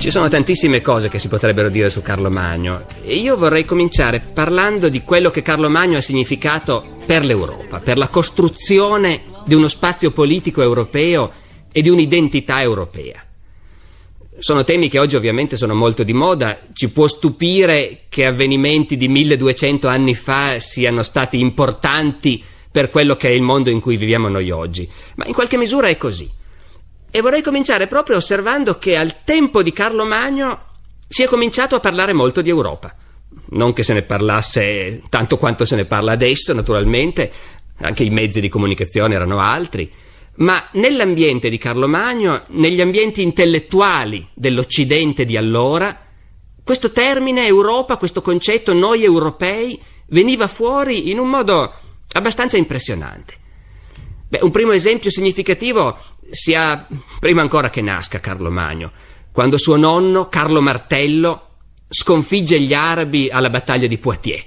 Ci sono tantissime cose che si potrebbero dire su Carlo Magno e io vorrei cominciare parlando di quello che Carlo Magno ha significato per l'Europa, per la costruzione di uno spazio politico europeo e di un'identità europea. Sono temi che oggi ovviamente sono molto di moda. Ci può stupire che avvenimenti di 1200 anni fa siano stati importanti per quello che è il mondo in cui viviamo noi oggi, ma in qualche misura è così. E vorrei cominciare proprio osservando che al tempo di Carlo Magno si è cominciato a parlare molto di Europa. Non che se ne parlasse tanto quanto se ne parla adesso, naturalmente, anche i mezzi di comunicazione erano altri, ma nell'ambiente di Carlo Magno, negli ambienti intellettuali dell'Occidente di allora, questo termine Europa, questo concetto noi europei, veniva fuori in un modo abbastanza impressionante. Un primo esempio significativo si ha prima ancora che nasca Carlo Magno, quando suo nonno, Carlo Martello, sconfigge gli arabi alla battaglia di Poitiers.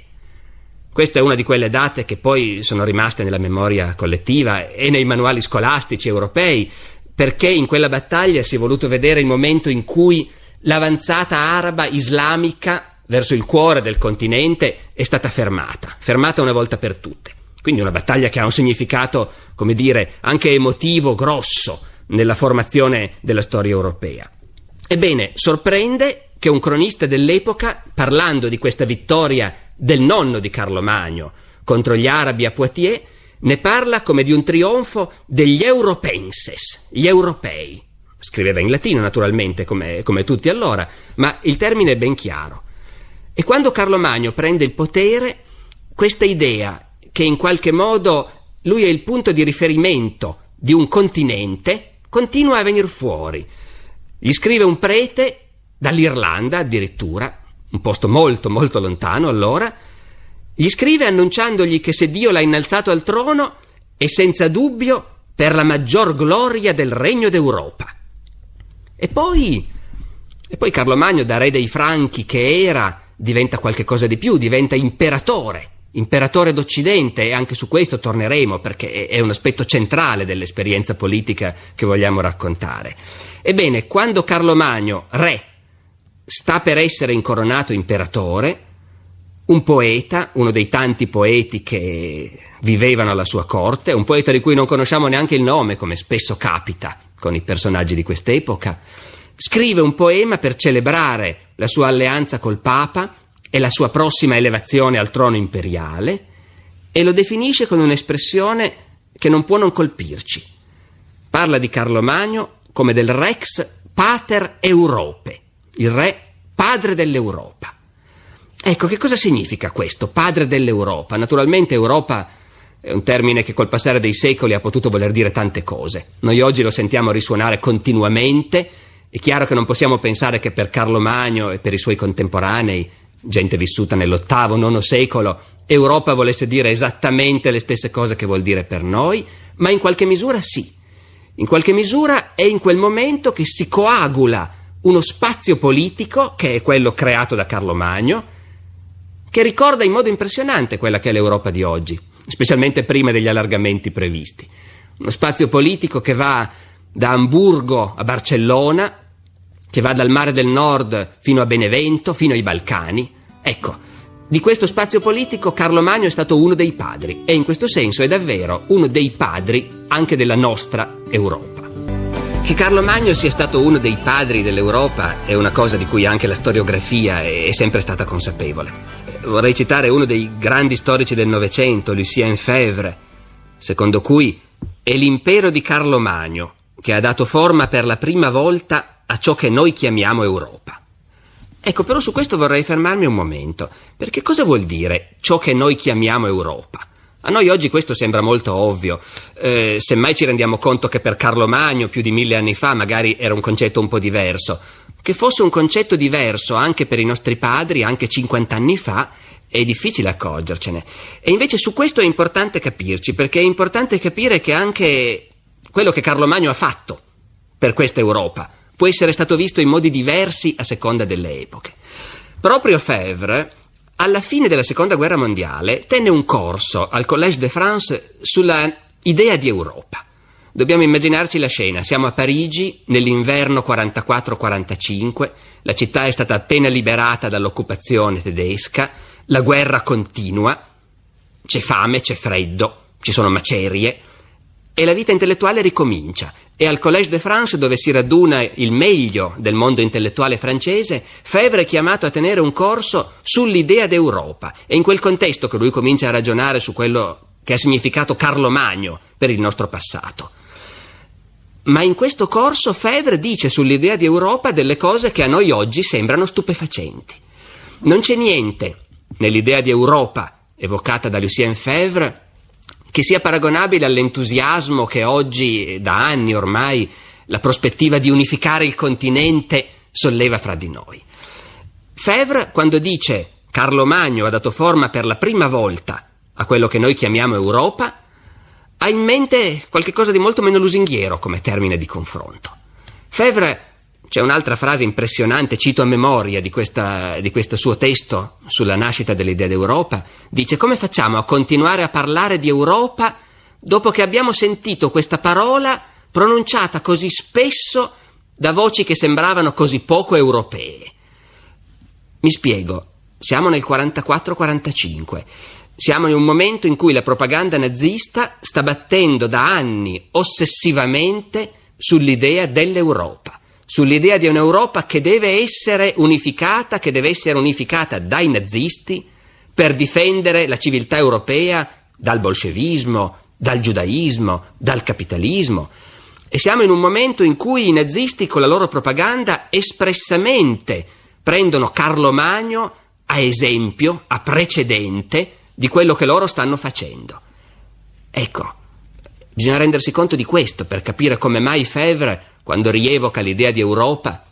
Questa è una di quelle date che poi sono rimaste nella memoria collettiva e nei manuali scolastici europei, perché in quella battaglia si è voluto vedere il momento in cui l'avanzata araba islamica verso il cuore del continente è stata fermata una volta per tutte. Quindi una battaglia che ha un significato, come dire, anche emotivo, grosso, nella formazione della storia europea. Ebbene, sorprende che un cronista dell'epoca, parlando di questa vittoria del nonno di Carlo Magno contro gli arabi a Poitiers, ne parla come di un trionfo degli europenses, gli europei. Scriveva in latino, naturalmente, come tutti allora, ma il termine è ben chiaro. E quando Carlo Magno prende il potere, questa idea che in qualche modo lui è il punto di riferimento di un continente, continua a venir fuori. Gli scrive un prete dall'Irlanda addirittura, un posto molto molto lontano allora, gli scrive annunciandogli che se Dio l'ha innalzato al trono è senza dubbio per la maggior gloria del regno d'Europa. E poi Carlo Magno, da re dei Franchi che era, diventa qualche cosa di più, diventa imperatore d'Occidente, e anche su questo torneremo perché è un aspetto centrale dell'esperienza politica che vogliamo raccontare. Ebbene, quando Carlo Magno, re, sta per essere incoronato imperatore, un poeta, uno dei tanti poeti che vivevano alla sua corte, un poeta di cui non conosciamo neanche il nome, come spesso capita con i personaggi di quest'epoca, scrive un poema per celebrare la sua alleanza col Papa e la sua prossima elevazione al trono imperiale, e lo definisce con un'espressione che non può non colpirci. Parla di Carlo Magno come del Rex Pater Europe, il re padre dell'Europa. Ecco, che cosa significa questo, padre dell'Europa? Naturalmente Europa è un termine che col passare dei secoli ha potuto voler dire tante cose. Noi oggi lo sentiamo risuonare continuamente. È chiaro che non possiamo pensare che per Carlo Magno e per i suoi contemporanei, gente vissuta nell'VIII-IX secolo, Europa volesse dire esattamente le stesse cose che vuol dire per noi, ma in qualche misura sì. In qualche misura è in quel momento che si coagula uno spazio politico, che è quello creato da Carlo Magno, che ricorda in modo impressionante quella che è l'Europa di oggi, specialmente prima degli allargamenti previsti. Uno spazio politico che va da Amburgo a Barcellona, che va dal Mare del Nord fino a Benevento, fino ai Balcani. Ecco, di questo spazio politico Carlo Magno è stato uno dei padri, e in questo senso è davvero uno dei padri anche della nostra Europa. Che Carlo Magno sia stato uno dei padri dell'Europa è una cosa di cui anche la storiografia è sempre stata consapevole. Vorrei citare uno dei grandi storici del Novecento, Lucien Febvre, secondo cui è l'impero di Carlo Magno che ha dato forma per la prima volta a ciò che noi chiamiamo Europa. Ecco, però su questo vorrei fermarmi un momento, perché cosa vuol dire ciò che noi chiamiamo Europa? A noi oggi questo sembra molto ovvio, semmai ci rendiamo conto che per Carlo Magno più di 1000 anni fa magari era un concetto un po' diverso. Che fosse un concetto diverso anche per i nostri padri, anche 50 anni fa, è difficile accorgercene. E invece su questo è importante capirci, perché è importante capire che anche quello che Carlo Magno ha fatto per questa Europa può essere stato visto in modi diversi a seconda delle epoche. Proprio Febvre, alla fine della Seconda Guerra Mondiale, tenne un corso al Collège de France sulla idea di Europa. Dobbiamo immaginarci la scena. Siamo a Parigi nell'inverno 44-45, la città è stata appena liberata dall'occupazione tedesca, la guerra continua, c'è fame, c'è freddo, ci sono macerie e la vita intellettuale ricomincia. E al Collège de France, dove si raduna il meglio del mondo intellettuale francese, Febvre è chiamato a tenere un corso sull'idea d'Europa. È in quel contesto che lui comincia a ragionare su quello che ha significato Carlo Magno per il nostro passato. Ma in questo corso Febvre dice sull'idea di Europa delle cose che a noi oggi sembrano stupefacenti. Non c'è niente nell'idea di Europa evocata da Lucien Febvre che sia paragonabile all'entusiasmo che oggi, da anni ormai, la prospettiva di unificare il continente solleva fra di noi. Febvre, quando dice Carlo Magno ha dato forma per la prima volta a quello che noi chiamiamo Europa, ha in mente qualche cosa di molto meno lusinghiero come termine di confronto. Febvre, c'è un'altra frase impressionante, cito a memoria di questo suo testo sulla nascita dell'idea d'Europa, dice: come facciamo a continuare a parlare di Europa dopo che abbiamo sentito questa parola pronunciata così spesso da voci che sembravano così poco europee? Mi spiego, siamo nel 44-45. Siamo in un momento in cui la propaganda nazista sta battendo da anni ossessivamente sull'idea dell'Europa, sull'idea di un'Europa che deve essere unificata dai nazisti per difendere la civiltà europea dal bolscevismo, dal giudaismo, dal capitalismo. E siamo in un momento in cui i nazisti con la loro propaganda espressamente prendono Carlo Magno a esempio, a precedente di quello che loro stanno facendo. Ecco, bisogna rendersi conto di questo per capire come mai Febvre, quando rievoca l'idea di Europa,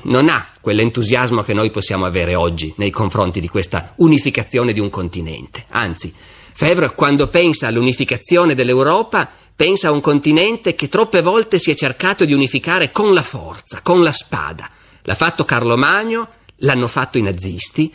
non ha quell'entusiasmo che noi possiamo avere oggi nei confronti di questa unificazione di un continente. Anzi, Febvre, quando pensa all'unificazione dell'Europa, pensa a un continente che troppe volte si è cercato di unificare con la forza, con la spada. L'ha fatto Carlo Magno, l'hanno fatto i nazisti,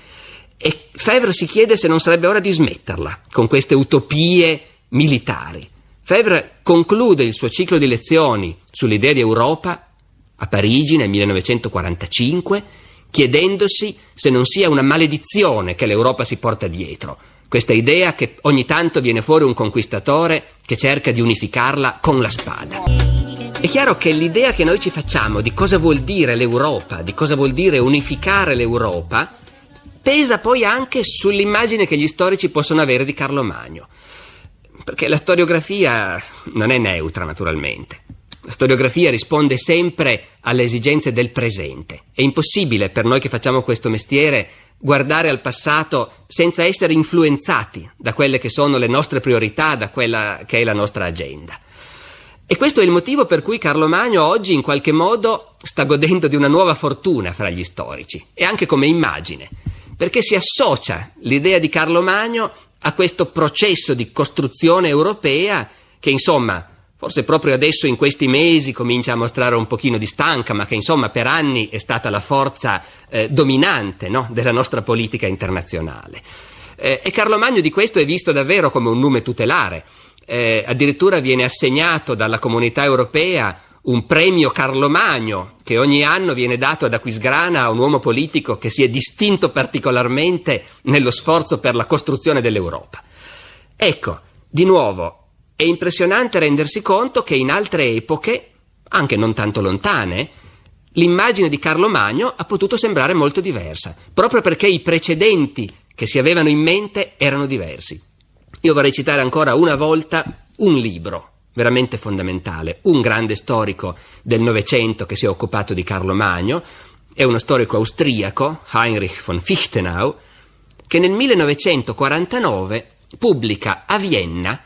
e Febvre si chiede se non sarebbe ora di smetterla con queste utopie militari. Febvre conclude il suo ciclo di lezioni sull'idea di Europa a Parigi nel 1945 chiedendosi se non sia una maledizione che l'Europa si porta dietro, questa idea che ogni tanto viene fuori un conquistatore che cerca di unificarla con la spada. È chiaro che l'idea che noi ci facciamo di cosa vuol dire l'Europa, di cosa vuol dire unificare l'Europa, pesa poi anche sull'immagine che gli storici possono avere di Carlo Magno, perché la storiografia non è neutra, naturalmente. La storiografia risponde sempre alle esigenze del presente. È impossibile per noi che facciamo questo mestiere guardare al passato senza essere influenzati da quelle che sono le nostre priorità, da quella che è la nostra agenda. E questo è il motivo per cui Carlo Magno oggi in qualche modo sta godendo di una nuova fortuna fra gli storici, e anche come immagine, perché si associa l'idea di Carlo Magno a questo processo di costruzione europea che, insomma, forse proprio adesso in questi mesi comincia a mostrare un pochino di stanca, ma che insomma per anni è stata la forza dominante, no, della nostra politica internazionale. E Carlo Magno di questo è visto davvero come un nume tutelare. Addirittura viene assegnato dalla Comunità Europea un premio Carlo Magno che ogni anno viene dato ad Aquisgrana a un uomo politico che si è distinto particolarmente nello sforzo per la costruzione dell'Europa. Ecco, di nuovo, è impressionante rendersi conto che in altre epoche, anche non tanto lontane, l'immagine di Carlo Magno ha potuto sembrare molto diversa, proprio perché i precedenti che si avevano in mente erano diversi. Io vorrei citare ancora una volta un libro veramente fondamentale, un grande storico del Novecento che si è occupato di Carlo Magno, è uno storico austriaco, Heinrich von Fichtenau, che nel 1949 pubblica a Vienna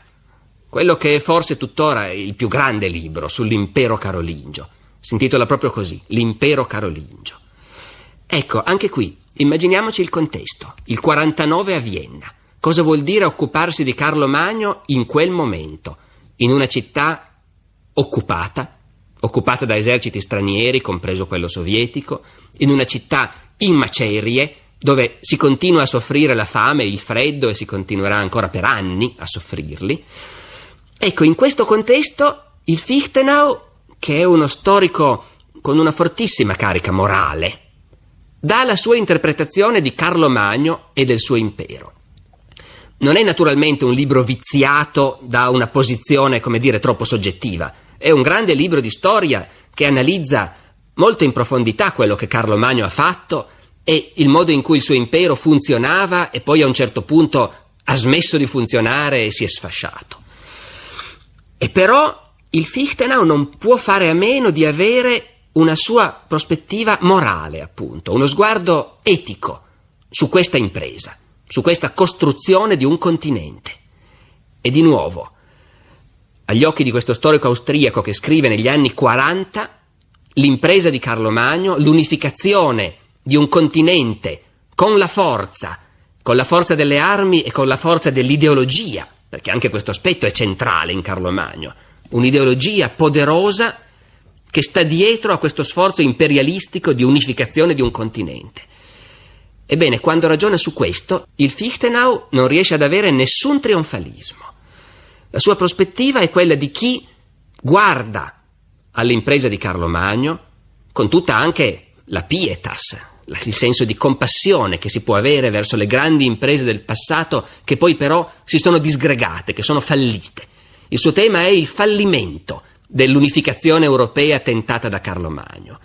quello che è forse tuttora il più grande libro sull'impero carolingio. Si intitola proprio così, L'impero carolingio. Ecco, anche qui, immaginiamoci il contesto, il 49 a Vienna. Cosa vuol dire occuparsi di Carlo Magno in quel momento, in una città occupata da eserciti stranieri, compreso quello sovietico, in una città in macerie, dove si continua a soffrire la fame, il freddo, e si continuerà ancora per anni a soffrirli. Ecco, in questo contesto Il Fichtenau, che è uno storico con una fortissima carica morale, dà la sua interpretazione di Carlo Magno e del suo impero. Non è naturalmente un libro viziato da una posizione, come dire, troppo soggettiva. È un grande libro di storia che analizza molto in profondità quello che Carlo Magno ha fatto e il modo in cui il suo impero funzionava e poi a un certo punto ha smesso di funzionare e si è sfasciato. E però il Fichtenau non può fare a meno di avere una sua prospettiva morale, appunto, uno sguardo etico su questa impresa, su questa costruzione di un continente. E di nuovo, agli occhi di questo storico austriaco che scrive negli anni 40, l'impresa di Carlo Magno, l'unificazione di un continente con la forza delle armi e con la forza dell'ideologia, perché anche questo aspetto è centrale in Carlo Magno, un'ideologia poderosa che sta dietro a questo sforzo imperialistico di unificazione di un continente. Ebbene, quando ragiona su questo, il Fichtenau non riesce ad avere nessun trionfalismo. La sua prospettiva è quella di chi guarda all'impresa di Carlo Magno con tutta anche la pietas, il senso di compassione che si può avere verso le grandi imprese del passato che poi però si sono disgregate, che sono fallite. Il suo tema è il fallimento dell'unificazione europea tentata da Carlo Magno.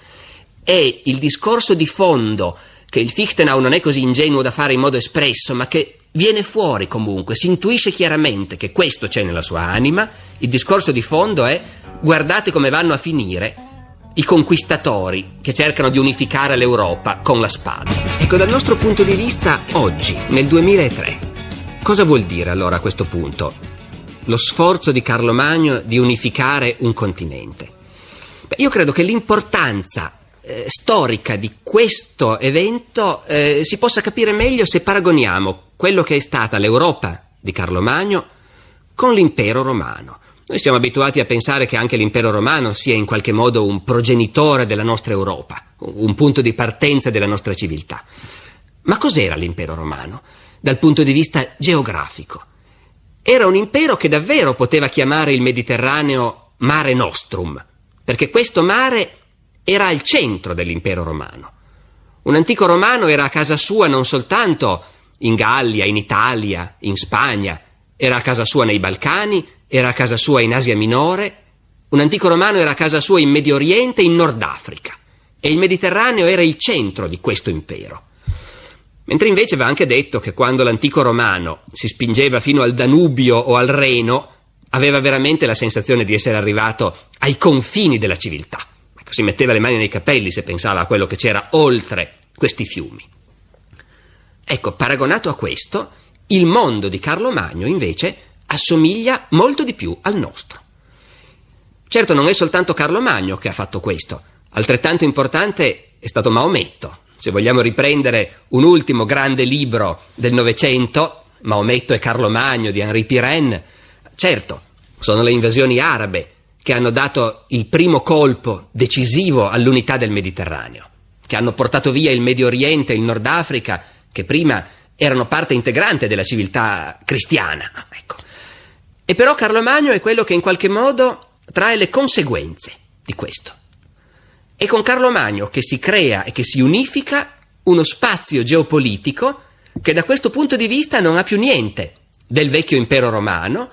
È il discorso di fondo che il Fichtenau non è così ingenuo da fare in modo espresso, ma che viene fuori comunque, si intuisce chiaramente che questo c'è nella sua anima. Il discorso di fondo è: guardate come vanno a finire i conquistatori che cercano di unificare l'Europa con la spada. Ecco, dal nostro punto di vista, oggi, nel 2003, cosa vuol dire allora a questo punto lo sforzo di Carlo Magno di unificare un continente? Io credo che l'importanza storica di questo evento si possa capire meglio se paragoniamo quello che è stata l'Europa di Carlo Magno con l'impero romano. Noi siamo abituati a pensare che anche l'impero romano sia in qualche modo un progenitore della nostra Europa, un punto di partenza della nostra civiltà. Ma cos'era l'impero romano dal punto di vista geografico? Era un impero che davvero poteva chiamare il Mediterraneo Mare Nostrum, perché questo mare era al centro dell'impero romano. Un antico romano era a casa sua non soltanto in Gallia, in Italia, in Spagna, era a casa sua nei Balcani, era a casa sua in Asia Minore. Un antico romano era a casa sua in Medio Oriente e in Nord Africa, e il Mediterraneo era il centro di questo impero. Mentre invece va anche detto che quando l'antico romano si spingeva fino al Danubio o al Reno, aveva veramente la sensazione di essere arrivato ai confini della civiltà. Si metteva le mani nei capelli se pensava a quello che c'era oltre questi fiumi. Ecco, paragonato a questo, il mondo di Carlo Magno invece assomiglia molto di più al nostro. Certo, non è soltanto Carlo Magno che ha fatto questo. Altrettanto importante è stato Maometto. Se vogliamo riprendere un ultimo grande libro del Novecento, Maometto e Carlo Magno di Henri Pirenne, certo, sono le invasioni arabe che hanno dato il primo colpo decisivo all'unità del Mediterraneo, che hanno portato via il Medio Oriente e il Nord Africa, che prima erano parte integrante della civiltà cristiana. Ecco. E però Carlo Magno è quello che in qualche modo trae le conseguenze di questo. È con Carlo Magno che si crea e che si unifica uno spazio geopolitico che da questo punto di vista non ha più niente del vecchio impero romano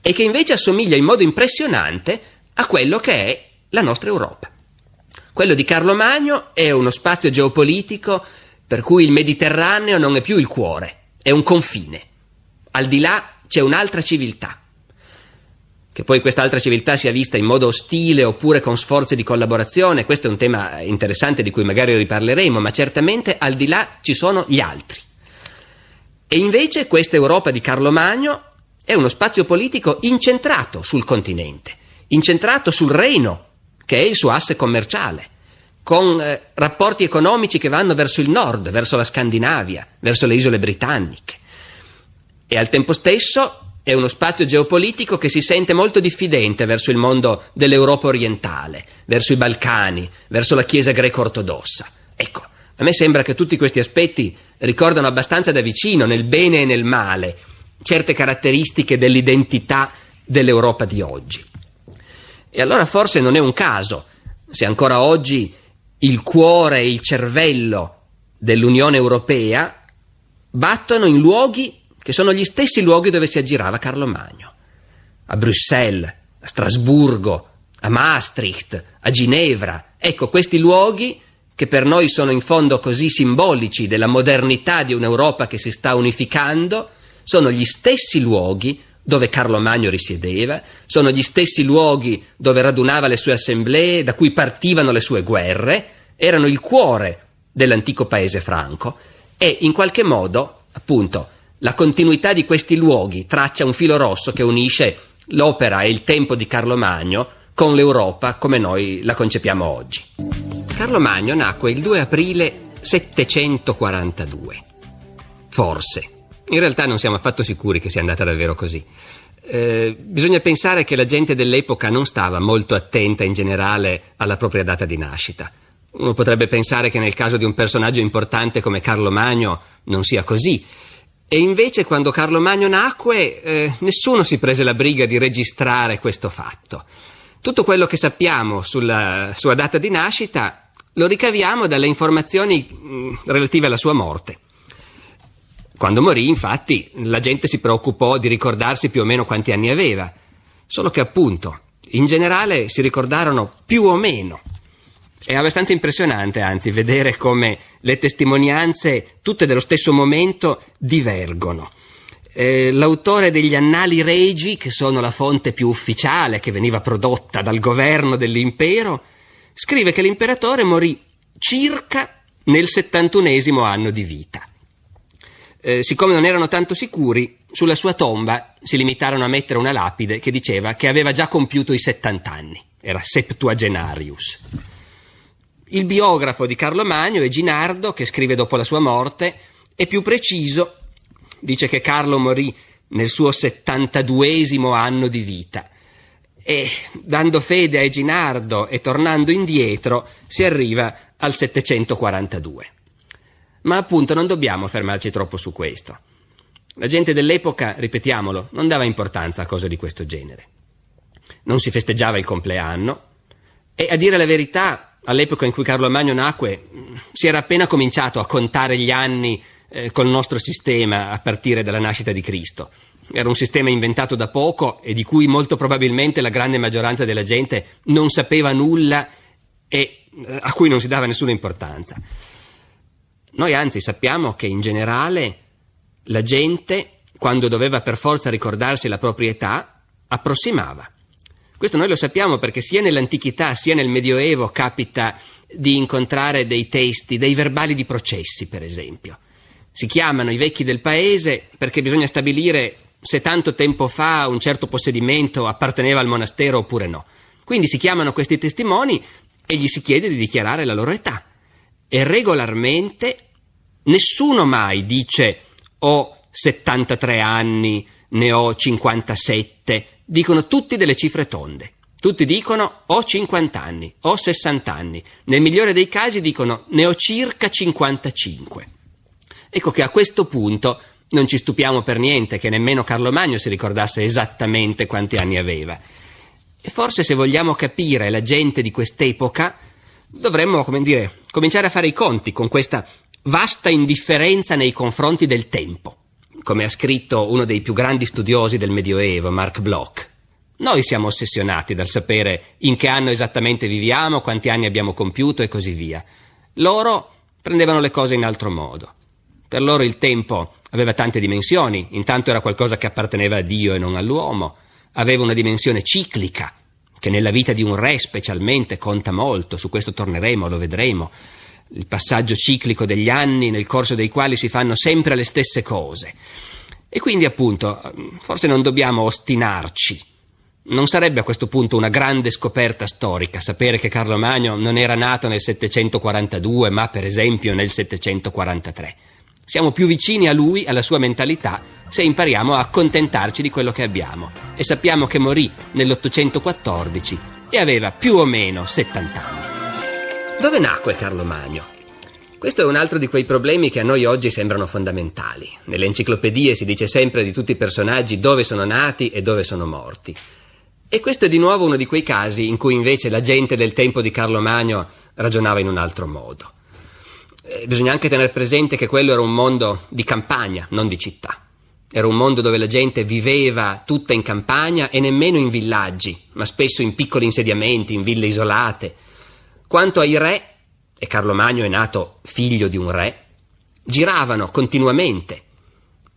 e che invece assomiglia in modo impressionante a quello che è la nostra Europa. Quello di Carlo Magno è uno spazio geopolitico per cui il Mediterraneo non è più il cuore, è un confine. Al di là c'è un'altra civiltà. Che poi quest'altra civiltà sia vista in modo ostile oppure con sforzi di collaborazione, questo è un tema interessante di cui magari riparleremo, ma certamente al di là ci sono gli altri. E invece questa Europa di Carlo Magno è uno spazio politico incentrato sul continente, incentrato sul Reno, che è il suo asse commerciale, con rapporti economici che vanno verso il nord, verso la Scandinavia, verso le isole britanniche. E al tempo stesso è uno spazio geopolitico che si sente molto diffidente verso il mondo dell'Europa orientale, verso i Balcani, verso la Chiesa greco-ortodossa. Ecco, a me sembra che tutti questi aspetti ricordano abbastanza da vicino, nel bene e nel male, certe caratteristiche dell'identità dell'Europa di oggi. E allora forse non è un caso se ancora oggi il cuore e il cervello dell'Unione Europea battono in luoghi che sono gli stessi luoghi dove si aggirava Carlo Magno. A Bruxelles, a Strasburgo, a Maastricht, a Ginevra. Ecco, questi luoghi che per noi sono in fondo così simbolici della modernità di un'Europa che si sta unificando, sono gli stessi luoghi dove Carlo Magno risiedeva, sono gli stessi luoghi dove radunava le sue assemblee, da cui partivano le sue guerre, erano il cuore dell'antico paese franco e in qualche modo, appunto, la continuità di questi luoghi traccia un filo rosso che unisce l'opera e il tempo di Carlo Magno con l'Europa come noi la concepiamo oggi. Carlo Magno nacque il 2 aprile 742. Forse. In realtà non siamo affatto sicuri che sia andata davvero così. Bisogna pensare che la gente dell'epoca non stava molto attenta in generale alla propria data di nascita. Uno potrebbe pensare che nel caso di un personaggio importante come Carlo Magno non sia così. E invece quando Carlo Magno nacque nessuno si prese la briga di registrare questo fatto. Tutto quello che sappiamo sulla sua data di nascita lo ricaviamo dalle informazioni relative alla sua morte. Quando morì, infatti, la gente si preoccupò di ricordarsi più o meno quanti anni aveva, solo che appunto, in generale si ricordarono più o meno. È abbastanza impressionante, anzi, vedere come le testimonianze, tutte dello stesso momento, divergono. L'autore degli Annali Regi, che sono la fonte più ufficiale che veniva prodotta dal governo dell'impero, scrive che l'imperatore morì circa nel 71° anno di vita. Siccome non erano tanto sicuri, sulla sua tomba si limitarono a mettere una lapide che diceva che aveva già compiuto i 70 anni, era septuagenarius. Il biografo di Carlo Magno, Eginardo, che scrive dopo la sua morte, è più preciso, dice che Carlo morì nel suo 72° anno di vita e, dando fede a Eginardo e tornando indietro, si arriva al 742. Ma appunto non dobbiamo fermarci troppo su questo. La gente dell'epoca, ripetiamolo, non dava importanza a cose di questo genere. Non si festeggiava il compleanno e, a dire la verità, all'epoca in cui Carlo Magno nacque si era appena cominciato a contare gli anni col nostro sistema a partire dalla nascita di Cristo. Era un sistema inventato da poco e di cui molto probabilmente la grande maggioranza della gente non sapeva nulla e a cui non si dava nessuna importanza. Noi anzi sappiamo che in generale la gente, quando doveva per forza ricordarsi la propria età, approssimava. Questo noi lo sappiamo perché sia nell'antichità sia nel Medioevo capita di incontrare dei testi, dei verbali di processi, per esempio. Si chiamano i vecchi del paese perché bisogna stabilire se tanto tempo fa un certo possedimento apparteneva al monastero oppure no. Quindi si chiamano questi testimoni e gli si chiede di dichiarare la loro età. E regolarmente nessuno mai dice ho 73 anni, ne ho 57, dicono tutti delle cifre tonde. Tutti dicono ho 50 anni, ho 60 anni, nel migliore dei casi dicono ne ho circa 55. Ecco che a questo punto non ci stupiamo per niente che nemmeno Carlo Magno si ricordasse esattamente quanti anni aveva. E forse se vogliamo capire la gente di quest'epoca dovremmo, cominciare a fare i conti con questa vasta indifferenza nei confronti del tempo, come ha scritto uno dei più grandi studiosi del Medioevo, Marc Bloch. Noi siamo ossessionati dal sapere in che anno esattamente viviamo, quanti anni abbiamo compiuto e così via. Loro prendevano le cose in altro modo. Per loro il tempo aveva tante dimensioni, intanto era qualcosa che apparteneva a Dio e non all'uomo, aveva una dimensione ciclica, che nella vita di un re specialmente conta molto, su questo torneremo, lo vedremo, il passaggio ciclico degli anni nel corso dei quali si fanno sempre le stesse cose. E quindi appunto, forse non dobbiamo ostinarci. Non sarebbe a questo punto una grande scoperta storica sapere che Carlo Magno non era nato nel 742, ma per esempio nel 743. Siamo più vicini a lui, alla sua mentalità, se impariamo a accontentarci di quello che abbiamo. E sappiamo che morì nell'814 e aveva più o meno 70 anni. Dove nacque Carlo Magno? Questo è un altro di quei problemi che a noi oggi sembrano fondamentali. Nelle enciclopedie si dice sempre di tutti i personaggi dove sono nati e dove sono morti. E questo è di nuovo uno di quei casi in cui invece la gente del tempo di Carlo Magno ragionava in un altro modo. Bisogna anche tenere presente che quello era un mondo di campagna, non di città. Era un mondo dove la gente viveva tutta in campagna e nemmeno in villaggi, ma spesso in piccoli insediamenti, in ville isolate. Quanto ai re, e Carlo Magno è nato figlio di un re, giravano continuamente.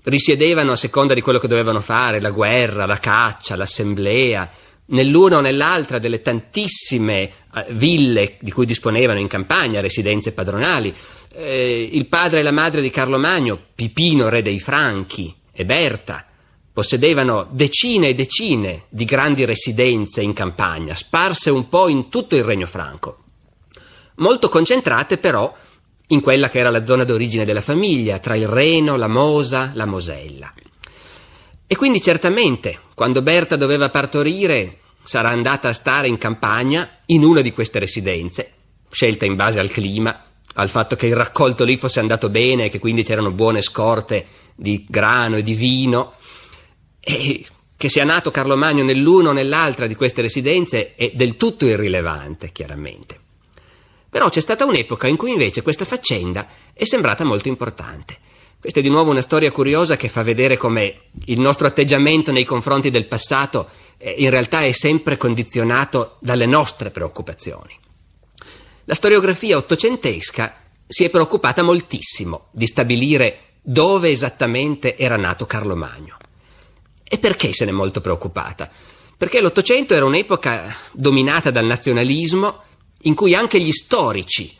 Risiedevano a seconda di quello che dovevano fare, la guerra, la caccia, l'assemblea, nell'una o nell'altra delle tantissime ville di cui disponevano in campagna, residenze padronali. Il padre e la madre di Carlo Magno, Pipino, re dei Franchi, e Berta, possedevano decine e decine di grandi residenze in campagna, sparse un po' in tutto il Regno Franco, molto concentrate però in quella che era la zona d'origine della famiglia, tra il Reno, la Mosa, la Mosella. E quindi certamente, quando Berta doveva partorire, sarà andata a stare in campagna in una di queste residenze, scelta in base al clima, al fatto che il raccolto lì fosse andato bene e che quindi c'erano buone scorte di grano e di vino. E che sia nato Carlo Magno nell'una o nell'altra di queste residenze è del tutto irrilevante, chiaramente. Però c'è stata un'epoca in cui invece questa faccenda è sembrata molto importante. Questa è di nuovo una storia curiosa che fa vedere come il nostro atteggiamento nei confronti del passato in realtà è sempre condizionato dalle nostre preoccupazioni. La storiografia ottocentesca si è preoccupata moltissimo di stabilire dove esattamente era nato Carlo Magno. E perché se n'è molto preoccupata? Perché l'Ottocento era un'epoca dominata dal nazionalismo in cui anche gli storici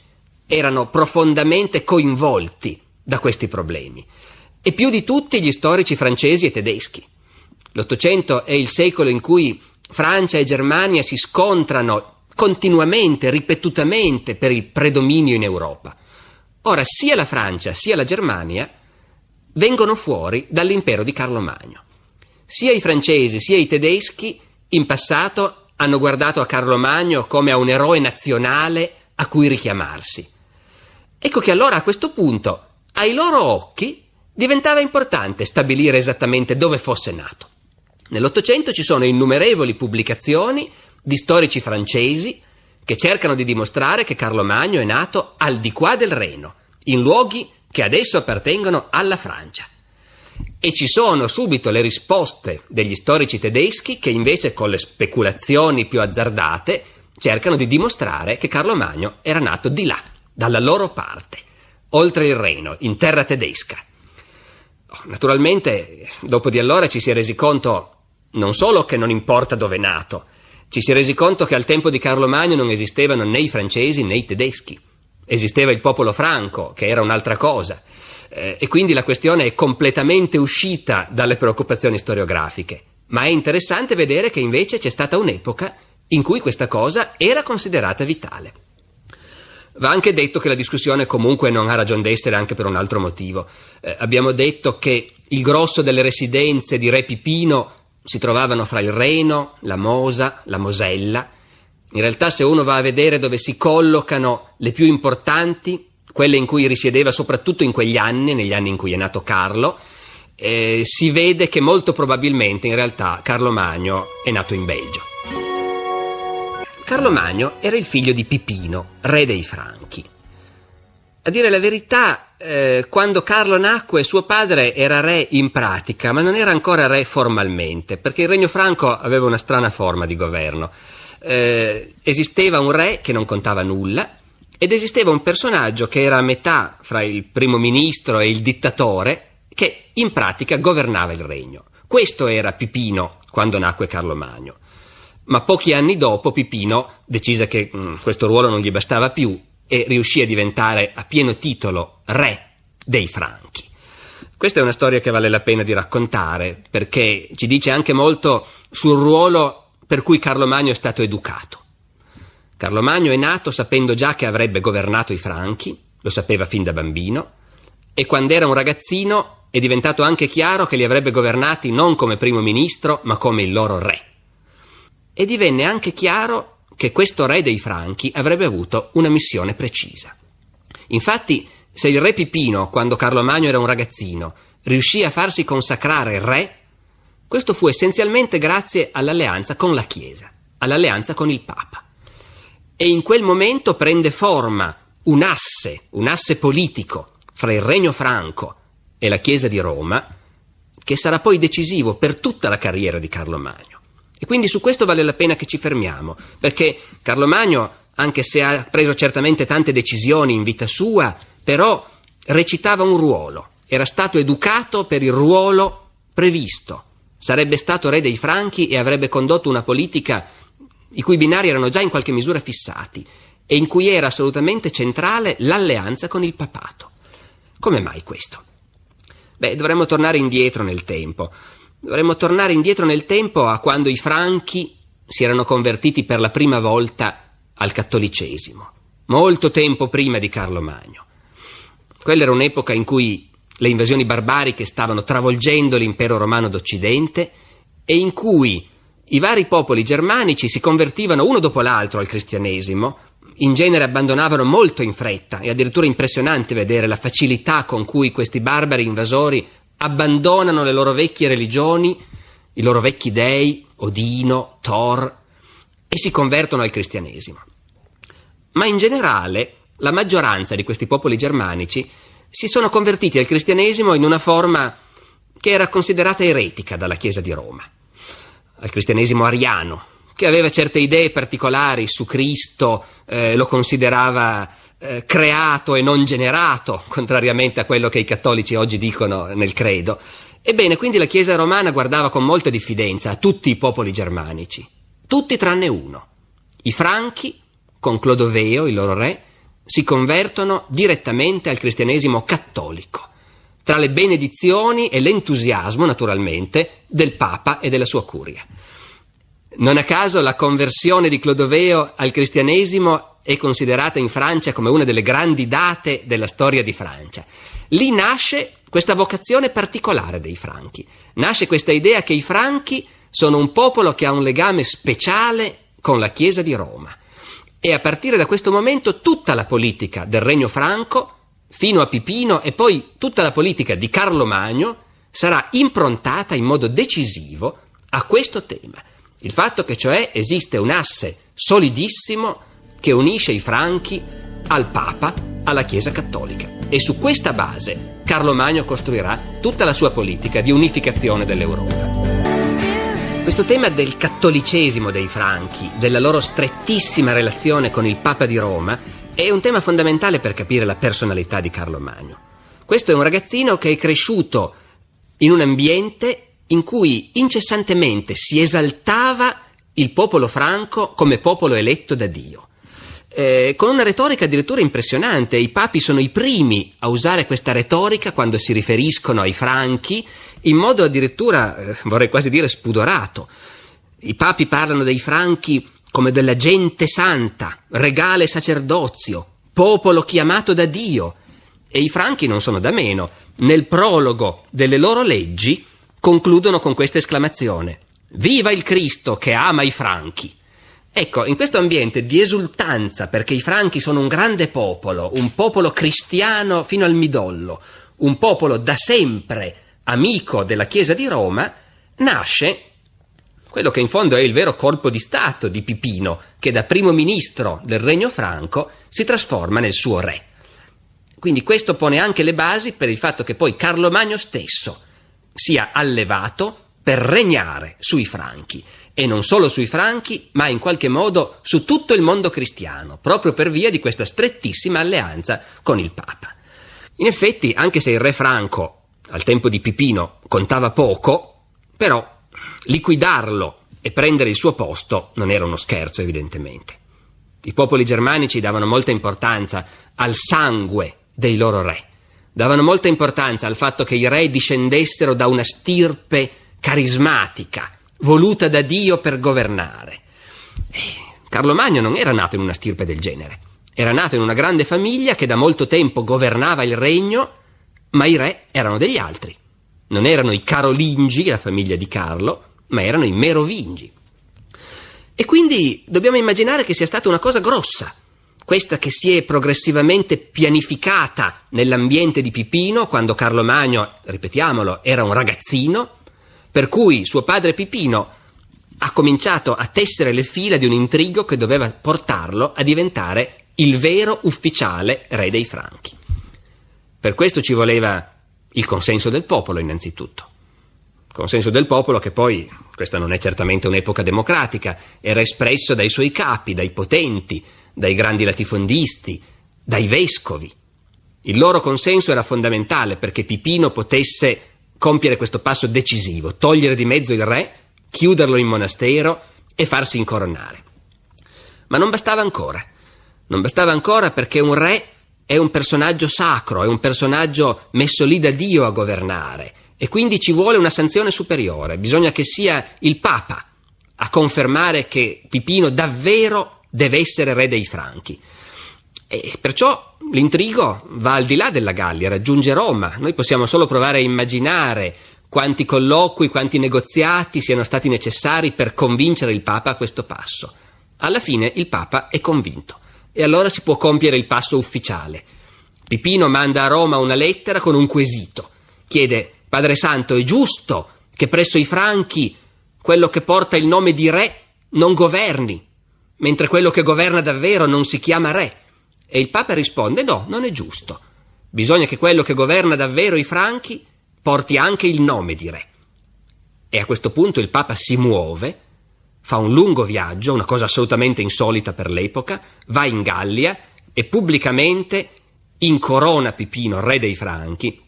erano profondamente coinvolti da questi problemi, e più di tutti gli storici francesi e tedeschi. L'Ottocento è il secolo in cui Francia e Germania si scontrano continuamente, ripetutamente per il predominio in Europa. Ora, sia la Francia sia la Germania vengono fuori dall'impero di Carlo Magno. Sia i francesi sia i tedeschi in passato hanno guardato a Carlo Magno come a un eroe nazionale a cui richiamarsi. Ecco che allora a questo punto, ai loro occhi, diventava importante stabilire esattamente dove fosse nato. Nell'Ottocento ci sono innumerevoli pubblicazioni di storici francesi che cercano di dimostrare che Carlo Magno è nato al di qua del Reno, in luoghi che adesso appartengono alla Francia. E ci sono subito le risposte degli storici tedeschi che invece con le speculazioni più azzardate cercano di dimostrare che Carlo Magno era nato di là, dalla loro parte, oltre il Reno, in terra tedesca. Naturalmente, dopo di allora ci si è resi conto non solo che non importa dove è nato, ci si è resi conto che al tempo di Carlo Magno non esistevano né i francesi né i tedeschi. Esisteva il popolo franco, che era un'altra cosa. E quindi la questione è completamente uscita dalle preoccupazioni storiografiche. Ma è interessante vedere che invece c'è stata un'epoca in cui questa cosa era considerata vitale. Va anche detto che la discussione comunque non ha ragion d'essere anche per un altro motivo. Abbiamo detto che il grosso delle residenze di Re Pipino si trovavano fra il Reno, la Mosa, la Mosella. In realtà, se uno va a vedere dove si collocano le più importanti, quelle in cui risiedeva soprattutto in quegli anni, negli anni in cui è nato Carlo, si vede che molto probabilmente in realtà Carlo Magno è nato in Belgio. Carlo Magno era il figlio di Pipino, re dei Franchi. A dire la verità, quando Carlo nacque suo padre era re in pratica, ma non era ancora re formalmente, perché il Regno Franco aveva una strana forma di governo. Esisteva un re che non contava nulla, ed esisteva un personaggio che era a metà fra il primo ministro e il dittatore, che in pratica governava il regno. Questo era Pipino quando nacque Carlo Magno. Ma pochi anni dopo Pipino decise che questo ruolo non gli bastava più e riuscì a diventare a pieno titolo re dei Franchi. Questa è una storia che vale la pena di raccontare, perché ci dice anche molto sul ruolo per cui Carlo Magno è stato educato. Carlo Magno è nato sapendo già che avrebbe governato i Franchi, lo sapeva fin da bambino, e quando era un ragazzino è diventato anche chiaro che li avrebbe governati non come primo ministro, ma come il loro re. E divenne anche chiaro che questo re dei Franchi avrebbe avuto una missione precisa. Infatti, se il re Pipino, quando Carlo Magno era un ragazzino, riuscì a farsi consacrare re, Questo fu essenzialmente grazie all'alleanza con la Chiesa, all'alleanza con il Papa. E in quel momento prende forma un asse politico fra il Regno Franco e la Chiesa di Roma, che sarà poi decisivo per tutta la carriera di Carlo Magno. E quindi su questo vale la pena che ci fermiamo, perché Carlo Magno, anche se ha preso certamente tante decisioni in vita sua, però recitava un ruolo, era stato educato per il ruolo previsto, sarebbe stato re dei Franchi e avrebbe condotto una politica i cui binari erano già in qualche misura fissati e in cui era assolutamente centrale l'alleanza con il papato. Come mai questo? Dovremmo tornare indietro nel tempo. Dovremmo tornare indietro nel tempo a quando i Franchi si erano convertiti per la prima volta al cattolicesimo, molto tempo prima di Carlo Magno. Quella era un'epoca in cui le invasioni barbariche stavano travolgendo l'impero romano d'Occidente e in cui i vari popoli germanici si convertivano uno dopo l'altro al cristianesimo, in genere abbandonavano molto in fretta, è addirittura impressionante vedere la facilità con cui questi barbari invasori abbandonano le loro vecchie religioni, i loro vecchi dei, Odino, Thor, e si convertono al cristianesimo. Ma in generale la maggioranza di questi popoli germanici si sono convertiti al cristianesimo in una forma che era considerata eretica dalla Chiesa di Roma, al cristianesimo ariano, che aveva certe idee particolari su Cristo, lo considerava creato e non generato, contrariamente a quello che i cattolici oggi dicono nel credo. Ebbene, quindi la Chiesa romana guardava con molta diffidenza a tutti i popoli germanici, tutti tranne uno. I Franchi, con Clodoveo, il loro re, si convertono direttamente al cristianesimo cattolico, tra le benedizioni e l'entusiasmo, naturalmente, del Papa e della sua curia. Non a caso la conversione di Clodoveo al cristianesimo è considerata in Francia come una delle grandi date della storia di Francia. Lì nasce questa vocazione particolare dei Franchi, nasce questa idea che i Franchi sono un popolo che ha un legame speciale con la Chiesa di Roma. E a partire da questo momento tutta la politica del Regno Franco, fino a Pipino e poi tutta la politica di Carlo Magno, sarà improntata in modo decisivo a questo tema. Il fatto che cioè esiste un asse solidissimo che unisce i Franchi al Papa, alla Chiesa Cattolica. E su questa base Carlo Magno costruirà tutta la sua politica di unificazione dell'Europa. Questo tema del cattolicesimo dei Franchi, della loro strettissima relazione con il Papa di Roma, è un tema fondamentale per capire la personalità di Carlo Magno. Questo è un ragazzino che è cresciuto in un ambiente in cui incessantemente si esaltava il popolo franco come popolo eletto da Dio, con una retorica addirittura impressionante. I papi sono i primi a usare questa retorica quando si riferiscono ai franchi, in modo addirittura, vorrei quasi dire, spudorato. I papi parlano dei franchi come della gente santa, regale sacerdozio, popolo chiamato da Dio. E i franchi non sono da meno. Nel prologo delle loro leggi concludono con questa esclamazione: viva il Cristo che ama i franchi. Ecco, in questo ambiente di esultanza perché i franchi sono un grande popolo, un popolo cristiano fino al midollo, un popolo da sempre amico della Chiesa di Roma, nasce quello che in fondo è il vero colpo di Stato di Pipino, che da primo ministro del Regno Franco si trasforma nel suo re. Quindi questo pone anche le basi per il fatto che poi Carlo Magno stesso sia allevato per regnare sui Franchi, e non solo sui Franchi, ma in qualche modo su tutto il mondo cristiano, proprio per via di questa strettissima alleanza con il Papa. In effetti, anche se il re Franco al tempo di Pipino contava poco, però liquidarlo e prendere il suo posto non era uno scherzo, evidentemente. I popoli germanici davano molta importanza al sangue dei loro re, davano molta importanza al fatto che i re discendessero da una stirpe carismatica, voluta da Dio per governare. Carlo Magno non era nato in una stirpe del genere, era nato in una grande famiglia che da molto tempo governava il regno, ma i re erano degli altri. Non erano i Carolingi, la famiglia di Carlo, ma erano i Merovingi. E quindi dobbiamo immaginare che sia stata una cosa grossa, questa che si è progressivamente pianificata nell'ambiente di Pipino, quando Carlo Magno, ripetiamolo, era un ragazzino, per cui suo padre Pipino ha cominciato a tessere le fila di un intrigo che doveva portarlo a diventare il vero ufficiale re dei Franchi. Per questo ci voleva il consenso del popolo, innanzitutto. Consenso del popolo che poi, questa non è certamente un'epoca democratica, era espresso dai suoi capi, dai potenti, dai grandi latifondisti, dai vescovi. Il loro consenso era fondamentale perché Pipino potesse compiere questo passo decisivo, togliere di mezzo il re, chiuderlo in monastero e farsi incoronare. Ma non bastava ancora. Non bastava ancora perché un re è un personaggio sacro, è un personaggio messo lì da Dio a governare e quindi ci vuole una sanzione superiore. Bisogna che sia il Papa a confermare che Pipino davvero deve essere re dei Franchi. E perciò l'intrigo va al di là della Gallia, raggiunge Roma. Noi possiamo solo provare a immaginare quanti colloqui, quanti negoziati siano stati necessari per convincere il Papa a questo passo. Alla fine il Papa è convinto e allora si può compiere il passo ufficiale. Pipino manda a Roma una lettera con un quesito. Chiede: Padre Santo, è giusto che presso i Franchi quello che porta il nome di re non governi, mentre quello che governa davvero non si chiama re? E il Papa risponde: no, non è giusto. Bisogna che quello che governa davvero i Franchi porti anche il nome di re. E a questo punto il Papa si muove, fa un lungo viaggio, una cosa assolutamente insolita per l'epoca, va in Gallia e pubblicamente incorona Pipino re dei Franchi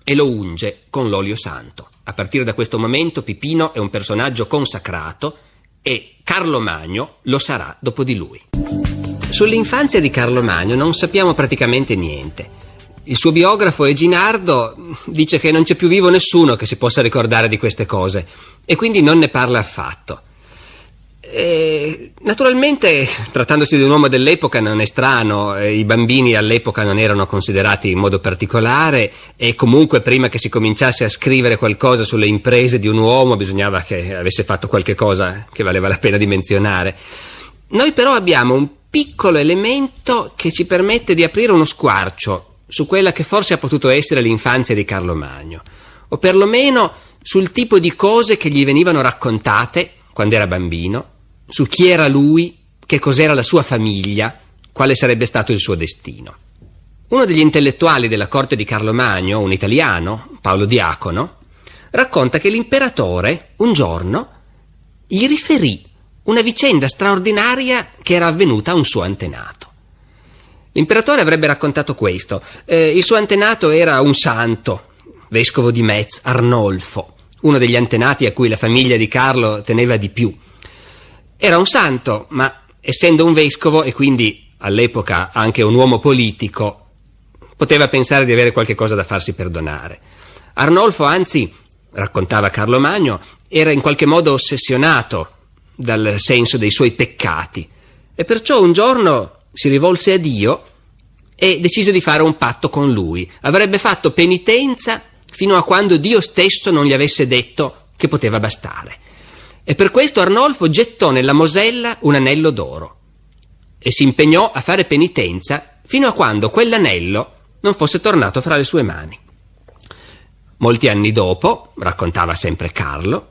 e lo unge con l'olio santo. A partire da questo momento Pipino è un personaggio consacrato e Carlo Magno lo sarà dopo di lui. Sull'infanzia di Carlo Magno non sappiamo praticamente niente. Il suo biografo Eginardo dice che non c'è più vivo nessuno che si possa ricordare di queste cose e quindi non ne parla affatto. Naturalmente, trattandosi di un uomo dell'epoca, non è strano, i bambini all'epoca non erano considerati in modo particolare e comunque prima che si cominciasse a scrivere qualcosa sulle imprese di un uomo bisognava che avesse fatto qualche cosa che valeva la pena di menzionare. Noi però abbiamo un piccolo elemento che ci permette di aprire uno squarcio su quella che forse ha potuto essere l'infanzia di Carlo Magno, o perlomeno sul tipo di cose che gli venivano raccontate quando era bambino, su chi era lui, che cos'era la sua famiglia, quale sarebbe stato il suo destino. Uno degli intellettuali della corte di Carlo Magno, un italiano, Paolo Diacono, racconta che l'imperatore un giorno gli riferì una vicenda straordinaria che era avvenuta a un suo antenato. L'imperatore avrebbe raccontato questo: il suo antenato era un santo, vescovo di Metz, Arnolfo, uno degli antenati a cui la famiglia di Carlo teneva di più. Era un santo, ma essendo un vescovo e quindi all'epoca anche un uomo politico, poteva pensare di avere qualche cosa da farsi perdonare. Arnolfo, anzi, raccontava Carlo Magno, era in qualche modo ossessionato dal senso dei suoi peccati e perciò un giorno si rivolse a Dio e decise di fare un patto con lui. Avrebbe fatto penitenza fino a quando Dio stesso non gli avesse detto che poteva bastare. E per questo Arnolfo gettò nella Mosella un anello d'oro e si impegnò a fare penitenza fino a quando quell'anello non fosse tornato fra le sue mani. Molti anni dopo, raccontava sempre Carlo,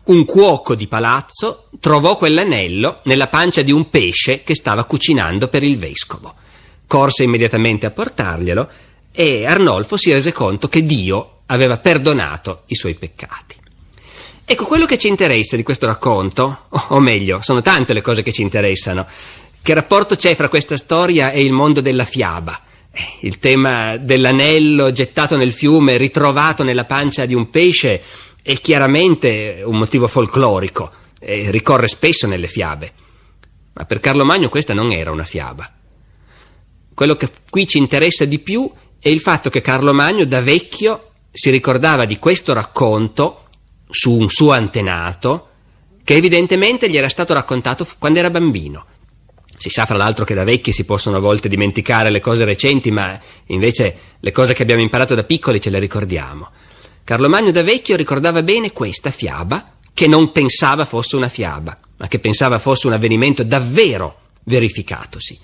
un cuoco di palazzo trovò quell'anello nella pancia di un pesce che stava cucinando per il vescovo. Corse immediatamente a portarglielo e Arnolfo si rese conto che Dio aveva perdonato i suoi peccati. Ecco, quello che ci interessa di questo racconto, o meglio, sono tante le cose che ci interessano. Che rapporto c'è fra questa storia e il mondo della fiaba? Il tema dell'anello gettato nel fiume, ritrovato nella pancia di un pesce, è chiaramente un motivo folclorico, ricorre spesso nelle fiabe. Ma per Carlo Magno questa non era una fiaba. Quello che qui ci interessa di più è il fatto che Carlo Magno da vecchio si ricordava di questo racconto su un suo antenato che evidentemente gli era stato raccontato quando era bambino. Si sa fra l'altro che da vecchi si possono a volte dimenticare le cose recenti, ma invece le cose che abbiamo imparato da piccoli ce le ricordiamo. Carlo Magno da vecchio ricordava bene questa fiaba, che non pensava fosse una fiaba, ma che pensava fosse un avvenimento davvero verificatosi.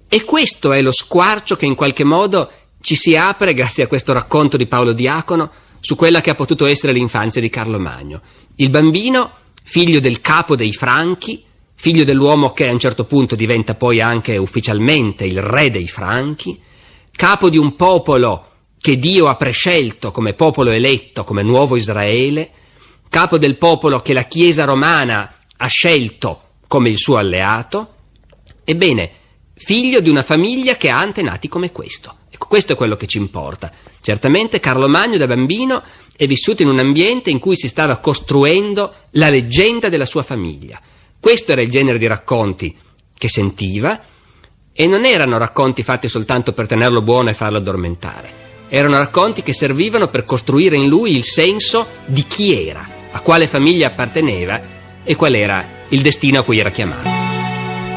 E questo è lo squarcio che in qualche modo ci si apre, grazie a questo racconto di Paolo Diacono, su quella che ha potuto essere l'infanzia di Carlo Magno. Il bambino, figlio del capo dei Franchi, figlio dell'uomo che a un certo punto diventa poi anche ufficialmente il re dei Franchi, capo di un popolo che Dio ha prescelto come popolo eletto, come nuovo Israele, capo del popolo che la Chiesa romana ha scelto come il suo alleato. Ebbene, figlio di una famiglia che ha antenati come questo. Ecco, questo è quello che ci importa. Certamente Carlo Magno da bambino è vissuto in un ambiente in cui si stava costruendo la leggenda della sua famiglia. Questo era il genere di racconti che sentiva, e non erano racconti fatti soltanto per tenerlo buono e farlo addormentare. Erano racconti che servivano per costruire in lui il senso di chi era, a quale famiglia apparteneva e qual era il destino a cui era chiamato.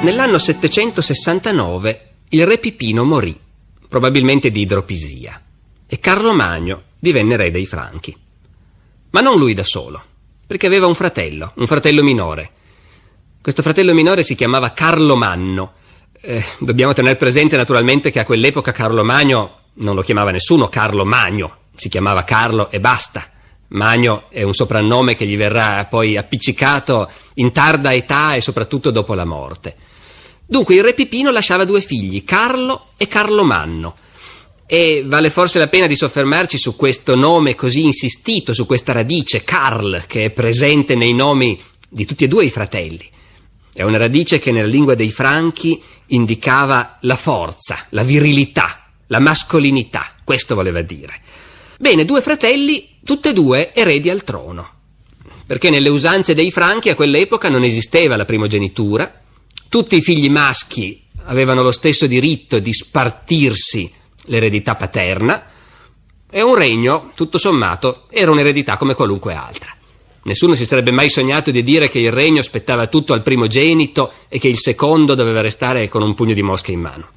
Nell'anno 769 il re Pipino morì, probabilmente di idropisia, e Carlo Magno divenne re dei Franchi. Ma non lui da solo, perché aveva un fratello minore. Questo fratello minore si chiamava Carlo Manno. Dobbiamo tenere presente naturalmente che a quell'epoca Carlo Magno non lo chiamava nessuno Carlo Magno, si chiamava Carlo e basta. Magno è un soprannome che gli verrà poi appiccicato in tarda età e soprattutto dopo la morte. Dunque il re Pipino lasciava due figli, Carlo e Carlo Manno, e vale forse la pena di soffermarci su questo nome così insistito, su questa radice Carl che è presente nei nomi di tutti e due i fratelli. È una radice che nella lingua dei Franchi indicava la forza, la virilità, la mascolinità, questo voleva dire. Bene, due fratelli, tutte e due eredi al trono, perché nelle usanze dei Franchi a quell'epoca non esisteva la primogenitura, tutti i figli maschi avevano lo stesso diritto di spartirsi l'eredità paterna, e un regno, tutto sommato, era un'eredità come qualunque altra. Nessuno si sarebbe mai sognato di dire che il regno spettava tutto al primogenito e che il secondo doveva restare con un pugno di mosche in mano.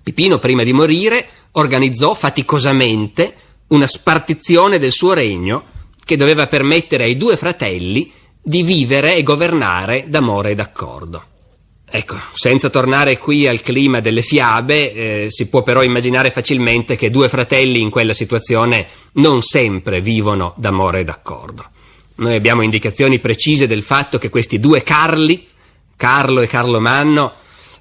Pipino, prima di morire, organizzò faticosamente una spartizione del suo regno che doveva permettere ai due fratelli di vivere e governare d'amore e d'accordo. Ecco, senza tornare qui al clima delle fiabe, si può però immaginare facilmente che due fratelli in quella situazione non sempre vivono d'amore e d'accordo. Noi abbiamo indicazioni precise del fatto che questi due Carli, Carlo e Carlo Manno,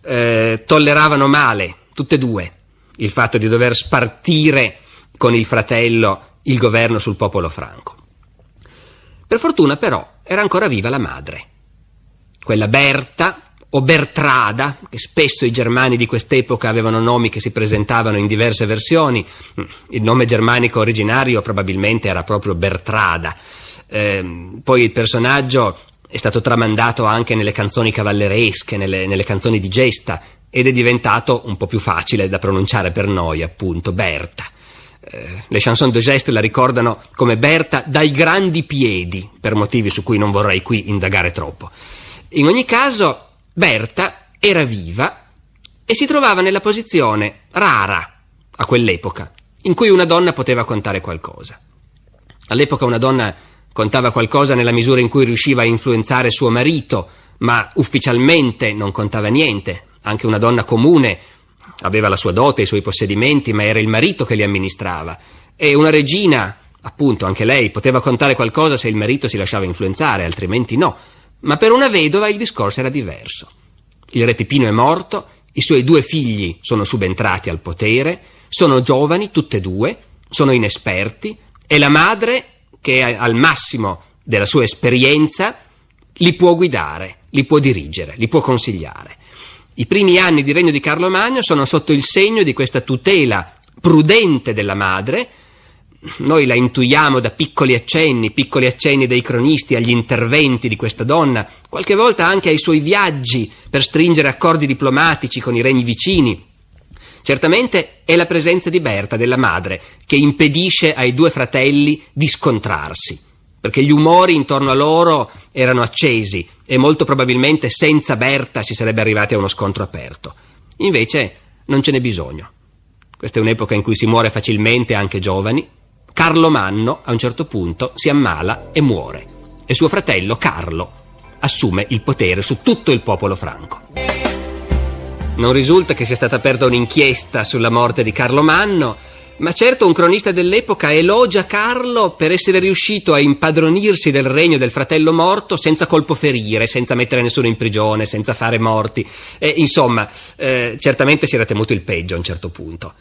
tolleravano male, tutte e due, il fatto di dover spartire con il fratello il governo sul popolo franco. Per fortuna però era ancora viva la madre, quella Berta o Bertrada, che spesso i germani di quest'epoca avevano nomi che si presentavano in diverse versioni. Il nome germanico originario probabilmente era proprio Bertrada. Poi il personaggio è stato tramandato anche nelle canzoni cavalleresche, nelle canzoni di gesta, ed è diventato un po' più facile da pronunciare per noi, appunto, Berta. Le chanson de geste la ricordano come Berta dai grandi piedi, per motivi su cui non vorrei qui indagare troppo. In ogni caso, Berta era viva e si trovava nella posizione rara a quell'epoca, in cui una donna poteva contare qualcosa. All'epoca una donna contava qualcosa nella misura in cui riusciva a influenzare suo marito, ma ufficialmente non contava niente. Anche una donna comune aveva la sua dote, i suoi possedimenti, ma era il marito che li amministrava. E una regina, appunto, anche lei poteva contare qualcosa se il marito si lasciava influenzare, altrimenti no. Ma per una vedova il discorso era diverso. Il re Pipino è morto, i suoi due figli sono subentrati al potere, sono giovani, tutte e due, sono inesperti, e la madre, che è al massimo della sua esperienza, li può guidare, li può dirigere, li può consigliare. I primi anni di regno di Carlo Magno sono sotto il segno di questa tutela prudente della madre. Noi la intuiamo da piccoli accenni dei cronisti agli interventi di questa donna, qualche volta anche ai suoi viaggi per stringere accordi diplomatici con i regni vicini. Certamente è la presenza di Berta, della madre, che impedisce ai due fratelli di scontrarsi, perché gli umori intorno a loro erano accesi e molto probabilmente senza Berta si sarebbe arrivati a uno scontro aperto. Invece non ce n'è bisogno. Questa è un'epoca in cui si muore facilmente anche giovani. Carlo Manno a un certo punto si ammala e muore, e suo fratello Carlo assume il potere su tutto il popolo franco. Non risulta che sia stata aperta un'inchiesta sulla morte di Carlo Manno, Ma certo un cronista dell'epoca elogia Carlo per essere riuscito a impadronirsi del regno del fratello morto senza colpo ferire, senza mettere nessuno in prigione, senza fare morti. Insomma, certamente si era temuto il peggio a un certo punto.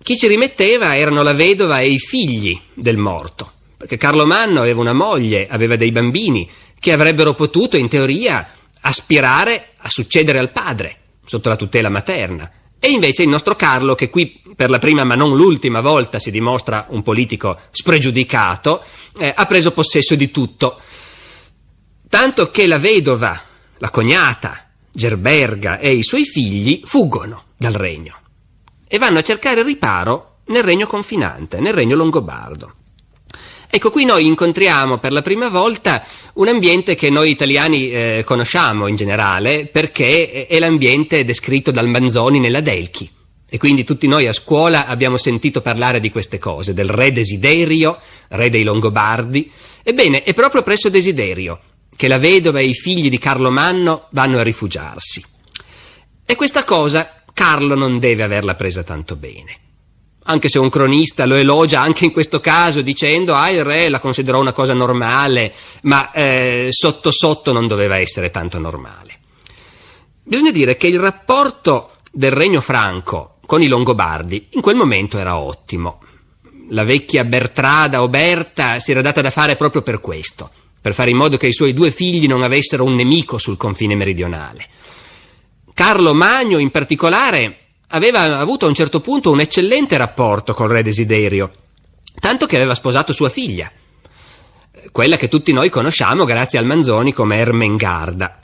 Chi ci rimetteva erano la vedova e i figli del morto, perché Carlo Magno aveva una moglie, aveva dei bambini che avrebbero potuto, in teoria, aspirare a succedere al padre sotto la tutela materna. E invece il nostro Carlo, che qui per la prima ma non l'ultima volta si dimostra un politico spregiudicato, ha preso possesso di tutto, tanto che la vedova, la cognata, Gerberga e i suoi figli fuggono dal regno e vanno a cercare riparo nel regno confinante, nel regno longobardo. Ecco, qui noi incontriamo per la prima volta un ambiente che noi italiani conosciamo in generale, perché è l'ambiente descritto dal Manzoni nella Delchi. E quindi tutti noi a scuola abbiamo sentito parlare di queste cose, del re Desiderio, re dei Longobardi. Ebbene, è proprio presso Desiderio che la vedova e i figli di Carlo Magno vanno a rifugiarsi. E questa cosa Carlo non deve averla presa tanto bene. Anche se un cronista lo elogia anche in questo caso dicendo il re la considerò una cosa normale, ma sotto sotto non doveva essere tanto normale. Bisogna dire che il rapporto del regno franco con i Longobardi in quel momento era ottimo. La vecchia Bertrada o Berta si era data da fare proprio per questo, per fare in modo che i suoi due figli non avessero un nemico sul confine meridionale. Carlo Magno in particolare aveva avuto a un certo punto un eccellente rapporto col re Desiderio, tanto che aveva sposato sua figlia, quella che tutti noi conosciamo grazie al Manzoni come Ermengarda.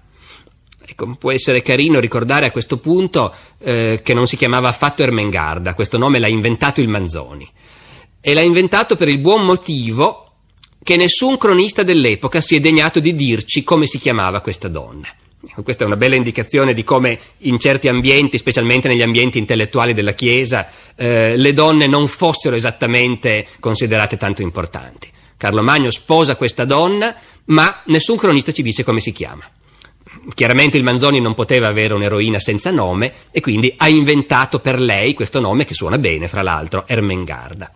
Ecco, può essere carino ricordare a questo punto che non si chiamava affatto Ermengarda, questo nome l'ha inventato il Manzoni, e l'ha inventato per il buon motivo che nessun cronista dell'epoca si è degnato di dirci come si chiamava questa donna. Questa è una bella indicazione di come in certi ambienti, specialmente negli ambienti intellettuali della Chiesa, le donne non fossero esattamente considerate tanto importanti. Carlo Magno sposa questa donna, ma nessun cronista ci dice come si chiama. Chiaramente il Manzoni non poteva avere un'eroina senza nome e quindi ha inventato per lei questo nome che suona bene, fra l'altro, Ermengarda.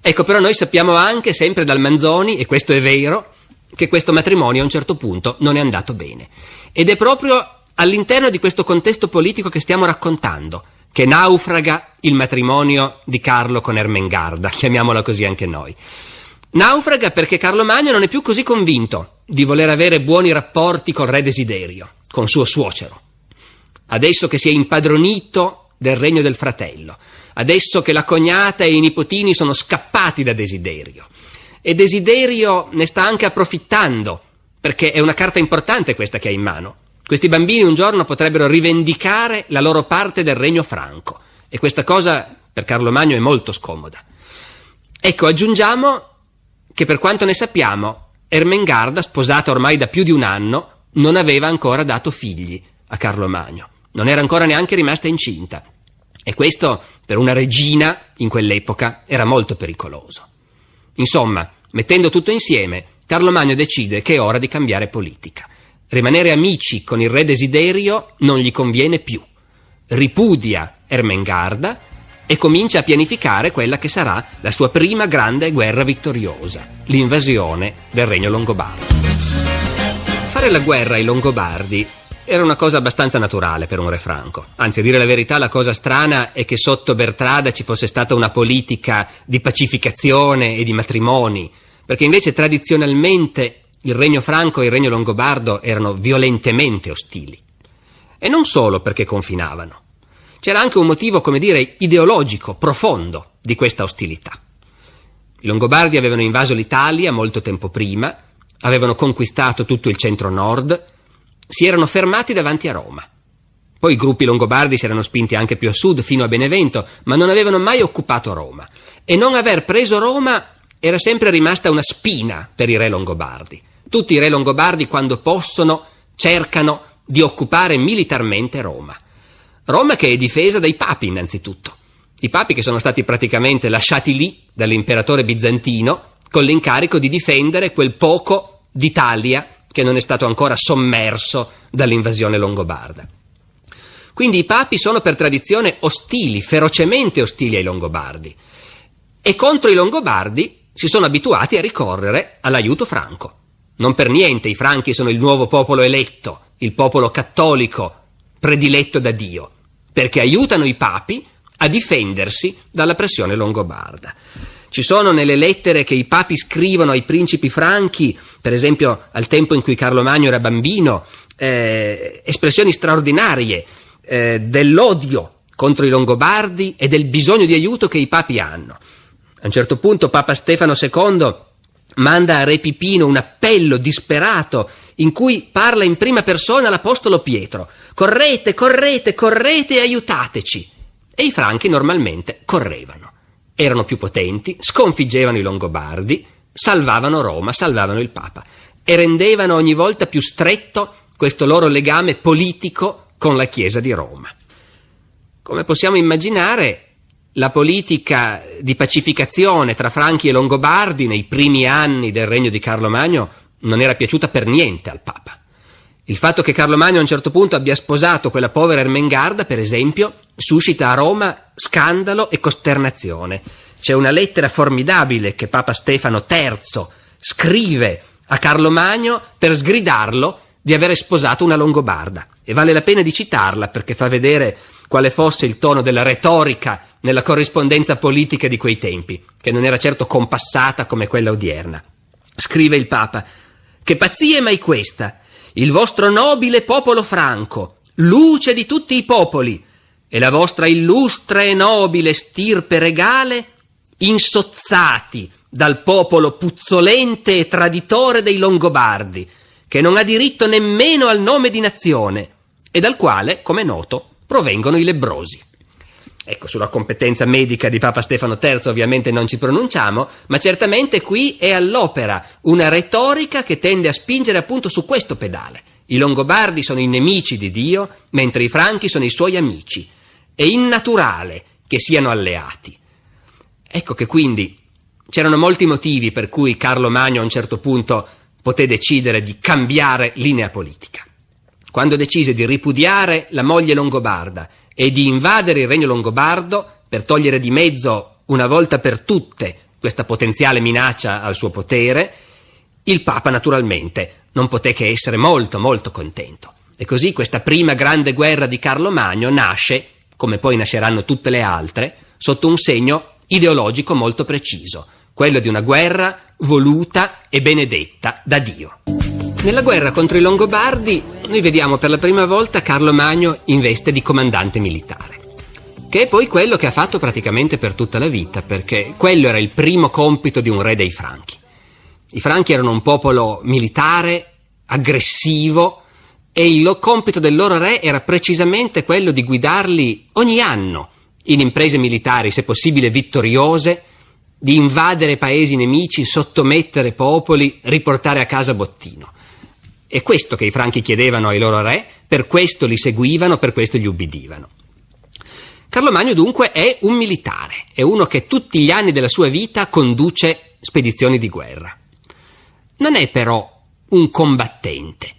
Ecco, però noi sappiamo anche, sempre dal Manzoni, e questo è vero, che questo matrimonio a un certo punto non è andato bene. Ed è proprio all'interno di questo contesto politico che stiamo raccontando che naufraga il matrimonio di Carlo con Ermengarda, chiamiamola così anche noi. Naufraga perché Carlo Magno non è più così convinto di voler avere buoni rapporti col re Desiderio, con suo suocero. Adesso che si è impadronito del regno del fratello, adesso che la cognata e i nipotini sono scappati da Desiderio, e Desiderio ne sta anche approfittando, perché è una carta importante questa che ha in mano. Questi bambini un giorno potrebbero rivendicare la loro parte del regno franco, e questa cosa per Carlo Magno è molto scomoda. Ecco, aggiungiamo che per quanto ne sappiamo, Ermengarda, sposata ormai da più di un anno, non aveva ancora dato figli a Carlo Magno, non era ancora neanche rimasta incinta, e questo per una regina in quell'epoca era molto pericoloso. Insomma, mettendo tutto insieme, Carlo Magno decide che è ora di cambiare politica. Rimanere amici con il re Desiderio non gli conviene più. Ripudia Ermengarda e comincia a pianificare quella che sarà la sua prima grande guerra vittoriosa, l'invasione del regno longobardo. Fare la guerra ai Longobardi era una cosa abbastanza naturale per un re franco. Anzi, a dire la verità, la cosa strana è che sotto Bertrada ci fosse stata una politica di pacificazione e di matrimoni, perché invece tradizionalmente il regno franco e il regno longobardo erano violentemente ostili. E non solo perché confinavano. C'era anche un motivo, come dire, ideologico, profondo di questa ostilità. I Longobardi avevano invaso l'Italia molto tempo prima, avevano conquistato tutto il centro-nord, si erano fermati davanti a Roma. Poi i gruppi longobardi si erano spinti anche più a sud, fino a Benevento, ma non avevano mai occupato Roma. E non aver preso Roma era sempre rimasta una spina per i re longobardi. Tutti i re longobardi, quando possono, cercano di occupare militarmente Roma. Roma che è difesa dai papi innanzitutto. I papi che sono stati praticamente lasciati lì dall'imperatore bizantino con l'incarico di difendere quel poco d'Italia che non è stato ancora sommerso dall'invasione longobarda. Quindi i papi sono per tradizione ostili, ferocemente ostili ai Longobardi. E contro i Longobardi si sono abituati a ricorrere all'aiuto franco. Non per niente i franchi sono il nuovo popolo eletto, il popolo cattolico prediletto da Dio, perché aiutano i papi a difendersi dalla pressione longobarda. Ci sono nelle lettere che i papi scrivono ai principi franchi, per esempio al tempo in cui Carlo Magno era bambino, espressioni straordinarie dell'odio contro i Longobardi e del bisogno di aiuto che i papi hanno. A un certo punto Papa Stefano II manda a Re Pipino un appello disperato in cui parla in prima persona l'apostolo Pietro: correte, correte, correte e aiutateci. E i franchi normalmente correvano. Erano più potenti, sconfiggevano i Longobardi, salvavano Roma, salvavano il Papa e rendevano ogni volta più stretto questo loro legame politico con la Chiesa di Roma. Come possiamo immaginare, la politica di pacificazione tra Franchi e Longobardi nei primi anni del regno di Carlo Magno non era piaciuta per niente al Papa. Il fatto che Carlo Magno a un certo punto abbia sposato quella povera Ermengarda, per esempio, suscita a Roma scandalo e costernazione. C'è una lettera formidabile che Papa Stefano III scrive a Carlo Magno per sgridarlo di avere sposato una Longobarda, e vale la pena di citarla perché fa vedere quale fosse il tono della retorica nella corrispondenza politica di quei tempi, che non era certo compassata come quella odierna. Scrive il Papa: «Che pazzia è mai questa? Il vostro nobile popolo franco, luce di tutti i popoli, e la vostra illustre e nobile stirpe regale, insozzati dal popolo puzzolente e traditore dei Longobardi, che non ha diritto nemmeno al nome di nazione, e dal quale, come è noto, provengono i lebbrosi». Ecco, sulla competenza medica di Papa Stefano III ovviamente non ci pronunciamo, ma certamente qui è all'opera una retorica che tende a spingere appunto su questo pedale. I Longobardi sono i nemici di Dio, mentre i Franchi sono i suoi amici. È innaturale che siano alleati. Ecco che quindi c'erano molti motivi per cui Carlo Magno a un certo punto poté decidere di cambiare linea politica. Quando decise di ripudiare la moglie longobarda e di invadere il regno longobardo per togliere di mezzo una volta per tutte questa potenziale minaccia al suo potere, il Papa naturalmente non poté che essere molto molto contento. E così questa prima grande guerra di Carlo Magno nasce, come poi nasceranno tutte le altre, sotto un segno ideologico molto preciso, quello di una guerra voluta e benedetta da Dio. Nella guerra contro i Longobardi noi vediamo per la prima volta Carlo Magno in veste di comandante militare, che è poi quello che ha fatto praticamente per tutta la vita, perché quello era il primo compito di un re dei Franchi. I Franchi erano un popolo militare, aggressivo, e il compito del loro re era precisamente quello di guidarli ogni anno in imprese militari, se possibile vittoriose, di invadere paesi nemici, sottomettere popoli, riportare a casa bottino. È questo che i Franchi chiedevano ai loro re, per questo li seguivano, per questo gli ubbidivano. Carlo Magno dunque è un militare, è uno che tutti gli anni della sua vita conduce spedizioni di guerra. Non è però un combattente.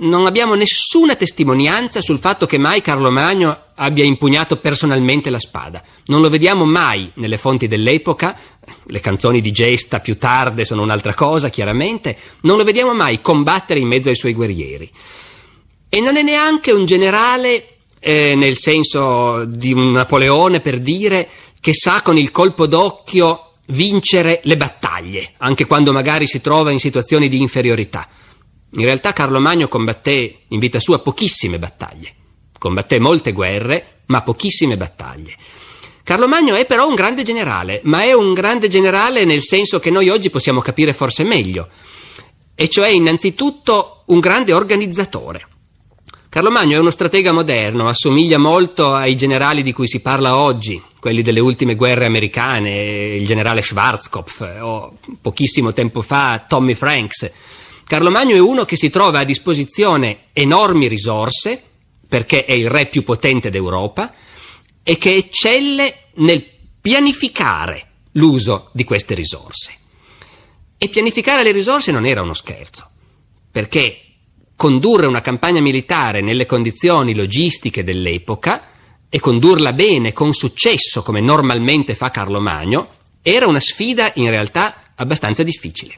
Non abbiamo nessuna testimonianza sul fatto che mai Carlo Magno abbia impugnato personalmente la spada. Non lo vediamo mai nelle fonti dell'epoca, le canzoni di gesta più tarde sono un'altra cosa, chiaramente, non lo vediamo mai combattere in mezzo ai suoi guerrieri. E non è neanche un generale, nel senso di un Napoleone, per dire, che sa con il colpo d'occhio vincere le battaglie, anche quando magari si trova in situazioni di inferiorità. In realtà Carlo Magno combatté in vita sua pochissime battaglie, combatté molte guerre, ma pochissime battaglie. Carlo Magno è però un grande generale, ma è un grande generale nel senso che noi oggi possiamo capire forse meglio, e cioè innanzitutto un grande organizzatore. Carlo Magno è uno stratega moderno, assomiglia molto ai generali di cui si parla oggi, quelli delle ultime guerre americane, il generale Schwarzkopf o pochissimo tempo fa Tommy Franks. Carlo Magno è uno che si trova a disposizione enormi risorse, perché è il re più potente d'Europa, e che eccelle nel pianificare l'uso di queste risorse. E pianificare le risorse non era uno scherzo, perché condurre una campagna militare nelle condizioni logistiche dell'epoca e condurla bene, con successo, come normalmente fa Carlo Magno, era una sfida in realtà abbastanza difficile.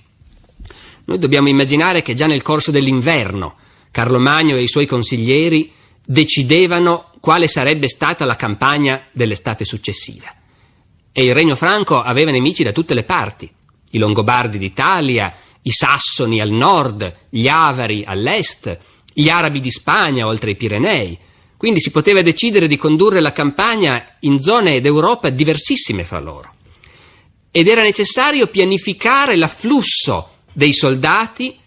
Noi dobbiamo immaginare che già nel corso dell'inverno Carlo Magno e i suoi consiglieri decidevano quale sarebbe stata la campagna dell'estate successiva. E il Regno Franco aveva nemici da tutte le parti: i Longobardi d'Italia, i Sassoni al nord, gli Avari all'est, gli Arabi di Spagna oltre i Pirenei. Quindi si poteva decidere di condurre la campagna in zone d'Europa diversissime fra loro. Ed era necessario pianificare l'afflusso dei soldati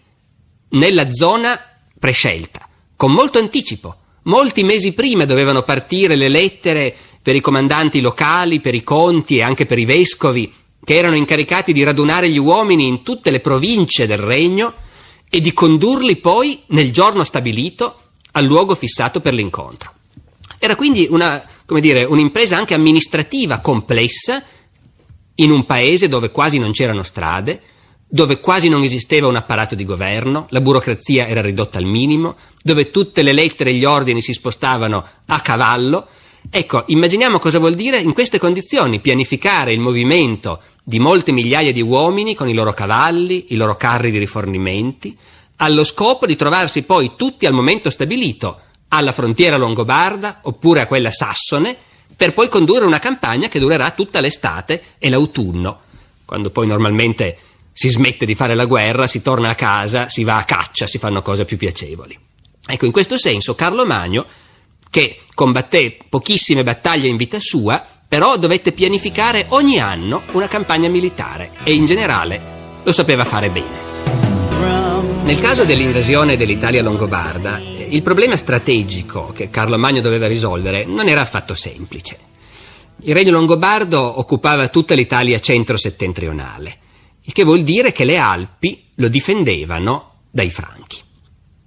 nella zona prescelta, con molto anticipo. Molti mesi prima dovevano partire le lettere per i comandanti locali, per i conti e anche per i vescovi, che erano incaricati di radunare gli uomini in tutte le province del regno e di condurli poi nel giorno stabilito al luogo fissato per l'incontro. Era quindi un'impresa anche amministrativa complessa, in un paese dove quasi non c'erano strade, dove quasi non esisteva un apparato di governo, la burocrazia era ridotta al minimo, dove tutte le lettere e gli ordini si spostavano a cavallo. Ecco, immaginiamo cosa vuol dire in queste condizioni pianificare il movimento di molte migliaia di uomini con i loro cavalli, i loro carri di rifornimenti, allo scopo di trovarsi poi tutti al momento stabilito alla frontiera longobarda oppure a quella sassone, per poi condurre una campagna che durerà tutta l'estate e l'autunno, quando poi normalmente si smette di fare la guerra, si torna a casa, si va a caccia, si fanno cose più piacevoli. Ecco, in questo senso Carlo Magno, che combatté pochissime battaglie in vita sua, però dovette pianificare ogni anno una campagna militare e in generale lo sapeva fare bene. Nel caso dell'invasione dell'Italia longobarda, il problema strategico che Carlo Magno doveva risolvere non era affatto semplice. Il regno longobardo occupava tutta l'Italia centro-settentrionale, il che vuol dire che le Alpi lo difendevano dai Franchi.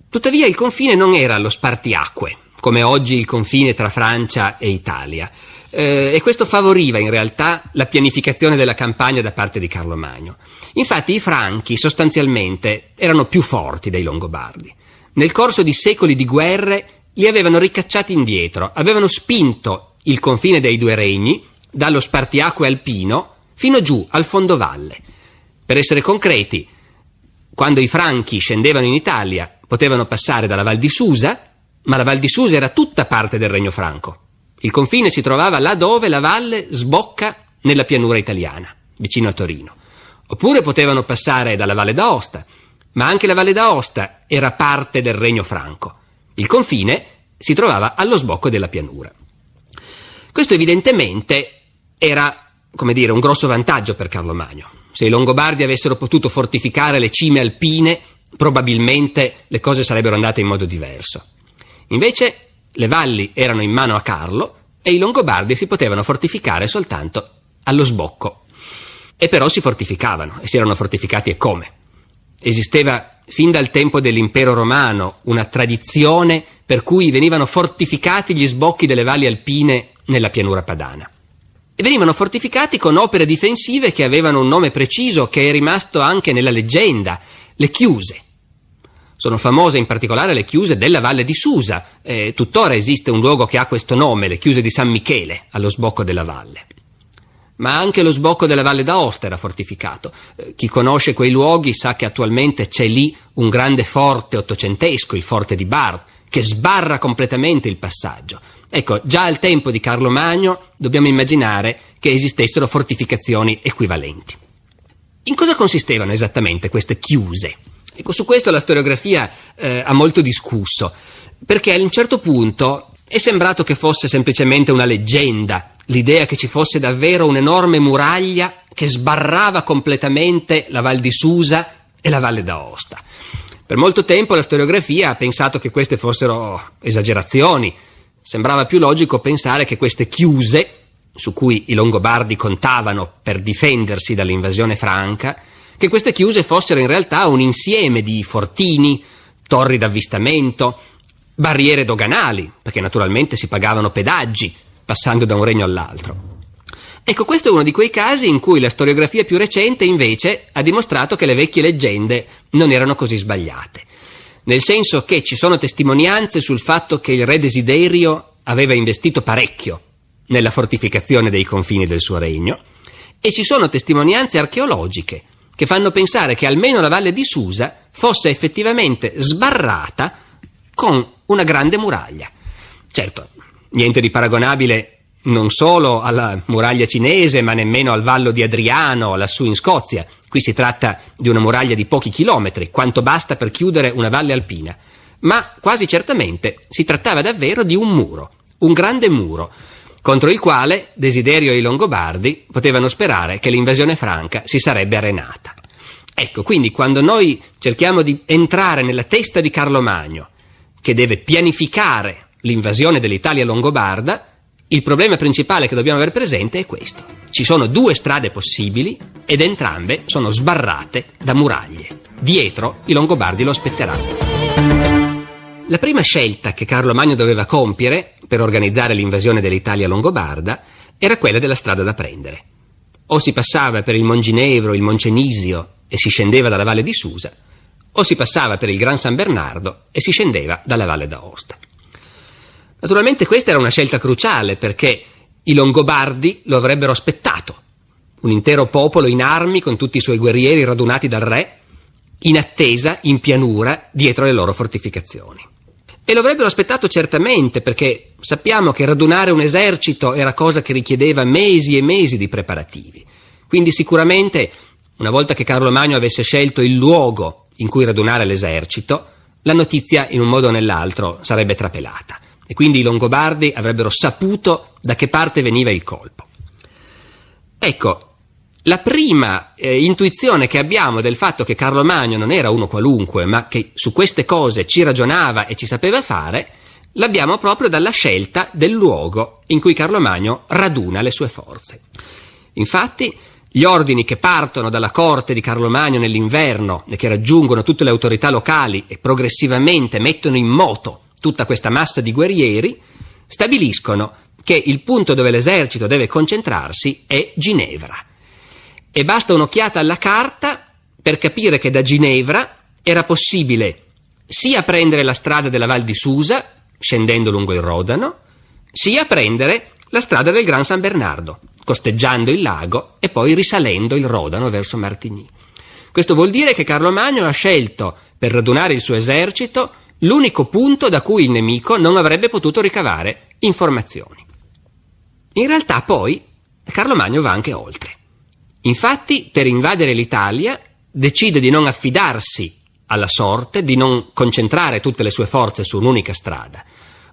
Tuttavia il confine non era lo spartiacque, come oggi il confine tra Francia e Italia, e questo favoriva in realtà la pianificazione della campagna da parte di Carlo Magno. Infatti i Franchi sostanzialmente erano più forti dei Longobardi. Nel corso di secoli di guerre li avevano ricacciati indietro, avevano spinto il confine dei due regni dallo spartiacque alpino fino giù al fondovalle. Per essere concreti, quando i Franchi scendevano in Italia potevano passare dalla Val di Susa, ma la Val di Susa era tutta parte del Regno Franco. Il confine si trovava là dove la valle sbocca nella pianura italiana, vicino a Torino. Oppure potevano passare dalla Valle d'Aosta, ma anche la Valle d'Aosta era parte del Regno Franco. Il confine si trovava allo sbocco della pianura. Questo evidentemente era, un grosso vantaggio per Carlo Magno. Se i Longobardi avessero potuto fortificare le cime alpine, probabilmente le cose sarebbero andate in modo diverso. Invece le valli erano in mano a Carlo e i Longobardi si potevano fortificare soltanto allo sbocco. E però si fortificavano, e si erano fortificati e come? Esisteva fin dal tempo dell'impero romano una tradizione per cui venivano fortificati gli sbocchi delle valli alpine nella pianura padana. E venivano fortificati con opere difensive che avevano un nome preciso, che è rimasto anche nella leggenda: le chiuse. Sono famose in particolare le chiuse della Valle di Susa. Tuttora esiste un luogo che ha questo nome, le chiuse di San Michele, allo sbocco della valle. Ma anche lo sbocco della Valle d'Aosta era fortificato. Chi conosce quei luoghi sa che attualmente c'è lì un grande forte ottocentesco, il forte di Bar, che sbarra completamente il passaggio. Ecco, già al tempo di Carlo Magno dobbiamo immaginare che esistessero fortificazioni equivalenti. In cosa consistevano esattamente queste chiuse? Ecco, su questo la storiografia ha molto discusso, perché a un certo punto è sembrato che fosse semplicemente una leggenda, l'idea che ci fosse davvero un'enorme muraglia che sbarrava completamente la Val di Susa e la Valle d'Aosta. Per molto tempo la storiografia ha pensato che queste fossero esagerazioni. Sembrava più logico pensare che queste chiuse, su cui i Longobardi contavano per difendersi dall'invasione franca, che queste chiuse fossero in realtà un insieme di fortini, torri d'avvistamento, barriere doganali, perché naturalmente si pagavano pedaggi passando da un regno all'altro. Ecco, questo è uno di quei casi in cui la storiografia più recente invece ha dimostrato che le vecchie leggende non erano così sbagliate. nel senso che ci sono testimonianze sul fatto che il re Desiderio aveva investito parecchio nella fortificazione dei confini del suo regno, e ci sono testimonianze archeologiche che fanno pensare che almeno la valle di Susa fosse effettivamente sbarrata con una grande muraglia. Certo, niente di paragonabile non solo alla muraglia cinese, ma nemmeno al Vallo di Adriano, lassù in Scozia. Qui si tratta di una muraglia di pochi chilometri, quanto basta per chiudere una valle alpina. Ma quasi certamente si trattava davvero di un muro, un grande muro, contro il quale Desiderio e i Longobardi potevano sperare che l'invasione franca si sarebbe arenata. Ecco, quindi quando noi cerchiamo di entrare nella testa di Carlo Magno, che deve pianificare l'invasione dell'Italia longobarda, il problema principale che dobbiamo avere presente è questo. Ci sono due strade possibili ed entrambe sono sbarrate da muraglie. Dietro i Longobardi lo aspetteranno. La prima scelta che Carlo Magno doveva compiere per organizzare l'invasione dell'Italia longobarda era quella della strada da prendere. O si passava per il Monginevro, il Moncenisio e si scendeva dalla Valle di Susa, o si passava per il Gran San Bernardo e si scendeva dalla Valle d'Aosta. Naturalmente questa era una scelta cruciale, perché i Longobardi lo avrebbero aspettato, un intero popolo in armi con tutti i suoi guerrieri radunati dal re, in attesa, in pianura, dietro le loro fortificazioni. E lo avrebbero aspettato certamente, perché sappiamo che radunare un esercito era cosa che richiedeva mesi e mesi di preparativi. Quindi sicuramente, una volta che Carlo Magno avesse scelto il luogo in cui radunare l'esercito, la notizia in un modo o nell'altro sarebbe trapelata. E quindi i Longobardi avrebbero saputo da che parte veniva il colpo. Ecco, la prima intuizione che abbiamo del fatto che Carlo Magno non era uno qualunque, ma che su queste cose ci ragionava e ci sapeva fare, l'abbiamo proprio dalla scelta del luogo in cui Carlo Magno raduna le sue forze. Infatti, gli ordini che partono dalla corte di Carlo Magno nell'inverno e che raggiungono tutte le autorità locali e progressivamente mettono in moto tutta questa massa di guerrieri, stabiliscono che il punto dove l'esercito deve concentrarsi è Ginevra. E basta un'occhiata alla carta per capire che da Ginevra era possibile sia prendere la strada della Val di Susa, scendendo lungo il Rodano, sia prendere la strada del Gran San Bernardo, costeggiando il lago e poi risalendo il Rodano verso Martigny. Questo vuol dire che Carlo Magno ha scelto, per radunare il suo esercito, l'unico punto da cui il nemico non avrebbe potuto ricavare informazioni. In realtà poi Carlo Magno va anche oltre. Infatti, per invadere l'Italia, decide di non affidarsi alla sorte, di non concentrare tutte le sue forze su un'unica strada.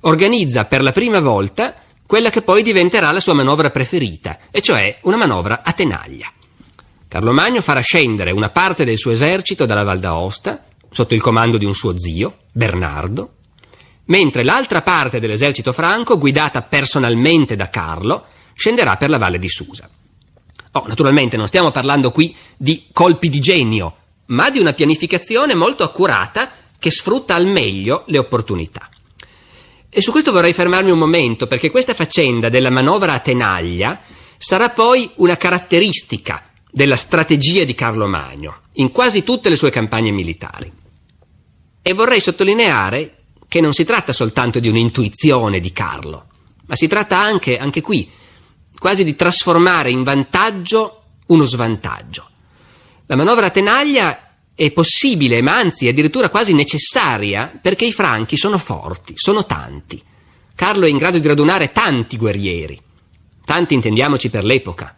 Organizza per la prima volta quella che poi diventerà la sua manovra preferita, e cioè una manovra a tenaglia. Carlo Magno farà scendere una parte del suo esercito dalla Val d'Aosta, sotto il comando di un suo zio, Bernardo, mentre l'altra parte dell'esercito franco, guidata personalmente da Carlo, scenderà per la Valle di Susa. Naturalmente non stiamo parlando qui di colpi di genio, ma di una pianificazione molto accurata che sfrutta al meglio le opportunità. E su questo vorrei fermarmi un momento, perché questa faccenda della manovra a tenaglia sarà poi una caratteristica della strategia di Carlo Magno in quasi tutte le sue campagne militari. E vorrei sottolineare che non si tratta soltanto di un'intuizione di Carlo, ma si tratta anche qui, quasi di trasformare in vantaggio uno svantaggio. La manovra a tenaglia è possibile, ma anzi è addirittura quasi necessaria, perché i franchi sono forti, sono tanti. Carlo è in grado di radunare tanti guerrieri. Tanti intendiamoci per l'epoca.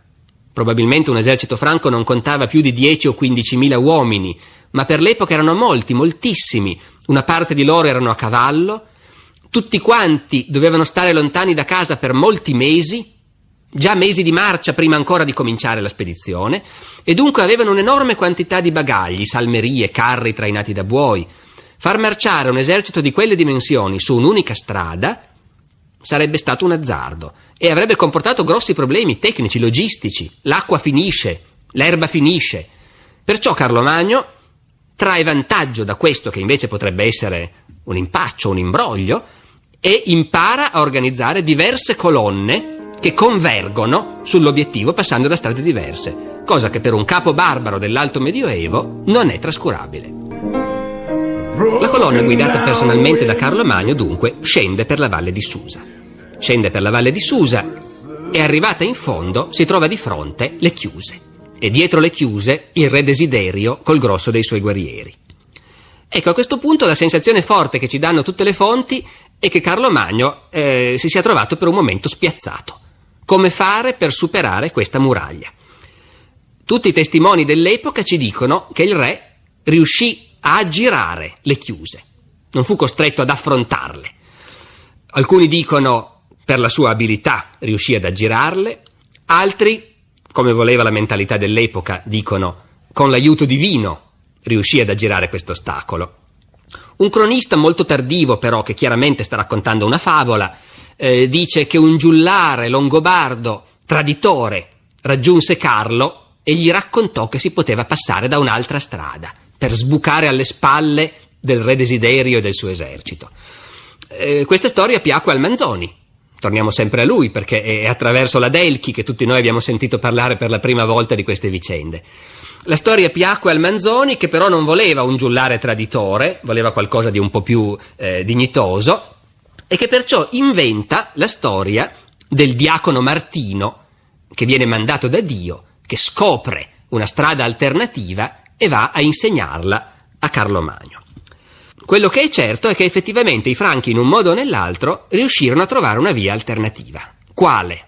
Probabilmente un esercito franco non contava più di 10 o 15.000 uomini, ma per l'epoca erano molti, moltissimi. Una parte di loro erano a cavallo, tutti quanti dovevano stare lontani da casa per molti mesi, già mesi di marcia prima ancora di cominciare la spedizione, e dunque avevano un'enorme quantità di bagagli, salmerie, carri trainati da buoi. Far marciare un esercito di quelle dimensioni su un'unica strada sarebbe stato un azzardo e avrebbe comportato grossi problemi tecnici, logistici. L'acqua finisce, l'erba finisce. Perciò Carlo Magno trae vantaggio da questo, che invece potrebbe essere un impaccio, un imbroglio, e impara a organizzare diverse colonne che convergono sull'obiettivo passando da strade diverse, cosa che per un capo barbaro dell'Alto Medioevo non è trascurabile. La colonna guidata personalmente da Carlo Magno, dunque, scende per la valle di Susa. Scende per la valle di Susa e, arrivata in fondo, si trova di fronte le chiuse. E dietro le chiuse il re Desiderio col grosso dei suoi guerrieri. Ecco, a questo punto la sensazione forte che ci danno tutte le fonti è che Carlo Magno si sia trovato per un momento spiazzato. Come fare per superare questa muraglia? Tutti i testimoni dell'epoca ci dicono che il re riuscì a aggirare le chiuse, non fu costretto ad affrontarle. Alcuni dicono per la sua abilità riuscì ad aggirarle, altri, come voleva la mentalità dell'epoca, dicono con l'aiuto divino riuscì ad aggirare questo ostacolo. Un cronista molto tardivo, però, che chiaramente sta raccontando una favola, dice che un giullare longobardo traditore raggiunse Carlo e gli raccontò che si poteva passare da un'altra strada per sbucare alle spalle del re Desiderio e del suo esercito. Questa storia piacque al Manzoni. Torniamo sempre a lui, perché è attraverso l'Adelchi che tutti noi abbiamo sentito parlare per la prima volta di queste vicende. La storia piacque al Manzoni, che però non voleva un giullare traditore, voleva qualcosa di un po' più dignitoso, e che perciò inventa la storia del diacono Martino, che viene mandato da Dio, che scopre una strada alternativa e va a insegnarla a Carlo Magno. Quello che è certo è che effettivamente i Franchi, in un modo o nell'altro, riuscirono a trovare una via alternativa. Quale?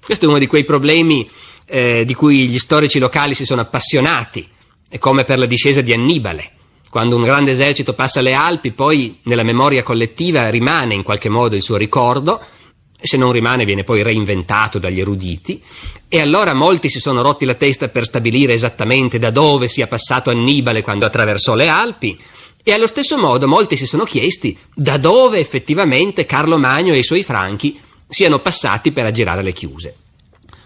Questo è uno di quei problemi di cui gli storici locali si sono appassionati. È come per la discesa di Annibale. Quando un grande esercito passa le Alpi, poi nella memoria collettiva rimane in qualche modo il suo ricordo, e se non rimane viene poi reinventato dagli eruditi, e allora molti si sono rotti la testa per stabilire esattamente da dove sia passato Annibale quando attraversò le Alpi, e allo stesso modo molti si sono chiesti da dove effettivamente Carlo Magno e i suoi Franchi siano passati per aggirare le chiuse.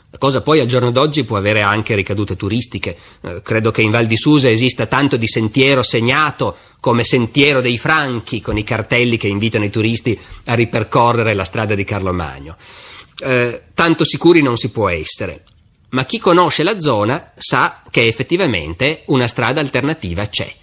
La cosa poi al giorno d'oggi può avere anche ricadute turistiche. Credo che in Val di Susa esista tanto di sentiero segnato come Sentiero dei Franchi, con i cartelli che invitano i turisti a ripercorrere la strada di Carlo Magno. Tanto sicuri non si può essere, ma chi conosce la zona sa che effettivamente una strada alternativa c'è.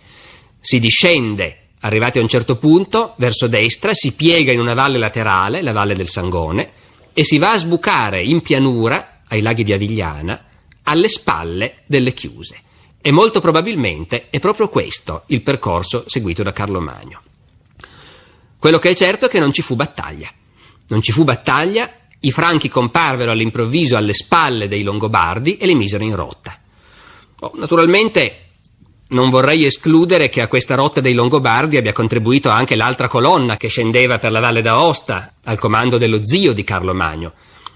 Si discende, arrivati a un certo punto, verso destra, si piega in una valle laterale, la valle del Sangone, e si va a sbucare in pianura, ai laghi di Avigliana, alle spalle delle chiuse. E molto probabilmente è proprio questo il percorso seguito da Carlo Magno. Quello che è certo è che non ci fu battaglia. Non ci fu battaglia, i Franchi comparvero all'improvviso alle spalle dei Longobardi e li misero in rotta. Naturalmente non vorrei escludere che a questa rotta dei Longobardi abbia contribuito anche l'altra colonna che scendeva per la Valle d'Aosta al comando dello zio di Carlo Magno,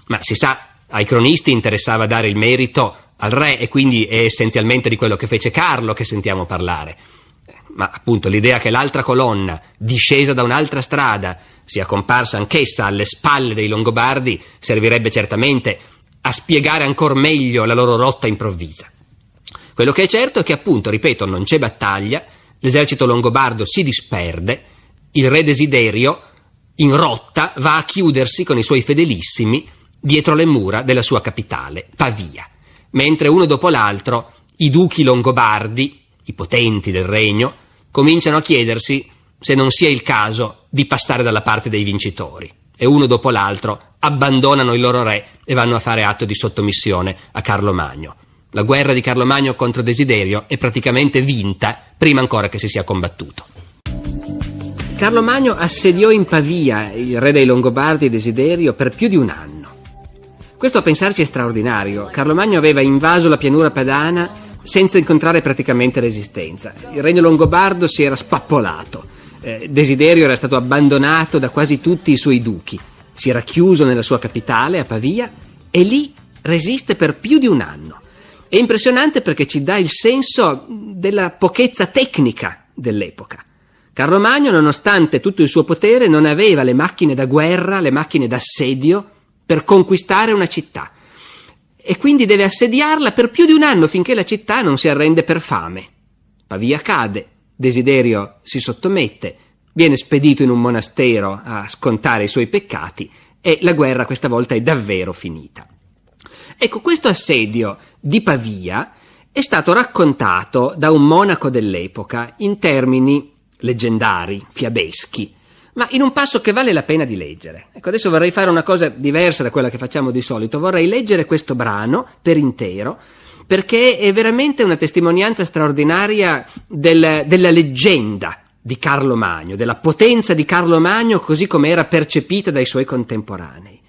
ma si sa, ai cronisti interessava dare il merito al re e quindi è essenzialmente di quello che fece Carlo che sentiamo parlare. Ma appunto l'idea che l'altra colonna, discesa da un'altra strada, sia comparsa anch'essa alle spalle dei Longobardi servirebbe certamente a spiegare ancor meglio la loro rotta improvvisa. Quello che è certo è che appunto, ripeto, non c'è battaglia, l'esercito longobardo si disperde, il re Desiderio in rotta va a chiudersi con i suoi fedelissimi dietro le mura della sua capitale, Pavia, mentre uno dopo l'altro i duchi longobardi, i potenti del regno, cominciano a chiedersi se non sia il caso di passare dalla parte dei vincitori, e uno dopo l'altro abbandonano il loro re e vanno a fare atto di sottomissione a Carlo Magno. La guerra di Carlo Magno contro Desiderio è praticamente vinta prima ancora che si sia combattuto. Carlo Magno assediò in Pavia il re dei Longobardi, Desiderio, per più di un anno. Questo a pensarci è straordinario. Carlo Magno aveva invaso la pianura padana senza incontrare praticamente resistenza. Il regno longobardo si era spappolato. Desiderio era stato abbandonato da quasi tutti i suoi duchi. Si era chiuso nella sua capitale, a Pavia, e lì resiste per più di un anno. È impressionante perché ci dà il senso della pochezza tecnica dell'epoca. Carlo Magno, nonostante tutto il suo potere, non aveva le macchine da guerra, le macchine d'assedio per conquistare una città, e quindi deve assediarla per più di un anno finché la città non si arrende per fame. Pavia cade, Desiderio si sottomette, viene spedito in un monastero a scontare i suoi peccati e la guerra questa volta è davvero finita. Ecco, questo assedio di Pavia è stato raccontato da un monaco dell'epoca in termini leggendari, fiabeschi, ma in un passo che vale la pena di leggere. Ecco, adesso vorrei fare una cosa diversa da quella che facciamo di solito. Vorrei leggere questo brano per intero, perché è veramente una testimonianza straordinaria della leggenda di Carlo Magno, della potenza di Carlo Magno così come era percepita dai suoi contemporanei.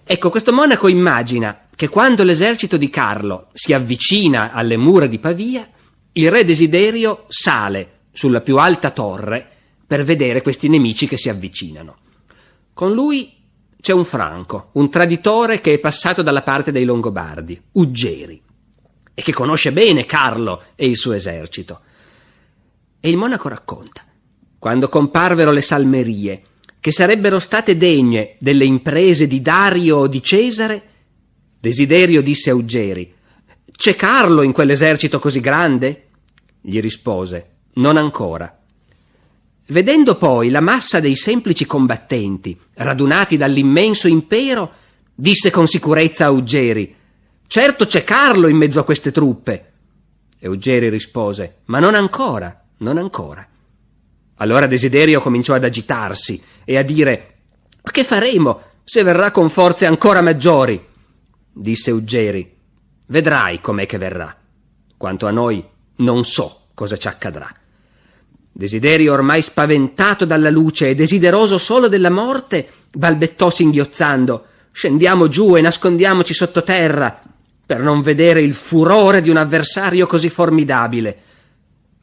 Ecco, questo monaco immagina che quando l'esercito di Carlo si avvicina alle mura di Pavia, il re Desiderio sale sulla più alta torre per vedere questi nemici che si avvicinano. Con lui c'è un franco, un traditore che è passato dalla parte dei Longobardi, Uggieri, e che conosce bene Carlo e il suo esercito. E il monaco racconta: quando comparvero le salmerie, che sarebbero state degne delle imprese di Dario o di Cesare, Desiderio disse a Uggieri: «C'è Carlo in quell'esercito così grande?» Gli rispose: «Non ancora». Vedendo poi la massa dei semplici combattenti radunati dall'immenso impero, disse con sicurezza a Uggieri: «Certo c'è Carlo in mezzo a queste truppe». E Uggieri rispose: «Ma non ancora, non ancora». Allora Desiderio cominciò ad agitarsi e a dire: «Ma che faremo se verrà con forze ancora maggiori?» Disse Uggieri: «Vedrai com'è che verrà. Quanto a noi, non so cosa ci accadrà». Desiderio, ormai spaventato dalla luce e desideroso solo della morte, balbettò singhiozzando: «Scendiamo giù e nascondiamoci sottoterra per non vedere il furore di un avversario così formidabile».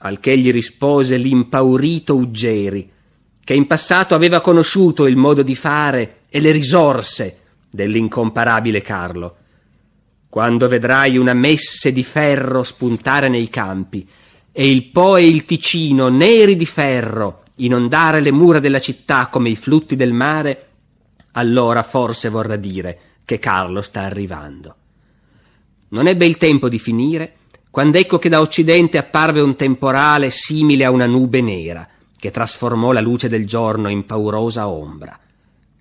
Al che gli rispose l'impaurito Uggieri, che in passato aveva conosciuto il modo di fare e le risorse dell'incomparabile Carlo: «Quando vedrai una messe di ferro spuntare nei campi e il Po e il Ticino neri di ferro inondare le mura della città come i flutti del mare, allora forse vorrà dire che Carlo sta arrivando». Non ebbe il tempo di finire quando ecco che da occidente apparve un temporale simile a una nube nera che trasformò la luce del giorno in paurosa ombra.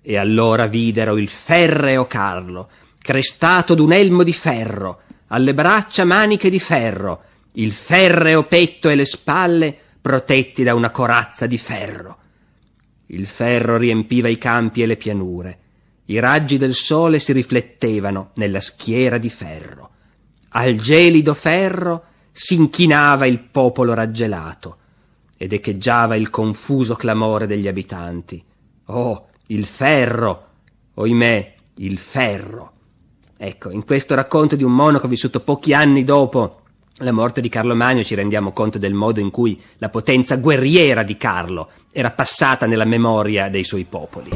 E allora videro il ferreo Carlo, crestato d'un elmo di ferro, alle braccia maniche di ferro, il ferreo petto e le spalle protetti da una corazza di ferro. Il ferro riempiva i campi e le pianure, i raggi del sole si riflettevano nella schiera di ferro. Al gelido ferro s'inchinava il popolo raggelato ed echeggiava il confuso clamore degli abitanti. «Oh, il ferro! Oimè, il ferro!» Ecco, in questo racconto di un monaco vissuto pochi anni dopo la morte di Carlo Magno ci rendiamo conto del modo in cui la potenza guerriera di Carlo era passata nella memoria dei suoi popoli.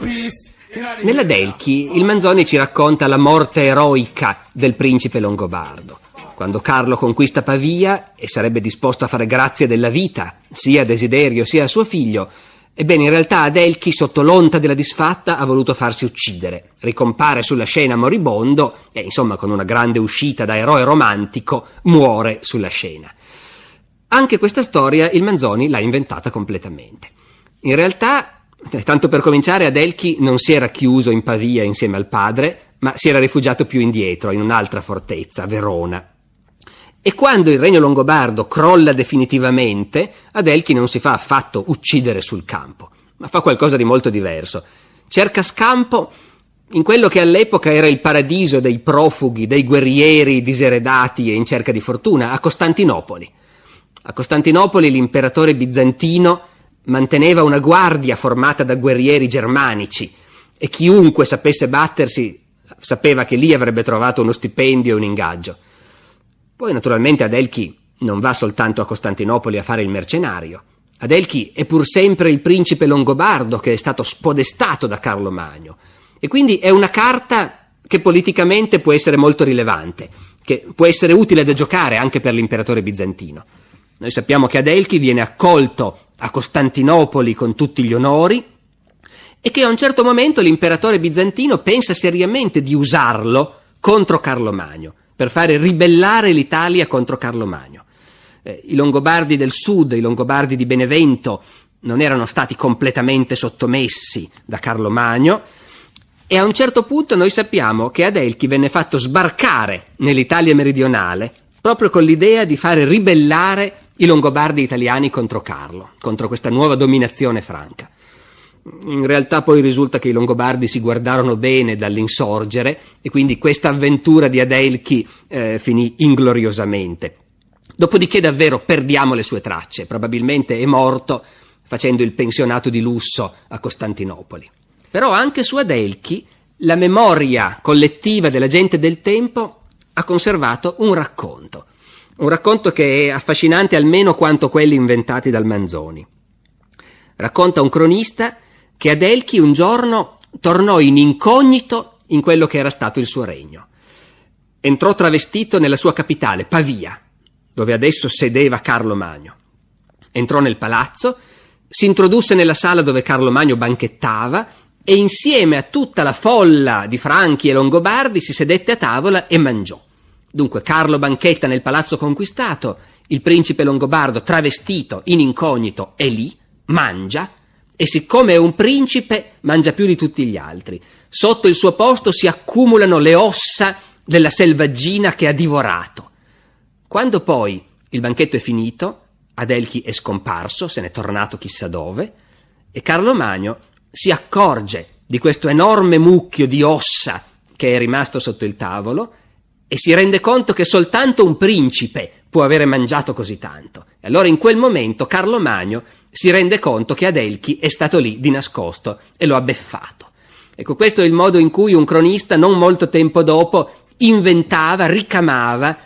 Nell'Adelchi il Manzoni ci racconta la morte eroica del principe longobardo. Quando Carlo conquista Pavia e sarebbe disposto a fare grazia della vita sia a Desiderio sia a suo figlio, ebbene in realtà Adelchi, sotto l'onta della disfatta, ha voluto farsi uccidere. Ricompare sulla scena moribondo e, insomma, con una grande uscita da eroe romantico, muore sulla scena. Anche questa storia il Manzoni l'ha inventata completamente. In realtà, tanto per cominciare, Adelchi non si era chiuso in Pavia insieme al padre, ma si era rifugiato più indietro, in un'altra fortezza, Verona. E quando il regno longobardo crolla definitivamente, Adelchi non si fa affatto uccidere sul campo, ma fa qualcosa di molto diverso. Cerca scampo in quello che all'epoca era il paradiso dei profughi, dei guerrieri diseredati e in cerca di fortuna, a Costantinopoli. A Costantinopoli l'imperatore bizantino manteneva una guardia formata da guerrieri germanici e chiunque sapesse battersi sapeva che lì avrebbe trovato uno stipendio e un ingaggio. Poi naturalmente Adelchi non va soltanto a Costantinopoli a fare il mercenario. Adelchi è pur sempre il principe longobardo che è stato spodestato da Carlo Magno e quindi è una carta che politicamente può essere molto rilevante, che può essere utile da giocare anche per l'imperatore bizantino. Noi sappiamo che Adelchi viene accolto a Costantinopoli con tutti gli onori e che a un certo momento l'imperatore bizantino pensa seriamente di usarlo contro Carlo Magno, per fare ribellare l'Italia contro Carlo Magno. I Longobardi del sud, i Longobardi di Benevento, non erano stati completamente sottomessi da Carlo Magno e a un certo punto noi sappiamo che Adelchi venne fatto sbarcare nell'Italia meridionale proprio con l'idea di fare ribellare i Longobardi italiani contro Carlo, contro questa nuova dominazione franca. In realtà poi risulta che i Longobardi si guardarono bene dall'insorgere e quindi questa avventura di Adelchi finì ingloriosamente. Dopodiché davvero perdiamo le sue tracce, probabilmente è morto facendo il pensionato di lusso a Costantinopoli. Però anche su Adelchi la memoria collettiva della gente del tempo ha conservato un racconto che è affascinante almeno quanto quelli inventati dal Manzoni. Racconta un cronista che Adelchi un giorno tornò in incognito in quello che era stato il suo regno. Entrò travestito nella sua capitale, Pavia, dove adesso sedeva Carlo Magno. Entrò nel palazzo, si introdusse nella sala dove Carlo Magno banchettava e insieme a tutta la folla di Franchi e Longobardi si sedette a tavola e mangiò. Dunque Carlo banchetta nel palazzo conquistato, il principe longobardo travestito in incognito è lì, mangia, e siccome è un principe mangia più di tutti gli altri. Sotto il suo posto si accumulano le ossa della selvaggina che ha divorato. Quando poi il banchetto è finito, Adelchi è scomparso, se n'è tornato chissà dove, e Carlo Magno si accorge di questo enorme mucchio di ossa che è rimasto sotto il tavolo e si rende conto che soltanto un principe può avere mangiato così tanto. E allora in quel momento Carlo Magno si rende conto che Adelchi è stato lì di nascosto e lo ha beffato. Ecco, questo è il modo in cui un cronista non molto tempo dopo inventava, ricamava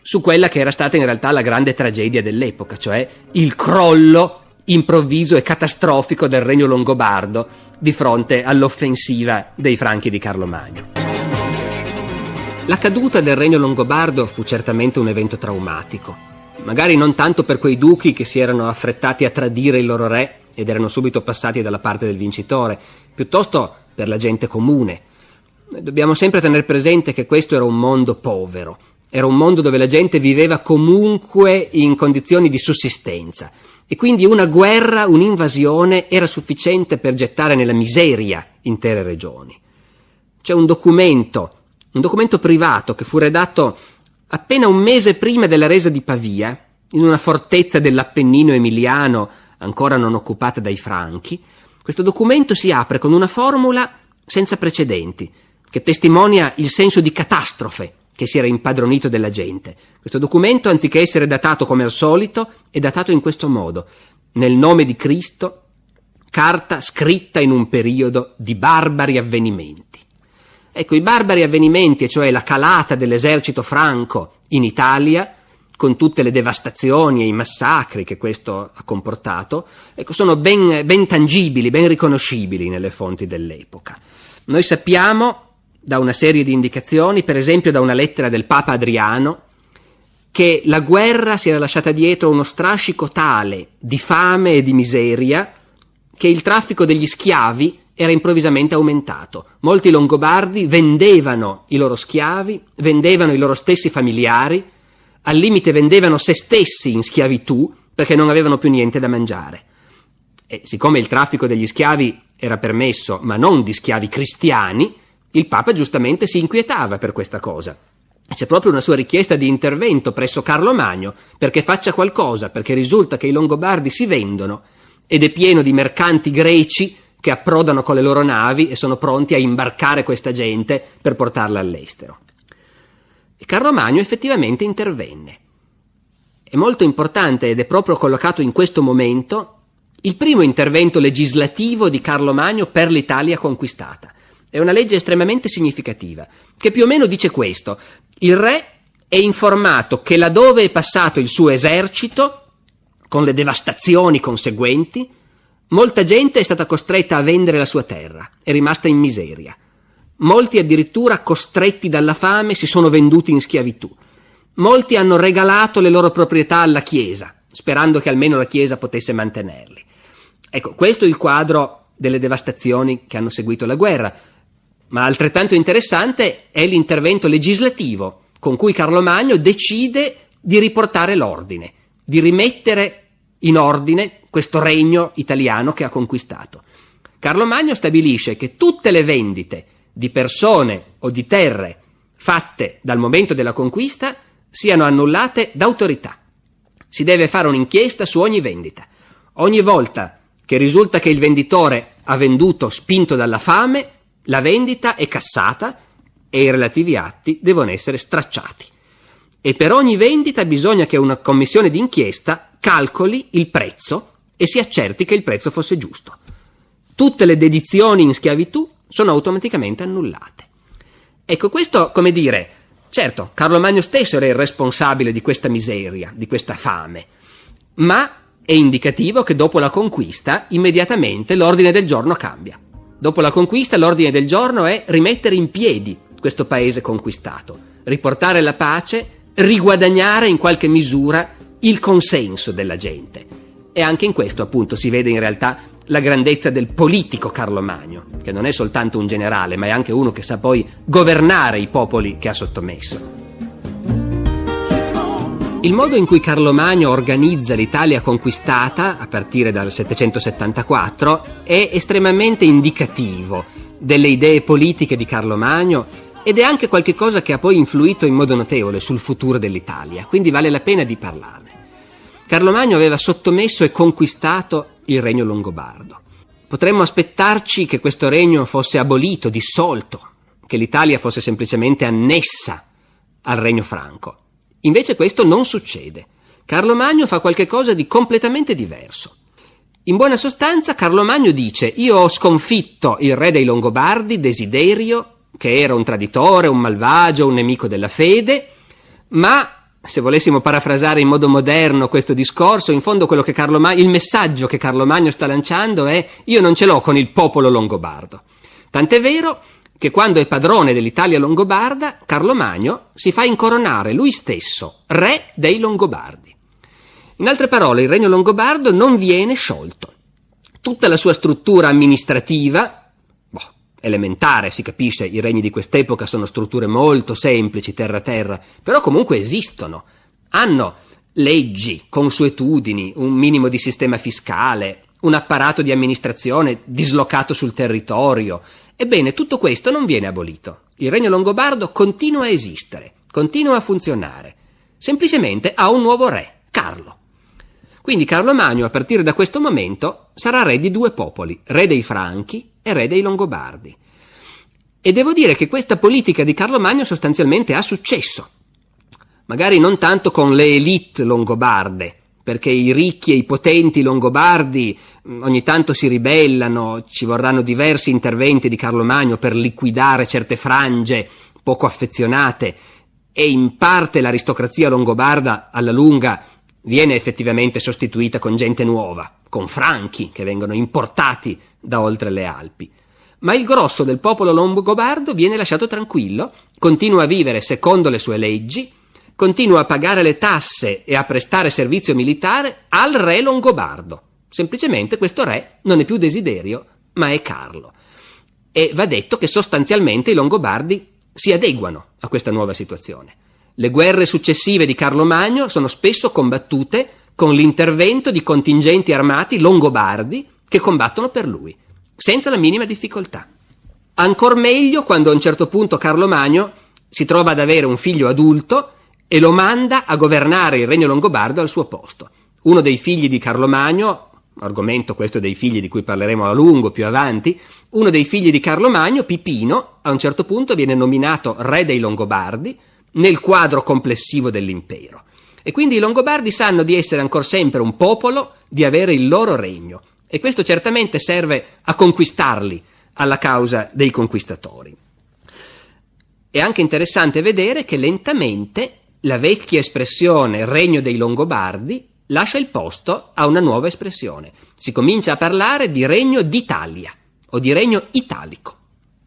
su quella che era stata in realtà la grande tragedia dell'epoca, cioè il crollo improvviso e catastrofico del regno longobardo di fronte all'offensiva dei Franchi di Carlo Magno. La caduta del regno longobardo fu certamente un evento traumatico, magari non tanto per quei duchi che si erano affrettati a tradire il loro re ed erano subito passati dalla parte del vincitore, piuttosto per la gente comune. Dobbiamo sempre tenere presente che questo era un mondo povero, era un mondo dove la gente viveva comunque in condizioni di sussistenza e quindi una guerra, un'invasione era sufficiente per gettare nella miseria intere regioni. C'è un documento privato che fu redatto appena un mese prima della resa di Pavia, in una fortezza dell'Appennino emiliano ancora non occupata dai Franchi. Questo documento si apre con una formula senza precedenti, che testimonia il senso di catastrofe che si era impadronito della gente. Questo documento, anziché essere datato come al solito, è datato in questo modo: nel nome di Cristo, carta scritta in un periodo di barbari avvenimenti. Ecco, i barbari avvenimenti, cioè la calata dell'esercito franco in Italia, con tutte le devastazioni e i massacri che questo ha comportato, ecco, sono ben tangibili, ben riconoscibili nelle fonti dell'epoca. Noi sappiamo da una serie di indicazioni, per esempio da una lettera del Papa Adriano, che la guerra si era lasciata dietro uno strascico tale di fame e di miseria che il traffico degli schiavi era improvvisamente aumentato. Molti longobardi vendevano i loro schiavi, vendevano i loro stessi familiari, al limite vendevano se stessi in schiavitù perché non avevano più niente da mangiare. E siccome il traffico degli schiavi era permesso, ma non di schiavi cristiani, il Papa giustamente si inquietava per questa cosa. C'è proprio una sua richiesta di intervento presso Carlo Magno perché faccia qualcosa, perché risulta che i Longobardi si vendono ed è pieno di mercanti greci che approdano con le loro navi e sono pronti a imbarcare questa gente per portarla all'estero. E Carlo Magno effettivamente intervenne. È molto importante ed è proprio collocato in questo momento il primo intervento legislativo di Carlo Magno per l'Italia conquistata. È una legge estremamente significativa, che più o meno dice questo: il re è informato che laddove è passato il suo esercito, con le devastazioni conseguenti, molta gente è stata costretta a vendere la sua terra, è rimasta in miseria. Molti addirittura, costretti dalla fame, si sono venduti in schiavitù. Molti hanno regalato le loro proprietà alla Chiesa, sperando che almeno la Chiesa potesse mantenerli. Ecco, questo è il quadro delle devastazioni che hanno seguito la guerra. Ma altrettanto interessante è l'intervento legislativo con cui Carlo Magno decide di riportare l'ordine, di rimettere in ordine questo regno italiano che ha conquistato. Carlo Magno stabilisce che tutte le vendite di persone o di terre fatte dal momento della conquista siano annullate d'autorità. Si deve fare un'inchiesta su ogni vendita. Ogni volta che risulta che il venditore ha venduto spinto dalla fame, la vendita è cassata e i relativi atti devono essere stracciati. E per ogni vendita bisogna che una commissione d'inchiesta calcoli il prezzo e si accerti che il prezzo fosse giusto. Tutte le dedizioni in schiavitù sono automaticamente annullate. Ecco, questo, come dire, certo, Carlo Magno stesso era il responsabile di questa miseria, di questa fame, ma è indicativo che dopo la conquista immediatamente l'ordine del giorno cambia. Dopo la conquista l'ordine del giorno è rimettere in piedi questo paese conquistato, riportare la pace, riguadagnare in qualche misura il consenso della gente. E anche in questo appunto si vede in realtà la grandezza del politico Carlo Magno, che non è soltanto un generale, ma è anche uno che sa poi governare i popoli che ha sottomesso. Il modo in cui Carlo Magno organizza l'Italia conquistata, a partire dal 774, è estremamente indicativo delle idee politiche di Carlo Magno ed è anche qualche cosa che ha poi influito in modo notevole sul futuro dell'Italia, quindi vale la pena di parlarne. Carlo Magno aveva sottomesso e conquistato il regno longobardo. Potremmo aspettarci che questo regno fosse abolito, dissolto, che l'Italia fosse semplicemente annessa al regno franco. Invece questo non succede. Carlo Magno fa qualche cosa di completamente diverso. In buona sostanza Carlo Magno dice: io ho sconfitto il re dei Longobardi, Desiderio, che era un traditore, un malvagio, un nemico della fede, ma se volessimo parafrasare in modo moderno questo discorso, in fondo quello che il messaggio che Carlo Magno sta lanciando è: io non ce l'ho con il popolo longobardo. Tant'è vero che quando è padrone dell'Italia longobarda, Carlo Magno si fa incoronare lui stesso re dei Longobardi. In altre parole, il regno longobardo non viene sciolto. Tutta la sua struttura amministrativa, elementare, si capisce, i regni di quest'epoca sono strutture molto semplici, terra-terra, però comunque esistono, hanno leggi, consuetudini, un minimo di sistema fiscale, un apparato di amministrazione dislocato sul territorio. Ebbene, tutto questo non viene abolito. Il regno longobardo continua a esistere, continua a funzionare, semplicemente ha un nuovo re, Carlo. Quindi Carlo Magno, a partire da questo momento, sarà re di due popoli, re dei Franchi e re dei Longobardi. E devo dire che questa politica di Carlo Magno sostanzialmente ha successo. Magari non tanto con le élite longobarde, perché i ricchi e i potenti longobardi ogni tanto si ribellano, ci vorranno diversi interventi di Carlo Magno per liquidare certe frange poco affezionate, e in parte l'aristocrazia longobarda alla lunga viene effettivamente sostituita con gente nuova, con franchi che vengono importati da oltre le Alpi. Ma il grosso del popolo longobardo viene lasciato tranquillo, continua a vivere secondo le sue leggi, continua a pagare le tasse e a prestare servizio militare al re longobardo. Semplicemente questo re non è più Desiderio, ma è Carlo. E va detto che sostanzialmente i Longobardi si adeguano a questa nuova situazione. Le guerre successive di Carlo Magno sono spesso combattute con l'intervento di contingenti armati longobardi che combattono per lui, senza la minima difficoltà. Ancor meglio quando a un certo punto Carlo Magno si trova ad avere un figlio adulto e lo manda a governare il regno longobardo al suo posto. Uno dei figli di Carlo Magno, argomento questo dei figli di cui parleremo a lungo più avanti, uno dei figli di Carlo Magno, Pipino, a un certo punto viene nominato re dei Longobardi nel quadro complessivo dell'impero. E quindi i Longobardi sanno di essere ancor sempre un popolo, di avere il loro regno. E questo certamente serve a conquistarli alla causa dei conquistatori. È anche interessante vedere che lentamente la vecchia espressione regno dei Longobardi lascia il posto a una nuova espressione. Si comincia a parlare di regno d'Italia o di regno italico.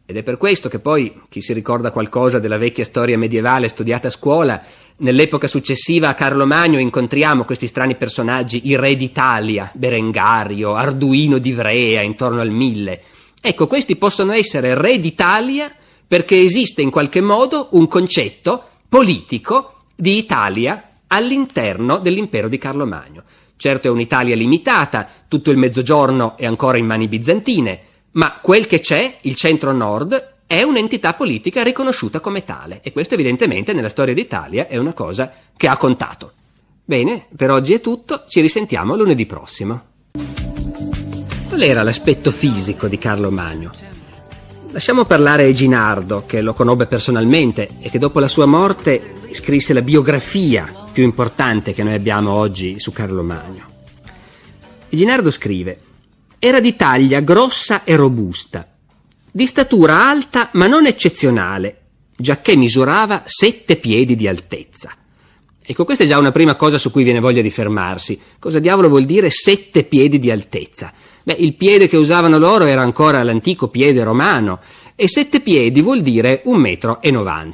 Ed è per questo che poi, chi si ricorda qualcosa della vecchia storia medievale studiata a scuola, nell'epoca successiva a Carlo Magno incontriamo questi strani personaggi, i re d'Italia, Berengario, Arduino di Ivrea, intorno al 1000. Ecco, questi possono essere re d'Italia perché esiste in qualche modo un concetto politico di Italia all'interno dell'impero di Carlo Magno. Certo è un'Italia limitata, tutto il mezzogiorno è ancora in mani bizantine, ma quel che c'è, il centro-nord, è un'entità politica riconosciuta come tale, e questo evidentemente nella storia d'Italia è una cosa che ha contato. Bene, per oggi è tutto, ci risentiamo lunedì prossimo. Qual era l'aspetto fisico di Carlo Magno? Lasciamo parlare Eginardo, che lo conobbe personalmente e che dopo la sua morte scrisse la biografia più importante che noi abbiamo oggi su Carlo Magno. Eginardo scrive: era di taglia grossa e robusta, di statura alta ma non eccezionale, giacché misurava 7 piedi di altezza. Ecco, questa è già una prima cosa su cui viene voglia di fermarsi. Cosa diavolo vuol dire 7 piedi di altezza? Beh, il piede che usavano loro era ancora l'antico piede romano, e 7 piedi vuol dire 1,90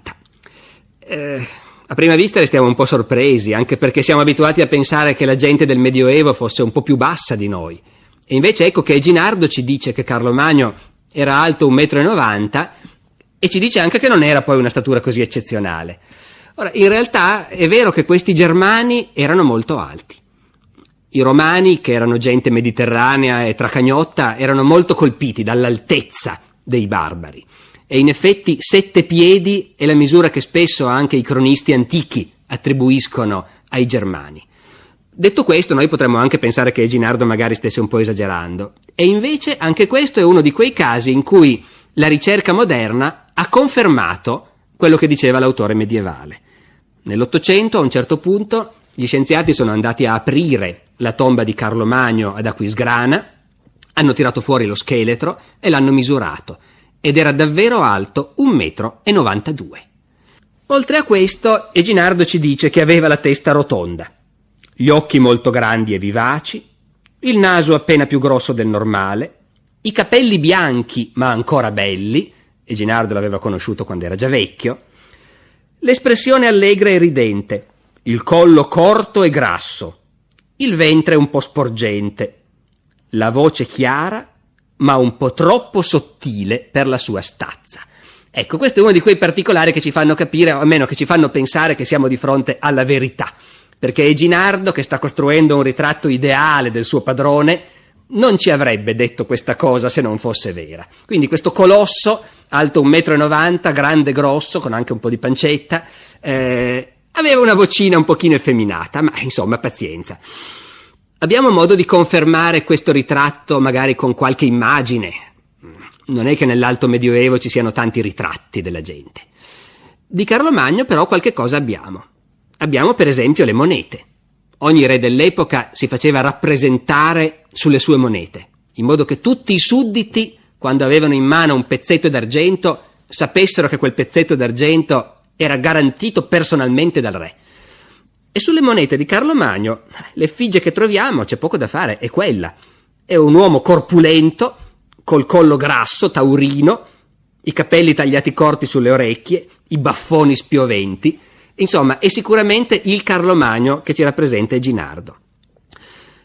m. A prima vista restiamo un po' sorpresi, anche perché siamo abituati a pensare che la gente del Medioevo fosse un po' più bassa di noi. E invece ecco che Eginardo ci dice che Carlo Magno era alto 1,90 m e ci dice anche che non era poi una statura così eccezionale. Ora, in realtà è vero che questi germani erano molto alti. I romani, che erano gente mediterranea e tracagnotta, erano molto colpiti dall'altezza dei barbari. E in effetti 7 piedi è la misura che spesso anche i cronisti antichi attribuiscono ai germani. Detto questo, noi potremmo anche pensare che Eginardo magari stesse un po' esagerando. E invece anche questo è uno di quei casi in cui la ricerca moderna ha confermato quello che diceva l'autore medievale. Nell'Ottocento, a un certo punto, gli scienziati sono andati a aprire la tomba di Carlo Magno ad Aquisgrana, hanno tirato fuori lo scheletro e l'hanno misurato, ed era davvero alto 1,92 m. Oltre a questo, Eginardo ci dice che aveva la testa rotonda, gli occhi molto grandi e vivaci, il naso appena più grosso del normale, i capelli bianchi ma ancora belli, Eginardo l'aveva conosciuto quando era già vecchio, l'espressione allegra e ridente, il collo corto e grasso, il ventre un po' sporgente, la voce chiara ma un po' troppo sottile per la sua stazza. Ecco, questo è uno di quei particolari che ci fanno capire, o almeno che ci fanno pensare che siamo di fronte alla verità, perché Eginardo, che sta costruendo un ritratto ideale del suo padrone, non ci avrebbe detto questa cosa se non fosse vera. Quindi questo colosso, alto 1,90 m, grande, grosso, con anche un po' di pancetta, aveva una vocina un pochino effeminata, ma insomma, pazienza. Abbiamo modo di confermare questo ritratto magari con qualche immagine. Non è che nell'Alto Medioevo ci siano tanti ritratti della gente. Di Carlo Magno però qualche cosa abbiamo. Abbiamo per esempio le monete. Ogni re dell'epoca si faceva rappresentare sulle sue monete, in modo che tutti i sudditi, quando avevano in mano un pezzetto d'argento, sapessero che quel pezzetto d'argento era garantito personalmente dal re. E sulle monete di Carlo Magno, l'effigie che troviamo, c'è poco da fare, è quella. È un uomo corpulento, col collo grasso, taurino, i capelli tagliati corti sulle orecchie, i baffoni spioventi. Insomma, è sicuramente il Carlo Magno che ci rappresenta Eginardo.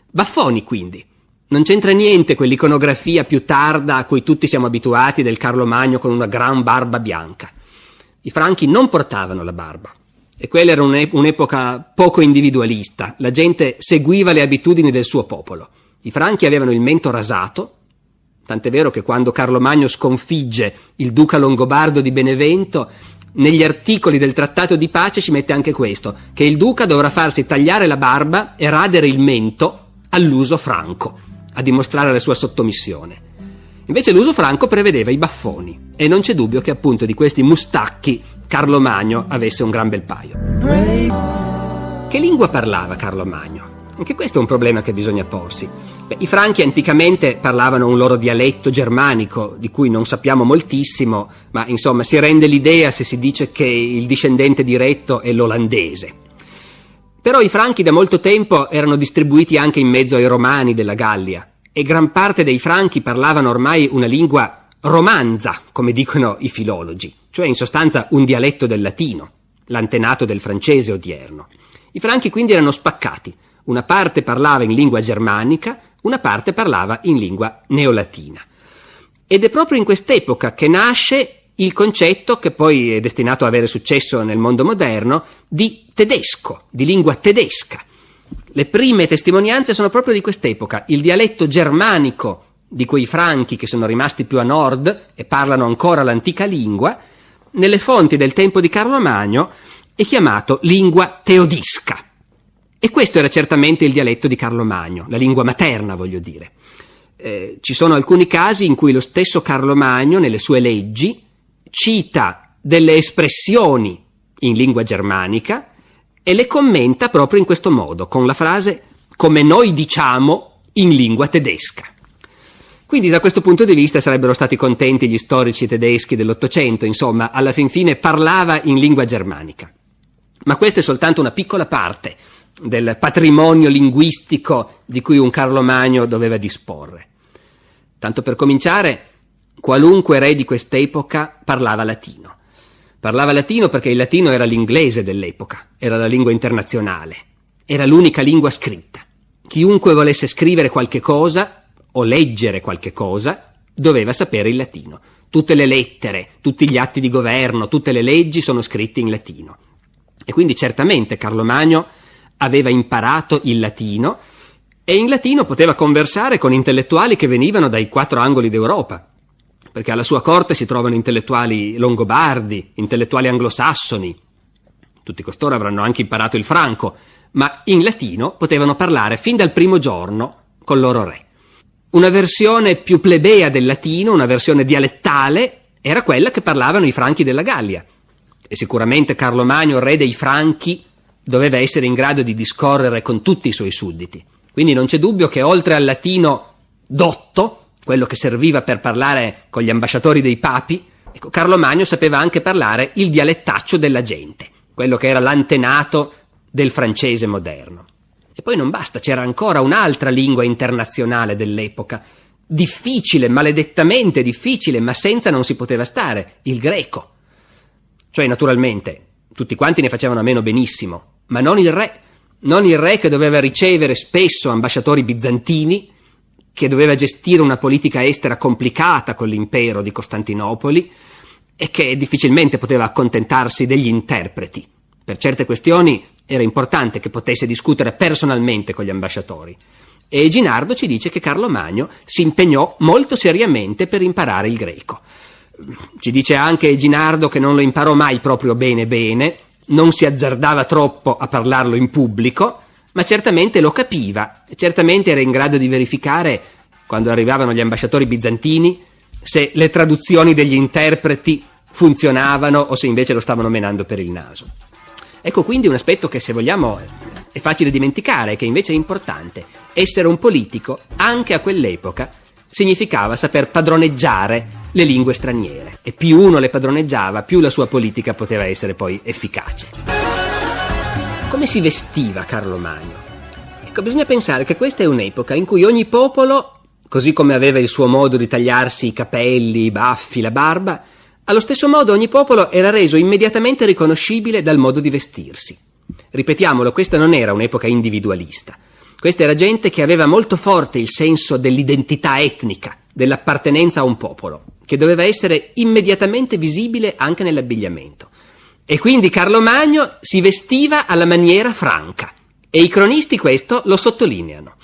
Baffoni, quindi. Non c'entra niente quell'iconografia più tarda a cui tutti siamo abituati del Carlo Magno con una gran barba bianca. I franchi non portavano la barba. E quella era un'epoca poco individualista. La gente seguiva le abitudini del suo popolo. I franchi avevano il mento rasato, tant'è vero che quando Carlo Magno sconfigge il duca longobardo di Benevento, negli articoli del trattato di pace ci mette anche questo, che il duca dovrà farsi tagliare la barba e radere il mento all'uso franco, a dimostrare la sua sottomissione. Invece l'uso franco prevedeva i baffoni, e non c'è dubbio che appunto di questi mustacchi Carlo Magno avesse un gran bel paio. Che lingua parlava Carlo Magno? Anche questo è un problema che bisogna porsi. I franchi anticamente parlavano un loro dialetto germanico, di cui non sappiamo moltissimo, ma insomma si rende l'idea se si dice che il discendente diretto è l'olandese. Però i franchi da molto tempo erano distribuiti anche in mezzo ai romani della Gallia, e gran parte dei franchi parlavano ormai una lingua romanza, come dicono i filologi, cioè in sostanza un dialetto del latino, l'antenato del francese odierno. I franchi quindi erano spaccati. Una parte parlava in lingua germanica, una parte parlava in lingua neolatina. Ed è proprio in quest'epoca che nasce il concetto, che poi è destinato a avere successo nel mondo moderno, di tedesco, di lingua tedesca. Le prime testimonianze sono proprio di quest'epoca. Il dialetto germanico di quei franchi che sono rimasti più a nord e parlano ancora l'antica lingua, nelle fonti del tempo di Carlo Magno è chiamato lingua teodisca. E questo era certamente il dialetto di Carlo Magno, la lingua materna, voglio dire. Ci sono alcuni casi in cui lo stesso Carlo Magno, nelle sue leggi, cita delle espressioni in lingua germanica e le commenta proprio in questo modo, con la frase «come noi diciamo in lingua tedesca». Quindi da questo punto di vista sarebbero stati contenti gli storici tedeschi dell'Ottocento, insomma, alla fin fine parlava in lingua germanica. Ma questa è soltanto una piccola parte del patrimonio linguistico di cui un Carlo Magno doveva disporre. Tanto per cominciare, qualunque re di quest'epoca parlava latino. Parlava latino perché il latino era l'inglese dell'epoca, era la lingua internazionale, era l'unica lingua scritta. Chiunque volesse scrivere qualche cosa o leggere qualche cosa doveva sapere il latino. Tutte le lettere, tutti gli atti di governo, tutte le leggi sono scritti in latino. E quindi certamente Carlo Magno aveva imparato il latino e in latino poteva conversare con intellettuali che venivano dai 4 angoli d'Europa, perché alla sua corte si trovano intellettuali longobardi, intellettuali anglosassoni. Tutti costoro avranno anche imparato il franco, ma in latino potevano parlare fin dal primo giorno col loro re. Una versione più plebea del latino, una versione dialettale, era quella che parlavano i franchi della Gallia. E sicuramente Carlo Magno, re dei Franchi, doveva essere in grado di discorrere con tutti i suoi sudditi. Quindi non c'è dubbio che oltre al latino dotto, quello che serviva per parlare con gli ambasciatori dei papi, ecco, Carlo Magno sapeva anche parlare il dialettaccio della gente, quello che era l'antenato del francese moderno. E poi non basta, c'era ancora un'altra lingua internazionale dell'epoca, difficile, maledettamente difficile, ma senza non si poteva stare, il greco. Cioè, naturalmente, tutti quanti ne facevano a meno benissimo, ma non il re che doveva ricevere spesso ambasciatori bizantini, che doveva gestire una politica estera complicata con l'impero di Costantinopoli e che difficilmente poteva accontentarsi degli interpreti. Per certe questioni era importante che potesse discutere personalmente con gli ambasciatori. E Eginardo ci dice che Carlo Magno si impegnò molto seriamente per imparare il greco. Ci dice anche Eginardo che non lo imparò mai proprio bene, non si azzardava troppo a parlarlo in pubblico, ma certamente lo capiva, e certamente era in grado di verificare, quando arrivavano gli ambasciatori bizantini, se le traduzioni degli interpreti funzionavano o se invece lo stavano menando per il naso. Ecco quindi un aspetto che, se vogliamo, è facile dimenticare, che invece è importante. Essere un politico, anche a quell'epoca, significava saper padroneggiare le lingue straniere, e più uno le padroneggiava, più la sua politica poteva essere poi efficace. Come si vestiva Carlo Magno? Ecco, bisogna pensare che questa è un'epoca in cui ogni popolo, così come aveva il suo modo di tagliarsi i capelli, i baffi, la barba, allo stesso modo ogni popolo era reso immediatamente riconoscibile dal modo di vestirsi. Ripetiamolo, questa non era un'epoca individualista. Questa era gente che aveva molto forte il senso dell'identità etnica, dell'appartenenza a un popolo, che doveva essere immediatamente visibile anche nell'abbigliamento. E quindi Carlo Magno si vestiva alla maniera franca, e i cronisti questo lo sottolineano.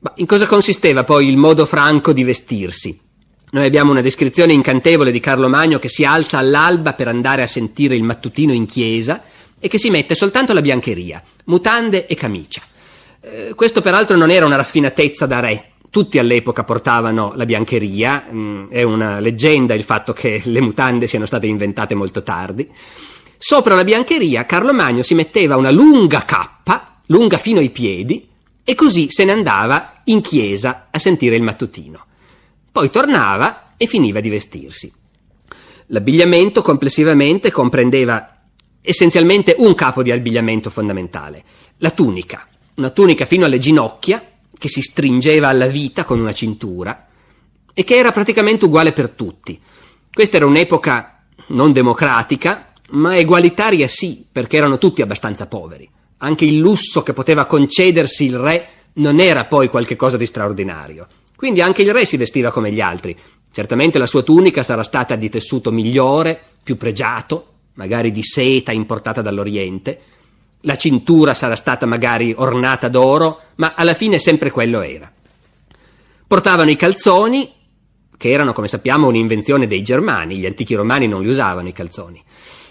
Ma in cosa consisteva poi il modo franco di vestirsi? Noi abbiamo una descrizione incantevole di Carlo Magno che si alza all'alba per andare a sentire il mattutino in chiesa e che si mette soltanto la biancheria, mutande e camicia. Questo peraltro non era una raffinatezza da re, tutti all'epoca portavano la biancheria, è una leggenda il fatto che le mutande siano state inventate molto tardi. Sopra la biancheria Carlo Magno si metteva una lunga cappa, lunga fino ai piedi, e così se ne andava in chiesa a sentire il mattutino. Poi tornava e finiva di vestirsi. L'abbigliamento complessivamente comprendeva essenzialmente un capo di abbigliamento fondamentale, la tunica. Una tunica fino alle ginocchia, che si stringeva alla vita con una cintura e che era praticamente uguale per tutti. Questa era un'epoca non democratica, ma egualitaria sì, perché erano tutti abbastanza poveri. Anche il lusso che poteva concedersi il re non era poi qualche cosa di straordinario. Quindi anche il re si vestiva come gli altri. Certamente la sua tunica sarà stata di tessuto migliore, più pregiato, magari di seta importata dall'Oriente. La cintura sarà stata magari ornata d'oro, ma alla fine sempre quello era. Portavano i calzoni, che erano, come sappiamo, un'invenzione dei Germani. Gli antichi romani non li usavano i calzoni.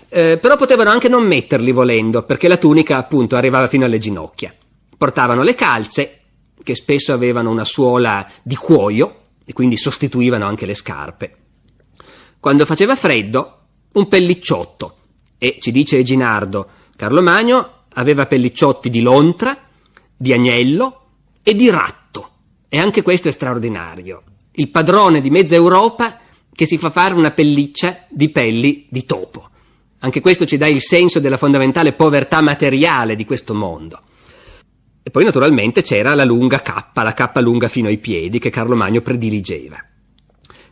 Però potevano anche non metterli volendo, perché la tunica appunto arrivava fino alle ginocchia. portavano le calze, che spesso avevano una suola di cuoio e quindi sostituivano anche le scarpe. Quando faceva freddo, un pellicciotto, e ci dice Eginardo, Carlo Magno aveva pellicciotti di lontra, di agnello e di ratto, e anche questo è straordinario. Il padrone di mezza Europa che si fa fare una pelliccia di pelli di topo. Anche questo ci dà il senso della fondamentale povertà materiale di questo mondo. E poi naturalmente c'era la lunga cappa, la cappa lunga fino ai piedi, che Carlo Magno prediligeva.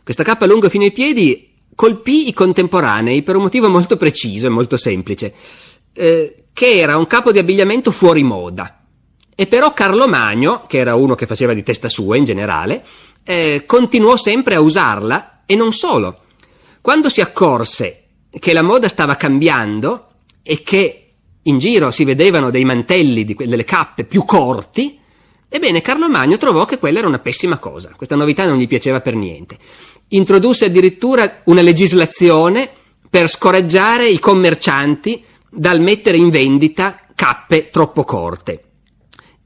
Questa cappa lunga fino ai piedi colpì i contemporanei per un motivo molto preciso e molto semplice, che era un capo di abbigliamento fuori moda. E però Carlo Magno, che era uno che faceva di testa sua in generale, continuò sempre a usarla, e non solo. Quando si accorse che la moda stava cambiando e che in giro si vedevano dei mantelli, delle cappe più corti, ebbene Carlo Magno trovò che quella era una pessima cosa. Questa novità non gli piaceva per niente. Introdusse addirittura una legislazione per scoraggiare i commercianti dal mettere in vendita cappe troppo corte.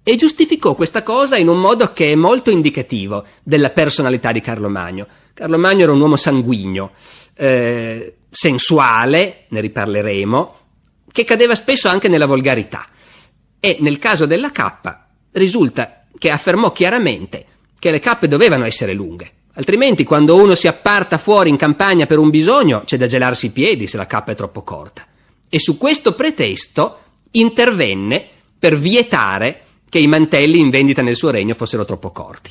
E giustificò questa cosa in un modo che è molto indicativo della personalità di Carlo Magno. Carlo Magno era un uomo sanguigno, sensuale, ne riparleremo, che cadeva spesso anche nella volgarità. E nel caso della cappa risulta che affermò chiaramente che le cappe dovevano essere lunghe, altrimenti quando uno si apparta fuori in campagna per un bisogno c'è da gelarsi i piedi se la cappa è troppo corta. E su questo pretesto intervenne per vietare che i mantelli in vendita nel suo regno fossero troppo corti.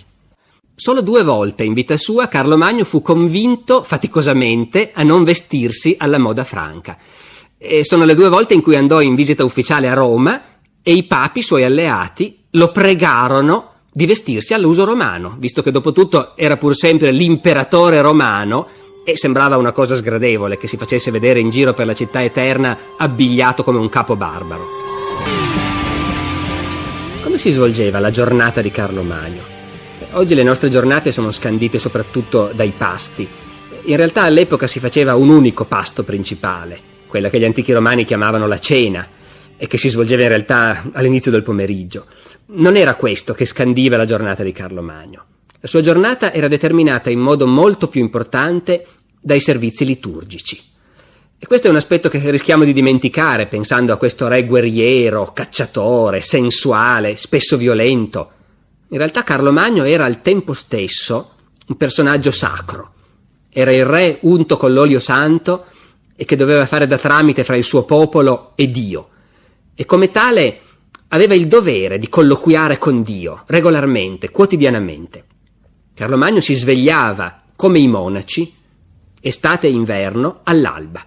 Solo 2 volte in vita sua Carlo Magno fu convinto faticosamente a non vestirsi alla moda franca. E sono le 2 volte in cui andò in visita ufficiale a Roma e i papi, suoi alleati, lo pregarono di vestirsi all'uso romano, visto che dopo tutto era pur sempre l'imperatore romano e sembrava una cosa sgradevole che si facesse vedere in giro per la città eterna abbigliato come un capo barbaro. Come si svolgeva la giornata di Carlo Magno? Oggi le nostre giornate sono scandite soprattutto dai pasti. In realtà all'epoca si faceva un unico pasto principale, quella che gli antichi romani chiamavano la cena, e che si svolgeva in realtà all'inizio del pomeriggio. Non era questo che scandiva la giornata di Carlo Magno. La sua giornata era determinata in modo molto più importante dai servizi liturgici. E questo è un aspetto che rischiamo di dimenticare pensando a questo re guerriero, cacciatore, sensuale, spesso violento. In realtà Carlo Magno era al tempo stesso un personaggio sacro. Era il re unto con l'olio santo e che doveva fare da tramite fra il suo popolo e Dio. E come tale aveva il dovere di colloquiare con Dio regolarmente, quotidianamente. Carlo Magno si svegliava come i monaci, estate e inverno, all'alba.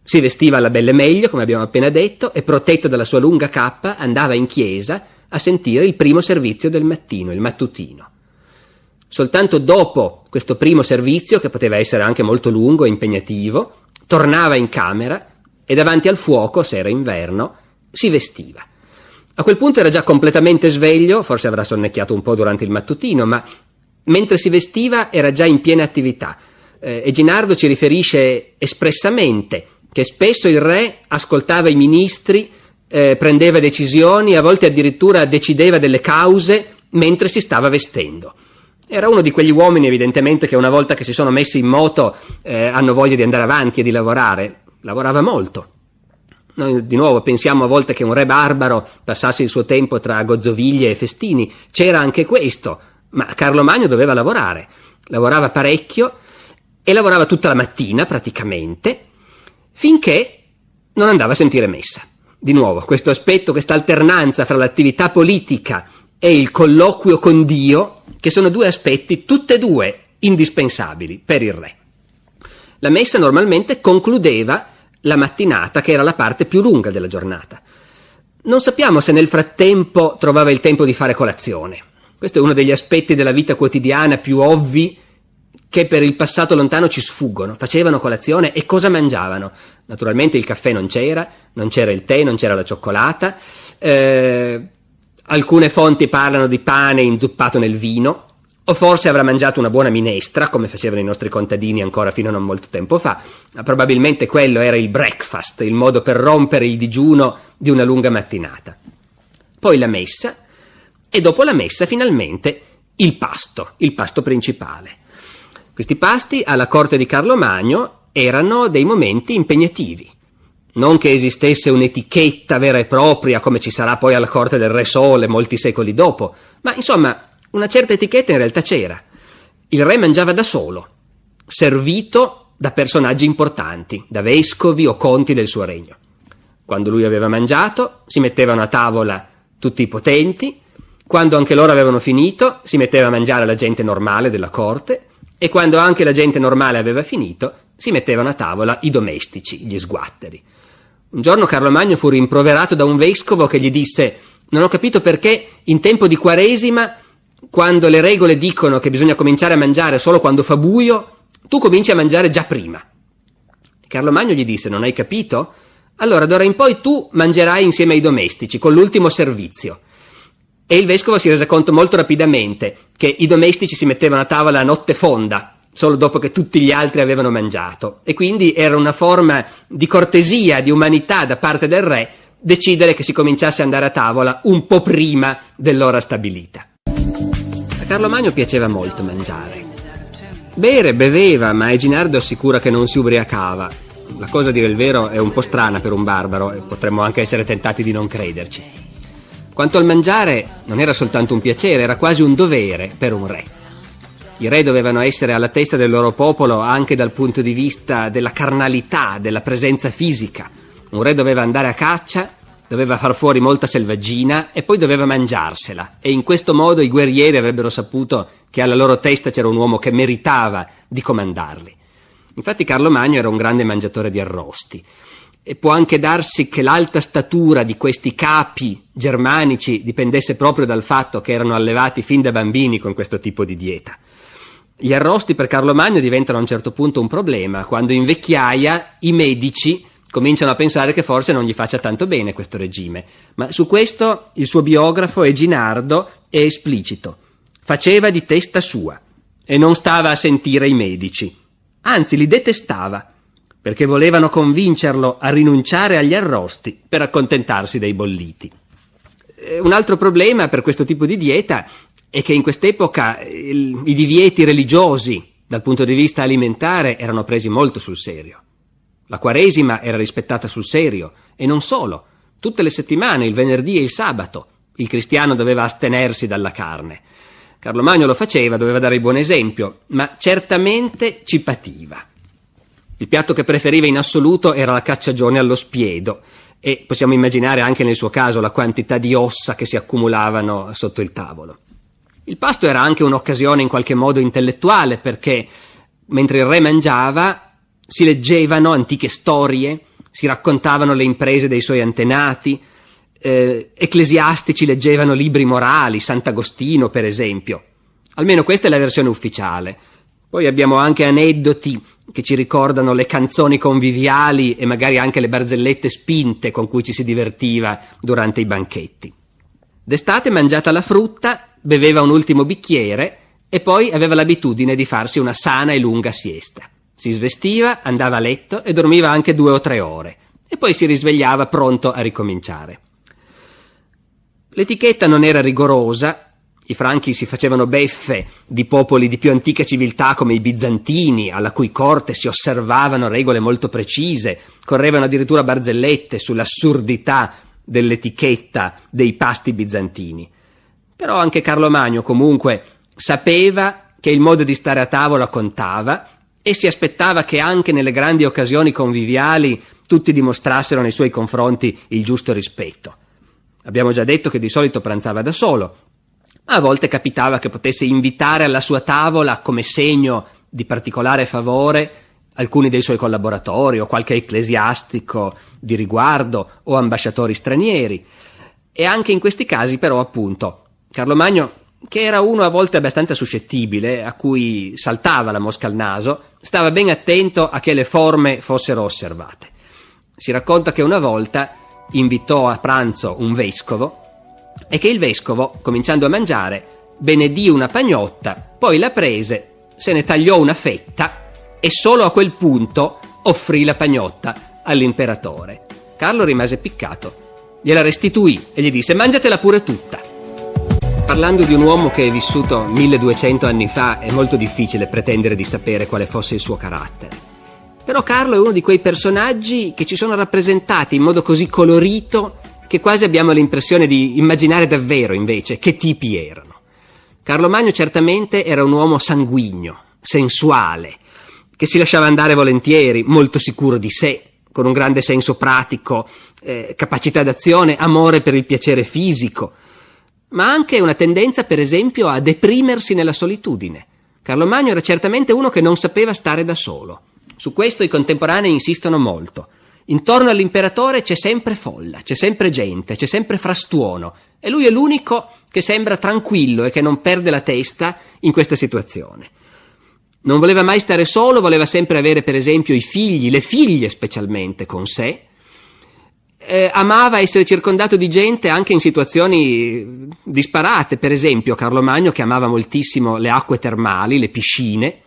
Si vestiva alla belle meglio, come abbiamo appena detto, e protetto dalla sua lunga cappa andava in chiesa a sentire il primo servizio del mattino, il mattutino. Soltanto dopo questo primo servizio, che poteva essere anche molto lungo e impegnativo, tornava in camera e davanti al fuoco, se era inverno, si vestiva. A quel punto era già completamente sveglio, forse avrà sonnecchiato un po' durante il mattutino, ma mentre si vestiva era già in piena attività. Eginardo ci riferisce espressamente che spesso il re ascoltava i ministri, prendeva decisioni, a volte addirittura decideva delle cause mentre si stava vestendo. Era uno di quegli uomini evidentemente che una volta che si sono messi in moto hanno voglia di andare avanti e di lavorare. Lavorava molto. Noi di nuovo pensiamo a volte che un re barbaro passasse il suo tempo tra gozzoviglie e festini. C'era anche questo, ma Carlo Magno doveva lavorare. Lavorava parecchio e lavorava tutta la mattina praticamente, finché non andava a sentire messa. Di nuovo, questo aspetto, questa alternanza fra l'attività politica e il colloquio con Dio, che sono 2 aspetti, tutte e 2 indispensabili per il re. La messa normalmente concludeva la mattinata, che era la parte più lunga della giornata. Non sappiamo se nel frattempo trovava il tempo di fare colazione. Questo è uno degli aspetti della vita quotidiana più ovvi che per il passato lontano ci sfuggono. Facevano colazione e cosa mangiavano? Naturalmente il caffè non c'era il tè, non c'era la cioccolata. Alcune fonti parlano di pane inzuppato nel vino, o forse avrà mangiato una buona minestra, come facevano i nostri contadini ancora fino a non molto tempo fa. Probabilmente quello era il breakfast, il modo per rompere il digiuno di una lunga mattinata. Poi la messa, e dopo la messa finalmente il pasto principale. Questi pasti alla corte di Carlo Magno erano dei momenti impegnativi. Non che esistesse un'etichetta vera e propria come ci sarà poi alla corte del Re Sole molti secoli dopo, ma insomma una certa etichetta in realtà c'era. Il re mangiava da solo, servito da personaggi importanti, da vescovi o conti del suo regno. Quando lui aveva mangiato, si mettevano a tavola tutti i potenti, quando anche loro avevano finito, si metteva a mangiare la gente normale della corte, e quando anche la gente normale aveva finito, si mettevano a tavola i domestici, gli sguatteri. Un giorno Carlo Magno fu rimproverato da un vescovo che gli disse: «Non ho capito perché in tempo di Quaresima, quando le regole dicono che bisogna cominciare a mangiare solo quando fa buio, tu cominci a mangiare già prima». Carlo Magno gli disse: «Non hai capito? Allora d'ora in poi tu mangerai insieme ai domestici, con l'ultimo servizio». E il vescovo si rese conto molto rapidamente che i domestici si mettevano a tavola a notte fonda, solo dopo che tutti gli altri avevano mangiato, e quindi era una forma di cortesia, di umanità da parte del re decidere che si cominciasse ad andare a tavola un po' prima dell'ora stabilita. A Carlo Magno piaceva molto mangiare. Bere beveva, ma Eginardo assicura che non si ubriacava. La cosa, a dire il vero, è un po' strana per un barbaro e potremmo anche essere tentati di non crederci. Quanto al mangiare, non era soltanto un piacere, era quasi un dovere per un re. I re dovevano essere alla testa del loro popolo anche dal punto di vista della carnalità, della presenza fisica. Un re doveva andare a caccia, doveva far fuori molta selvaggina e poi doveva mangiarsela, e in questo modo i guerrieri avrebbero saputo che alla loro testa c'era un uomo che meritava di comandarli. Infatti Carlo Magno era un grande mangiatore di arrosti, e può anche darsi che l'alta statura di questi capi germanici dipendesse proprio dal fatto che erano allevati fin da bambini con questo tipo di dieta. Gli arrosti per Carlo Magno diventano a un certo punto un problema, quando in vecchiaia i medici cominciano a pensare che forse non gli faccia tanto bene questo regime. Ma su questo il suo biografo Eginardo è esplicito. Faceva di testa sua e non stava a sentire i medici. Anzi, li detestava, perché volevano convincerlo a rinunciare agli arrosti per accontentarsi dei bolliti. Un altro problema per questo tipo di dieta è che in quest'epoca i divieti religiosi dal punto di vista alimentare erano presi molto sul serio. La Quaresima era rispettata sul serio, e non solo. Tutte le settimane, il venerdì e il sabato, il cristiano doveva astenersi dalla carne. Carlo Magno lo faceva, doveva dare il buon esempio, ma certamente ci pativa. Il piatto che preferiva in assoluto era la cacciagione allo spiedo, e possiamo immaginare anche nel suo caso la quantità di ossa che si accumulavano sotto il tavolo. Il pasto era anche un'occasione in qualche modo intellettuale, perché mentre il re mangiava si leggevano antiche storie, si raccontavano le imprese dei suoi antenati, ecclesiastici leggevano libri morali, Sant'Agostino per esempio. Almeno questa è la versione ufficiale. Poi abbiamo anche aneddoti che ci ricordano le canzoni conviviali e magari anche le barzellette spinte con cui ci si divertiva durante i banchetti. D'estate, mangiata la frutta, beveva un ultimo bicchiere e poi aveva l'abitudine di farsi una sana e lunga siesta. Si svestiva, andava a letto e dormiva anche 2 o 3 ore, e poi si risvegliava pronto a ricominciare. L'etichetta non era rigorosa. I franchi si facevano beffe di popoli di più antica civiltà come i bizantini, alla cui corte si osservavano regole molto precise, correvano addirittura barzellette sull'assurdità dell'etichetta dei pasti bizantini. Però anche Carlo Magno comunque sapeva che il modo di stare a tavola contava e si aspettava che anche nelle grandi occasioni conviviali tutti dimostrassero nei suoi confronti il giusto rispetto. Abbiamo già detto che di solito pranzava da solo, ma a volte capitava che potesse invitare alla sua tavola come segno di particolare favore alcuni dei suoi collaboratori o qualche ecclesiastico di riguardo o ambasciatori stranieri. E anche in questi casi però, appunto, Carlo Magno, che era uno a volte abbastanza suscettibile, a cui saltava la mosca al naso, stava ben attento a che le forme fossero osservate. Si racconta che una volta invitò a pranzo un vescovo e che il vescovo, cominciando a mangiare, benedì una pagnotta, poi la prese, se ne tagliò una fetta e solo a quel punto offrì la pagnotta all'imperatore. Carlo rimase piccato, gliela restituì e gli disse: «Mangiatela pure tutta». Parlando di un uomo che è vissuto 1200 anni fa, è molto difficile pretendere di sapere quale fosse il suo carattere. Però Carlo è uno di quei personaggi che ci sono rappresentati in modo così colorito che quasi abbiamo l'impressione di immaginare davvero, invece, che tipi erano. Carlo Magno certamente era un uomo sanguigno, sensuale, che si lasciava andare volentieri, molto sicuro di sé, con un grande senso pratico, capacità d'azione, amore per il piacere fisico, ma anche una tendenza, per esempio, a deprimersi nella solitudine. Carlo Magno era certamente uno che non sapeva stare da solo. Su questo i contemporanei insistono molto. Intorno all'imperatore c'è sempre folla, c'è sempre gente, c'è sempre frastuono, e lui è l'unico che sembra tranquillo e che non perde la testa in questa situazione. Non voleva mai stare solo, voleva sempre avere, per esempio, i figli, le figlie specialmente, con sé. Amava essere circondato di gente anche in situazioni disparate. Per esempio Carlo Magno, che amava moltissimo le acque termali, le piscine,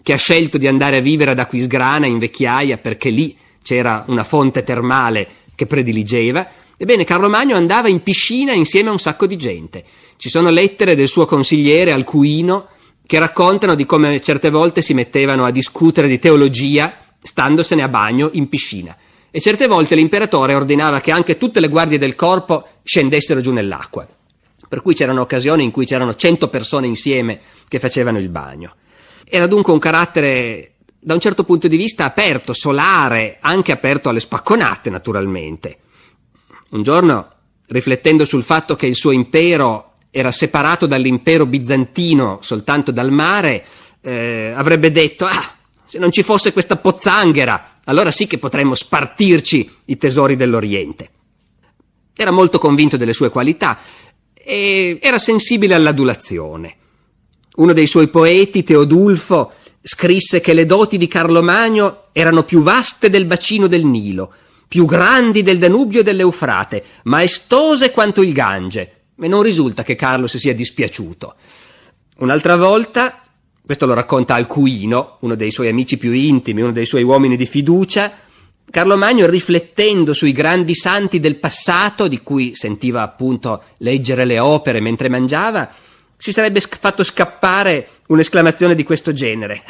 che ha scelto di andare a vivere ad Aquisgrana in vecchiaia perché lì c'era una fonte termale che prediligeva. Ebbene, Carlo Magno andava in piscina insieme a un sacco di gente. Ci sono lettere del suo consigliere Alcuino che raccontano di come certe volte si mettevano a discutere di teologia standosene a bagno in piscina, e certe volte l'imperatore ordinava che anche tutte le guardie del corpo scendessero giù nell'acqua, per cui c'erano occasioni in cui c'erano 100 persone insieme che facevano il bagno. Era dunque un carattere da un certo punto di vista aperto, solare, anche aperto alle spacconate naturalmente. Un giorno, riflettendo sul fatto che il suo impero era separato dall'impero bizantino soltanto dal mare, avrebbe detto: se non ci fosse questa pozzanghera, allora sì che potremmo spartirci i tesori dell'Oriente. Era molto convinto delle sue qualità e era sensibile all'adulazione. Uno dei suoi poeti, Teodulfo, scrisse che le doti di Carlo Magno erano più vaste del bacino del Nilo, più grandi del Danubio e dell'Eufrate, maestose quanto il Gange. E non risulta che Carlo si sia dispiaciuto. Un'altra volta, questo lo racconta Alcuino, uno dei suoi amici più intimi, uno dei suoi uomini di fiducia, Carlo Magno, riflettendo sui grandi santi del passato, di cui sentiva appunto leggere le opere mentre mangiava, si sarebbe fatto scappare un'esclamazione di questo genere: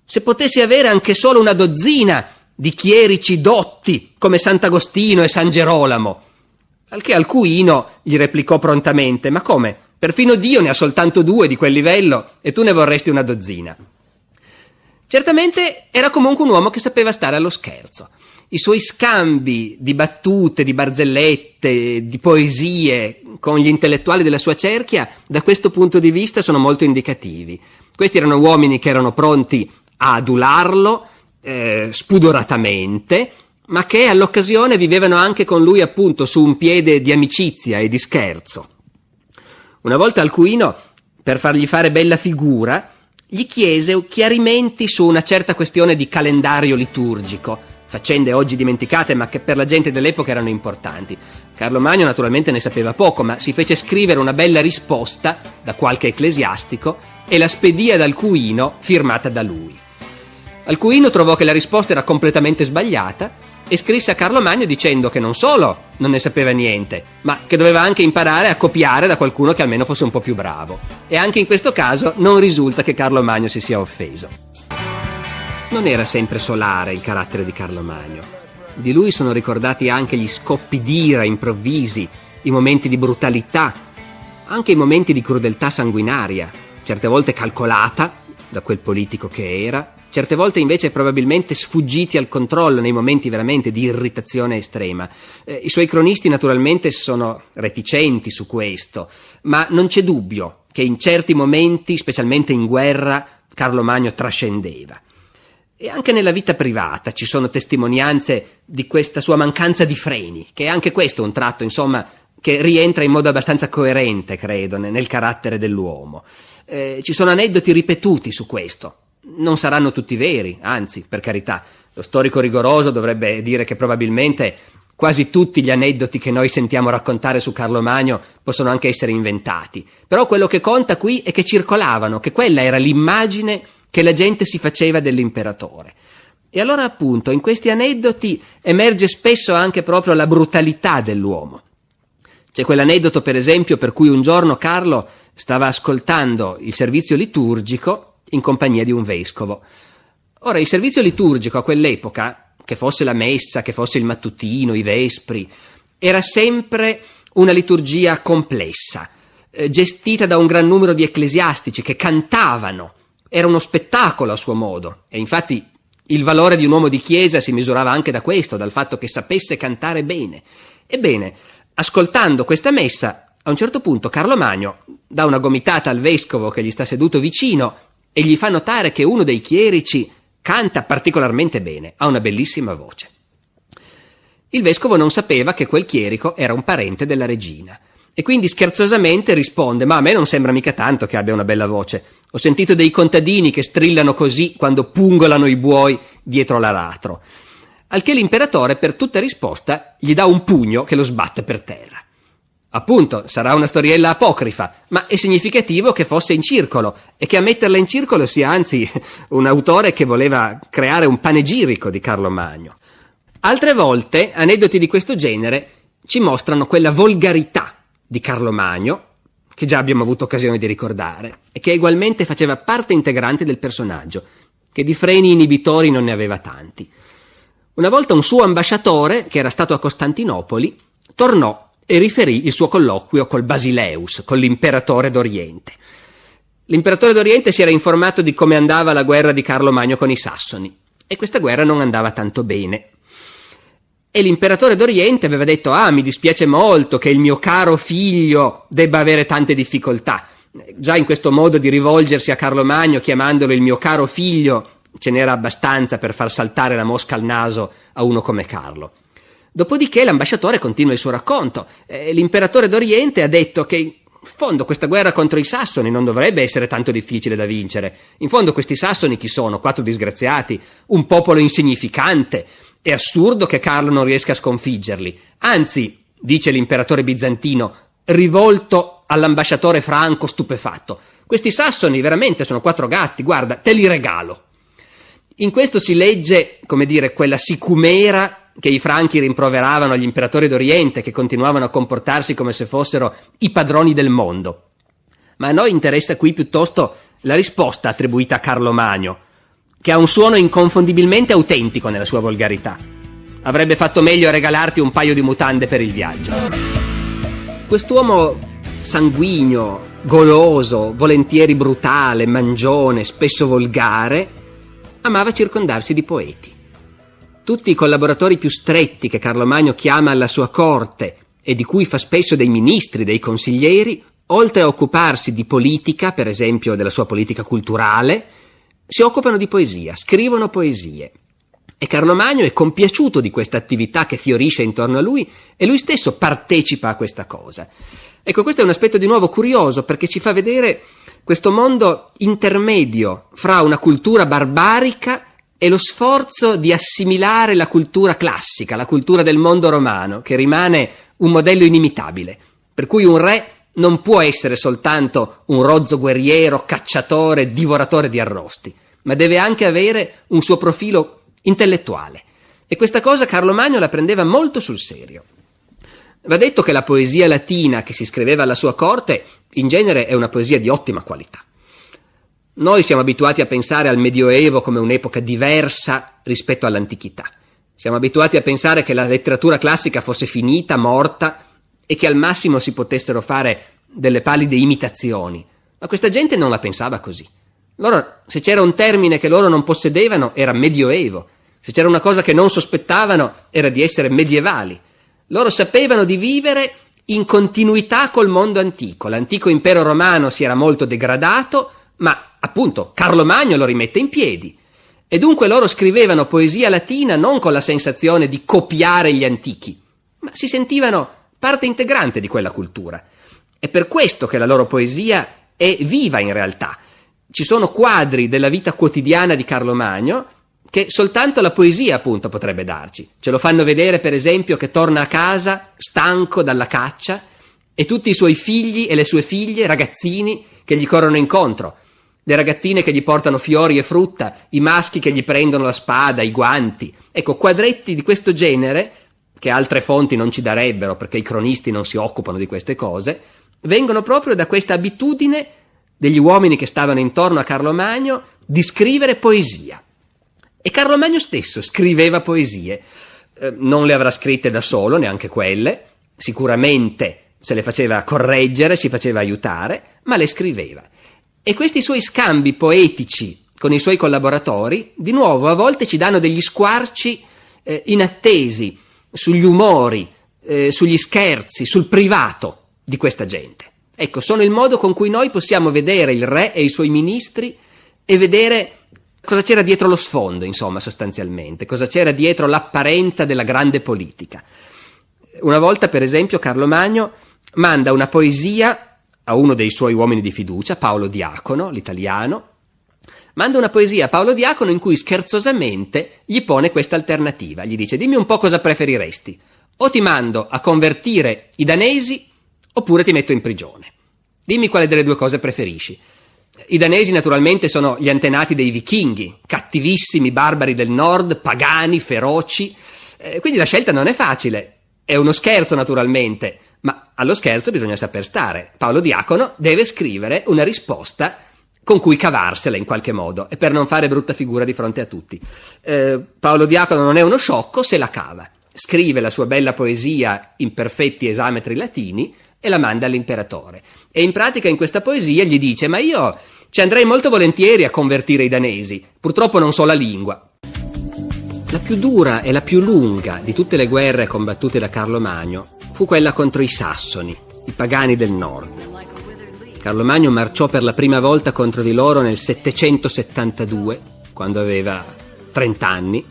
se potessi avere anche solo una dozzina di chierici dotti come Sant'Agostino e San Gerolamo. Al che Alcuino gli replicò prontamente: ma come? Perfino Dio ne ha soltanto 2 di quel livello e tu ne vorresti una dozzina. Certamente era comunque un uomo che sapeva stare allo scherzo. I suoi scambi di battute, di barzellette, di poesie con gli intellettuali della sua cerchia, da questo punto di vista sono molto indicativi. Questi erano uomini che erano pronti a adularlo spudoratamente, ma che all'occasione vivevano anche con lui appunto su un piede di amicizia e di scherzo. Una volta Alcuino, per fargli fare bella figura, gli chiese chiarimenti su una certa questione di calendario liturgico, faccende oggi dimenticate ma che per la gente dell'epoca erano importanti. Carlo Magno naturalmente ne sapeva poco, ma si fece scrivere una bella risposta da qualche ecclesiastico e la spedì ad Alcuino firmata da lui. Alcuino trovò che la risposta era completamente sbagliata e scrisse a Carlo Magno dicendo che non solo non ne sapeva niente, ma che doveva anche imparare a copiare da qualcuno che almeno fosse un po' più bravo. E anche in questo caso non risulta che Carlo Magno si sia offeso. Non era sempre solare il carattere di Carlo Magno. Di lui sono ricordati anche gli scoppi d'ira improvvisi, i momenti di brutalità, anche i momenti di crudeltà sanguinaria, certe volte calcolata da quel politico che era, certe volte invece probabilmente sfuggiti al controllo nei momenti veramente di irritazione estrema. I suoi cronisti naturalmente sono reticenti su questo, ma non c'è dubbio che in certi momenti, specialmente in guerra, Carlo Magno trascendeva. E anche nella vita privata ci sono testimonianze di questa sua mancanza di freni, che è anche questo un tratto, insomma, che rientra in modo abbastanza coerente, credo, nel carattere dell'uomo. Ci sono aneddoti ripetuti su questo. Non saranno tutti veri, anzi, per carità, lo storico rigoroso dovrebbe dire che probabilmente quasi tutti gli aneddoti che noi sentiamo raccontare su Carlo Magno possono anche essere inventati. Però quello che conta qui è che circolavano, che quella era l'immagine che la gente si faceva dell'imperatore. E allora appunto in questi aneddoti emerge spesso anche proprio la brutalità dell'uomo. C'è quell'aneddoto, per esempio, per cui un giorno Carlo stava ascoltando il servizio liturgico in compagnia di un vescovo. Ora, il servizio liturgico a quell'epoca, che fosse la messa, che fosse il mattutino, i vespri, era sempre una liturgia complessa, gestita da un gran numero di ecclesiastici che cantavano. Era uno spettacolo a suo modo, e infatti il valore di un uomo di chiesa si misurava anche da questo, dal fatto che sapesse cantare bene. Ebbene, ascoltando questa messa, a un certo punto Carlo Magno dà una gomitata al vescovo che gli sta seduto vicino e gli fa notare che uno dei chierici canta particolarmente bene, ha una bellissima voce. Il vescovo non sapeva che quel chierico era un parente della regina e quindi scherzosamente risponde: ma a me non sembra mica tanto che abbia una bella voce. Ho sentito dei contadini che strillano così quando pungolano i buoi dietro l'aratro. Al che l'imperatore, per tutta risposta, gli dà un pugno che lo sbatte per terra. Appunto, sarà una storiella apocrifa, ma è significativo che fosse in circolo e che a metterla in circolo sia anzi un autore che voleva creare un panegirico di Carlo Magno. Altre volte, aneddoti di questo genere ci mostrano quella volgarità di Carlo Magno, che già abbiamo avuto occasione di ricordare, e che ugualmente faceva parte integrante del personaggio, che di freni inibitori non ne aveva tanti. Una volta un suo ambasciatore, che era stato a Costantinopoli, tornò e riferì il suo colloquio col Basileus, con l'imperatore d'Oriente. L'imperatore d'Oriente si era informato di come andava la guerra di Carlo Magno con i Sassoni, e questa guerra non andava tanto bene. E l'imperatore d'Oriente aveva detto: mi dispiace molto che il mio caro figlio debba avere tante difficoltà. Già in questo modo di rivolgersi a Carlo Magno chiamandolo il mio caro figlio ce n'era abbastanza per far saltare la mosca al naso a uno come Carlo. Dopodiché l'ambasciatore continua il suo racconto. L'imperatore d'Oriente ha detto che in fondo questa guerra contro i Sassoni non dovrebbe essere tanto difficile da vincere. In fondo questi Sassoni chi sono? 4 disgraziati, un popolo insignificante. È assurdo che Carlo non riesca a sconfiggerli. Anzi, dice l'imperatore bizantino, rivolto all'ambasciatore franco stupefatto, questi Sassoni veramente sono 4 gatti, guarda, te li regalo. In questo si legge, come dire, quella sicumera che i franchi rimproveravano agli imperatori d'Oriente, che continuavano a comportarsi come se fossero i padroni del mondo. Ma a noi interessa qui piuttosto la risposta attribuita a Carlo Magno, che ha un suono inconfondibilmente autentico nella sua volgarità. Avrebbe fatto meglio a regalarti un paio di mutande per il viaggio. Quest'uomo sanguigno, goloso, volentieri brutale, mangione, spesso volgare, amava circondarsi di poeti. Tutti i collaboratori più stretti che Carlo Magno chiama alla sua corte e di cui fa spesso dei ministri, dei consiglieri, oltre a occuparsi di politica, per esempio della sua politica culturale, si occupano di poesia, scrivono poesie. E Carlo Magno è compiaciuto di questa attività che fiorisce intorno a lui e lui stesso partecipa a questa cosa. Ecco, questo è un aspetto di nuovo curioso perché ci fa vedere questo mondo intermedio fra una cultura barbarica e lo sforzo di assimilare la cultura classica, la cultura del mondo romano, che rimane un modello inimitabile, per cui un re non può essere soltanto un rozzo guerriero, cacciatore, divoratore di arrosti, ma deve anche avere un suo profilo intellettuale. E questa cosa Carlo Magno la prendeva molto sul serio. Va detto che la poesia latina che si scriveva alla sua corte in genere è una poesia di ottima qualità. Noi siamo abituati a pensare al Medioevo come un'epoca diversa rispetto all'antichità. Siamo abituati a pensare che la letteratura classica fosse finita, morta, e che al massimo si potessero fare delle pallide imitazioni. Ma questa gente non la pensava così. Loro, se c'era un termine che loro non possedevano, era medioevo. Se c'era una cosa che non sospettavano, era di essere medievali. Loro sapevano di vivere in continuità col mondo antico. L'antico impero romano si era molto degradato, ma appunto Carlo Magno lo rimette in piedi. E dunque loro scrivevano poesia latina non con la sensazione di copiare gli antichi, ma si sentivano parte integrante di quella cultura. È per questo che la loro poesia è viva in realtà. Ci sono quadri della vita quotidiana di Carlo Magno che soltanto la poesia appunto potrebbe darci. Ce lo fanno vedere per esempio che torna a casa stanco dalla caccia e tutti i suoi figli e le sue figlie, ragazzini, che gli corrono incontro. Le ragazzine che gli portano fiori e frutta, i maschi che gli prendono la spada, i guanti. Ecco, quadretti di questo genere che altre fonti non ci darebbero perché i cronisti non si occupano di queste cose, vengono proprio da questa abitudine degli uomini che stavano intorno a Carlo Magno di scrivere poesia. E Carlo Magno stesso scriveva poesie, non le avrà scritte da solo, neanche quelle, sicuramente se le faceva correggere, si faceva aiutare, ma le scriveva. E questi suoi scambi poetici con i suoi collaboratori, di nuovo, a volte ci danno degli squarci inattesi sugli umori, sugli scherzi, sul privato di questa gente. Ecco, sono il modo con cui noi possiamo vedere il re e i suoi ministri e vedere cosa c'era dietro lo sfondo, insomma, sostanzialmente, cosa c'era dietro l'apparenza della grande politica. Una volta, per esempio, Carlo Magno manda una poesia a uno dei suoi uomini di fiducia, Paolo Diacono, l'italiano, manda una poesia a Paolo Diacono in cui scherzosamente gli pone questa alternativa. Gli dice: dimmi un po' cosa preferiresti, o ti mando a convertire i danesi oppure ti metto in prigione. Dimmi quale delle due cose preferisci. I danesi naturalmente sono gli antenati dei vichinghi, cattivissimi barbari del nord, pagani, feroci, quindi la scelta non è facile. È uno scherzo naturalmente, ma allo scherzo bisogna saper stare. Paolo Diacono deve scrivere una risposta con cui cavarsela in qualche modo e per non fare brutta figura di fronte a tutti. Paolo Diacono non è uno sciocco, se la cava. Scrive la sua bella poesia in perfetti esametri latini e la manda all'imperatore. E in pratica in questa poesia gli dice: ma io ci andrei molto volentieri a convertire i danesi, purtroppo non so la lingua. La più dura e la più lunga di tutte le guerre combattute da Carlo Magno fu quella contro i sassoni, i pagani del nord. Carlo Magno marciò per la prima volta contro di loro nel 772, quando aveva 30 anni,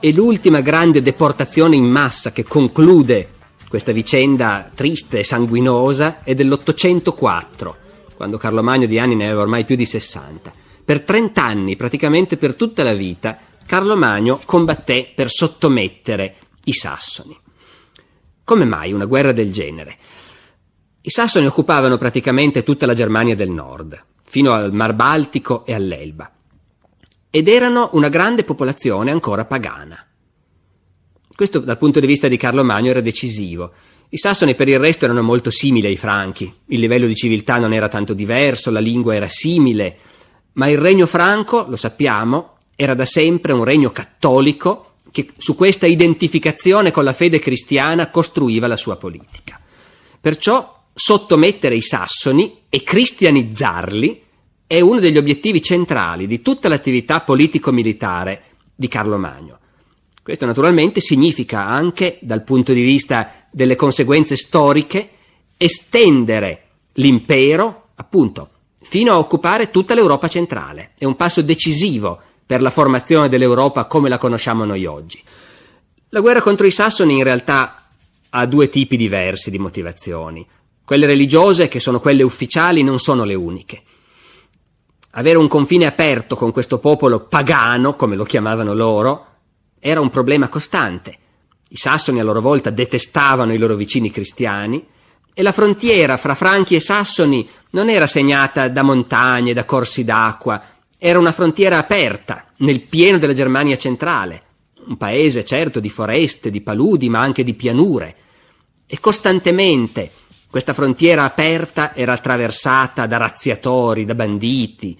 e l'ultima grande deportazione in massa che conclude questa vicenda triste e sanguinosa è dell'804, quando Carlo Magno di anni ne aveva ormai più di 60. Per 30 anni, praticamente per tutta la vita, Carlo Magno combatté per sottomettere i sassoni. Come mai una guerra del genere? I sassoni occupavano praticamente tutta la Germania del Nord, fino al Mar Baltico e all'Elba, ed erano una grande popolazione ancora pagana. Questo dal punto di vista di Carlo Magno era decisivo. I sassoni per il resto erano molto simili ai franchi, il livello di civiltà non era tanto diverso, la lingua era simile, ma il regno franco, lo sappiamo, era da sempre un regno cattolico che su questa identificazione con la fede cristiana costruiva la sua politica. Perciò sottomettere i sassoni e cristianizzarli è uno degli obiettivi centrali di tutta l'attività politico-militare di Carlo Magno. Questo naturalmente significa anche, dal punto di vista delle conseguenze storiche, estendere l'impero, appunto, fino a occupare tutta l'Europa centrale. È un passo decisivo per la formazione dell'Europa come la conosciamo noi oggi. La guerra contro i sassoni in realtà ha due tipi diversi di motivazioni. Quelle religiose, che sono quelle ufficiali, non sono le uniche. Avere un confine aperto con questo popolo pagano, come lo chiamavano loro, era un problema costante. I sassoni a loro volta detestavano i loro vicini cristiani e la frontiera fra franchi e sassoni non era segnata da montagne, da corsi d'acqua, era una frontiera aperta nel pieno della Germania centrale, un paese certo di foreste, di paludi, ma anche di pianure, e costantemente questa frontiera aperta era attraversata da razziatori, da banditi.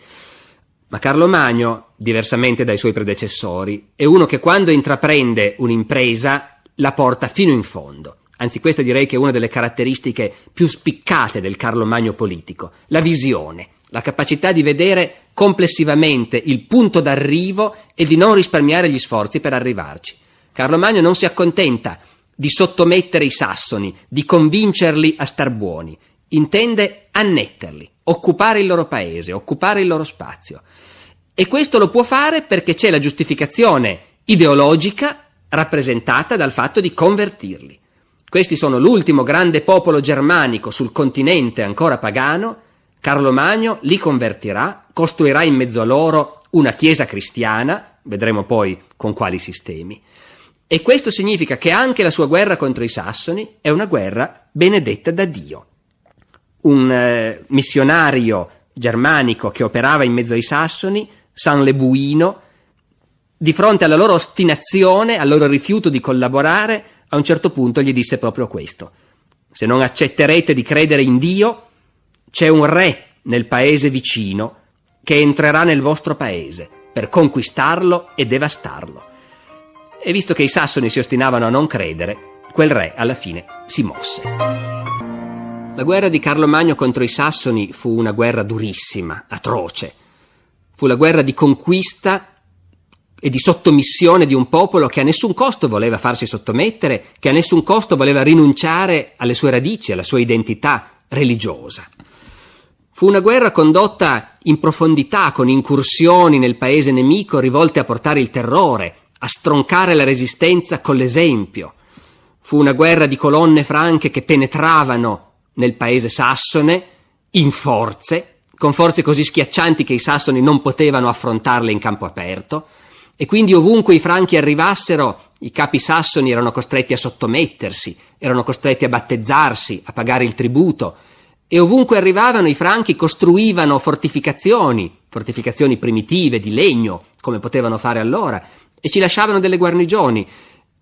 Ma Carlo Magno, diversamente dai suoi predecessori, è uno che quando intraprende un'impresa la porta fino in fondo. Anzi, questa direi che è una delle caratteristiche più spiccate del Carlo Magno politico, la visione, la capacità di vedere complessivamente il punto d'arrivo e di non risparmiare gli sforzi per arrivarci. Carlo Magno non si accontenta di sottomettere i sassoni, di convincerli a star buoni, intende annetterli, occupare il loro paese, occupare il loro spazio. E questo lo può fare perché c'è la giustificazione ideologica rappresentata dal fatto di convertirli. Questi sono l'ultimo grande popolo germanico sul continente ancora pagano. Carlo Magno li convertirà, costruirà in mezzo a loro una chiesa cristiana, vedremo poi con quali sistemi. E questo significa che anche la sua guerra contro i sassoni è una guerra benedetta da Dio. Un missionario germanico che operava in mezzo ai sassoni, San Lebuino, di fronte alla loro ostinazione, al loro rifiuto di collaborare, a un certo punto gli disse proprio questo: se non accetterete di credere in Dio, c'è un re nel paese vicino che entrerà nel vostro paese per conquistarlo e devastarlo. E visto che i sassoni si ostinavano a non credere, quel re alla fine si mosse. La guerra di Carlo Magno contro i sassoni fu una guerra durissima, atroce. Fu la guerra di conquista e di sottomissione di un popolo che a nessun costo voleva farsi sottomettere, che a nessun costo voleva rinunciare alle sue radici, alla sua identità religiosa. Fu una guerra condotta in profondità, con incursioni nel paese nemico rivolte a portare il terrore, a stroncare la resistenza con l'esempio. Fu una guerra di colonne franche che penetravano nel paese sassone in forze, con forze così schiaccianti che i sassoni non potevano affrontarle in campo aperto, e quindi ovunque i franchi arrivassero, i capi sassoni erano costretti a sottomettersi, erano costretti a battezzarsi, a pagare il tributo, e ovunque arrivavano i franchi costruivano fortificazioni primitive, di legno, come potevano fare allora, e ci lasciavano delle guarnigioni.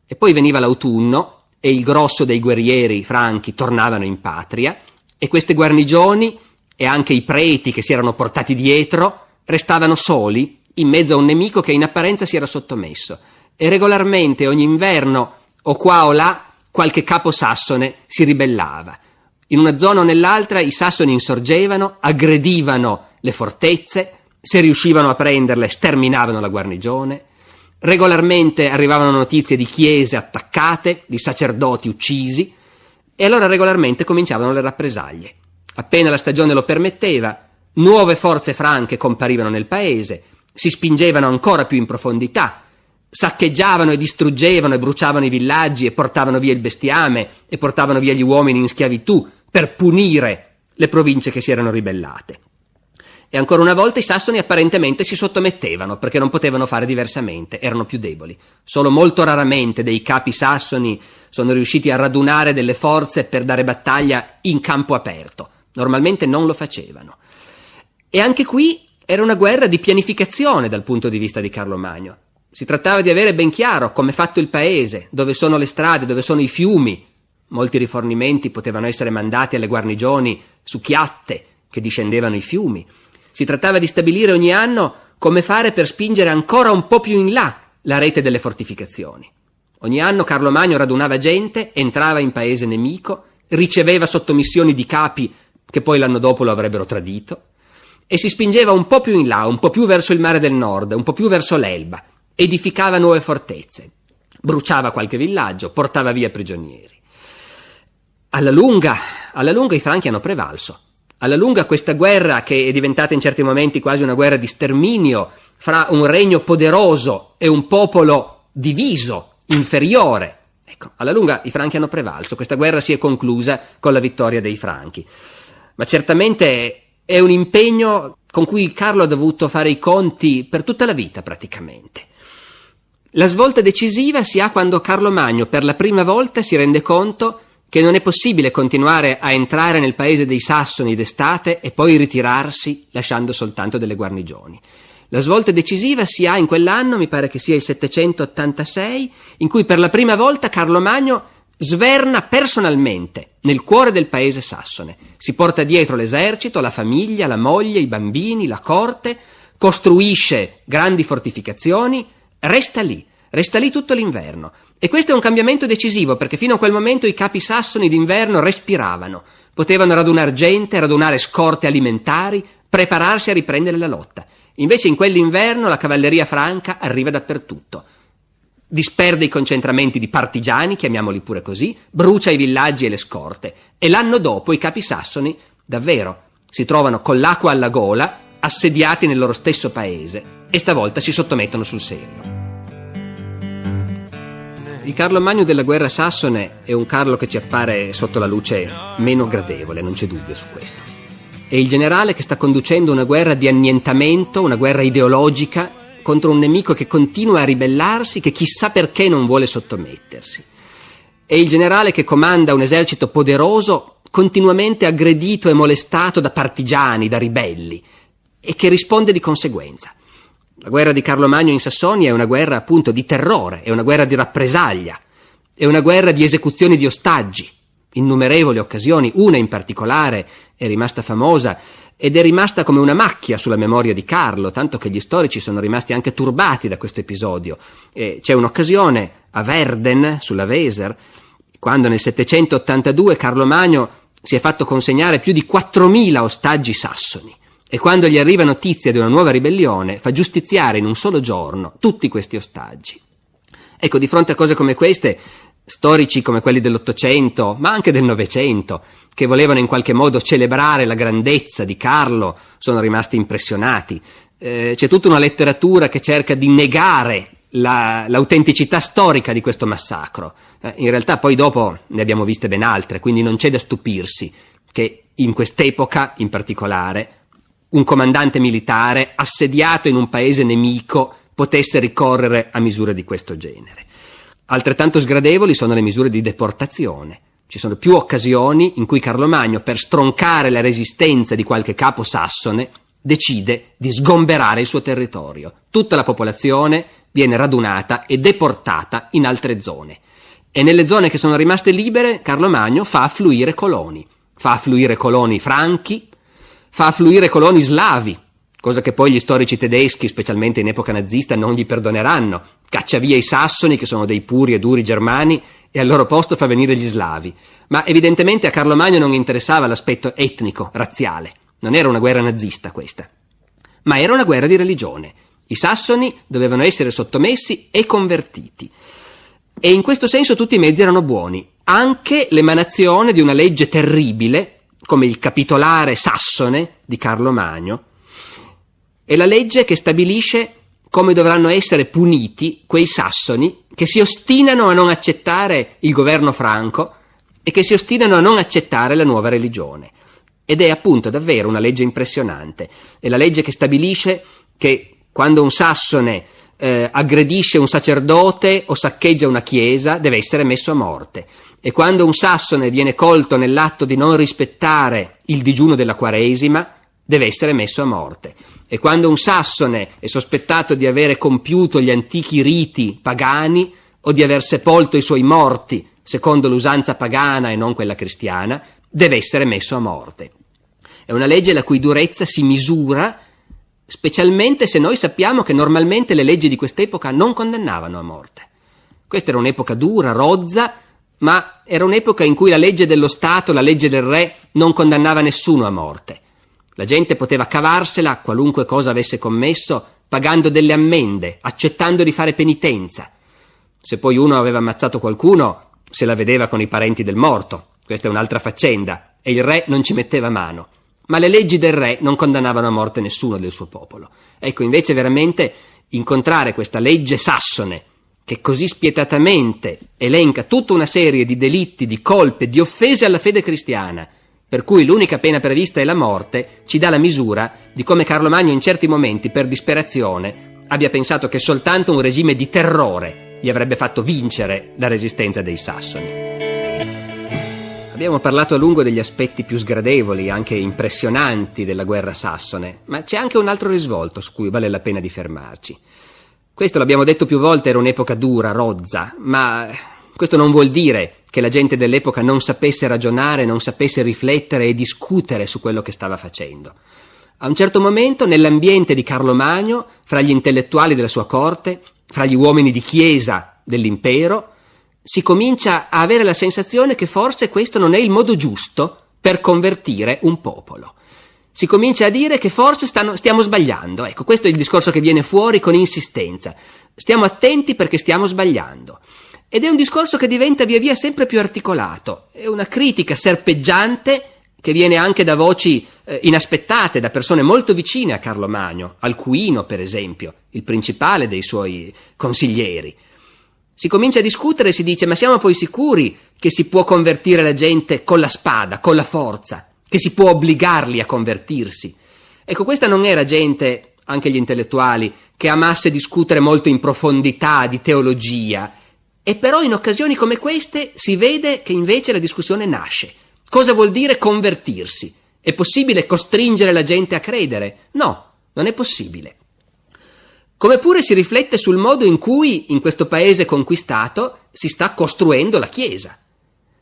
E poi veniva l'autunno e il grosso dei guerrieri franchi tornavano in patria, e queste guarnigioni e anche i preti che si erano portati dietro restavano soli in mezzo a un nemico che in apparenza si era sottomesso, e regolarmente ogni inverno o qua o là qualche capo sassone si ribellava. In una zona o nell'altra i sassoni insorgevano, aggredivano le fortezze, se riuscivano a prenderle sterminavano la guarnigione. Regolarmente arrivavano notizie di chiese attaccate, di sacerdoti uccisi, e allora regolarmente cominciavano le rappresaglie. Appena la stagione lo permetteva, nuove forze franche comparivano nel paese, si spingevano ancora più in profondità, saccheggiavano e distruggevano e bruciavano i villaggi e portavano via il bestiame e portavano via gli uomini in schiavitù per punire le province che si erano ribellate. E ancora una volta i sassoni apparentemente si sottomettevano perché non potevano fare diversamente, erano più deboli. Solo molto raramente dei capi sassoni sono riusciti a radunare delle forze per dare battaglia in campo aperto. Normalmente non lo facevano. E anche qui era una guerra di pianificazione dal punto di vista di Carlo Magno. Si trattava di avere ben chiaro come è fatto il paese, dove sono le strade, dove sono i fiumi. Molti rifornimenti potevano essere mandati alle guarnigioni su chiatte che discendevano i fiumi. Si trattava di stabilire ogni anno come fare per spingere ancora un po' più in là la rete delle fortificazioni. Ogni anno Carlo Magno radunava gente, entrava in paese nemico, riceveva sottomissioni di capi che poi l'anno dopo lo avrebbero tradito, e si spingeva un po' più in là, un po' più verso il mare del nord, un po' più verso l'Elba, edificava nuove fortezze, bruciava qualche villaggio, portava via prigionieri. Alla lunga i franchi hanno prevalso. Alla lunga questa guerra, che è diventata in certi momenti quasi una guerra di sterminio fra un regno poderoso e un popolo diviso, inferiore, ecco, alla lunga i franchi hanno prevalso. Questa guerra si è conclusa con la vittoria dei franchi. Ma certamente è un impegno con cui Carlo ha dovuto fare i conti per tutta la vita praticamente. La svolta decisiva si ha quando Carlo Magno per la prima volta si rende conto che non è possibile continuare a entrare nel paese dei Sassoni d'estate e poi ritirarsi lasciando soltanto delle guarnigioni. La svolta decisiva si ha in quell'anno, mi pare che sia il 786, in cui per la prima volta Carlo Magno sverna personalmente nel cuore del paese sassone. Si porta dietro l'esercito, la famiglia, la moglie, i bambini, la corte, costruisce grandi fortificazioni, resta lì tutto l'inverno. E questo è un cambiamento decisivo, perché fino a quel momento i capi sassoni d'inverno respiravano, potevano radunare gente, radunare scorte alimentari, prepararsi a riprendere la lotta. Invece in quell'inverno la cavalleria franca arriva dappertutto, disperde i concentramenti di partigiani, chiamiamoli pure così, brucia i villaggi e le scorte, e l'anno dopo i capi sassoni davvero si trovano con l'acqua alla gola, assediati nel loro stesso paese, e stavolta si sottomettono sul serio. Il Carlo Magno della guerra sassone è un Carlo che ci appare sotto la luce meno gradevole, non c'è dubbio su questo. È il generale che sta conducendo una guerra di annientamento, una guerra ideologica contro un nemico che continua a ribellarsi, che chissà perché non vuole sottomettersi. È il generale che comanda un esercito poderoso, continuamente aggredito e molestato da partigiani, da ribelli, e che risponde di conseguenza. La guerra di Carlo Magno in Sassonia è una guerra appunto di terrore, è una guerra di rappresaglia. È una guerra di esecuzioni di ostaggi, innumerevoli occasioni, una in particolare è rimasta famosa ed è rimasta come una macchia sulla memoria di Carlo, tanto che gli storici sono rimasti anche turbati da questo episodio. C'è un'occasione a Verden, sulla Weser, quando nel 782 Carlo Magno si è fatto consegnare più di 4.000 ostaggi sassoni, e quando gli arriva notizia di una nuova ribellione fa giustiziare in un solo giorno tutti questi ostaggi. Ecco, di fronte a cose come queste, storici come quelli dell'Ottocento, ma anche del Novecento, che volevano in qualche modo celebrare la grandezza di Carlo, sono rimasti impressionati. C'è tutta una letteratura che cerca di negare l'autenticità storica di questo massacro. In realtà poi dopo ne abbiamo viste ben altre, quindi non c'è da stupirsi che in quest'epoca in particolare un comandante militare assediato in un paese nemico potesse ricorrere a misure di questo genere. Altrettanto sgradevoli sono le misure di deportazione. Ci sono più occasioni in cui Carlo Magno, per stroncare la resistenza di qualche capo sassone, decide di sgomberare il suo territorio. Tutta la popolazione viene radunata e deportata in altre zone. E nelle zone che sono rimaste libere, Carlo Magno fa affluire coloni. Fa affluire coloni franchi, fa affluire coloni slavi, cosa che poi gli storici tedeschi, specialmente in epoca nazista, non gli perdoneranno. Caccia via i sassoni, che sono dei puri e duri germani, e al loro posto fa venire gli slavi. Ma evidentemente a Carlo Magno non interessava l'aspetto etnico, razziale. Non era una guerra nazista questa, ma era una guerra di religione. I sassoni dovevano essere sottomessi e convertiti. E in questo senso tutti i mezzi erano buoni. Anche l'emanazione di una legge terribile, come il capitolare sassone di Carlo Magno, è la legge che stabilisce come dovranno essere puniti quei sassoni che si ostinano a non accettare il governo franco e che si ostinano a non accettare la nuova religione. Ed è appunto davvero una legge impressionante. È la legge che stabilisce che quando un sassone aggredisce un sacerdote o saccheggia una chiesa deve essere messo a morte, e quando un sassone viene colto nell'atto di non rispettare il digiuno della Quaresima deve essere messo a morte, e quando un sassone è sospettato di avere compiuto gli antichi riti pagani o di aver sepolto i suoi morti secondo l'usanza pagana e non quella cristiana deve essere messo a morte. È una legge la cui durezza si misura specialmente se noi sappiamo che normalmente le leggi di quest'epoca non condannavano a morte. Questa era un'epoca dura, rozza, ma era un'epoca in cui la legge dello Stato, la legge del re, non condannava nessuno a morte. La gente poteva cavarsela, qualunque cosa avesse commesso, pagando delle ammende, accettando di fare penitenza. Se poi uno aveva ammazzato qualcuno, se la vedeva con i parenti del morto. Questa è un'altra faccenda, e il re non ci metteva mano. Ma le leggi del re non condannavano a morte nessuno del suo popolo. Ecco, invece veramente incontrare questa legge sassone, che così spietatamente elenca tutta una serie di delitti, di colpe, di offese alla fede cristiana, per cui l'unica pena prevista è la morte, ci dà la misura di come Carlo Magno in certi momenti, per disperazione, abbia pensato che soltanto un regime di terrore gli avrebbe fatto vincere la resistenza dei sassoni. Abbiamo parlato a lungo degli aspetti più sgradevoli, anche impressionanti della guerra sassone, ma c'è anche un altro risvolto su cui vale la pena di fermarci. Questo, l'abbiamo detto più volte, era un'epoca dura, rozza, ma questo non vuol dire che la gente dell'epoca non sapesse ragionare, non sapesse riflettere e discutere su quello che stava facendo. A un certo momento, nell'ambiente di Carlo Magno, fra gli intellettuali della sua corte, fra gli uomini di chiesa dell'impero, si comincia a avere la sensazione che forse questo non è il modo giusto per convertire un popolo. Si comincia a dire che forse stiamo sbagliando. Ecco, questo è il discorso che viene fuori con insistenza. Stiamo attenti perché stiamo sbagliando. Ed è un discorso che diventa via via sempre più articolato. È una critica serpeggiante che viene anche da voci inaspettate, da persone molto vicine a Carlo Magno, Alcuino per esempio, il principale dei suoi consiglieri. Si comincia a discutere e si dice: ma siamo poi sicuri che si può convertire la gente con la spada, con la forza, che si può obbligarli a convertirsi? Ecco, questa non era gente, anche gli intellettuali, che amasse discutere molto in profondità di teologia, e però in occasioni come queste si vede che invece la discussione nasce. Cosa vuol dire convertirsi? È possibile costringere la gente a credere? No, non è possibile. Come pure si riflette sul modo in cui, in questo paese conquistato, si sta costruendo la Chiesa.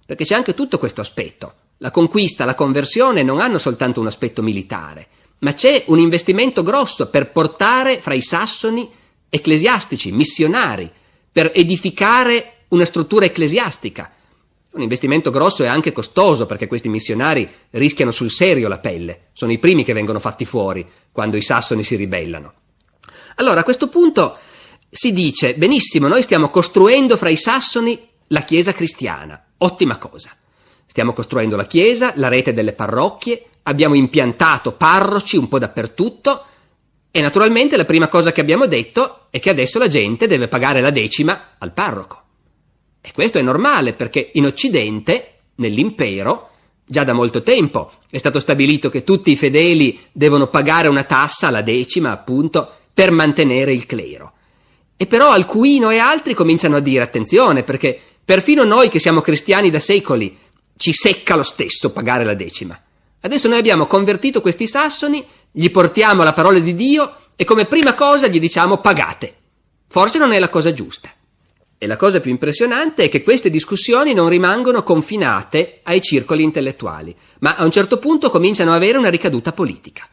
Perché c'è anche tutto questo aspetto. La conquista, la conversione non hanno soltanto un aspetto militare, ma c'è un investimento grosso per portare fra i sassoni ecclesiastici, missionari, per edificare una struttura ecclesiastica. Un investimento grosso e anche costoso, perché questi missionari rischiano sul serio la pelle. Sono i primi che vengono fatti fuori quando i sassoni si ribellano. Allora, a questo punto si dice, benissimo, noi stiamo costruendo fra i sassoni la Chiesa cristiana. Ottima cosa. Stiamo costruendo la Chiesa, la rete delle parrocchie, abbiamo impiantato parroci un po' dappertutto e naturalmente la prima cosa che abbiamo detto è che adesso la gente deve pagare la decima al parroco. E questo è normale perché in Occidente, nell'impero, già da molto tempo è stato stabilito che tutti i fedeli devono pagare una tassa, la decima appunto, per mantenere il clero. E però Alcuino e altri cominciano a dire attenzione perché perfino noi che siamo cristiani da secoli ci secca lo stesso pagare la decima. Adesso noi abbiamo convertito questi sassoni, gli portiamo la parola di Dio e come prima cosa gli diciamo pagate. Forse non è la cosa giusta. E la cosa più impressionante è che queste discussioni non rimangono confinate ai circoli intellettuali, ma a un certo punto cominciano ad avere una ricaduta politica.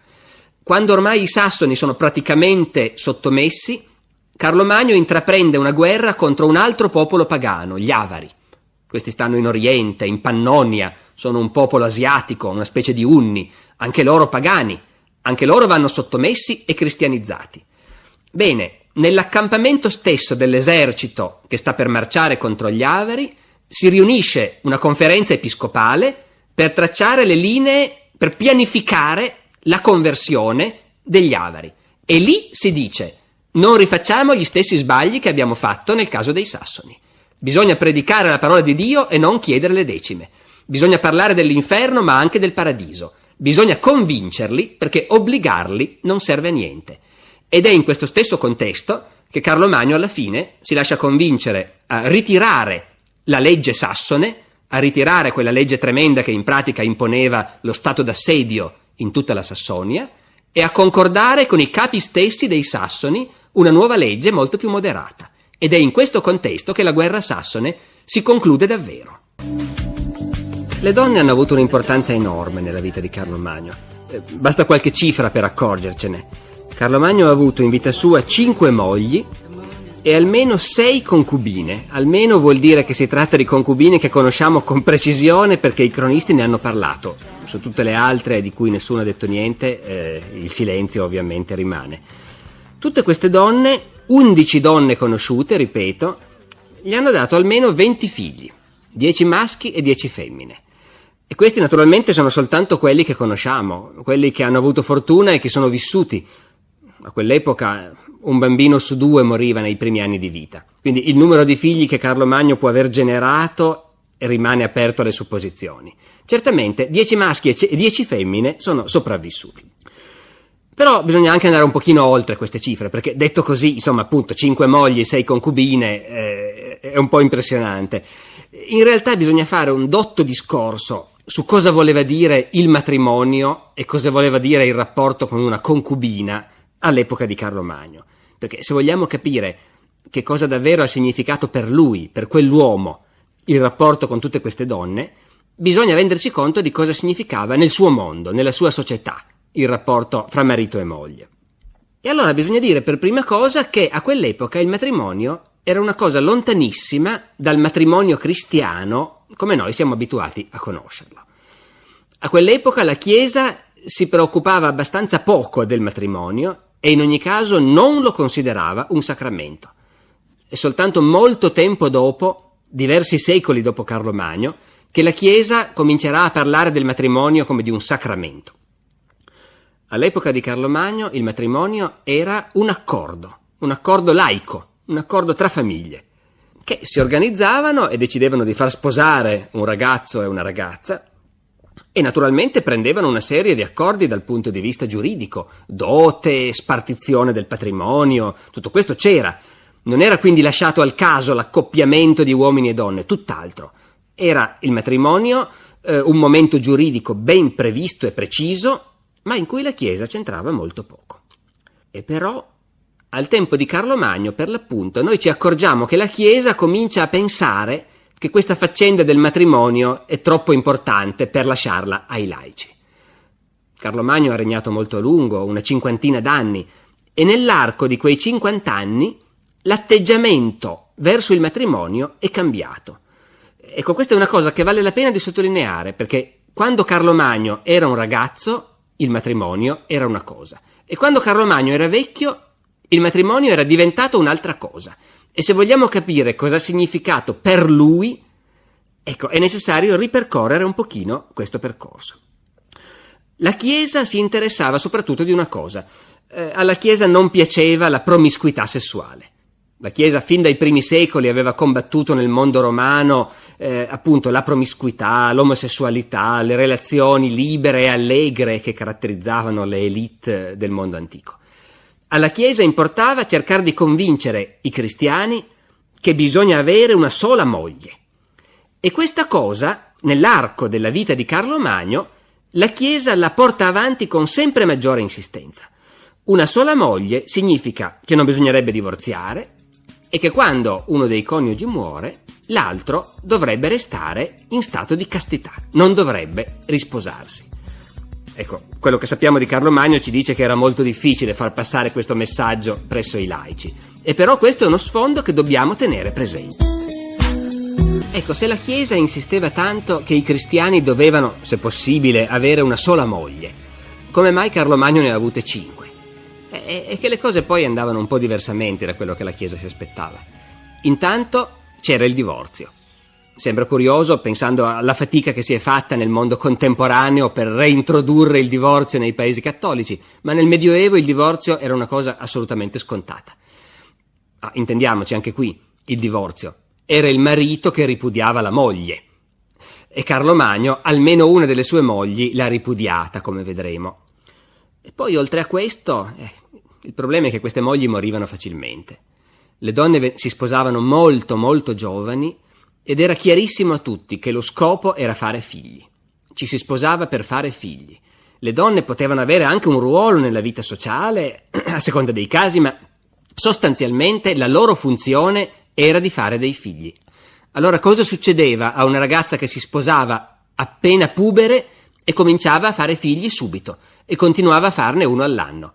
Quando ormai i sassoni sono praticamente sottomessi, Carlo Magno intraprende una guerra contro un altro popolo pagano, gli Avari. Questi stanno in Oriente, in Pannonia, sono un popolo asiatico, una specie di Unni, anche loro pagani, anche loro vanno sottomessi e cristianizzati. Bene, nell'accampamento stesso dell'esercito che sta per marciare contro gli Avari si riunisce una conferenza episcopale per tracciare le linee, per pianificare la conversione degli Avari. E lì si dice: non rifacciamo gli stessi sbagli che abbiamo fatto nel caso dei Sassoni. Bisogna predicare la parola di Dio e non chiedere le decime. Bisogna parlare dell'inferno ma anche del paradiso. Bisogna convincerli perché obbligarli non serve a niente. Ed è in questo stesso contesto che Carlo Magno alla fine si lascia convincere a ritirare la legge sassone, a ritirare quella legge tremenda che in pratica imponeva lo stato d'assedio in tutta la Sassonia e a concordare con i capi stessi dei sassoni una nuova legge molto più moderata. Ed è in questo contesto che la guerra sassone si conclude davvero. Le donne hanno avuto un'importanza enorme nella vita di Carlo Magno. Basta qualche cifra per accorgercene. Carlo Magno ha avuto in vita sua 5 mogli e almeno 6 concubine. Almeno vuol dire che si tratta di concubine che conosciamo con precisione perché i cronisti ne hanno parlato. Su tutte le altre, di cui nessuno ha detto niente, il silenzio ovviamente rimane. Tutte queste donne, 11 donne conosciute, ripeto, gli hanno dato almeno 20 figli, 10 maschi e 10 femmine. E questi naturalmente sono soltanto quelli che conosciamo, quelli che hanno avuto fortuna e che sono vissuti. A quell'epoca un bambino su 2 moriva nei primi anni di vita. Quindi il numero di figli che Carlo Magno può aver generato rimane aperto alle supposizioni. Certamente 10 maschi e 10 femmine sono sopravvissuti. Però bisogna anche andare un pochino oltre queste cifre, perché detto così, insomma, appunto, 5 mogli e 6 concubine è un po' impressionante. In realtà bisogna fare un dotto discorso su cosa voleva dire il matrimonio e cosa voleva dire il rapporto con una concubina all'epoca di Carlo Magno. Perché se vogliamo capire che cosa davvero ha significato per lui, per quell'uomo, il rapporto con tutte queste donne, bisogna renderci conto di cosa significava nel suo mondo, nella sua società, il rapporto fra marito e moglie. E allora bisogna dire per prima cosa che a quell'epoca il matrimonio era una cosa lontanissima dal matrimonio cristiano come noi siamo abituati a conoscerlo. A quell'epoca la Chiesa si preoccupava abbastanza poco del matrimonio e in ogni caso non lo considerava un sacramento. È soltanto molto tempo dopo, diversi secoli dopo Carlo Magno, che la Chiesa comincerà a parlare del matrimonio come di un sacramento. All'epoca di Carlo Magno il matrimonio era un accordo laico, un accordo tra famiglie, che si organizzavano e decidevano di far sposare un ragazzo e una ragazza e naturalmente prendevano una serie di accordi dal punto di vista giuridico, dote, spartizione del patrimonio, tutto questo c'era. Non era quindi lasciato al caso l'accoppiamento di uomini e donne, tutt'altro. Era il matrimonio un momento giuridico ben previsto e preciso, ma in cui la Chiesa c'entrava molto poco. E però al tempo di Carlo Magno, per l'appunto, noi ci accorgiamo che la Chiesa comincia a pensare che questa faccenda del matrimonio è troppo importante per lasciarla ai laici. Carlo Magno ha regnato molto a lungo, una cinquantina d'anni, e nell'arco di quei 50 anni l'atteggiamento verso il matrimonio è cambiato. Ecco, questa è una cosa che vale la pena di sottolineare, perché quando Carlo Magno era un ragazzo, il matrimonio era una cosa, e quando Carlo Magno era vecchio, il matrimonio era diventato un'altra cosa. E se vogliamo capire cosa ha significato per lui, ecco, è necessario ripercorrere un pochino questo percorso. La Chiesa si interessava soprattutto di una cosa. Alla Chiesa non piaceva la promiscuità sessuale. La Chiesa fin dai primi secoli aveva combattuto nel mondo romano appunto la promiscuità, l'omosessualità, le relazioni libere e allegre che caratterizzavano le élite del mondo antico. Alla Chiesa importava cercare di convincere i cristiani che bisogna avere una sola moglie. E questa cosa, nell'arco della vita di Carlo Magno, la Chiesa la porta avanti con sempre maggiore insistenza. Una sola moglie significa che non bisognerebbe divorziare e che quando uno dei coniugi muore, l'altro dovrebbe restare in stato di castità, non dovrebbe risposarsi. Ecco, quello che sappiamo di Carlo Magno ci dice che era molto difficile far passare questo messaggio presso i laici, e però questo è uno sfondo che dobbiamo tenere presente. Ecco, se la Chiesa insisteva tanto che i cristiani dovevano, se possibile, avere una sola moglie, come mai Carlo Magno ne ha avute 5? E che le cose poi andavano un po' diversamente da quello che la Chiesa si aspettava. Intanto c'era il divorzio. Sembra curioso pensando alla fatica che si è fatta nel mondo contemporaneo per reintrodurre il divorzio nei paesi cattolici, ma nel Medioevo il divorzio era una cosa assolutamente scontata. Intendiamoci anche qui, il divorzio era il marito che ripudiava la moglie, e Carlo Magno almeno una delle sue mogli l'ha ripudiata, come vedremo. E poi oltre a questo, il problema è che queste mogli morivano facilmente. Le donne si sposavano molto molto giovani ed era chiarissimo a tutti che lo scopo era fare figli. Ci si sposava per fare figli. Le donne potevano avere anche un ruolo nella vita sociale, a seconda dei casi, ma sostanzialmente la loro funzione era di fare dei figli. Allora cosa succedeva a una ragazza che si sposava appena pubere e cominciava a fare figli subito e continuava a farne uno all'anno?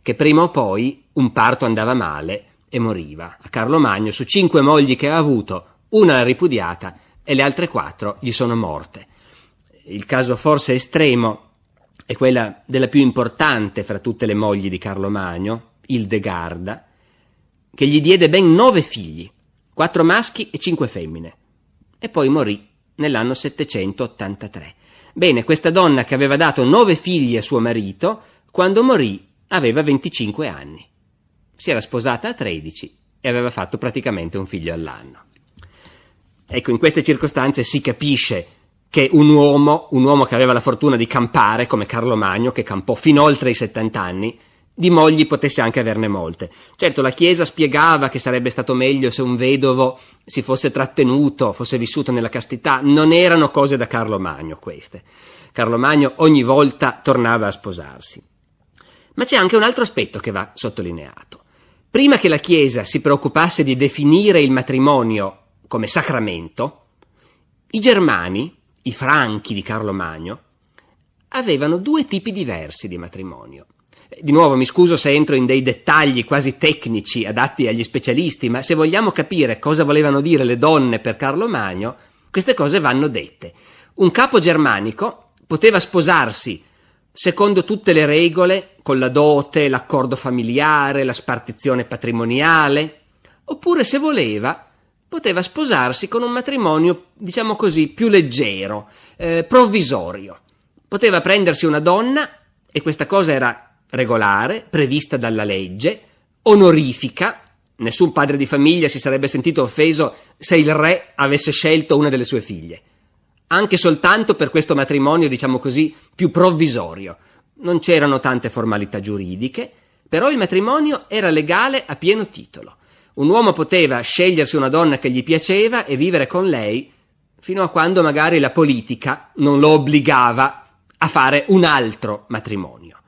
Che prima o poi un parto andava male e moriva. A Carlo Magno, su 5 mogli che ha avuto, una l'ha ripudiata e le altre 4 gli sono morte. Il caso forse estremo è quella della più importante fra tutte le mogli di Carlo Magno, Ildegarda, che gli diede ben 9 figli, 4 maschi e 5 femmine, e poi morì nell'anno 783. Bene, questa donna che aveva dato 9 figli a suo marito, quando morì aveva 25 anni. Si era sposata a 13 e aveva fatto praticamente un figlio all'anno. Ecco, in queste circostanze si capisce che un uomo che aveva la fortuna di campare, come Carlo Magno, che campò fino oltre i 70 anni, di mogli potesse anche averne molte. Certo, la Chiesa spiegava che sarebbe stato meglio se un vedovo si fosse trattenuto, fosse vissuto nella castità. Non erano cose da Carlo Magno queste. Carlo Magno ogni volta tornava a sposarsi. Ma c'è anche un altro aspetto che va sottolineato. Prima che la Chiesa si preoccupasse di definire il matrimonio come sacramento, i Germani, i Franchi di Carlo Magno, avevano 2 tipi diversi di matrimonio. Di nuovo mi scuso se entro in dei dettagli quasi tecnici adatti agli specialisti, ma se vogliamo capire cosa volevano dire le donne per Carlo Magno, queste cose vanno dette. Un capo germanico poteva sposarsi secondo tutte le regole, con la dote, l'accordo familiare, la spartizione patrimoniale, oppure se voleva poteva sposarsi con un matrimonio, diciamo così, più leggero, provvisorio. Poteva prendersi una donna, e questa cosa era regolare, prevista dalla legge, onorifica. Nessun padre di famiglia si sarebbe sentito offeso se il re avesse scelto una delle sue figlie. Anche soltanto per questo matrimonio, diciamo così, più provvisorio. Non c'erano tante formalità giuridiche, però il matrimonio era legale a pieno titolo. Un uomo poteva scegliersi una donna che gli piaceva e vivere con lei fino a quando magari la politica non lo obbligava a fare un altro matrimonio.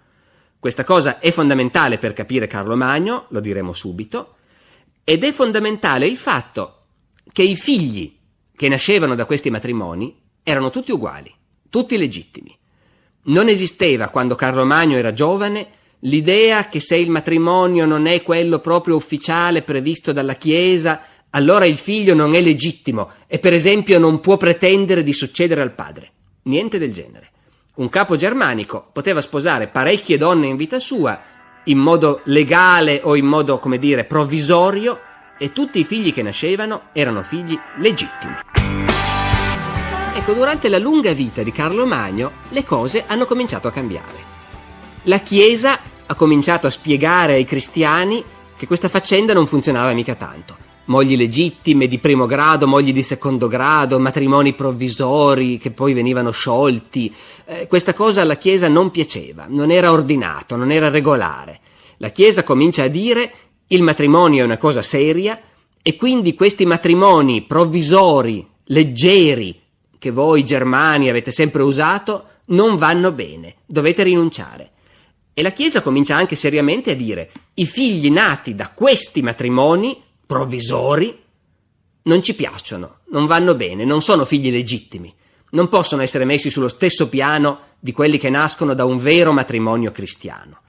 Questa cosa è fondamentale per capire Carlo Magno, lo diremo subito, ed è fondamentale il fatto che i figli che nascevano da questi matrimoni erano tutti uguali, tutti legittimi. Non esisteva, quando Carlo Magno era giovane, l'idea che se il matrimonio non è quello proprio ufficiale previsto dalla Chiesa, allora il figlio non è legittimo e per esempio non può pretendere di succedere al padre. Niente del genere. Un capo germanico poteva sposare parecchie donne in vita sua, in modo legale o in modo, come dire, provvisorio, e tutti i figli che nascevano erano figli legittimi. Ecco, durante la lunga vita di Carlo Magno le cose hanno cominciato a cambiare. La Chiesa ha cominciato a spiegare ai cristiani che questa faccenda non funzionava mica tanto. Mogli legittime di primo grado, mogli di secondo grado, matrimoni provvisori che poi venivano sciolti. Questa cosa alla Chiesa non piaceva, non era ordinato, non era regolare. La Chiesa comincia a dire: il matrimonio è una cosa seria e quindi questi matrimoni provvisori, leggeri, che voi germani avete sempre usato, non vanno bene, dovete rinunciare. E la Chiesa comincia anche seriamente a dire: i figli nati da questi matrimoni provvisori non ci piacciono, non vanno bene, non sono figli legittimi, non possono essere messi sullo stesso piano di quelli che nascono da un vero matrimonio cristiano.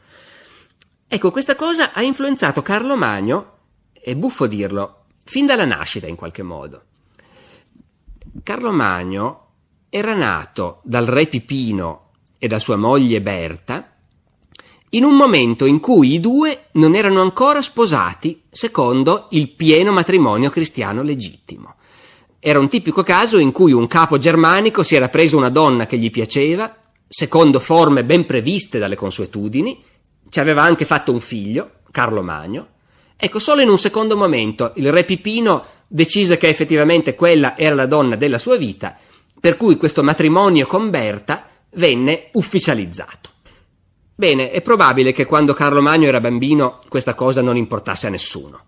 Ecco, questa cosa ha influenzato Carlo Magno, è buffo dirlo, fin dalla nascita in qualche modo. Carlo Magno era nato dal re Pipino e da sua moglie Berta in un momento in cui i due non erano ancora sposati secondo il pieno matrimonio cristiano legittimo. Era un tipico caso in cui un capo germanico si era preso una donna che gli piaceva, secondo forme ben previste dalle consuetudini, ci aveva anche fatto un figlio, Carlo Magno. Ecco, solo in un secondo momento il re Pipino decise che effettivamente quella era la donna della sua vita, per cui questo matrimonio con Berta venne ufficializzato. Bene, è probabile che quando Carlo Magno era bambino questa cosa non importasse a nessuno.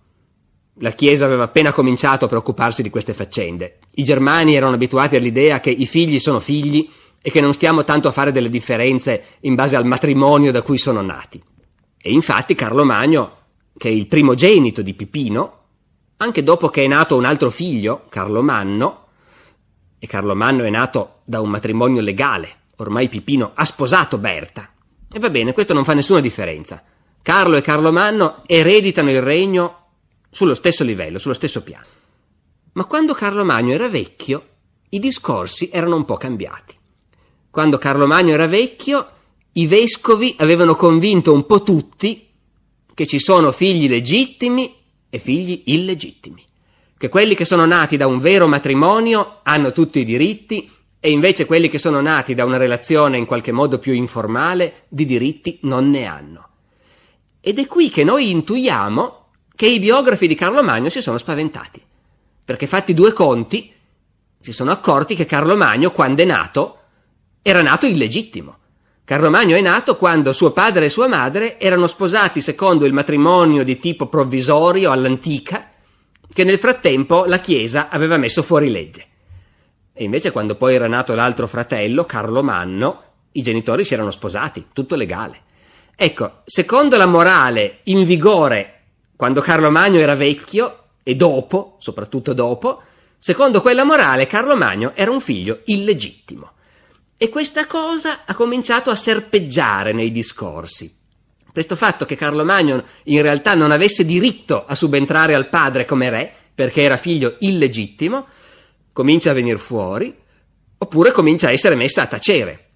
La Chiesa aveva appena cominciato a preoccuparsi di queste faccende. I germani erano abituati all'idea che i figli sono figli e che non stiamo tanto a fare delle differenze in base al matrimonio da cui sono nati. E infatti Carlo Magno, che è il primogenito di Pipino, anche dopo che è nato un altro figlio, Carlo Manno, e Carlo Manno è nato da un matrimonio legale, ormai Pipino ha sposato Berta, e va bene, questo non fa nessuna differenza. Carlo e Carlo Manno ereditano il regno sullo stesso livello, sullo stesso piano. Ma quando Carlo Magno era vecchio, i discorsi erano un po' cambiati. Quando Carlo Magno era vecchio, i vescovi avevano convinto un po' tutti che ci sono figli legittimi e figli illegittimi, che quelli che sono nati da un vero matrimonio hanno tutti i diritti e invece quelli che sono nati da una relazione in qualche modo più informale di diritti non ne hanno. Ed è qui che noi intuiamo che i biografi di Carlo Magno si sono spaventati, perché fatti due conti si sono accorti che Carlo Magno, quando è nato, era nato illegittimo. Carlo Magno è nato quando suo padre e sua madre erano sposati secondo il matrimonio di tipo provvisorio all'antica, che nel frattempo la Chiesa aveva messo fuori legge. E invece quando poi era nato l'altro fratello, Carlo Manno, i genitori si erano sposati, tutto legale. Ecco, secondo la morale in vigore quando Carlo Magno era vecchio e dopo, soprattutto dopo, secondo quella morale Carlo Magno era un figlio illegittimo. E questa cosa ha cominciato a serpeggiare nei discorsi. Questo fatto che Carlo Magno in realtà non avesse diritto a subentrare al padre come re, perché era figlio illegittimo, comincia a venire fuori, oppure comincia a essere messa a tacere.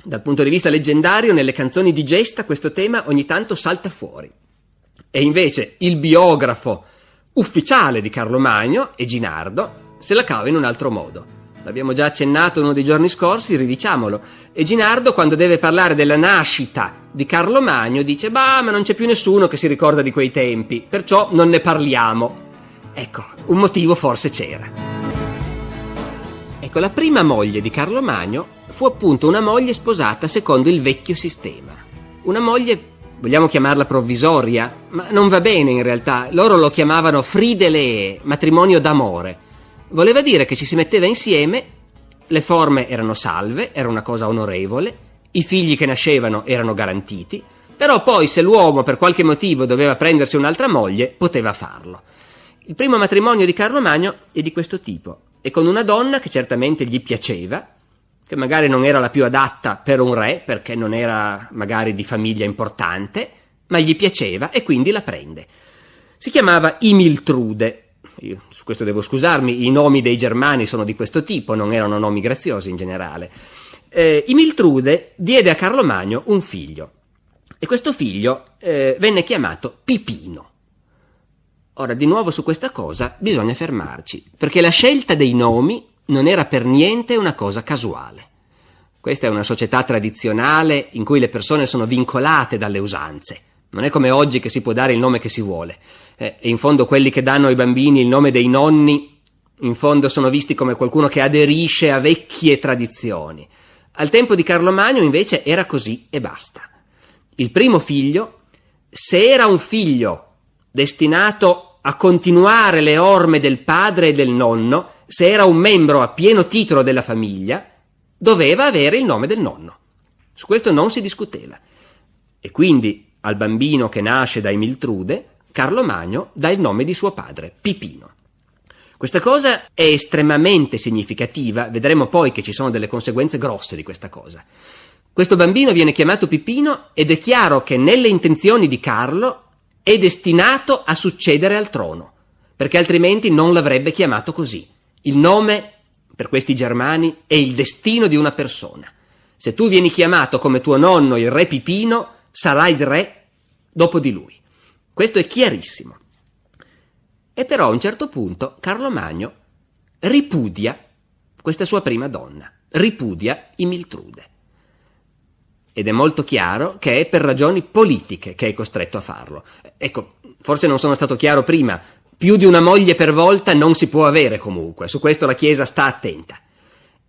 Dal punto di vista leggendario, nelle canzoni di gesta questo tema ogni tanto salta fuori. E invece il biografo ufficiale di Carlo Magno, Eginardo, se la cava in un altro modo. L'abbiamo già accennato uno dei giorni scorsi, ridiciamolo. Eginardo, quando deve parlare della nascita di Carlo Magno, dice: ma non c'è più nessuno che si ricorda di quei tempi, perciò non ne parliamo. Ecco, un motivo forse c'era. Ecco, la prima moglie di Carlo Magno fu appunto una moglie sposata secondo il vecchio sistema. Una moglie, vogliamo chiamarla provvisoria, ma non va bene in realtà. Loro lo chiamavano fridelee, matrimonio d'amore. Voleva dire che ci si metteva insieme, le forme erano salve, era una cosa onorevole, i figli che nascevano erano garantiti, Però poi, se l'uomo per qualche motivo doveva prendersi un'altra moglie, poteva farlo. Il primo matrimonio di Carlo Magno è di questo tipo, e con una donna che certamente gli piaceva, che magari non era la più adatta per un re, perché non era magari di famiglia importante, ma gli piaceva e quindi la prende. Si chiamava Imiltrude. Io su questo devo scusarmi, i nomi dei germani sono di questo tipo, non erano nomi graziosi in generale. Imiltrude diede a Carlo Magno un figlio, e questo figlio venne chiamato Pipino. Ora, di nuovo su questa cosa bisogna fermarci, perché la scelta dei nomi non era per niente una cosa casuale. Questa è una società tradizionale in cui le persone sono vincolate dalle usanze. Non è come oggi che si può dare il nome che si vuole. E in fondo quelli che danno ai bambini il nome dei nonni, in fondo sono visti come qualcuno che aderisce a vecchie tradizioni. Al tempo di Carlo Magno invece era così e basta. Il primo figlio, se era un figlio destinato a continuare le orme del padre e del nonno, se era un membro a pieno titolo della famiglia, doveva avere il nome del nonno. Su questo non si discuteva. E quindi al bambino che nasce da Imiltrude, Carlo Magno dà il nome di suo padre, Pipino. Questa cosa è estremamente significativa, vedremo poi che ci sono delle conseguenze grosse di questa cosa. Questo bambino viene chiamato Pipino ed è chiaro che nelle intenzioni di Carlo è destinato a succedere al trono, perché altrimenti non l'avrebbe chiamato così. Il nome, per questi germani, è il destino di una persona. Se tu vieni chiamato come tuo nonno, il re Pipino, sarai il re dopo di lui. Questo è chiarissimo. E però a un certo punto Carlo Magno ripudia questa sua prima donna, ripudia Imiltrude. Ed è molto chiaro che è per ragioni politiche che è costretto a farlo. Ecco, forse non sono stato chiaro prima, più di una moglie per volta non si può avere comunque, su questo la Chiesa sta attenta.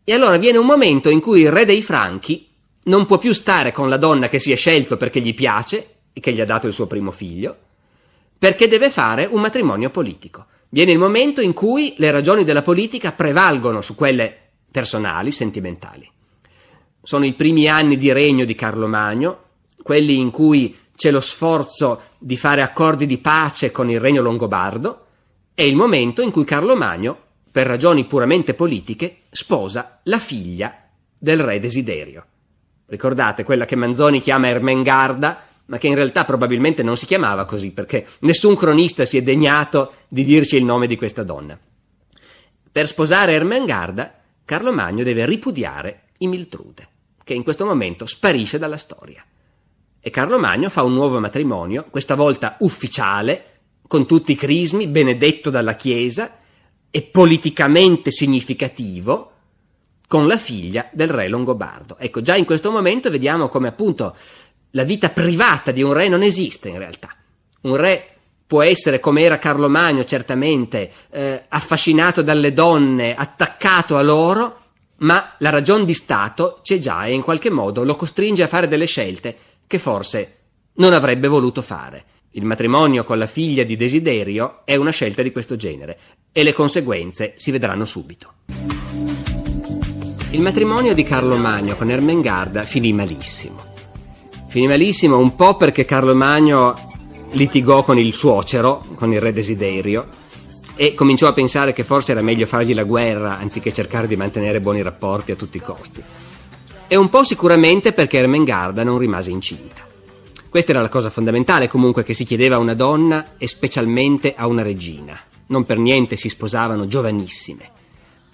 E allora viene un momento in cui il re dei Franchi non può più stare con la donna che si è scelto perché gli piace e che gli ha dato il suo primo figlio, perché deve fare un matrimonio politico. Viene il momento in cui le ragioni della politica prevalgono su quelle personali, sentimentali. Sono i primi anni di regno di Carlo Magno, quelli in cui c'è lo sforzo di fare accordi di pace con il regno longobardo, è il momento in cui Carlo Magno, per ragioni puramente politiche, sposa la figlia del re Desiderio. Ricordate quella che Manzoni chiama Ermengarda, ma che in realtà probabilmente non si chiamava così, perché nessun cronista si è degnato di dirci il nome di questa donna. Per sposare Ermengarda, Carlo Magno deve ripudiare Imiltrude, che in questo momento sparisce dalla storia. E Carlo Magno fa un nuovo matrimonio, questa volta ufficiale, con tutti i crismi, benedetto dalla Chiesa e politicamente significativo, con la figlia del re longobardo. Ecco, già in questo momento vediamo come appunto la vita privata di un re non esiste in realtà. Un re può essere, come era Carlo Magno certamente, affascinato dalle donne, attaccato a loro, ma la ragion di Stato c'è già e in qualche modo lo costringe a fare delle scelte che forse non avrebbe voluto fare. Il matrimonio con la figlia di Desiderio è una scelta di questo genere e le conseguenze si vedranno subito. Il matrimonio di Carlo Magno con Ermengarda finì malissimo. Finì malissimo un po' perché Carlo Magno litigò con il suocero, con il re Desiderio, e cominciò a pensare che forse era meglio fargli la guerra anziché cercare di mantenere buoni rapporti a tutti i costi. E un po' sicuramente perché Ermengarda non rimase incinta. Questa era la cosa fondamentale comunque che si chiedeva a una donna e specialmente a una regina. Non per niente si sposavano giovanissime.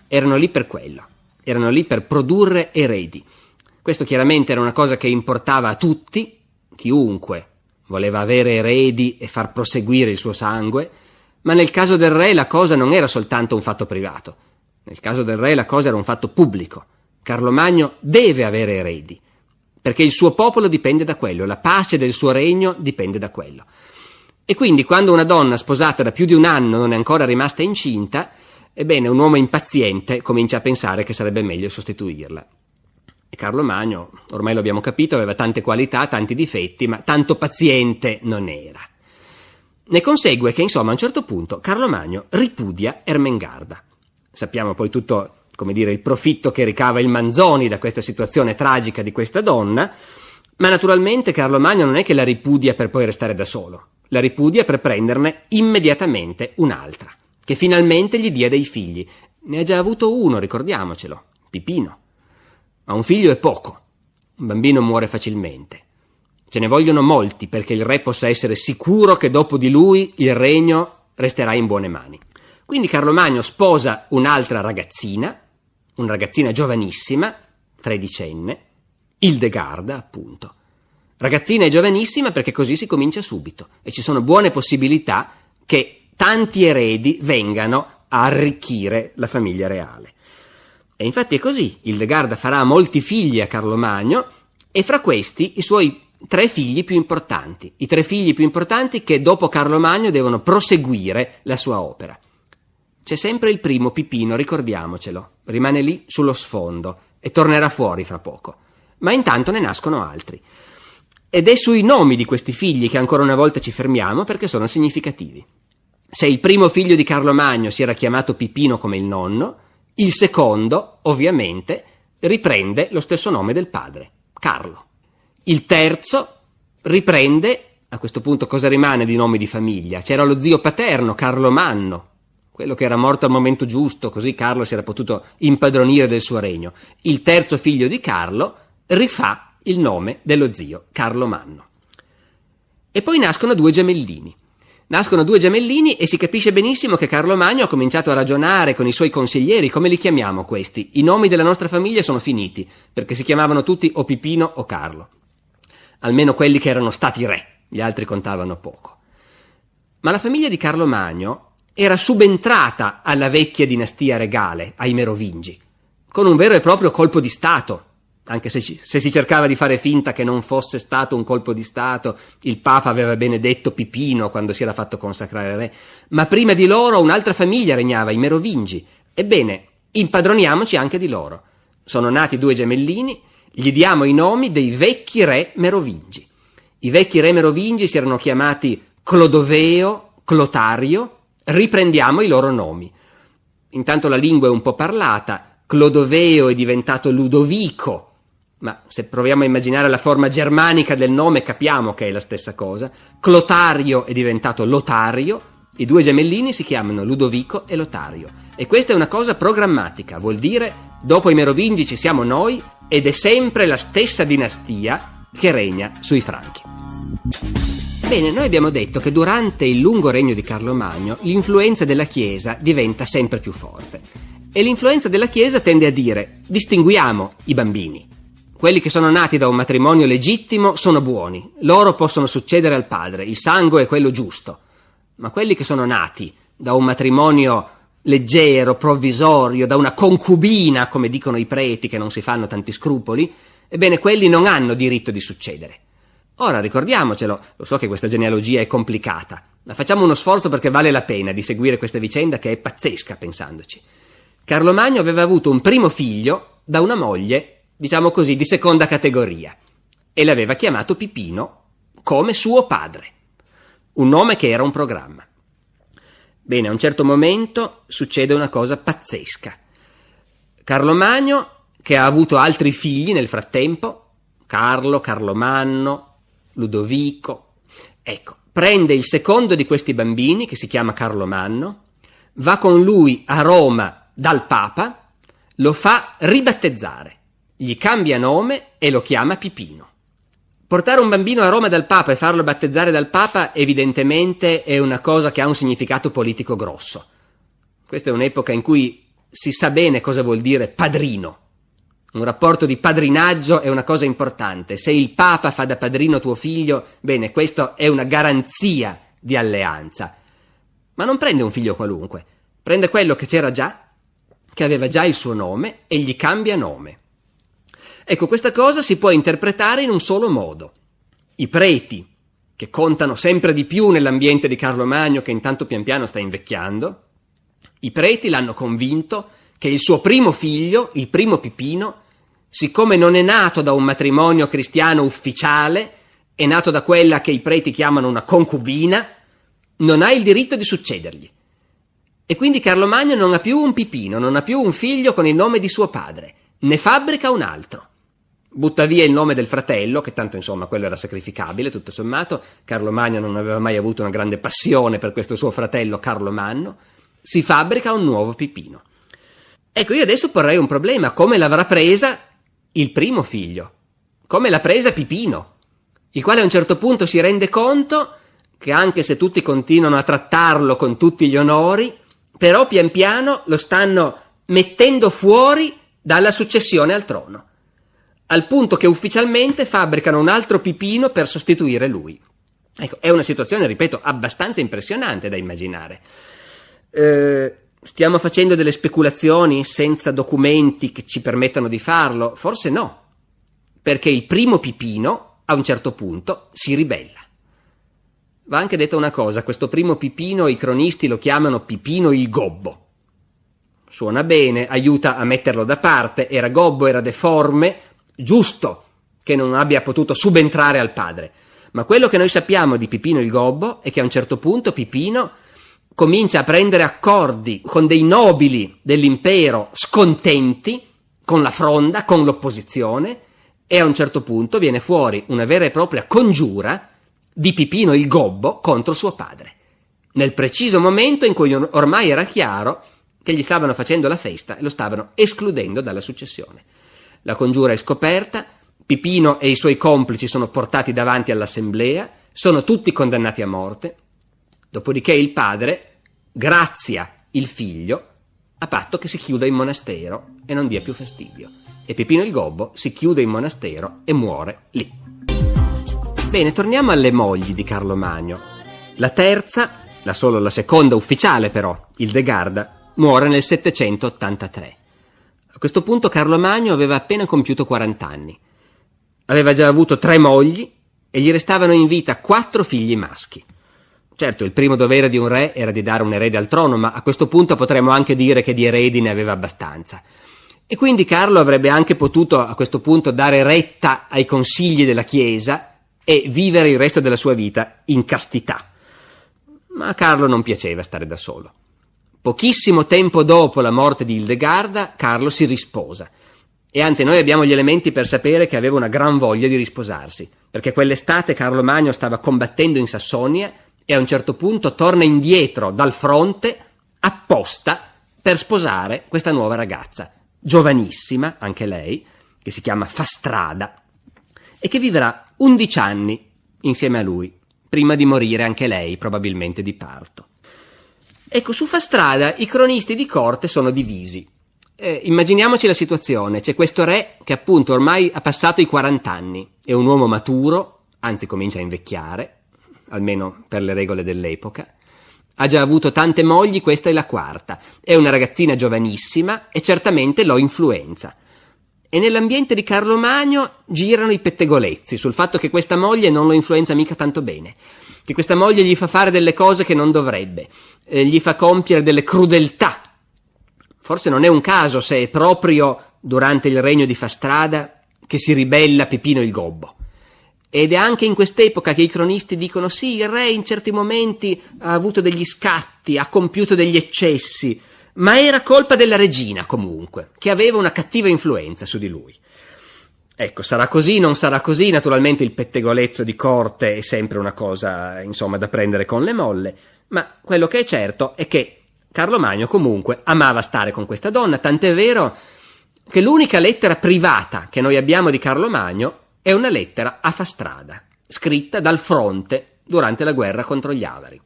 Erano lì per quello. Erano lì per produrre eredi. Questo chiaramente era una cosa che importava a tutti, chiunque voleva avere eredi e far proseguire il suo sangue, ma nel caso del re la cosa non era soltanto un fatto privato. Nel caso del re la cosa era un fatto pubblico. Carlo Magno deve avere eredi, perché il suo popolo dipende da quello, la pace del suo regno dipende da quello. E quindi quando una donna sposata da più di un anno non è ancora rimasta incinta, ebbene un uomo impaziente comincia a pensare che sarebbe meglio sostituirla. E Carlo Magno, ormai lo abbiamo capito, aveva tante qualità, tanti difetti, ma tanto paziente non era. Ne consegue che, insomma, a un certo punto Carlo Magno ripudia Ermengarda. Sappiamo poi tutto, come dire, il profitto che ricava il Manzoni da questa situazione tragica di questa donna, Ma naturalmente Carlo Magno non è che la ripudia per poi restare da solo, la ripudia per prenderne immediatamente un'altra, che finalmente gli dia dei figli. Ne ha già avuto uno, ricordiamocelo, Pipino. Ma un figlio è poco, un bambino muore facilmente. Ce ne vogliono molti perché il re possa essere sicuro che dopo di lui il regno resterà in buone mani. Quindi Carlo Magno sposa un'altra ragazzina, una ragazzina giovanissima, tredicenne, Ildegarda, appunto. Ragazzina e giovanissima perché così si comincia subito e ci sono buone possibilità che tanti eredi vengano a arricchire la famiglia reale. E infatti è così, Ildegarda farà molti figli a Carlo Magno e fra questi i suoi 3 figli più importanti, i 3 figli più importanti che dopo Carlo Magno devono proseguire la sua opera. C'è sempre il primo, Pipino, ricordiamocelo, rimane lì sullo sfondo e tornerà fuori fra poco. Ma intanto ne nascono altri. Ed è sui nomi di questi figli che ancora una volta ci fermiamo perché sono significativi. Se il primo figlio di Carlo Magno si era chiamato Pipino come il nonno, il secondo, ovviamente, riprende lo stesso nome del padre, Carlo. Il terzo riprende, a questo punto cosa rimane di nomi di famiglia? C'era lo zio paterno, Carlo Manno, quello che era morto al momento giusto, così Carlo si era potuto impadronire del suo regno. Il terzo figlio di Carlo rifà il nome dello zio, Carlo Manno. E poi nascono 2 gemellini. Nascono 2 gemellini e si capisce benissimo che Carlo Magno ha cominciato a ragionare con i suoi consiglieri. Come li chiamiamo questi? I nomi della nostra famiglia sono finiti, perché si chiamavano tutti o Pipino o Carlo. Almeno quelli che erano stati re, gli altri contavano poco. Ma la famiglia di Carlo Magno era subentrata alla vecchia dinastia regale, ai Merovingi, con un vero e proprio colpo di Stato. Anche se si cercava di fare finta che non fosse stato un colpo di Stato, il Papa aveva benedetto Pipino quando si era fatto consacrare re, ma prima di loro un'altra famiglia regnava, i Merovingi. Ebbene, impadroniamoci anche di loro. Sono nati 2 gemellini, gli diamo i nomi dei vecchi re Merovingi. I vecchi re Merovingi si erano chiamati Clodoveo, Clotario, riprendiamo i loro nomi. Intanto la lingua è un po' parlata, Clodoveo è diventato Ludovico, ma se proviamo a immaginare la forma germanica del nome capiamo che è la stessa cosa. Clotario è diventato Lotario, i 2 gemellini si chiamano Ludovico e Lotario. E questa è una cosa programmatica, vuol dire dopo i Merovingi ci siamo noi ed è sempre la stessa dinastia che regna sui Franchi. Bene, noi abbiamo detto che durante il lungo regno di Carlo Magno l'influenza della Chiesa diventa sempre più forte. E l'influenza della Chiesa tende a dire: distinguiamo i bambini. Quelli che sono nati da un matrimonio legittimo sono buoni, loro possono succedere al padre, il sangue è quello giusto. Ma quelli che sono nati da un matrimonio leggero, provvisorio, da una concubina, come dicono i preti che non si fanno tanti scrupoli, ebbene quelli non hanno diritto di succedere. Ora ricordiamocelo, lo so che questa genealogia è complicata, ma facciamo uno sforzo perché vale la pena di seguire questa vicenda che è pazzesca pensandoci. Carlo Magno aveva avuto un primo figlio da una moglie, diciamo così, di seconda categoria, e l'aveva chiamato Pipino come suo padre, un nome che era un programma. Bene, a un certo momento succede una cosa pazzesca. Carlo Magno, che ha avuto altri figli nel frattempo, Carlo, Carlo Manno, Ludovico, ecco, prende il secondo di questi bambini, che si chiama Carlo Manno, va con lui a Roma dal Papa, lo fa ribattezzare, gli cambia nome e lo chiama Pipino. Portare un bambino a Roma dal Papa e farlo battezzare dal Papa evidentemente è una cosa che ha un significato politico grosso. Questa è un'epoca in cui si sa bene cosa vuol dire padrino. Un rapporto di padrinaggio è una cosa importante. Se il Papa fa da padrino tuo figlio, bene, questo è una garanzia di alleanza. Ma non prende un figlio qualunque, prende quello che c'era già, che aveva già il suo nome, e gli cambia nome. Ecco, questa cosa si può interpretare in un solo modo. I preti, che contano sempre di più nell'ambiente di Carlo Magno, che intanto pian piano sta invecchiando, i preti l'hanno convinto che il suo primo figlio, il primo Pipino, siccome non è nato da un matrimonio cristiano ufficiale, è nato da quella che i preti chiamano una concubina, non ha il diritto di succedergli. E quindi Carlo Magno non ha più un Pipino, non ha più un figlio con il nome di suo padre, ne fabbrica un altro. butta via il nome del fratello, che tanto insomma quello era sacrificabile tutto sommato. Carlo Magno non aveva mai avuto una grande passione per questo suo fratello Carlo Manno. Si fabbrica un nuovo Pipino. Ecco, io adesso porrei un problema: come l'avrà presa il primo figlio? Come l'ha presa Pipino, il quale a un certo punto si rende conto che anche se tutti continuano a trattarlo con tutti gli onori, però pian piano lo stanno mettendo fuori dalla successione al trono, al punto che ufficialmente fabbricano un altro Pipino per sostituire lui. Ecco, è una situazione, ripeto, abbastanza impressionante da immaginare. Stiamo facendo delle speculazioni senza documenti che ci permettano di farlo? Forse no, perché il primo Pipino a un certo punto si ribella. Va anche detta una cosa: questo primo Pipino i cronisti lo chiamano Pipino il Gobbo. Suona bene, aiuta a metterlo da parte, era gobbo, era deforme, giusto che non abbia potuto subentrare al padre. Ma quello che noi sappiamo di Pipino il Gobbo è che a un certo punto Pipino comincia a prendere accordi con dei nobili dell'impero scontenti, con la fronda, con l'opposizione, e a un certo punto viene fuori una vera e propria congiura di Pipino il Gobbo contro suo padre, nel preciso momento in cui ormai era chiaro che gli stavano facendo la festa e lo stavano escludendo dalla successione. La congiura è scoperta, Pipino e i suoi complici sono portati davanti all'assemblea, sono tutti condannati a morte, dopodiché il padre grazia il figlio a patto che si chiuda in monastero e non dia più fastidio. E Pipino il Gobbo si chiude in monastero e muore lì. Bene, torniamo alle mogli di Carlo Magno. La terza, la seconda ufficiale però, Ildegarda, muore nel 783. A questo punto Carlo Magno aveva appena compiuto 40 anni. Aveva già avuto 3 mogli e gli restavano in vita 4 figli maschi. Certo, il primo dovere di un re era di dare un erede al trono, ma a questo punto potremmo anche dire che di eredi ne aveva abbastanza. E quindi Carlo avrebbe anche potuto a questo punto dare retta ai consigli della Chiesa e vivere il resto della sua vita in castità. Ma a Carlo non piaceva stare da solo. Pochissimo tempo dopo la morte di Ildegarda, Carlo si risposa. E anzi, noi abbiamo gli elementi per sapere che aveva una gran voglia di risposarsi, perché quell'estate Carlo Magno stava combattendo in Sassonia e a un certo punto torna indietro dal fronte apposta per sposare questa nuova ragazza, giovanissima, anche lei, che si chiama Fastrada, e che vivrà 11 anni insieme a lui, prima di morire anche lei, probabilmente di parto. Ecco, su Fastrada i cronisti di corte sono divisi. Immaginiamoci la situazione: c'è questo re che appunto ormai ha passato i 40 anni, è un uomo maturo, anzi comincia a invecchiare, almeno per le regole dell'epoca, ha già avuto tante mogli, questa è la quarta, è una ragazzina giovanissima e certamente lo influenza. E nell'ambiente di Carlo Magno girano i pettegolezzi sul fatto che questa moglie non lo influenza mica tanto bene, che questa moglie gli fa fare delle cose che non dovrebbe, gli fa compiere delle crudeltà. Forse non è un caso se è proprio durante il regno di Fastrada che si ribella Pipino il Gobbo. Ed è anche in quest'epoca che i cronisti dicono: sì, il re in certi momenti ha avuto degli scatti, ha compiuto degli eccessi, ma era colpa della regina comunque, che aveva una cattiva influenza su di lui. Ecco, sarà così, non sarà così, naturalmente il pettegolezzo di corte è sempre una cosa, insomma, da prendere con le molle, ma quello che è certo è che Carlo Magno comunque amava stare con questa donna, tant'è vero che l'unica lettera privata che noi abbiamo di Carlo Magno è una lettera a Fastrada, scritta dal fronte durante la guerra contro gli Avari.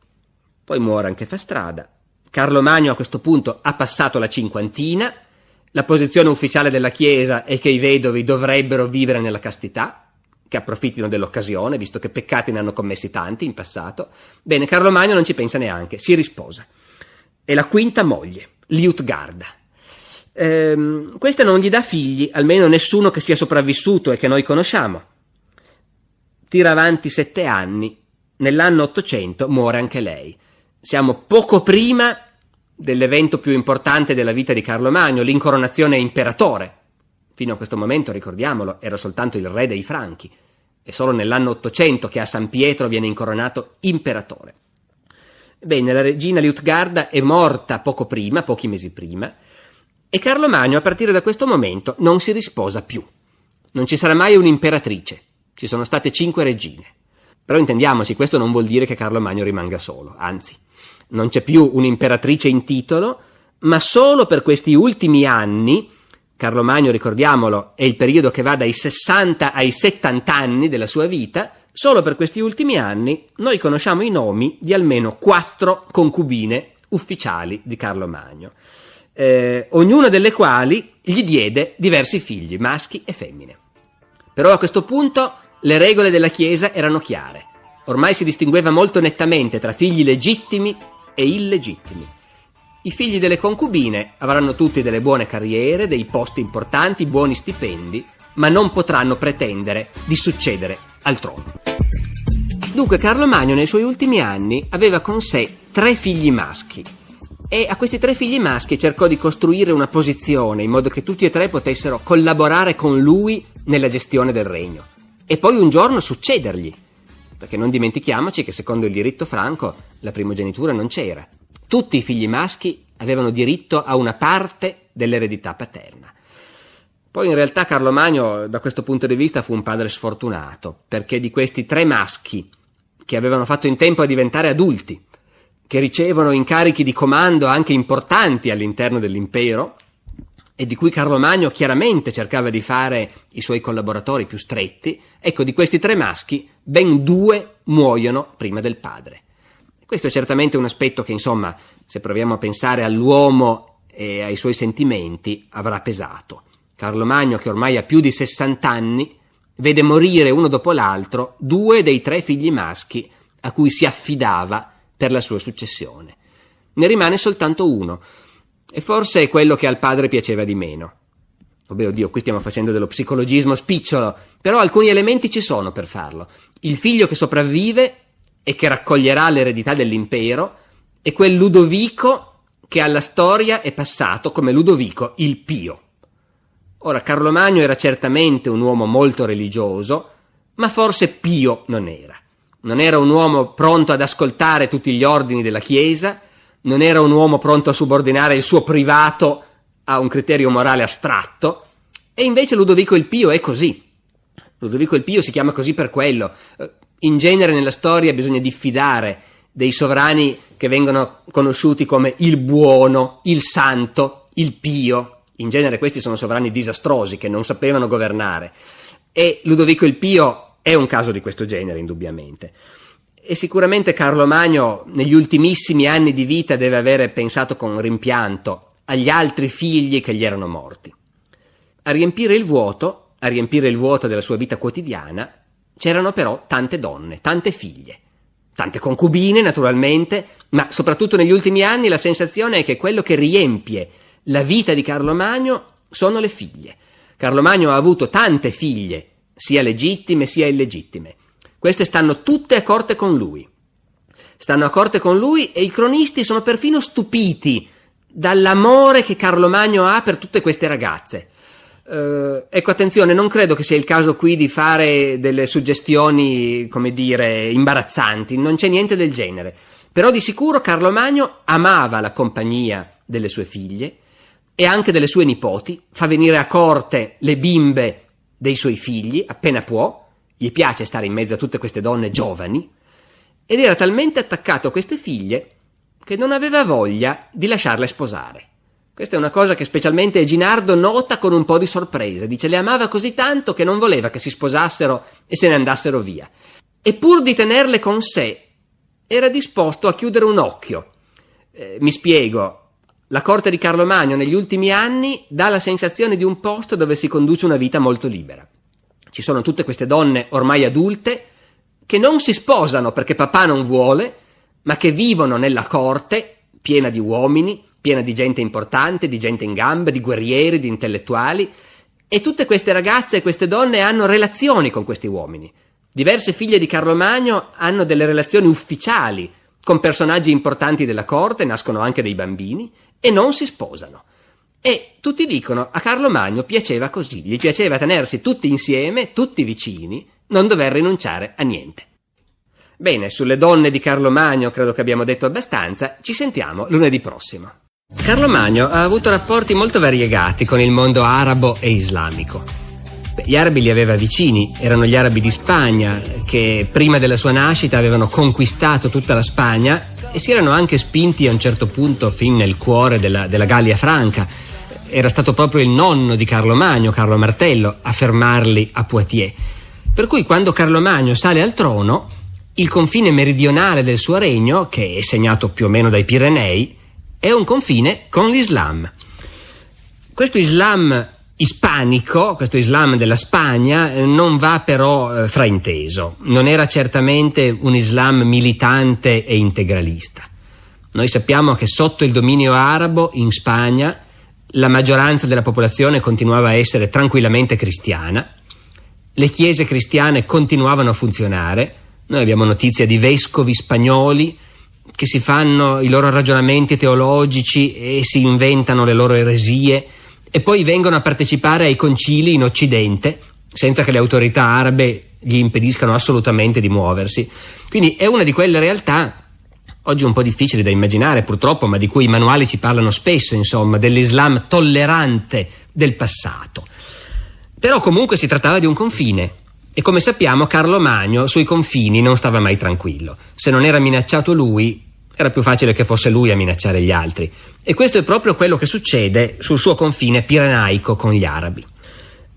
Poi muore anche Fastrada. Carlo Magno a questo punto ha passato la cinquantina, la posizione ufficiale della Chiesa è che i vedovi dovrebbero vivere nella castità, che approfittino dell'occasione, visto che peccati ne hanno commessi tanti in passato. Bene, Carlo Magno non ci pensa neanche, si risposa. È la quinta moglie, Liutgarda. Questa non gli dà figli, almeno nessuno che sia sopravvissuto e che noi conosciamo. Tira avanti 7 anni, nell'anno 800 muore anche lei. Siamo poco prima dell'evento più importante della vita di Carlo Magno, l'incoronazione a imperatore. Fino a questo momento, ricordiamolo, era soltanto il re dei Franchi. È solo nell'anno 800 che a San Pietro viene incoronato imperatore. Bene, la regina Liutgarda è morta poco prima, pochi mesi prima, e Carlo Magno a partire da questo momento non si risposa più. Non ci sarà mai un'imperatrice. Ci sono state 5 regine. Però intendiamoci, questo non vuol dire che Carlo Magno rimanga solo, anzi, non c'è più un'imperatrice in titolo, ma solo per questi ultimi anni. Carlo Magno, ricordiamolo, è il periodo che va dai 60 ai 70 anni della sua vita. Solo per questi ultimi anni noi conosciamo i nomi di almeno 4 concubine ufficiali di Carlo Magno, ognuna delle quali gli diede diversi figli, maschi e femmine. Però a questo punto le regole della Chiesa erano chiare. Ormai si distingueva molto nettamente tra figli legittimi e illegittimi. I figli delle concubine avranno tutti delle buone carriere, dei posti importanti, buoni stipendi, ma non potranno pretendere di succedere al trono. Dunque Carlo Magno nei suoi ultimi anni aveva con sé 3 figli maschi e a questi 3 figli maschi cercò di costruire una posizione in modo che tutti e 3 potessero collaborare con lui nella gestione del regno e poi un giorno succedergli, perché non dimentichiamoci che secondo il diritto franco la primogenitura non c'era. Tutti i figli maschi avevano diritto a una parte dell'eredità paterna. Poi in realtà Carlo Magno da questo punto di vista fu un padre sfortunato, perché di questi 3 maschi che avevano fatto in tempo a diventare adulti, che ricevono incarichi di comando anche importanti all'interno dell'impero e di cui Carlo Magno chiaramente cercava di fare i suoi collaboratori più stretti, ecco, di questi 3 maschi ben 2 muoiono prima del padre. Questo è certamente un aspetto che, insomma, se proviamo a pensare all'uomo e ai suoi sentimenti, avrà pesato. Carlo Magno, che ormai ha più di 60 anni, vede morire uno dopo l'altro 2 dei 3 figli maschi a cui si affidava per la sua successione. Ne rimane soltanto uno, e forse è quello che al padre piaceva di meno. Oddio, qui stiamo facendo dello psicologismo spicciolo, però alcuni elementi ci sono per farlo. Il figlio che sopravvive e che raccoglierà l'eredità dell'impero è quel Ludovico che alla storia è passato come Ludovico il Pio. Ora, Carlo Magno era certamente un uomo molto religioso, ma forse Pio non era. Non era un uomo pronto ad ascoltare tutti gli ordini della Chiesa, non era un uomo pronto a subordinare il suo privato a un criterio morale astratto, e invece Ludovico il Pio è così. Ludovico il Pio si chiama così per quello. In genere nella storia bisogna diffidare dei sovrani che vengono conosciuti come il buono, il santo, il pio. In genere questi sono sovrani disastrosi che non sapevano governare. E Ludovico il Pio è un caso di questo genere, indubbiamente. E sicuramente Carlo Magno negli ultimissimi anni di vita deve avere pensato con rimpianto agli altri figli che gli erano morti. A riempire il vuoto della sua vita quotidiana, c'erano però tante donne, tante figlie, tante concubine naturalmente, ma soprattutto negli ultimi anni la sensazione è che quello che riempie la vita di Carlo Magno sono le figlie. Carlo Magno ha avuto tante figlie, sia legittime sia illegittime. Queste stanno tutte a corte con lui. Stanno a corte con lui e i cronisti sono perfino stupiti dall'amore che Carlo Magno ha per tutte queste ragazze. Ecco, attenzione, non credo che sia il caso qui di fare delle suggestioni, come dire, imbarazzanti, non c'è niente del genere. Però di sicuro Carlo Magno amava la compagnia delle sue figlie e anche delle sue nipoti, fa venire a corte le bimbe dei suoi figli appena può, gli piace stare in mezzo a tutte queste donne giovani, ed era talmente attaccato a queste figlie che non aveva voglia di lasciarle sposare. Questa è una cosa che specialmente Eginardo nota con un po' di sorpresa. Dice, le amava così tanto che non voleva che si sposassero e se ne andassero via. E pur di tenerle con sé, era disposto a chiudere un occhio. Mi spiego. La corte di Carlo Magno negli ultimi anni dà la sensazione di un posto dove si conduce una vita molto libera. Ci sono tutte queste donne ormai adulte che non si sposano perché papà non vuole, ma che vivono nella corte piena di uomini, piena di gente importante, di gente in gamba, di guerrieri, di intellettuali, e tutte queste ragazze e queste donne hanno relazioni con questi uomini. Diverse figlie di Carlo Magno hanno delle relazioni ufficiali con personaggi importanti della corte, nascono anche dei bambini, e non si sposano. E tutti dicono, a Carlo Magno piaceva così, gli piaceva tenersi tutti insieme, tutti vicini, non dover rinunciare a niente. Bene, sulle donne di Carlo Magno credo che abbiamo detto abbastanza, ci sentiamo lunedì prossimo. Carlo Magno ha avuto rapporti molto variegati con il mondo arabo e islamico. Gli arabi li aveva vicini, erano gli arabi di Spagna, che prima della sua nascita avevano conquistato tutta la Spagna e si erano anche spinti a un certo punto fin nel cuore della Gallia Franca. Era stato proprio il nonno di Carlo Magno, Carlo Martello, a fermarli a Poitiers. Per cui quando Carlo Magno sale al trono, il confine meridionale del suo regno, che è segnato più o meno dai Pirenei, è un confine con l'Islam. Questo Islam ispanico, questo Islam della Spagna, non va però frainteso. Non era certamente un Islam militante e integralista. Noi sappiamo che sotto il dominio arabo in Spagna la maggioranza della popolazione continuava a essere tranquillamente cristiana, le chiese cristiane continuavano a funzionare. Noi abbiamo notizia di vescovi spagnoli che si fanno i loro ragionamenti teologici e si inventano le loro eresie e poi vengono a partecipare ai concili in Occidente senza che le autorità arabe gli impediscano assolutamente di muoversi. Quindi è una di quelle realtà oggi un po' difficili da immaginare purtroppo, ma di cui i manuali ci parlano spesso, insomma, dell'Islam tollerante del passato. Però comunque si trattava di un confine e, come sappiamo, Carlo Magno sui confini non stava mai tranquillo. Se non era minacciato lui, era più facile che fosse lui a minacciare gli altri. E questo è proprio quello che succede sul suo confine pirenaico con gli arabi.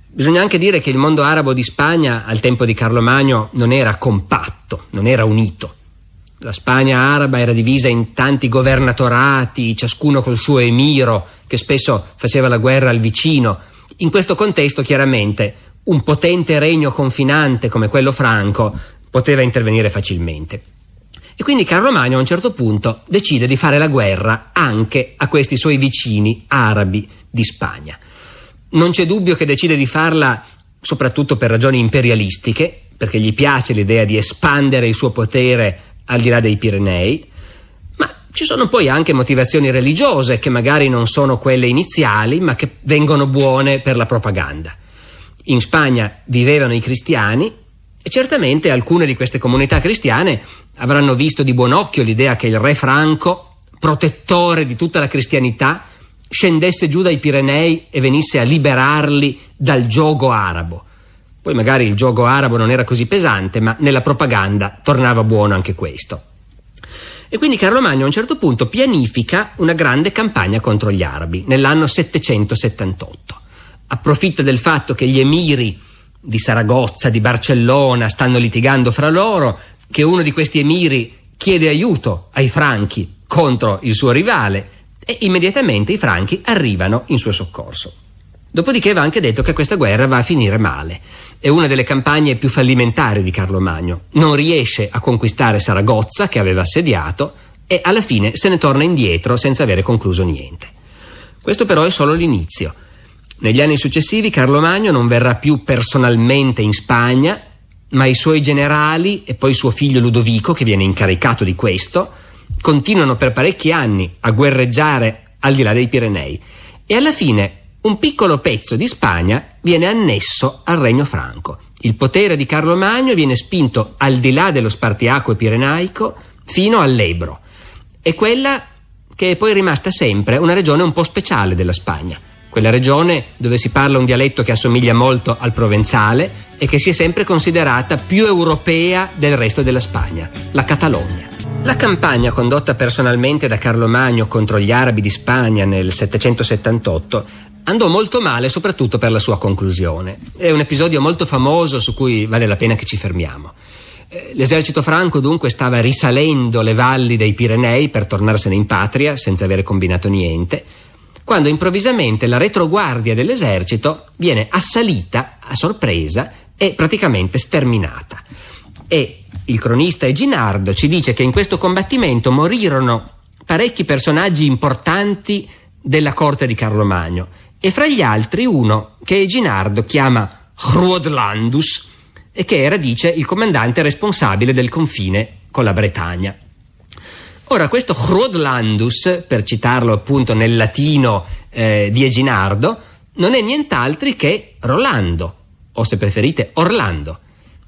Bisogna anche dire che il mondo arabo di Spagna al tempo di Carlo Magno non era compatto, non era unito. La Spagna araba era divisa in tanti governatorati, ciascuno col suo emiro, che spesso faceva la guerra al vicino. In questo contesto, chiaramente, un potente regno confinante come quello franco poteva intervenire facilmente. E quindi Carlo Magno a un certo punto decide di fare la guerra anche a questi suoi vicini arabi di Spagna. Non c'è dubbio che decide di farla soprattutto per ragioni imperialistiche, perché gli piace l'idea di espandere il suo potere al di là dei Pirenei, ma ci sono poi anche motivazioni religiose che magari non sono quelle iniziali, ma che vengono buone per la propaganda. In Spagna vivevano i cristiani e certamente alcune di queste comunità cristiane avranno visto di buon occhio l'idea che il re Franco, protettore di tutta la cristianità, scendesse giù dai Pirenei e venisse a liberarli dal giogo arabo. Poi magari il giogo arabo non era così pesante, ma nella propaganda tornava buono anche questo. E quindi Carlo Magno a un certo punto pianifica una grande campagna contro gli arabi nell'anno 778. Approfitta del fatto che gli emiri di Saragozza, di Barcellona stanno litigando fra loro, che uno di questi emiri chiede aiuto ai franchi contro il suo rivale e immediatamente i franchi arrivano in suo soccorso. Dopodiché va anche detto che questa guerra va a finire male. È una delle campagne più fallimentari di Carlo Magno. Non riesce a conquistare Saragozza, che aveva assediato, e alla fine se ne torna indietro senza avere concluso niente. Questo però è solo l'inizio. Negli anni successivi Carlo Magno non verrà più personalmente in Spagna, ma i suoi generali e poi suo figlio Ludovico, che viene incaricato di questo, continuano per parecchi anni a guerreggiare al di là dei Pirenei. E alla fine un piccolo pezzo di Spagna viene annesso al regno franco. Il potere di Carlo Magno viene spinto al di là dello spartiacque pirenaico fino all'Ebro. È quella che è poi rimasta sempre una regione un po' speciale della Spagna. Quella regione dove si parla un dialetto che assomiglia molto al provenzale e che si è sempre considerata più europea del resto della Spagna, la Catalogna. La campagna condotta personalmente da Carlo Magno contro gli arabi di Spagna nel 778 andò molto male, soprattutto per la sua conclusione. È un episodio molto famoso su cui vale la pena che ci fermiamo. L'esercito franco dunque stava risalendo le valli dei Pirenei per tornarsene in patria senza avere combinato niente, quando improvvisamente la retroguardia dell'esercito viene assalita a sorpresa e praticamente sterminata. E il cronista Eginardo ci dice che in questo combattimento morirono parecchi personaggi importanti della corte di Carlo Magno, e fra gli altri uno che Eginardo chiama Hruodlandus e che era, dice, il comandante responsabile del confine con la Bretagna. Ora, questo Hruodlandus, per citarlo appunto nel latino di Eginardo, non è nient'altri che Rolando, o se preferite Orlando,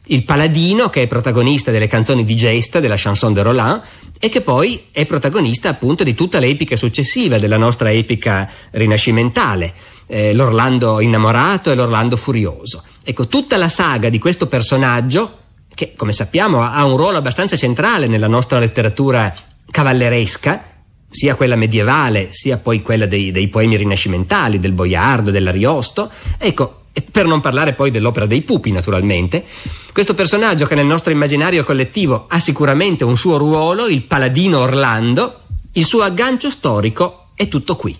il paladino che è protagonista delle canzoni di gesta della chanson de Roland e che poi è protagonista appunto di tutta l'epica successiva della nostra epica rinascimentale, l'Orlando innamorato e l'Orlando furioso. Ecco, tutta la saga di questo personaggio, che come sappiamo ha un ruolo abbastanza centrale nella nostra letteratura cavalleresca, sia quella medievale sia poi quella dei poemi rinascimentali, del Boiardo, dell'Ariosto, ecco, e per non parlare poi dell'opera dei Pupi, naturalmente. Questo personaggio che nel nostro immaginario collettivo ha sicuramente un suo ruolo, il paladino Orlando, il suo aggancio storico è tutto qui.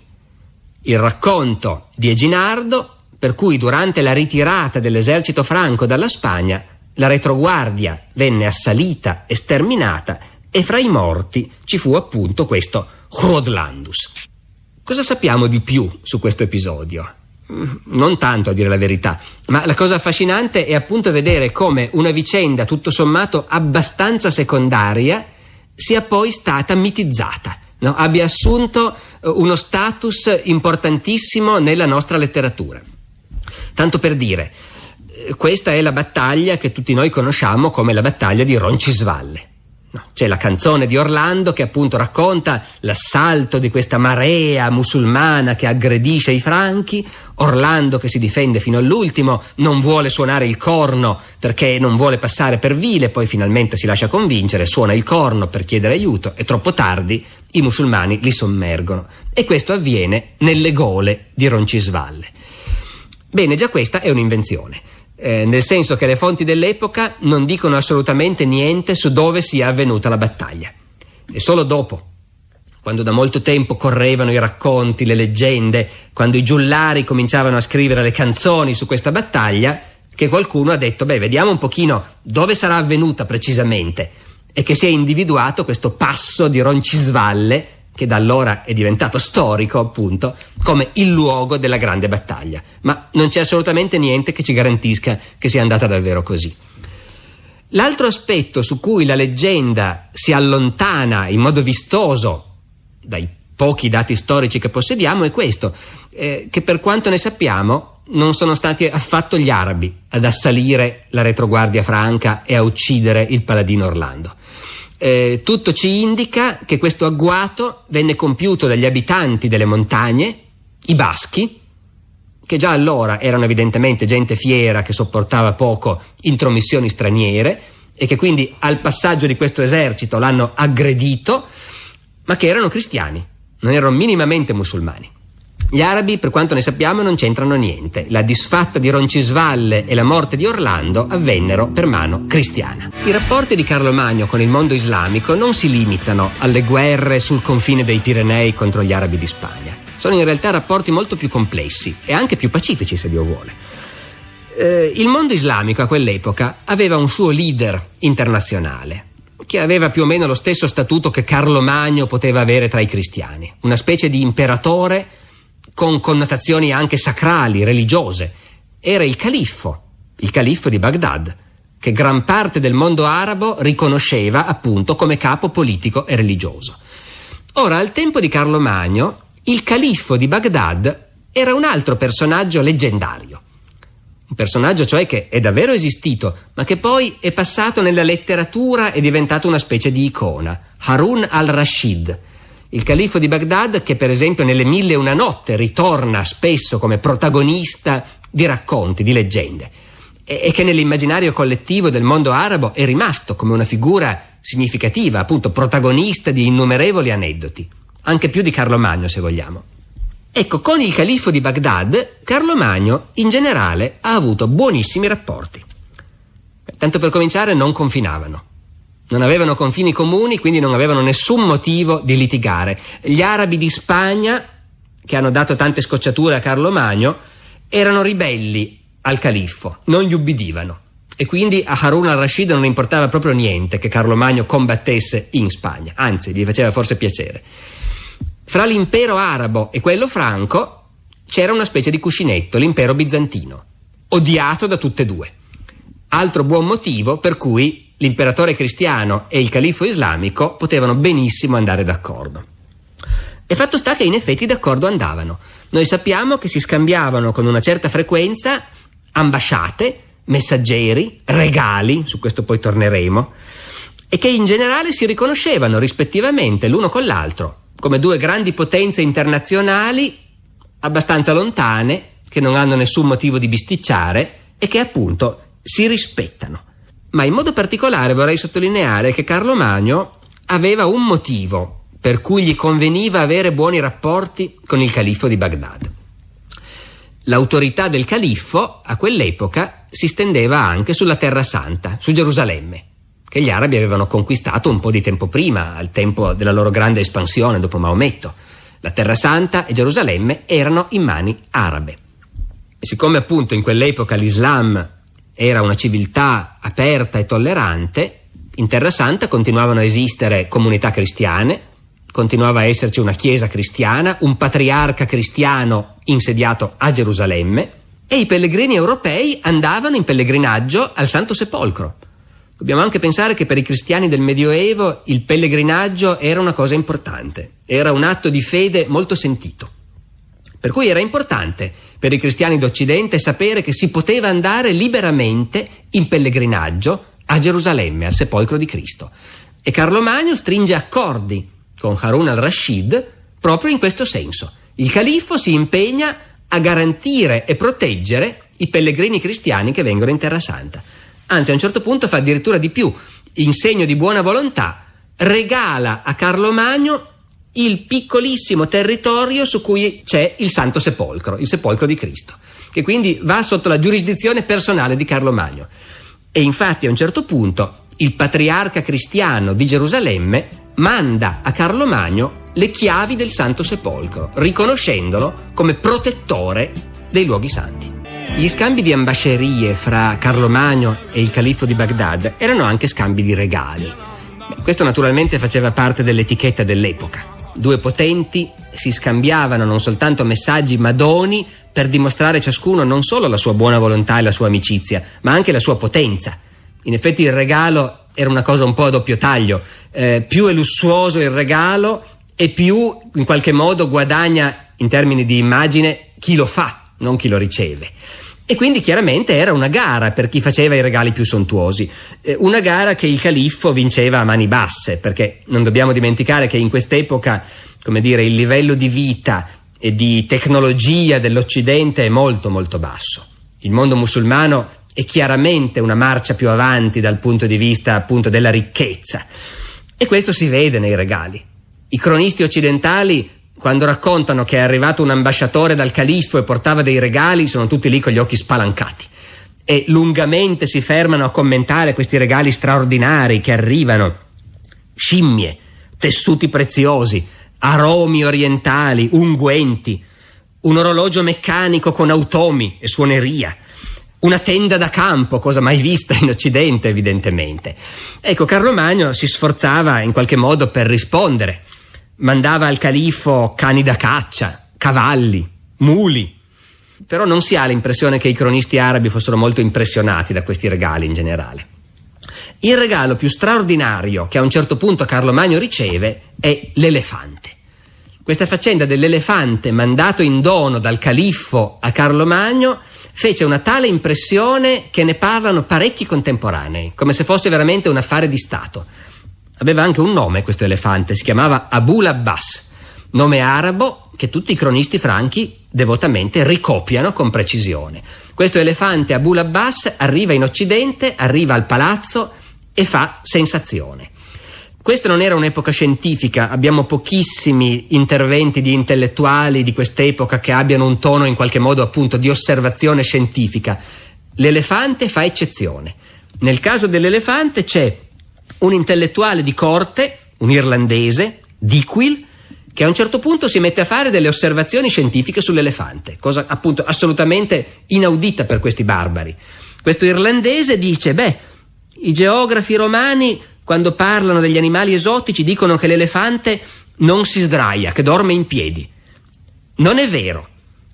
Il racconto di Eginardo, per cui durante la ritirata dell'esercito franco dalla Spagna, la retroguardia venne assalita e sterminata, e fra i morti ci fu appunto questo Hroðlandus. Cosa sappiamo di più su questo episodio? Non tanto, a dire la verità, ma la cosa affascinante è appunto vedere come una vicenda tutto sommato abbastanza secondaria sia poi stata mitizzata, no? Abbia assunto uno status importantissimo nella nostra letteratura. Tanto per dire, questa è la battaglia che tutti noi conosciamo come la battaglia di Roncisvalle. C'è la canzone di Orlando che appunto racconta l'assalto di questa marea musulmana che aggredisce i franchi, Orlando che si difende fino all'ultimo, non vuole suonare il corno perché non vuole passare per vile, poi finalmente si lascia convincere, suona il corno per chiedere aiuto e troppo tardi i musulmani li sommergono, e questo avviene nelle gole di Roncisvalle. Bene, già questa è un'invenzione. Nel senso che le fonti dell'epoca non dicono assolutamente niente su dove sia avvenuta la battaglia. E solo dopo, quando da molto tempo correvano i racconti, le leggende, quando i giullari cominciavano a scrivere le canzoni su questa battaglia, che qualcuno ha detto, vediamo un pochino dove sarà avvenuta precisamente, e che si è individuato questo passo di Roncisvalle, che da allora è diventato storico appunto come il luogo della grande battaglia, ma non c'è assolutamente niente che ci garantisca che sia andata davvero così. L'altro aspetto su cui la leggenda si allontana in modo vistoso dai pochi dati storici che possediamo è questo, che per quanto ne sappiamo non sono stati affatto gli arabi ad assalire la retroguardia franca e a uccidere il paladino Orlando. Tutto ci indica che questo agguato venne compiuto dagli abitanti delle montagne, i baschi, che già allora erano evidentemente gente fiera che sopportava poco intromissioni straniere e che quindi al passaggio di questo esercito l'hanno aggredito, ma che erano cristiani, non erano minimamente musulmani. Gli arabi, per quanto ne sappiamo, non c'entrano niente. La disfatta di Roncisvalle e la morte di Orlando avvennero per mano cristiana. I rapporti di Carlo Magno con il mondo islamico non si limitano alle guerre sul confine dei Pirenei contro gli arabi di Spagna. Sono in realtà rapporti molto più complessi e anche più pacifici, se Dio vuole. Il mondo islamico a quell'epoca aveva un suo leader internazionale, che aveva più o meno lo stesso statuto che Carlo Magno poteva avere tra i cristiani, una specie di imperatore con connotazioni anche sacrali, religiose. Era il califfo di Baghdad, che gran parte del mondo arabo riconosceva appunto come capo politico e religioso. Ora, al tempo di Carlo Magno, il califfo di Baghdad era un altro personaggio leggendario. Un personaggio cioè che è davvero esistito, ma che poi è passato nella letteratura e è diventato una specie di icona. Harun al-Rashid, il califfo di Baghdad, che per esempio nelle Mille e una notte ritorna spesso come protagonista di racconti, di leggende, e che nell'immaginario collettivo del mondo arabo è rimasto come una figura significativa, appunto protagonista di innumerevoli aneddoti, anche più di Carlo Magno se vogliamo. Ecco, con il califfo di Baghdad, Carlo Magno in generale ha avuto buonissimi rapporti. Tanto per cominciare, non confinavano. Non avevano confini comuni, quindi non avevano nessun motivo di litigare. Gli arabi di Spagna, che hanno dato tante scocciature a Carlo Magno, erano ribelli al califfo, non gli ubbidivano. E quindi a Harun al-Rashid non importava proprio niente che Carlo Magno combattesse in Spagna, anzi, gli faceva forse piacere. Fra l'impero arabo e quello franco c'era una specie di cuscinetto, l'impero bizantino, odiato da tutte e due. Altro buon motivo per cui l'imperatore cristiano e il califfo islamico potevano benissimo andare d'accordo. E fatto sta che in effetti d'accordo andavano. Noi sappiamo che si scambiavano con una certa frequenza ambasciate, messaggeri, regali, su questo poi torneremo, e che in generale si riconoscevano rispettivamente l'uno con l'altro come due grandi potenze internazionali abbastanza lontane, che non hanno nessun motivo di bisticciare e che appunto si rispettano. Ma in modo particolare vorrei sottolineare che Carlo Magno aveva un motivo per cui gli conveniva avere buoni rapporti con il califfo di Baghdad. L'autorità del califfo a quell'epoca si stendeva anche sulla Terra Santa, su Gerusalemme, che gli arabi avevano conquistato un po' di tempo prima, al tempo della loro grande espansione dopo Maometto. La Terra Santa e Gerusalemme erano in mani arabe. E siccome appunto in quell'epoca l'Islam era una civiltà aperta e tollerante, in Terra Santa continuavano a esistere comunità cristiane, continuava a esserci una chiesa cristiana, un patriarca cristiano insediato a Gerusalemme, e i pellegrini europei andavano in pellegrinaggio al Santo Sepolcro. Dobbiamo anche pensare che per i cristiani del Medioevo il pellegrinaggio era una cosa importante, era un atto di fede molto sentito. Per cui era importante per i cristiani d'Occidente sapere che si poteva andare liberamente in pellegrinaggio a Gerusalemme, al sepolcro di Cristo. E Carlo Magno stringe accordi con Harun al-Rashid proprio in questo senso. Il califfo si impegna a garantire e proteggere i pellegrini cristiani che vengono in Terra Santa. Anzi, a un certo punto fa addirittura di più. In segno di buona volontà regala a Carlo Magno il piccolissimo territorio su cui c'è il Santo Sepolcro, il sepolcro di Cristo, che quindi va sotto la giurisdizione personale di Carlo Magno. E infatti a un certo punto il patriarca cristiano di Gerusalemme manda a Carlo Magno le chiavi del Santo Sepolcro, riconoscendolo come protettore dei luoghi santi. Gli scambi di ambascerie fra Carlo Magno e il califfo di Baghdad erano anche scambi di regali. Questo naturalmente faceva parte dell'etichetta dell'epoca. Due potenti si scambiavano non soltanto messaggi ma doni per dimostrare ciascuno non solo la sua buona volontà e la sua amicizia, ma anche la sua potenza. In effetti il regalo era una cosa un po' a doppio taglio. Più è lussuoso il regalo e più in qualche modo guadagna in termini di immagine chi lo fa, non chi lo riceve. E quindi chiaramente era una gara per chi faceva i regali più sontuosi, una gara che il califfo vinceva a mani basse, perché non dobbiamo dimenticare che in quest'epoca, come dire, il livello di vita e di tecnologia dell'Occidente è molto molto basso. Il mondo musulmano è chiaramente una marcia più avanti dal punto di vista appunto della ricchezza, e questo si vede nei regali. I cronisti occidentali, quando raccontano che è arrivato un ambasciatore dal califfo e portava dei regali, sono tutti lì con gli occhi spalancati e lungamente si fermano a commentare questi regali straordinari che arrivano: scimmie, tessuti preziosi, aromi orientali, unguenti, un orologio meccanico con automi e suoneria, una tenda da campo, cosa mai vista in Occidente evidentemente. Ecco, Carlo Magno si sforzava in qualche modo per rispondere. Mandava al califfo cani da caccia, cavalli, muli. Però non si ha l'impressione che i cronisti arabi fossero molto impressionati da questi regali in generale. Il regalo più straordinario che a un certo punto Carlo Magno riceve è l'elefante. Questa faccenda dell'elefante mandato in dono dal califfo a Carlo Magno fece una tale impressione che ne parlano parecchi contemporanei, come se fosse veramente un affare di Stato. Aveva anche un nome questo elefante, si chiamava Abul Abbas, nome arabo che tutti i cronisti franchi devotamente ricopiano con precisione. Questo elefante Abul Abbas arriva in Occidente, arriva al palazzo e fa sensazione. Questa non era un'epoca scientifica, abbiamo pochissimi interventi di intellettuali di quest'epoca che abbiano un tono in qualche modo appunto di osservazione scientifica. L'elefante fa eccezione. Nel caso dell'elefante c'è un intellettuale di corte, un irlandese, Dickwil, che a un certo punto si mette a fare delle osservazioni scientifiche sull'elefante, cosa appunto assolutamente inaudita per questi barbari. Questo irlandese dice: i geografi romani quando parlano degli animali esotici dicono che l'elefante non si sdraia, che dorme in piedi. Non è vero.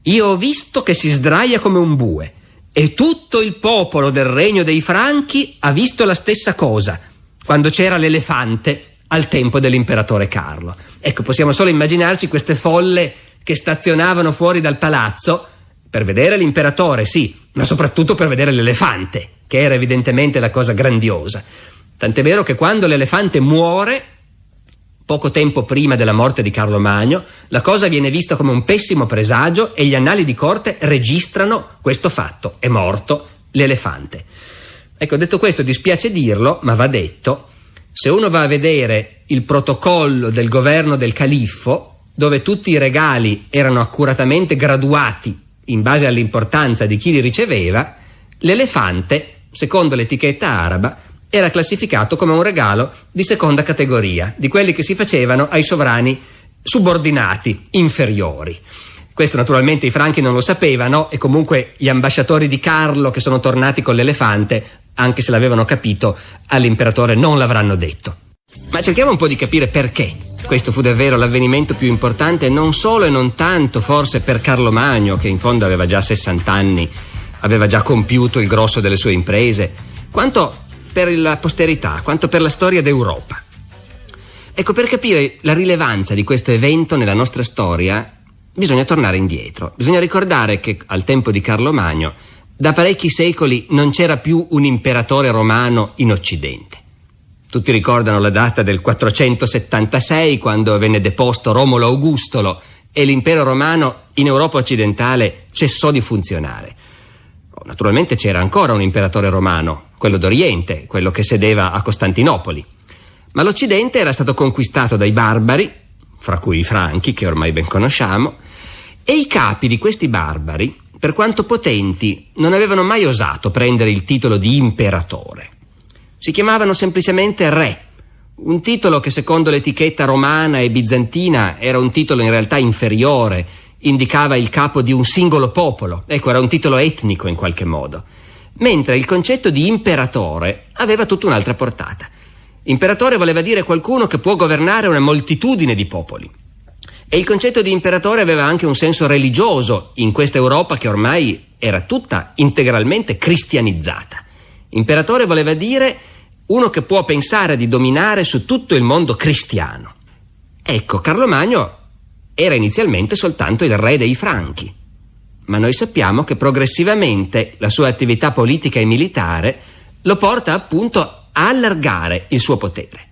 Io ho visto che si sdraia come un bue e tutto il popolo del regno dei Franchi ha visto la stessa cosa quando c'era l'elefante al tempo dell'imperatore Carlo. Ecco, possiamo solo immaginarci queste folle che stazionavano fuori dal palazzo per vedere l'imperatore, sì, ma soprattutto per vedere l'elefante, che era evidentemente la cosa grandiosa. Tant'è vero che quando l'elefante muore, poco tempo prima della morte di Carlo Magno, la cosa viene vista come un pessimo presagio e gli annali di corte registrano questo fatto: è morto l'elefante. Ecco, detto questo, dispiace dirlo, ma va detto, se uno va a vedere il protocollo del governo del califfo, dove tutti i regali erano accuratamente graduati in base all'importanza di chi li riceveva, l'elefante, secondo l'etichetta araba, era classificato come un regalo di seconda categoria, di quelli che si facevano ai sovrani subordinati, inferiori. Questo naturalmente i franchi non lo sapevano e comunque gli ambasciatori di Carlo che sono tornati con l'elefante, anche se l'avevano capito, all'imperatore non l'avranno detto. Ma cerchiamo un po' di capire perché questo fu davvero l'avvenimento più importante, non solo e non tanto forse per Carlo Magno, che in fondo aveva già 60 anni, aveva già compiuto il grosso delle sue imprese, quanto per la posterità, quanto per la storia d'Europa. Ecco, per capire la rilevanza di questo evento nella nostra storia bisogna tornare indietro, bisogna ricordare che al tempo di Carlo Magno da parecchi secoli non c'era più un imperatore romano in Occidente. Tutti ricordano la data del 476, quando venne deposto Romolo Augustolo e l'impero romano in Europa occidentale cessò di funzionare. Naturalmente c'era ancora un imperatore romano, quello d'Oriente, quello che sedeva a Costantinopoli. Ma l'Occidente era stato conquistato dai barbari, fra cui i franchi, che ormai ben conosciamo, e i capi di questi barbari, per quanto potenti, non avevano mai osato prendere il titolo di imperatore. Si chiamavano semplicemente re, un titolo che secondo l'etichetta romana e bizantina era un titolo in realtà inferiore, indicava il capo di un singolo popolo, ecco, era un titolo etnico in qualche modo, mentre il concetto di imperatore aveva tutta un'altra portata. Imperatore voleva dire qualcuno che può governare una moltitudine di popoli. E il concetto di imperatore aveva anche un senso religioso in questa Europa che ormai era tutta integralmente cristianizzata. Imperatore voleva dire uno che può pensare di dominare su tutto il mondo cristiano. Ecco, Carlo Magno era inizialmente soltanto il re dei Franchi, ma noi sappiamo che progressivamente la sua attività politica e militare lo porta appunto a allargare il suo potere.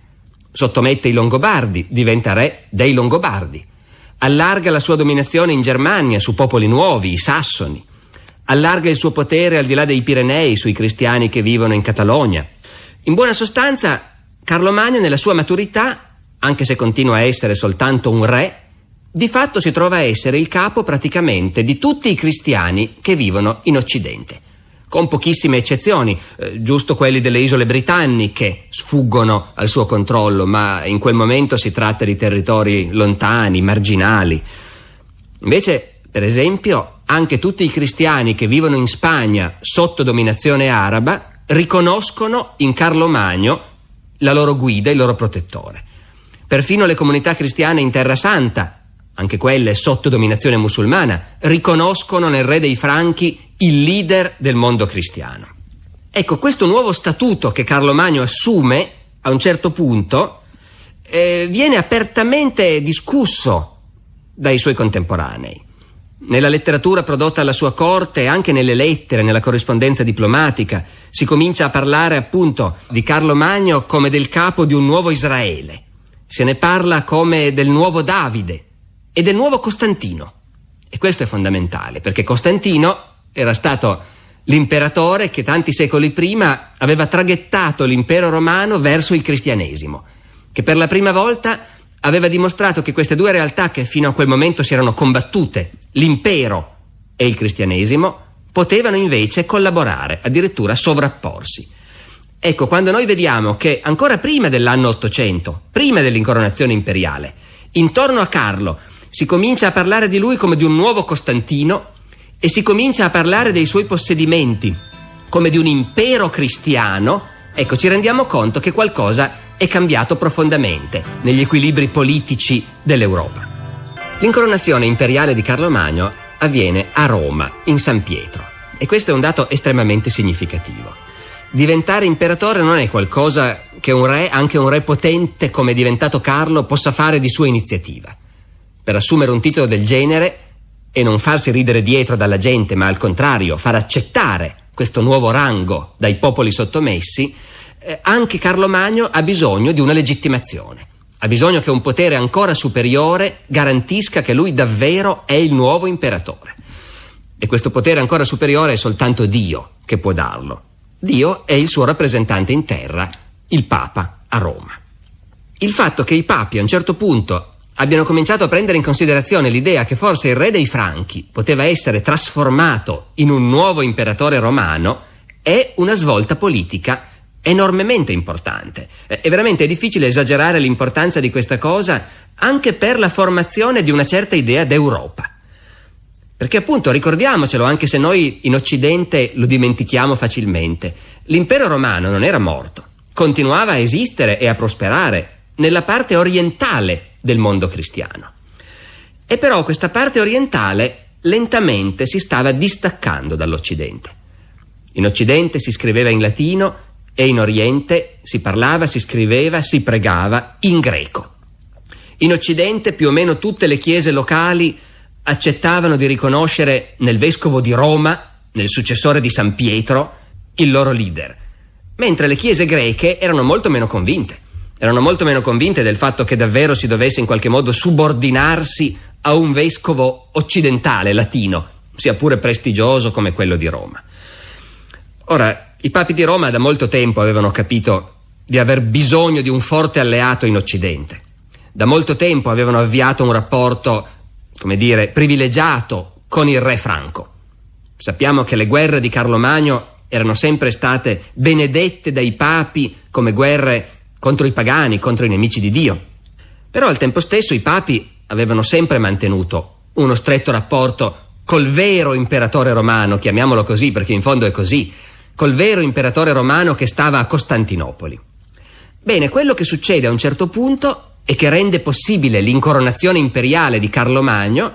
Sottomette i Longobardi, diventa re dei Longobardi. Allarga la sua dominazione in Germania su popoli nuovi, i Sassoni. Allarga il suo potere al di là dei Pirenei sui cristiani che vivono in Catalogna. In buona sostanza, Carlo Magno nella sua maturità, anche se continua a essere soltanto un re, di fatto si trova a essere il capo praticamente di tutti i cristiani che vivono in Occidente, con pochissime eccezioni, giusto quelli delle isole britanniche sfuggono al suo controllo, ma in quel momento si tratta di territori lontani, marginali. Invece, per esempio, anche tutti i cristiani che vivono in Spagna sotto dominazione araba riconoscono in Carlo Magno la loro guida, il loro protettore. Perfino le comunità cristiane in Terra Santa, anche quelle sotto dominazione musulmana, riconoscono nel re dei Franchi il leader del mondo cristiano. Ecco, questo nuovo statuto che Carlo Magno assume a un certo punto viene apertamente discusso dai suoi contemporanei. Nella letteratura prodotta alla sua corte e anche nelle lettere, nella corrispondenza diplomatica, si comincia a parlare appunto di Carlo Magno come del capo di un nuovo Israele. Se ne parla come del nuovo Davide e del nuovo Costantino. E questo è fondamentale, perché Costantino era stato l'imperatore che tanti secoli prima aveva traghettato l'impero romano verso il cristianesimo, che per la prima volta aveva dimostrato che queste due realtà che fino a quel momento si erano combattute, l'impero e il cristianesimo, potevano invece collaborare, addirittura sovrapporsi. Ecco, quando noi vediamo che ancora prima dell'anno 800, prima dell'incoronazione imperiale, intorno a Carlo si comincia a parlare di lui come di un nuovo Costantino e si comincia a parlare dei suoi possedimenti come di un impero cristiano, ecco, ci rendiamo conto che qualcosa è cambiato profondamente negli equilibri politici dell'Europa. L'incoronazione imperiale di Carlo Magno avviene a Roma, in San Pietro, e questo è un dato estremamente significativo. Diventare imperatore non è qualcosa che un re, anche un re potente come è diventato Carlo, possa fare di sua iniziativa. Per assumere un titolo del genere e non farsi ridere dietro dalla gente, ma al contrario far accettare questo nuovo rango dai popoli sottomessi, anche Carlo Magno ha bisogno di una legittimazione. Ha bisogno che un potere ancora superiore garantisca che lui davvero è il nuovo imperatore. E questo potere ancora superiore è soltanto Dio, che può darlo. Dio è il suo rappresentante in terra, il Papa a Roma. Il fatto che i papi a un certo punto abbiano cominciato a prendere in considerazione l'idea che forse il re dei Franchi poteva essere trasformato in un nuovo imperatore romano è una svolta politica enormemente importante. È veramente difficile esagerare l'importanza di questa cosa anche per la formazione di una certa idea d'Europa. Perché appunto, ricordiamocelo, anche se noi in Occidente lo dimentichiamo facilmente, l'impero romano non era morto, continuava a esistere e a prosperare nella parte orientale del mondo cristiano. E però questa parte orientale lentamente si stava distaccando dall'Occidente. In Occidente si scriveva in latino e in Oriente si parlava, si scriveva, si pregava in greco. In Occidente più o meno tutte le chiese locali accettavano di riconoscere nel vescovo di Roma, nel successore di San Pietro, il loro leader, mentre le chiese greche erano molto meno convinte del fatto che davvero si dovesse in qualche modo subordinarsi a un vescovo occidentale, latino, sia pure prestigioso come quello di Roma. Ora, i papi di Roma da molto tempo avevano capito di aver bisogno di un forte alleato in Occidente. Da molto tempo avevano avviato un rapporto, come dire, privilegiato con il re Franco. Sappiamo che le guerre di Carlo Magno erano sempre state benedette dai papi come guerre contro i pagani, contro i nemici di Dio. Però al tempo stesso i papi avevano sempre mantenuto uno stretto rapporto col vero imperatore romano, chiamiamolo così perché in fondo è così, col vero imperatore romano che stava a Costantinopoli. Bene, quello che succede a un certo punto e che rende possibile l'incoronazione imperiale di Carlo Magno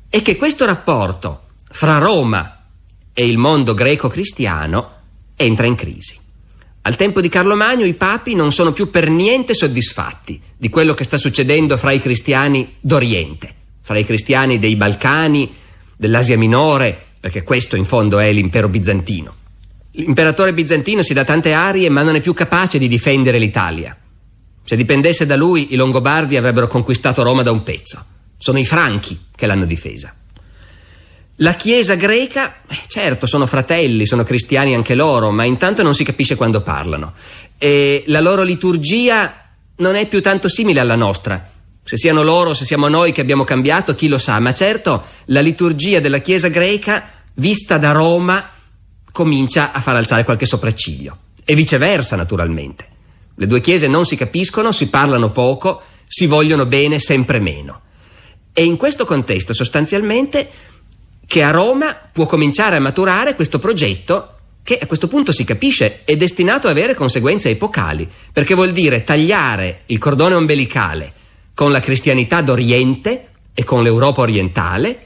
è che questo rapporto fra Roma e il mondo greco-cristiano entra in crisi. Al tempo di Carlo Magno i papi non sono più per niente soddisfatti di quello che sta succedendo fra i cristiani d'Oriente, fra i cristiani dei Balcani, dell'Asia Minore, perché questo in fondo è l'impero bizantino. L'imperatore bizantino si dà tante arie ma non è più capace di difendere l'Italia. Se dipendesse da lui i Longobardi avrebbero conquistato Roma da un pezzo. Sono i Franchi che l'hanno difesa. La Chiesa greca, certo, sono fratelli, sono cristiani anche loro, ma intanto non si capisce quando parlano. E la loro liturgia non è più tanto simile alla nostra. Se siano loro, se siamo noi che abbiamo cambiato, chi lo sa. Ma certo, la liturgia della Chiesa greca, vista da Roma, comincia a far alzare qualche sopracciglio. E viceversa, naturalmente. Le due chiese non si capiscono, si parlano poco, si vogliono bene sempre meno. E in questo contesto, sostanzialmente, che a Roma può cominciare a maturare questo progetto che a questo punto si capisce è destinato a avere conseguenze epocali, perché vuol dire tagliare il cordone ombelicale con la cristianità d'Oriente e con l'Europa orientale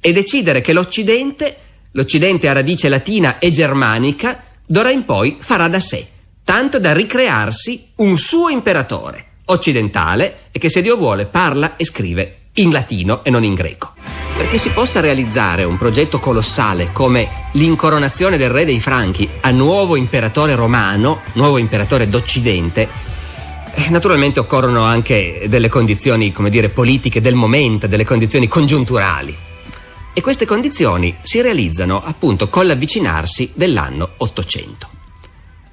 e decidere che l'Occidente a radice latina e germanica, d'ora in poi farà da sé, tanto da ricrearsi un suo imperatore occidentale e che, se Dio vuole, parla e scrive in latino e non in greco. Perché si possa realizzare un progetto colossale come l'incoronazione del re dei Franchi a nuovo imperatore romano, nuovo imperatore d'Occidente, naturalmente occorrono anche delle condizioni, come dire, politiche del momento, delle condizioni congiunturali. E queste condizioni si realizzano appunto con l'avvicinarsi dell'anno 800.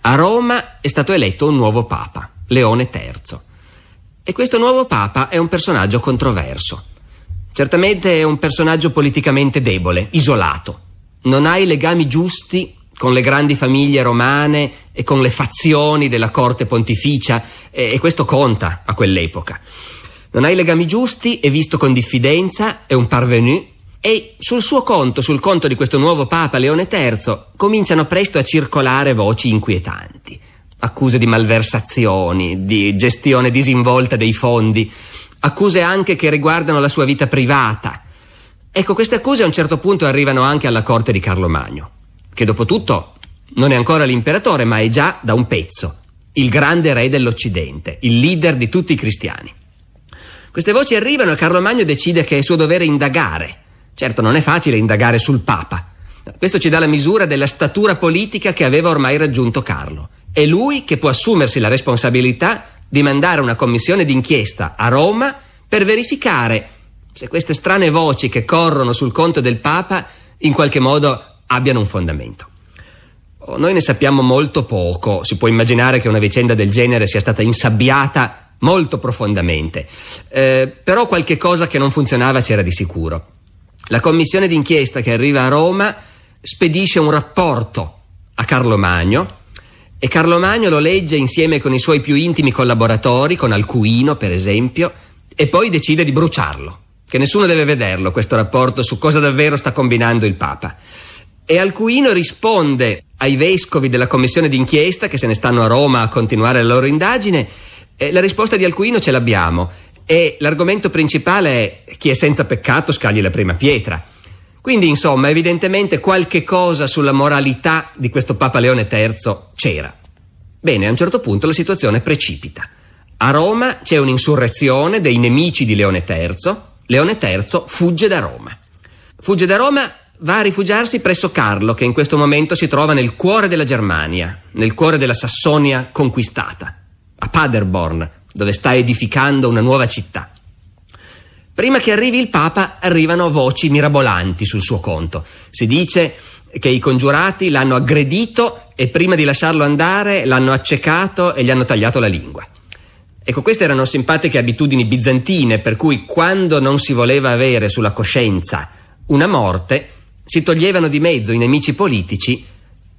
A Roma è stato eletto un nuovo papa, Leone III. E questo nuovo papa è un personaggio controverso. Certamente è un personaggio politicamente debole, isolato. Non ha i legami giusti con le grandi famiglie romane e con le fazioni della corte pontificia, e questo conta a quell'epoca. Non ha i legami giusti, è visto con diffidenza, è un parvenu, e sul suo conto, sul conto di questo nuovo papa Leone III, cominciano presto a circolare voci inquietanti. Accuse di malversazioni, di gestione disinvolta dei fondi, accuse anche che riguardano la sua vita privata. Ecco, queste accuse a un certo punto arrivano anche alla corte di Carlo Magno, che dopo tutto non è ancora l'imperatore, ma è già da un pezzo il grande re dell'Occidente, il leader di tutti i cristiani. Queste voci arrivano e Carlo Magno decide che è suo dovere indagare. Certo, non è facile indagare sul Papa. Questo ci dà la misura della statura politica che aveva ormai raggiunto Carlo. È lui che può assumersi la responsabilità di mandare una commissione d'inchiesta a Roma per verificare se queste strane voci che corrono sul conto del Papa in qualche modo abbiano un fondamento. Noi ne sappiamo molto poco. Si può immaginare che una vicenda del genere sia stata insabbiata molto profondamente, però qualche cosa che non funzionava c'era di sicuro. La commissione d'inchiesta che arriva a Roma spedisce un rapporto a Carlo Magno e Carlo Magno lo legge insieme con i suoi più intimi collaboratori, con Alcuino per esempio, e poi decide di bruciarlo, che nessuno deve vederlo questo rapporto su cosa davvero sta combinando il Papa. E Alcuino risponde ai vescovi della commissione d'inchiesta che se ne stanno a Roma a continuare la loro indagine. La risposta di Alcuino ce l'abbiamo e l'argomento principale è: chi è senza peccato scagli la prima pietra. Quindi insomma evidentemente qualche cosa sulla moralità di questo Papa Leone III c'era. Bene, a un certo punto la situazione precipita. A Roma c'è un'insurrezione dei nemici di Leone III. Leone III fugge da Roma. Va a rifugiarsi presso Carlo, che in questo momento si trova nel cuore della Germania, nel cuore della Sassonia conquistata, a Paderborn, dove sta edificando una nuova città. Prima che arrivi il Papa arrivano voci mirabolanti sul suo conto. Si dice che i congiurati l'hanno aggredito e prima di lasciarlo andare l'hanno accecato e gli hanno tagliato la lingua. Ecco, queste erano simpatiche abitudini bizantine, per cui quando non si voleva avere sulla coscienza una morte, si toglievano di mezzo i nemici politici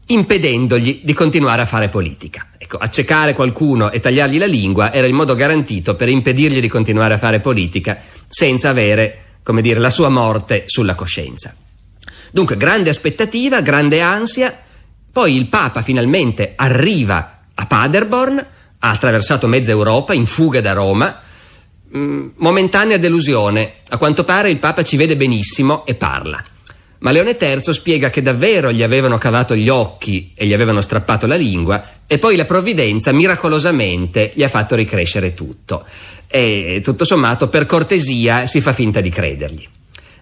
impedendogli di continuare a fare politica. Ecco, accecare qualcuno e tagliargli la lingua era il modo garantito per impedirgli di continuare a fare politica senza avere, come dire, la sua morte sulla coscienza. Dunque, grande aspettativa, grande ansia. Poi il Papa finalmente arriva a Paderborn, ha attraversato mezza Europa in fuga da Roma. Momentanea delusione. A quanto pare il Papa ci vede benissimo e parla. Ma Leone III spiega che davvero gli avevano cavato gli occhi e gli avevano strappato la lingua e poi la provvidenza miracolosamente gli ha fatto ricrescere tutto. E tutto sommato, per cortesia, si fa finta di credergli.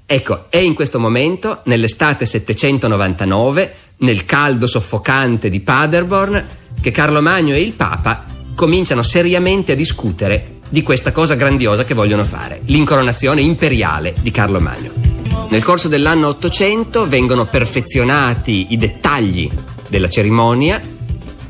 Ecco, è in questo momento, nell'estate 799, nel caldo soffocante di Paderborn, che Carlo Magno e il Papa cominciano seriamente a discutere di questa cosa grandiosa che vogliono fare, l'incoronazione imperiale di Carlo Magno. Nel corso dell'anno 800 vengono perfezionati i dettagli della cerimonia.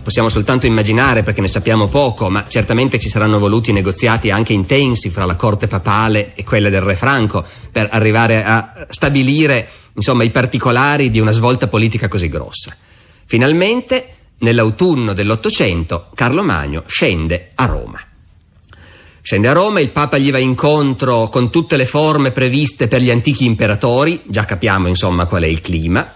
Possiamo soltanto immaginare, perché ne sappiamo poco, ma certamente ci saranno voluti negoziati anche intensi fra la corte papale e quella del re Franco per arrivare a stabilire, insomma, i particolari di una svolta politica così grossa. Finalmente, nell'autunno dell'800, Carlo Magno scende a Roma. Il Papa gli va incontro con tutte le forme previste per gli antichi imperatori, già capiamo insomma qual è il clima,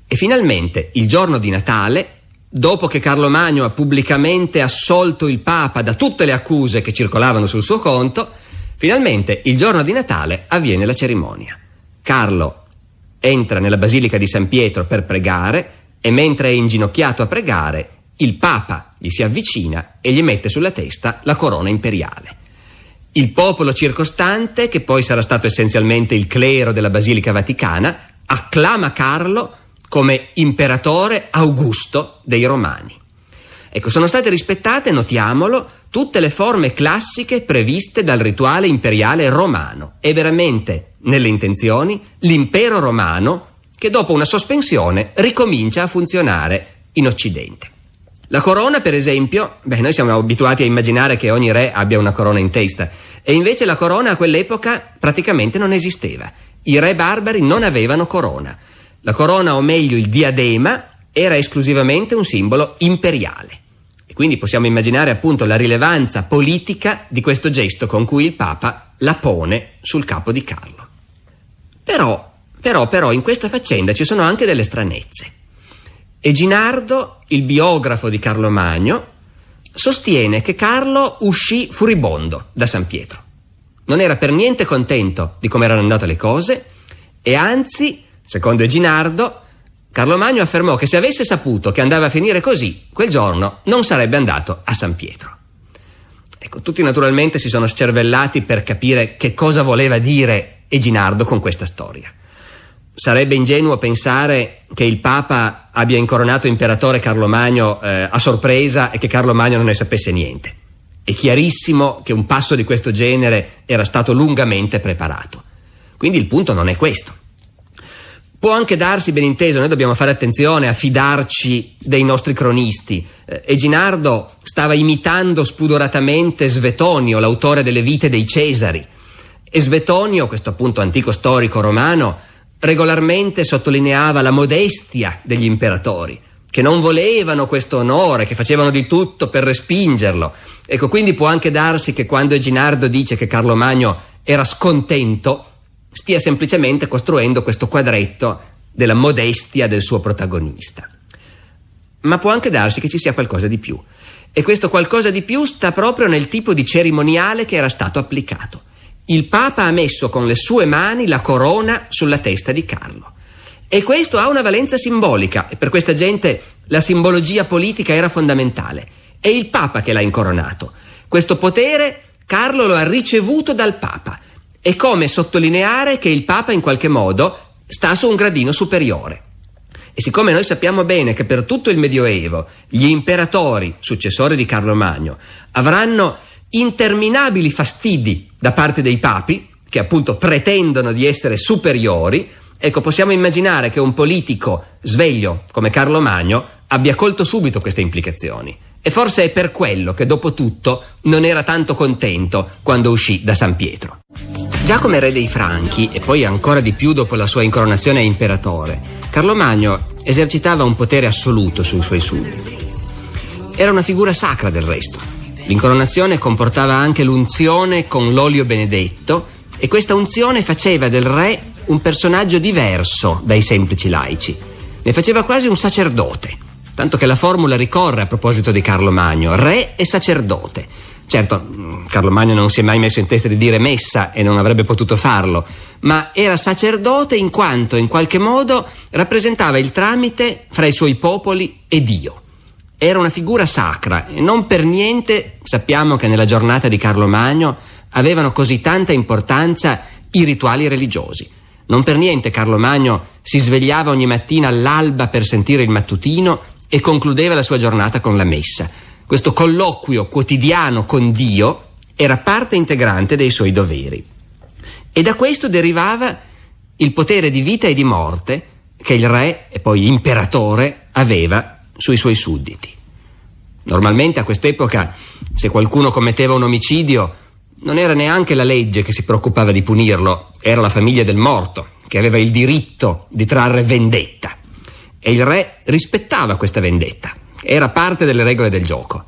e finalmente il giorno di Natale, dopo che Carlo Magno ha pubblicamente assolto il Papa da tutte le accuse che circolavano sul suo conto, finalmente il giorno di Natale avviene la cerimonia. Carlo entra nella Basilica di San Pietro per pregare e mentre è inginocchiato a pregare, il Papa gli si avvicina e gli mette sulla testa la corona imperiale. Il popolo circostante, che poi sarà stato essenzialmente il clero della Basilica Vaticana, acclama Carlo come imperatore Augusto dei Romani. Ecco, sono state rispettate, notiamolo, tutte le forme classiche previste dal rituale imperiale romano. È veramente, nelle intenzioni, l'impero romano che dopo una sospensione ricomincia a funzionare in Occidente. La corona, per esempio, noi siamo abituati a immaginare che ogni re abbia una corona in testa, e invece la corona a quell'epoca praticamente non esisteva. I re barbari non avevano corona. La corona, o meglio il diadema, era esclusivamente un simbolo imperiale. E quindi possiamo immaginare appunto la rilevanza politica di questo gesto con cui il Papa la pone sul capo di Carlo. Però in questa faccenda ci sono anche delle stranezze. Eginardo, il biografo di Carlo Magno, sostiene che Carlo uscì furibondo da San Pietro. Non era per niente contento di come erano andate le cose e anzi, secondo Eginardo, Carlo Magno affermò che se avesse saputo che andava a finire così, quel giorno non sarebbe andato a San Pietro. Ecco, tutti naturalmente si sono scervellati per capire che cosa voleva dire Eginardo con questa storia. Sarebbe ingenuo pensare che il Papa abbia incoronato imperatore Carlo Magno a sorpresa e che Carlo Magno non ne sapesse niente. È chiarissimo che un passo di questo genere era stato lungamente preparato. Quindi il punto non è questo. Può anche darsi, ben inteso, noi dobbiamo fare attenzione a fidarci dei nostri cronisti. Eginardo stava imitando spudoratamente Svetonio, l'autore delle Vite dei Cesari. E Svetonio, questo appunto antico storico romano, regolarmente sottolineava la modestia degli imperatori, che non volevano questo onore, che facevano di tutto per respingerlo. Ecco, quindi può anche darsi che quando Eginardo dice che Carlo Magno era scontento, stia semplicemente costruendo questo quadretto della modestia del suo protagonista. Ma può anche darsi che ci sia qualcosa di più, e questo qualcosa di più sta proprio nel tipo di cerimoniale che era stato applicato. Il Papa ha messo con le sue mani la corona sulla testa di Carlo, e questo ha una valenza simbolica, e per questa gente la simbologia politica era fondamentale. È il Papa che l'ha incoronato. Questo potere Carlo lo ha ricevuto dal Papa. È come sottolineare che il Papa in qualche modo sta su un gradino superiore. E siccome noi sappiamo bene che per tutto il Medioevo gli imperatori, successori di Carlo Magno, avranno interminabili fastidi da parte dei papi, che appunto pretendono di essere superiori, ecco, possiamo immaginare che un politico sveglio come Carlo Magno abbia colto subito queste implicazioni. E forse è per quello che dopo tutto non era tanto contento quando uscì da San Pietro. Già come re dei Franchi, e poi ancora di più dopo la sua incoronazione a imperatore, Carlo Magno esercitava un potere assoluto sui suoi sudditi. Era una figura sacra del resto. L'incoronazione comportava anche l'unzione con l'olio benedetto, e questa unzione faceva del re un personaggio diverso dai semplici laici. Ne faceva quasi un sacerdote, tanto che la formula ricorre a proposito di Carlo Magno: re e sacerdote. Certo, Carlo Magno non si è mai messo in testa di dire messa e non avrebbe potuto farlo, ma era sacerdote in quanto in qualche modo rappresentava il tramite fra i suoi popoli e Dio. Era una figura sacra, e non per niente sappiamo che nella giornata di Carlo Magno avevano così tanta importanza i rituali religiosi. Non per niente Carlo Magno si svegliava ogni mattina all'alba per sentire il mattutino e concludeva la sua giornata con la messa. Questo colloquio quotidiano con Dio era parte integrante dei suoi doveri. E da questo derivava il potere di vita e di morte che il re, e poi imperatore, aveva sui suoi sudditi. Normalmente a quest'epoca, se qualcuno commetteva un omicidio, non era neanche la legge che si preoccupava di punirlo, era la famiglia del morto, che aveva il diritto di trarre vendetta. E il re rispettava questa vendetta. Era parte delle regole del gioco.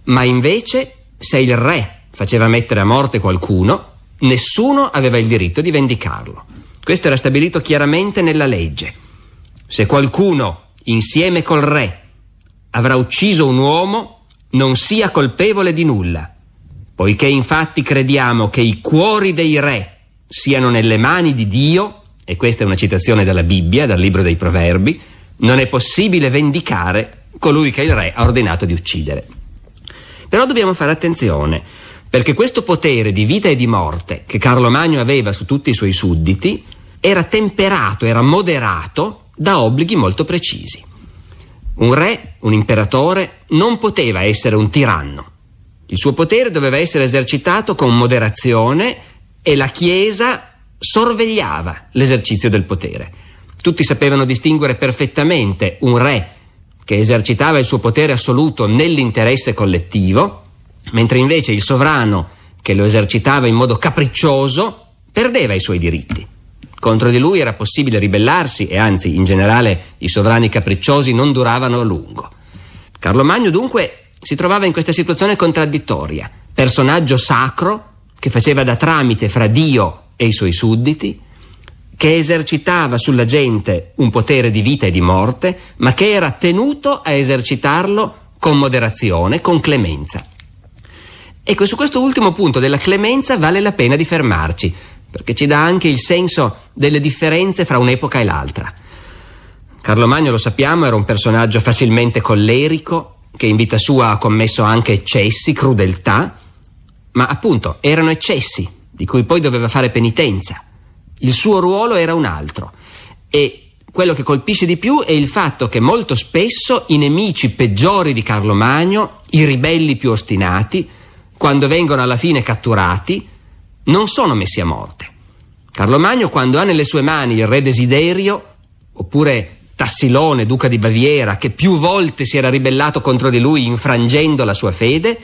Ma invece, se il re faceva mettere a morte qualcuno, nessuno aveva il diritto di vendicarlo. Questo era stabilito chiaramente nella legge. Se qualcuno, insieme col re, avrà ucciso un uomo, non sia colpevole di nulla, poiché infatti crediamo che i cuori dei re siano nelle mani di Dio, e questa è una citazione dalla Bibbia, dal libro dei Proverbi, non è possibile vendicare colui che il re ha ordinato di uccidere. Però dobbiamo fare attenzione, perché questo potere di vita e di morte che Carlo Magno aveva su tutti i suoi sudditi era temperato, era moderato da obblighi molto precisi. Un re, un imperatore, non poteva essere un tiranno. Il suo potere doveva essere esercitato con moderazione, e la Chiesa sorvegliava l'esercizio del potere. Tutti sapevano distinguere perfettamente un re che esercitava il suo potere assoluto nell'interesse collettivo, mentre invece il sovrano che lo esercitava in modo capriccioso perdeva i suoi diritti. Contro di lui era possibile ribellarsi, e anzi, in generale, i sovrani capricciosi non duravano a lungo. Carlo Magno dunque si trovava in questa situazione contraddittoria: personaggio sacro che faceva da tramite fra Dio e i suoi sudditi, che esercitava sulla gente un potere di vita e di morte, ma che era tenuto a esercitarlo con moderazione, con clemenza. Ecco, su questo ultimo punto della clemenza vale la pena di fermarci, perché ci dà anche il senso delle differenze fra un'epoca e l'altra. Carlo Magno, lo sappiamo, era un personaggio facilmente collerico, che in vita sua ha commesso anche eccessi, crudeltà, ma appunto erano eccessi di cui poi doveva fare penitenza. Il suo ruolo era un altro, e quello che colpisce di più è il fatto che molto spesso i nemici peggiori di Carlo Magno, i ribelli più ostinati, quando vengono alla fine catturati, non sono messi a morte. Carlo Magno, quando ha nelle sue mani il re Desiderio, oppure Tassilone, duca di Baviera, che più volte si era ribellato contro di lui infrangendo la sua fede,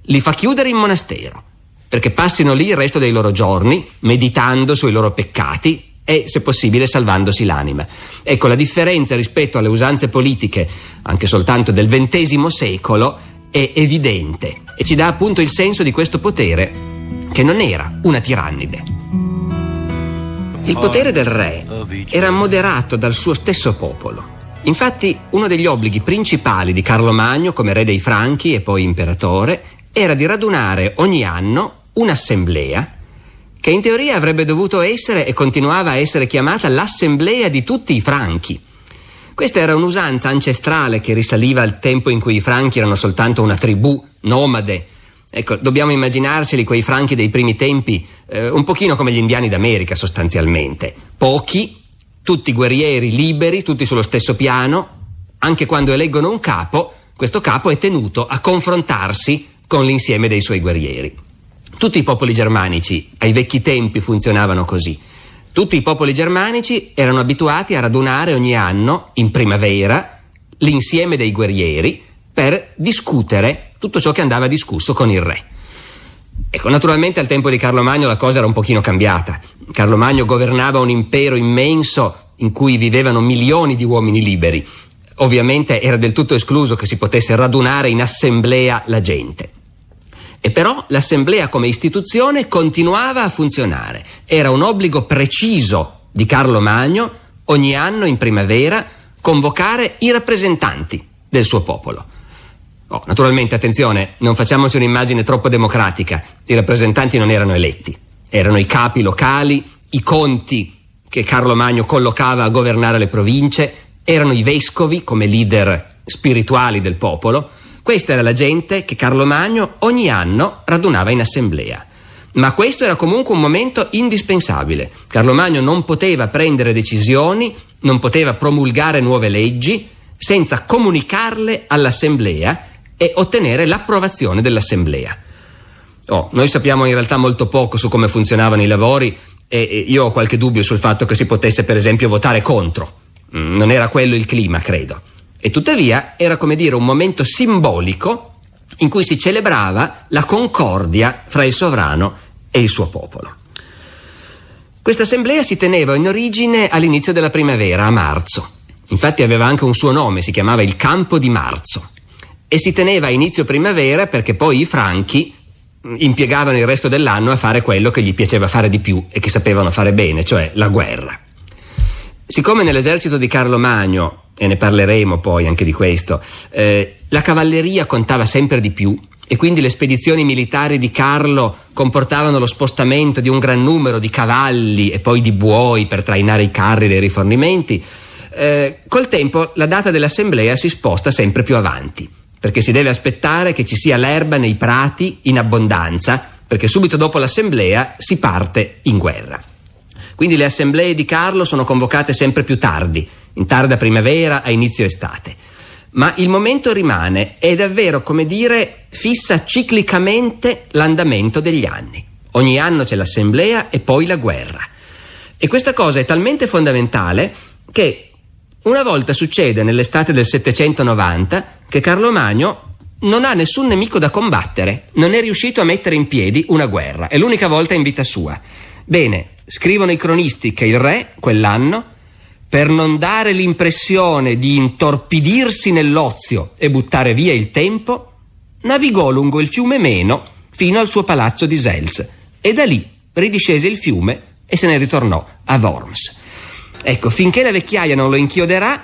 li fa chiudere in monastero, perché passino lì il resto dei loro giorni, meditando sui loro peccati e, se possibile, salvandosi l'anima. Ecco, la differenza rispetto alle usanze politiche, anche soltanto del XX secolo, è evidente e ci dà appunto il senso di questo potere, che non era una tirannide. Il potere del re era moderato dal suo stesso popolo. Infatti, uno degli obblighi principali di Carlo Magno, come re dei Franchi e poi imperatore, era di radunare ogni anno un'assemblea che in teoria avrebbe dovuto essere e continuava a essere chiamata l'assemblea di tutti i Franchi. Questa era un'usanza ancestrale che risaliva al tempo in cui i Franchi erano soltanto una tribù nomade. Ecco, dobbiamo immaginarceli quei Franchi dei primi tempi un pochino come gli indiani d'America sostanzialmente. Pochi, tutti guerrieri liberi, tutti sullo stesso piano. Anche quando eleggono un capo, questo capo è tenuto a confrontarsi con l'insieme dei suoi guerrieri. Tutti i popoli germanici ai vecchi tempi funzionavano così. Tutti i popoli germanici erano abituati a radunare ogni anno, in primavera, l'insieme dei guerrieri per discutere tutto ciò che andava discusso con il re. Ecco, naturalmente al tempo di Carlo Magno la cosa era un pochino cambiata. Carlo Magno governava un impero immenso in cui vivevano milioni di uomini liberi. Ovviamente era del tutto escluso che si potesse radunare in assemblea la gente. E però l'assemblea come istituzione continuava a funzionare. Era un obbligo preciso di Carlo Magno ogni anno in primavera convocare i rappresentanti del suo popolo. Naturalmente, attenzione, non facciamoci un'immagine troppo democratica. I rappresentanti non erano eletti, erano i capi locali, i conti che Carlo Magno collocava a governare le province, erano i vescovi come leader spirituali del popolo. Questa era la gente che Carlo Magno ogni anno radunava in assemblea. Ma questo era comunque un momento indispensabile. Carlo Magno non poteva prendere decisioni, non poteva promulgare nuove leggi senza comunicarle all'assemblea e ottenere l'approvazione dell'assemblea. Noi sappiamo in realtà molto poco su come funzionavano i lavori e io ho qualche dubbio sul fatto che si potesse per esempio votare contro. Non era quello il clima, credo. E tuttavia era, come dire, un momento simbolico in cui si celebrava la concordia fra il sovrano e il suo popolo. Questa assemblea si teneva in origine all'inizio della primavera, a marzo. Infatti aveva anche un suo nome, si chiamava il Campo di Marzo. E si teneva a inizio primavera perché poi i Franchi impiegavano il resto dell'anno a fare quello che gli piaceva fare di più e che sapevano fare bene, cioè la guerra. Siccome nell'esercito di Carlo Magno, e ne parleremo poi anche di questo, la cavalleria contava sempre di più e quindi le spedizioni militari di Carlo comportavano lo spostamento di un gran numero di cavalli e poi di buoi per trainare i carri dei rifornimenti, col tempo la data dell'assemblea si sposta sempre più avanti, perché si deve aspettare che ci sia l'erba nei prati in abbondanza, perché subito dopo l'assemblea si parte in guerra. Quindi le assemblee di Carlo sono convocate sempre più tardi, in tarda primavera a inizio estate. Ma il momento rimane, è davvero, come dire, fissa ciclicamente l'andamento degli anni. Ogni anno c'è l'assemblea e poi la guerra. E questa cosa è talmente fondamentale che una volta succede nell'estate del 790 che Carlo Magno non ha nessun nemico da combattere, non è riuscito a mettere in piedi una guerra, è l'unica volta in vita sua. Bene, scrivono i cronisti che il re, quell'anno, per non dare l'impressione di intorpidirsi nell'ozio e buttare via il tempo, navigò lungo il fiume Meno fino al suo palazzo di Zels e da lì ridiscese il fiume e se ne ritornò a Worms. Ecco, finché la vecchiaia non lo inchioderà,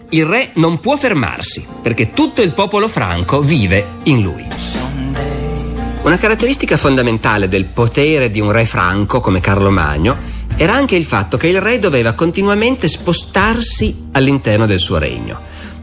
il re non può fermarsi, perché tutto il popolo franco vive in lui. Una caratteristica fondamentale del potere di un re franco come Carlo Magno era anche il fatto che il re doveva continuamente spostarsi all'interno del suo regno.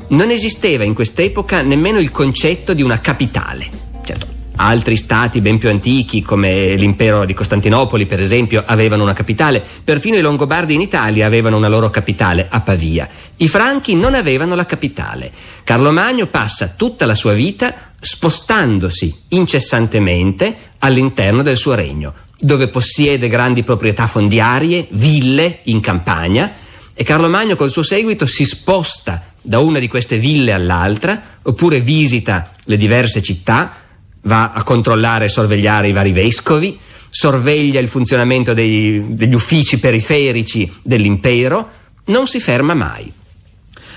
Non esisteva in quest'epoca nemmeno il concetto di una capitale. Certo, altri stati ben più antichi, come l'impero di Costantinopoli, per esempio, avevano una capitale. Perfino i Longobardi in Italia avevano una loro capitale, a Pavia. I Franchi non avevano la capitale. Carlo Magno passa tutta la sua vita spostandosi incessantemente all'interno del suo regno, dove possiede grandi proprietà fondiarie, ville in campagna, e Carlo Magno col suo seguito si sposta da una di queste ville all'altra, oppure visita le diverse città, va a controllare e sorvegliare i vari vescovi, sorveglia il funzionamento degli uffici periferici dell'impero, non si ferma mai.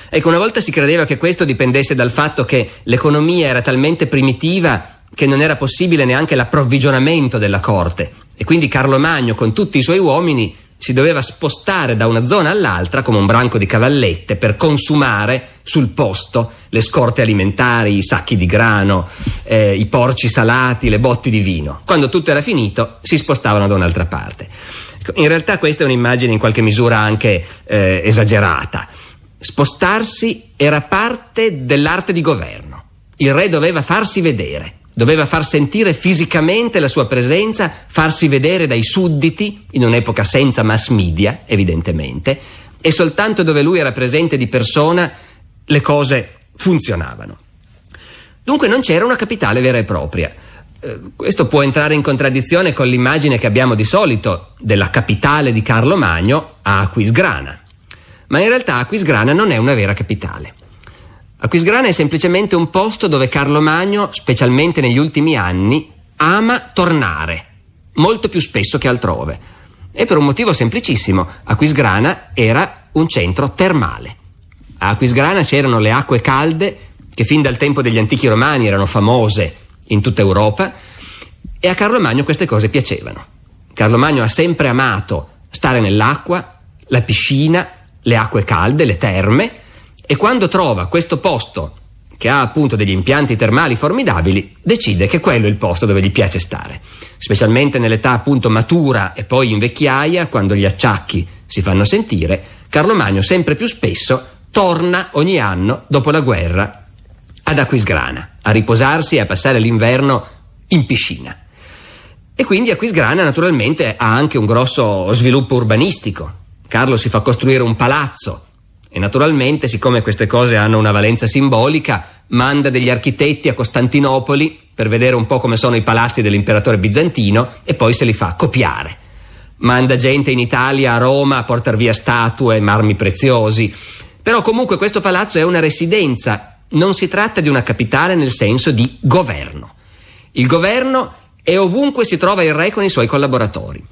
Ecco, una volta si credeva che questo dipendesse dal fatto che l'economia era talmente primitiva che non era possibile neanche l'approvvigionamento della corte, e quindi Carlo Magno con tutti i suoi uomini si doveva spostare da una zona all'altra come un branco di cavallette per consumare sul posto le scorte alimentari, i sacchi di grano, i porci salati, le botti di vino. Quando tutto era finito si spostavano da un'altra parte. In realtà questa è un'immagine in qualche misura anche esagerata. Spostarsi era parte dell'arte di governo. Il re doveva farsi vedere, doveva far sentire fisicamente la sua presenza, farsi vedere dai sudditi, in un'epoca senza mass media, evidentemente, e soltanto dove lui era presente di persona le cose funzionavano. Dunque non c'era una capitale vera e propria. Questo può entrare in contraddizione con l'immagine che abbiamo di solito della capitale di Carlo Magno a Aquisgrana. Ma in realtà Aquisgrana non è una vera capitale. Aquisgrana è semplicemente un posto dove Carlo Magno, specialmente negli ultimi anni, ama tornare, molto più spesso che altrove. E per un motivo semplicissimo: Aquisgrana era un centro termale. A Aquisgrana c'erano le acque calde che fin dal tempo degli antichi romani erano famose in tutta Europa, e a Carlo Magno queste cose piacevano. Carlo Magno ha sempre amato stare nell'acqua, la piscina, le acque calde, le terme, e quando trova questo posto che ha appunto degli impianti termali formidabili, decide che quello è il posto dove gli piace stare, specialmente nell'età appunto matura e poi in vecchiaia, quando gli acciacchi si fanno sentire. Carlo Magno sempre più spesso torna ogni anno dopo la guerra ad Aquisgrana a riposarsi e a passare l'inverno in piscina. E quindi Aquisgrana naturalmente ha anche un grosso sviluppo urbanistico. Carlo si fa costruire un palazzo e naturalmente, siccome queste cose hanno una valenza simbolica, manda degli architetti a Costantinopoli per vedere un po' come sono i palazzi dell'imperatore bizantino e poi se li fa copiare. Manda gente in Italia, a Roma, a portar via statue, marmi preziosi. Però comunque questo palazzo è una residenza, non si tratta di una capitale nel senso di governo. Il governo è ovunque si trova il re con i suoi collaboratori.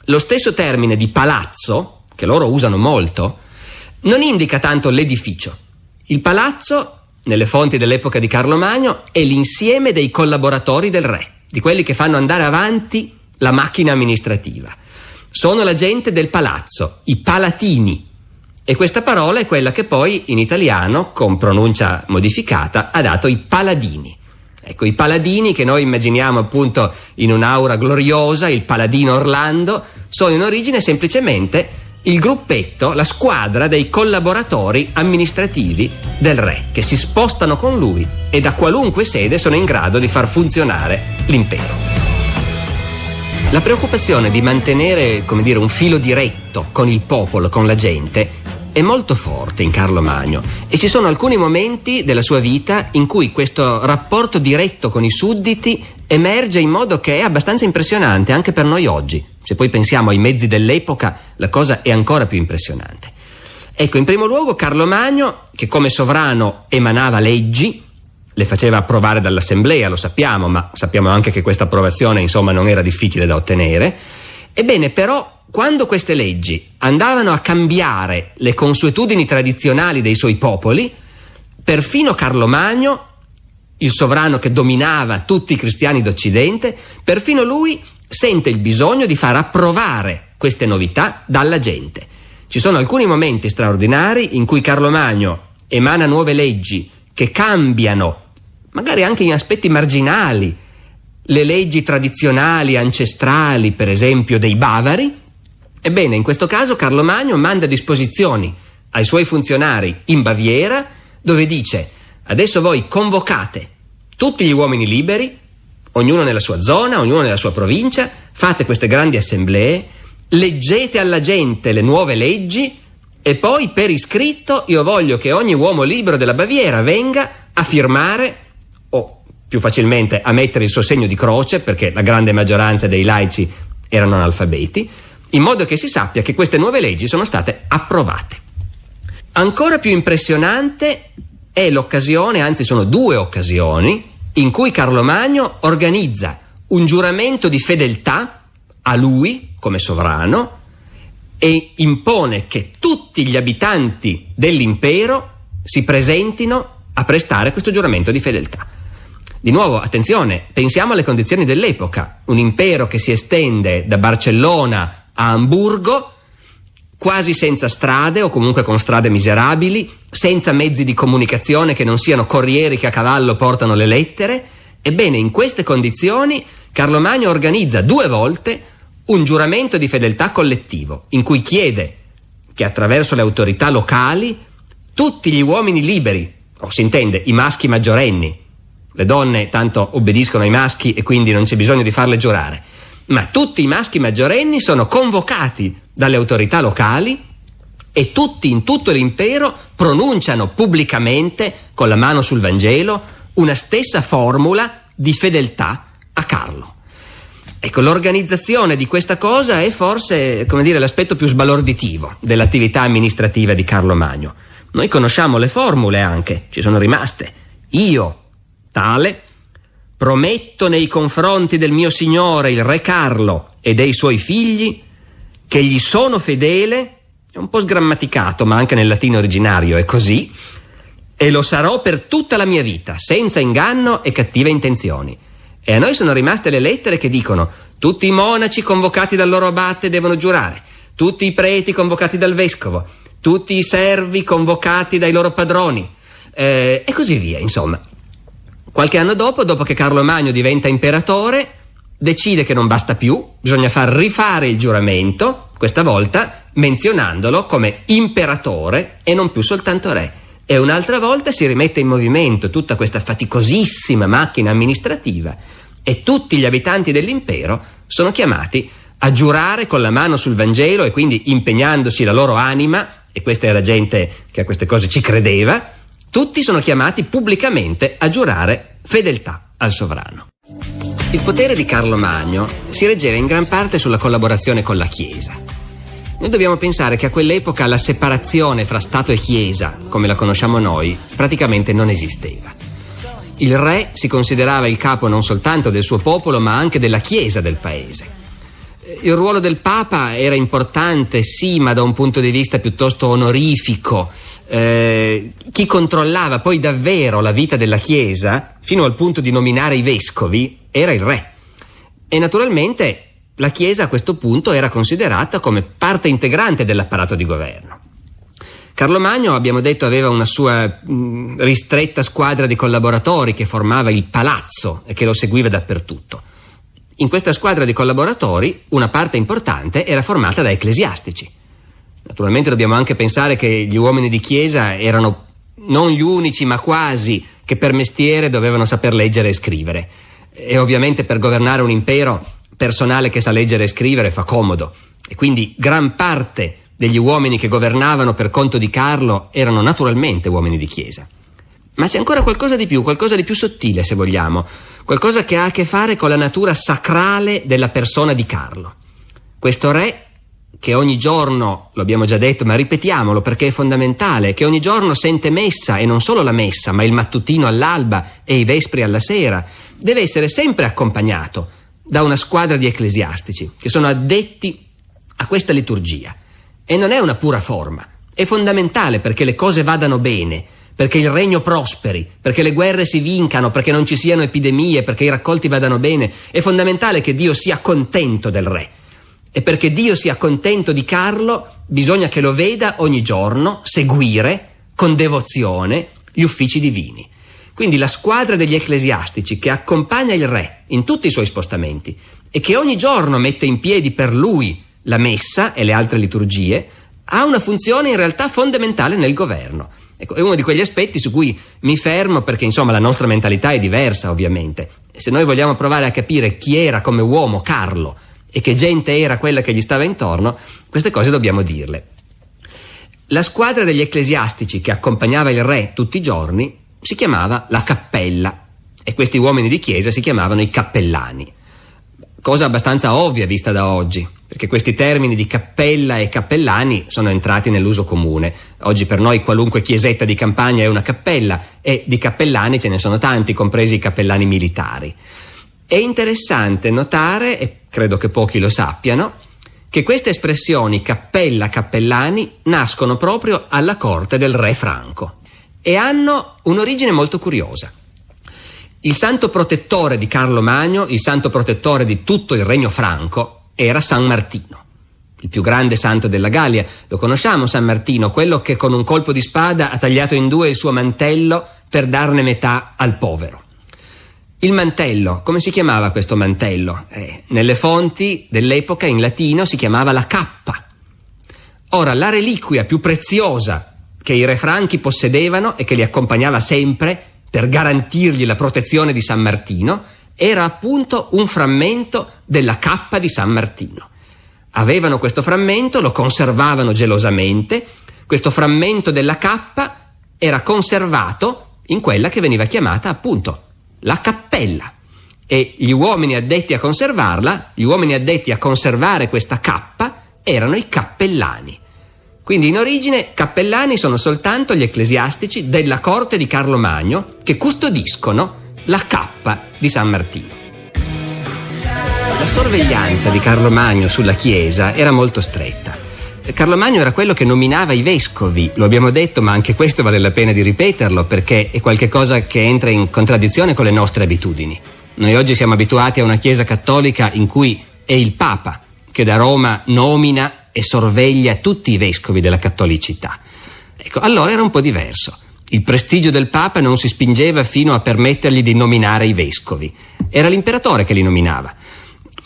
Lo stesso termine di palazzo, che loro usano molto, non indica tanto l'edificio. Il palazzo, nelle fonti dell'epoca di Carlo Magno, è l'insieme dei collaboratori del re, di quelli che fanno andare avanti la macchina amministrativa. Sono la gente del palazzo, i palatini. E questa parola è quella che poi in italiano, con pronuncia modificata, ha dato i paladini. Ecco, i paladini che noi immaginiamo appunto in un'aura gloriosa, il paladino Orlando, sono in origine semplicemente il gruppetto, la squadra dei collaboratori amministrativi del re, che si spostano con lui e da qualunque sede sono in grado di far funzionare l'impero. La preoccupazione di mantenere, come dire, un filo diretto con il popolo, con la gente, è molto forte in Carlo Magno, e ci sono alcuni momenti della sua vita in cui questo rapporto diretto con i sudditi emerge in modo che è abbastanza impressionante anche per noi oggi. Se poi pensiamo ai mezzi dell'epoca, la cosa è ancora più impressionante. Ecco, in primo luogo Carlo Magno, che come sovrano emanava leggi, le faceva approvare dall'assemblea, lo sappiamo, ma sappiamo anche che questa approvazione, insomma, non era difficile da ottenere. Ebbene, però, quando queste leggi andavano a cambiare le consuetudini tradizionali dei suoi popoli, perfino Carlo Magno, il sovrano che dominava tutti i cristiani d'Occidente, perfino lui sente il bisogno di far approvare queste novità dalla gente. Ci sono alcuni momenti straordinari in cui Carlo Magno emana nuove leggi che cambiano, magari anche in aspetti marginali, le leggi tradizionali, ancestrali, per esempio dei Bavari. Ebbene, in questo caso Carlo Magno manda disposizioni ai suoi funzionari in Baviera, dove dice: adesso voi convocate tutti gli uomini liberi, ognuno nella sua zona, ognuno nella sua provincia, fate queste grandi assemblee, leggete alla gente le nuove leggi e poi per iscritto io voglio che ogni uomo libero della Baviera venga a firmare, o più facilmente a mettere il suo segno di croce, perché la grande maggioranza dei laici erano analfabeti, in modo che si sappia che queste nuove leggi sono state approvate. Ancora più impressionante è l'occasione, anzi sono due occasioni, in cui Carlo Magno organizza un giuramento di fedeltà a lui come sovrano e impone che tutti gli abitanti dell'impero si presentino a prestare questo giuramento di fedeltà. Di nuovo, attenzione, pensiamo alle condizioni dell'epoca, un impero che si estende da Barcellona a Amburgo, quasi senza strade o comunque con strade miserabili, senza mezzi di comunicazione che non siano corrieri che a cavallo portano le lettere. Ebbene, in queste condizioni Carlo Magno organizza 2 volte un giuramento di fedeltà collettivo, in cui chiede che attraverso le autorità locali tutti gli uomini liberi, o si intende i maschi maggiorenni, le donne tanto obbediscono ai maschi e quindi non c'è bisogno di farle giurare, ma tutti i maschi maggiorenni sono convocati dalle autorità locali e tutti in tutto l'impero pronunciano pubblicamente, con la mano sul Vangelo, una stessa formula di fedeltà a Carlo. Ecco, l'organizzazione di questa cosa è forse, come dire, l'aspetto più sbalorditivo dell'attività amministrativa di Carlo Magno. Noi conosciamo le formule anche, ci sono rimaste. Io, tale, prometto nei confronti del mio signore il re Carlo e dei suoi figli che gli sono fedele, è un po' sgrammaticato ma anche nel latino originario è così, e lo sarò per tutta la mia vita, senza inganno e cattive intenzioni. E a noi sono rimaste le lettere che dicono: tutti i monaci convocati dal loro abate devono giurare, tutti i preti convocati dal vescovo, tutti i servi convocati dai loro padroni, e così via, insomma. Qualche anno dopo che Carlo Magno diventa imperatore, decide che non basta più, bisogna far rifare il giuramento, questa volta menzionandolo come imperatore e non più soltanto re. E un'altra volta si rimette in movimento tutta questa faticosissima macchina amministrativa e tutti gli abitanti dell'impero sono chiamati a giurare con la mano sul Vangelo e quindi impegnandosi la loro anima, e questa era gente che a queste cose ci credeva, tutti sono chiamati pubblicamente a giurare fedeltà al sovrano. Il potere di Carlo Magno si reggeva in gran parte sulla collaborazione con la Chiesa. Noi dobbiamo pensare che a quell'epoca la separazione fra Stato e Chiesa, come la conosciamo noi, praticamente non esisteva. Il re si considerava il capo non soltanto del suo popolo, ma anche della Chiesa del paese. Il ruolo del Papa era importante, sì, ma da un punto di vista piuttosto onorifico. Chi controllava poi davvero la vita della Chiesa, fino al punto di nominare i vescovi, era il re. E naturalmente la Chiesa a questo punto era considerata come parte integrante dell'apparato di governo. Carlo Magno, abbiamo detto, aveva una sua ristretta squadra di collaboratori che formava il palazzo e che lo seguiva dappertutto. In questa squadra di collaboratori una parte importante era formata da ecclesiastici. Naturalmente dobbiamo anche pensare che gli uomini di Chiesa erano non gli unici, ma quasi, che per mestiere dovevano saper leggere e scrivere. E ovviamente per governare un impero, personale che sa leggere e scrivere fa comodo, e quindi gran parte degli uomini che governavano per conto di Carlo erano naturalmente uomini di Chiesa. Ma c'è ancora qualcosa di più sottile, se vogliamo, qualcosa che ha a che fare con la natura sacrale della persona di Carlo. Questo re che ogni giorno, lo abbiamo già detto, ma ripetiamolo perché è fondamentale, che ogni giorno sente messa, e non solo la messa, ma il mattutino all'alba e i vespri alla sera, deve essere sempre accompagnato da una squadra di ecclesiastici che sono addetti a questa liturgia. E non è una pura forma, è fondamentale perché le cose vadano bene, perché il regno prosperi, perché le guerre si vincano, perché non ci siano epidemie, perché i raccolti vadano bene. È fondamentale che Dio sia contento del re. E perché Dio sia contento di Carlo, bisogna che lo veda ogni giorno seguire con devozione gli uffici divini. Quindi la squadra degli ecclesiastici che accompagna il re in tutti i suoi spostamenti e che ogni giorno mette in piedi per lui la messa e le altre liturgie, ha una funzione in realtà fondamentale nel governo. Ecco, è uno di quegli aspetti su cui mi fermo perché, insomma, la nostra mentalità è diversa, ovviamente. E se noi vogliamo provare a capire chi era come uomo Carlo e che gente era quella che gli stava intorno, queste cose dobbiamo dirle. La squadra degli ecclesiastici che accompagnava il re tutti i giorni si chiamava la cappella e questi uomini di chiesa si chiamavano i cappellani. Cosa abbastanza ovvia vista da oggi. perché questi termini di cappella e cappellani sono entrati nell'uso comune. Oggi per noi qualunque chiesetta di campagna è una cappella, e di cappellani ce ne sono tanti, compresi i cappellani militari. È interessante notare, e credo che pochi lo sappiano, che queste espressioni cappella, cappellani nascono proprio alla corte del re Franco e hanno un'origine molto curiosa. Il santo protettore di Carlo Magno, il santo protettore di tutto il regno franco, era San Martino, il più grande santo della Gallia. Lo conosciamo San Martino, quello che con un colpo di spada ha tagliato in due il suo mantello per darne metà al povero. Il mantello, come si chiamava questo mantello? Nelle fonti dell'epoca in latino si chiamava la cappa. Ora, la reliquia più preziosa che i re franchi possedevano e che li accompagnava sempre per garantirgli la protezione di San Martino era appunto un frammento della cappa di San Martino. Avevano questo frammento, lo conservavano gelosamente. Questo frammento della cappa era conservato in quella che veniva chiamata appunto la cappella, e gli uomini addetti a conservarla, gli uomini addetti a conservare questa cappa erano i cappellani. Quindi in origine cappellani sono soltanto gli ecclesiastici della corte di Carlo Magno che custodiscono la cappa di San Martino. La sorveglianza di Carlo Magno sulla Chiesa era molto stretta. Carlo Magno era quello che nominava i vescovi, lo abbiamo detto, ma anche questo vale la pena di ripeterlo perché è qualcosa che entra in contraddizione con le nostre abitudini. Noi oggi siamo abituati a una Chiesa cattolica in cui è il Papa che da Roma nomina e sorveglia tutti i vescovi della cattolicità. Ecco, allora era un po' diverso. Il prestigio del Papa non si spingeva fino a permettergli di nominare i vescovi. Era l'imperatore che li nominava.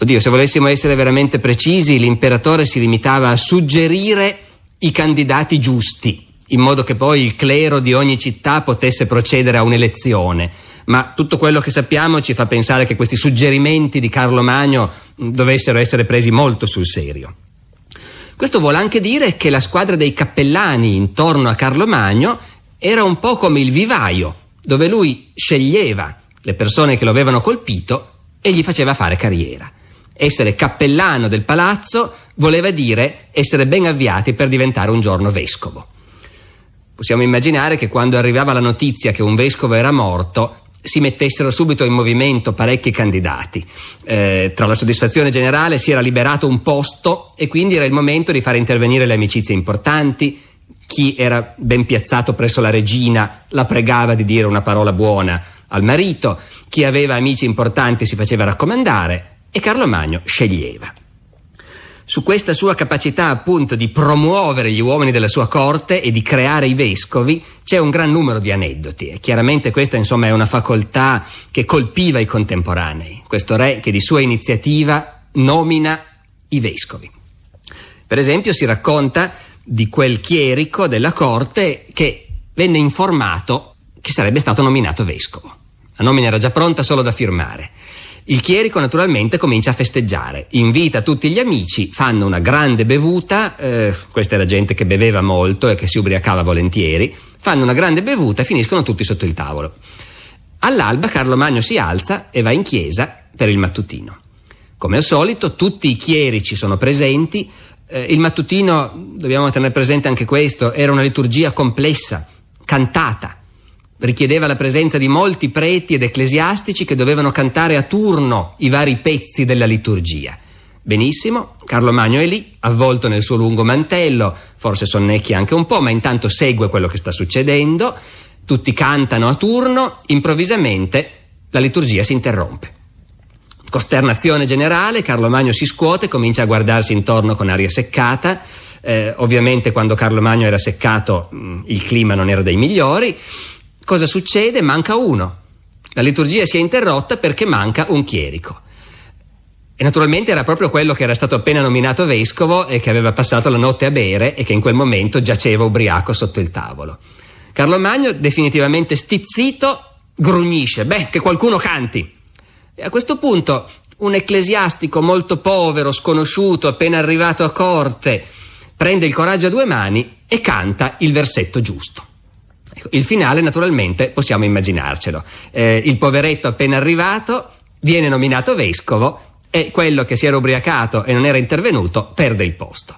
Oddio, se volessimo essere veramente precisi, l'imperatore si limitava a suggerire i candidati giusti, in modo che poi il clero di ogni città potesse procedere a un'elezione. Ma tutto quello che sappiamo ci fa pensare che questi suggerimenti di Carlo Magno dovessero essere presi molto sul serio. Questo vuole anche dire che la squadra dei cappellani intorno a Carlo Magno era un po' come il vivaio, dove lui sceglieva le persone che lo avevano colpito e gli faceva fare carriera. Essere cappellano del palazzo voleva dire essere ben avviati per diventare un giorno vescovo. Possiamo immaginare che quando arrivava la notizia che un vescovo era morto si mettessero subito in movimento parecchi candidati. Tra la soddisfazione generale si era liberato un posto e quindi era il momento di fare intervenire le amicizie importanti. Chi era ben piazzato presso la regina la pregava di dire una parola buona al marito, chi aveva amici importanti si faceva raccomandare e Carlo Magno sceglieva. Su questa sua capacità appunto di promuovere gli uomini della sua corte e di creare i vescovi c'è un gran numero di aneddoti e chiaramente questa insomma è una facoltà che colpiva i contemporanei, questo re che di sua iniziativa nomina i vescovi. Per esempio si racconta di quel chierico della corte che venne informato che sarebbe stato nominato vescovo. La nomina era già pronta solo da firmare. Il chierico naturalmente comincia a festeggiare, invita tutti gli amici, fanno una grande bevuta, questa era gente che beveva molto e che si ubriacava volentieri, fanno una grande bevuta e finiscono tutti sotto il tavolo. All'alba Carlo Magno si alza e va in chiesa per il mattutino. Come al solito tutti i chierici sono presenti. Il mattutino, dobbiamo tenere presente anche questo, era una liturgia complessa, cantata. Richiedeva la presenza di molti preti ed ecclesiastici che dovevano cantare a turno i vari pezzi della liturgia. Benissimo, Carlo Magno è lì, avvolto nel suo lungo mantello, forse sonnecchia anche un po', ma intanto segue quello che sta succedendo. Tutti cantano a turno, improvvisamente la liturgia si interrompe. Costernazione generale, Carlo Magno si scuote, comincia a guardarsi intorno con aria seccata. Ovviamente quando Carlo Magno era seccato il clima non era dei migliori. Cosa succede? Manca uno. La liturgia si è interrotta perché manca un chierico. E naturalmente era proprio quello che era stato appena nominato vescovo e che aveva passato la notte a bere e che in quel momento giaceva ubriaco sotto il tavolo. Carlo Magno, definitivamente stizzito, grugnisce: che qualcuno canti. E a questo punto un ecclesiastico molto povero, sconosciuto, appena arrivato a corte, prende il coraggio a due mani e canta il versetto giusto. Il finale naturalmente possiamo immaginarcelo. Il poveretto appena arrivato viene nominato vescovo e quello che si era ubriacato e non era intervenuto perde il posto.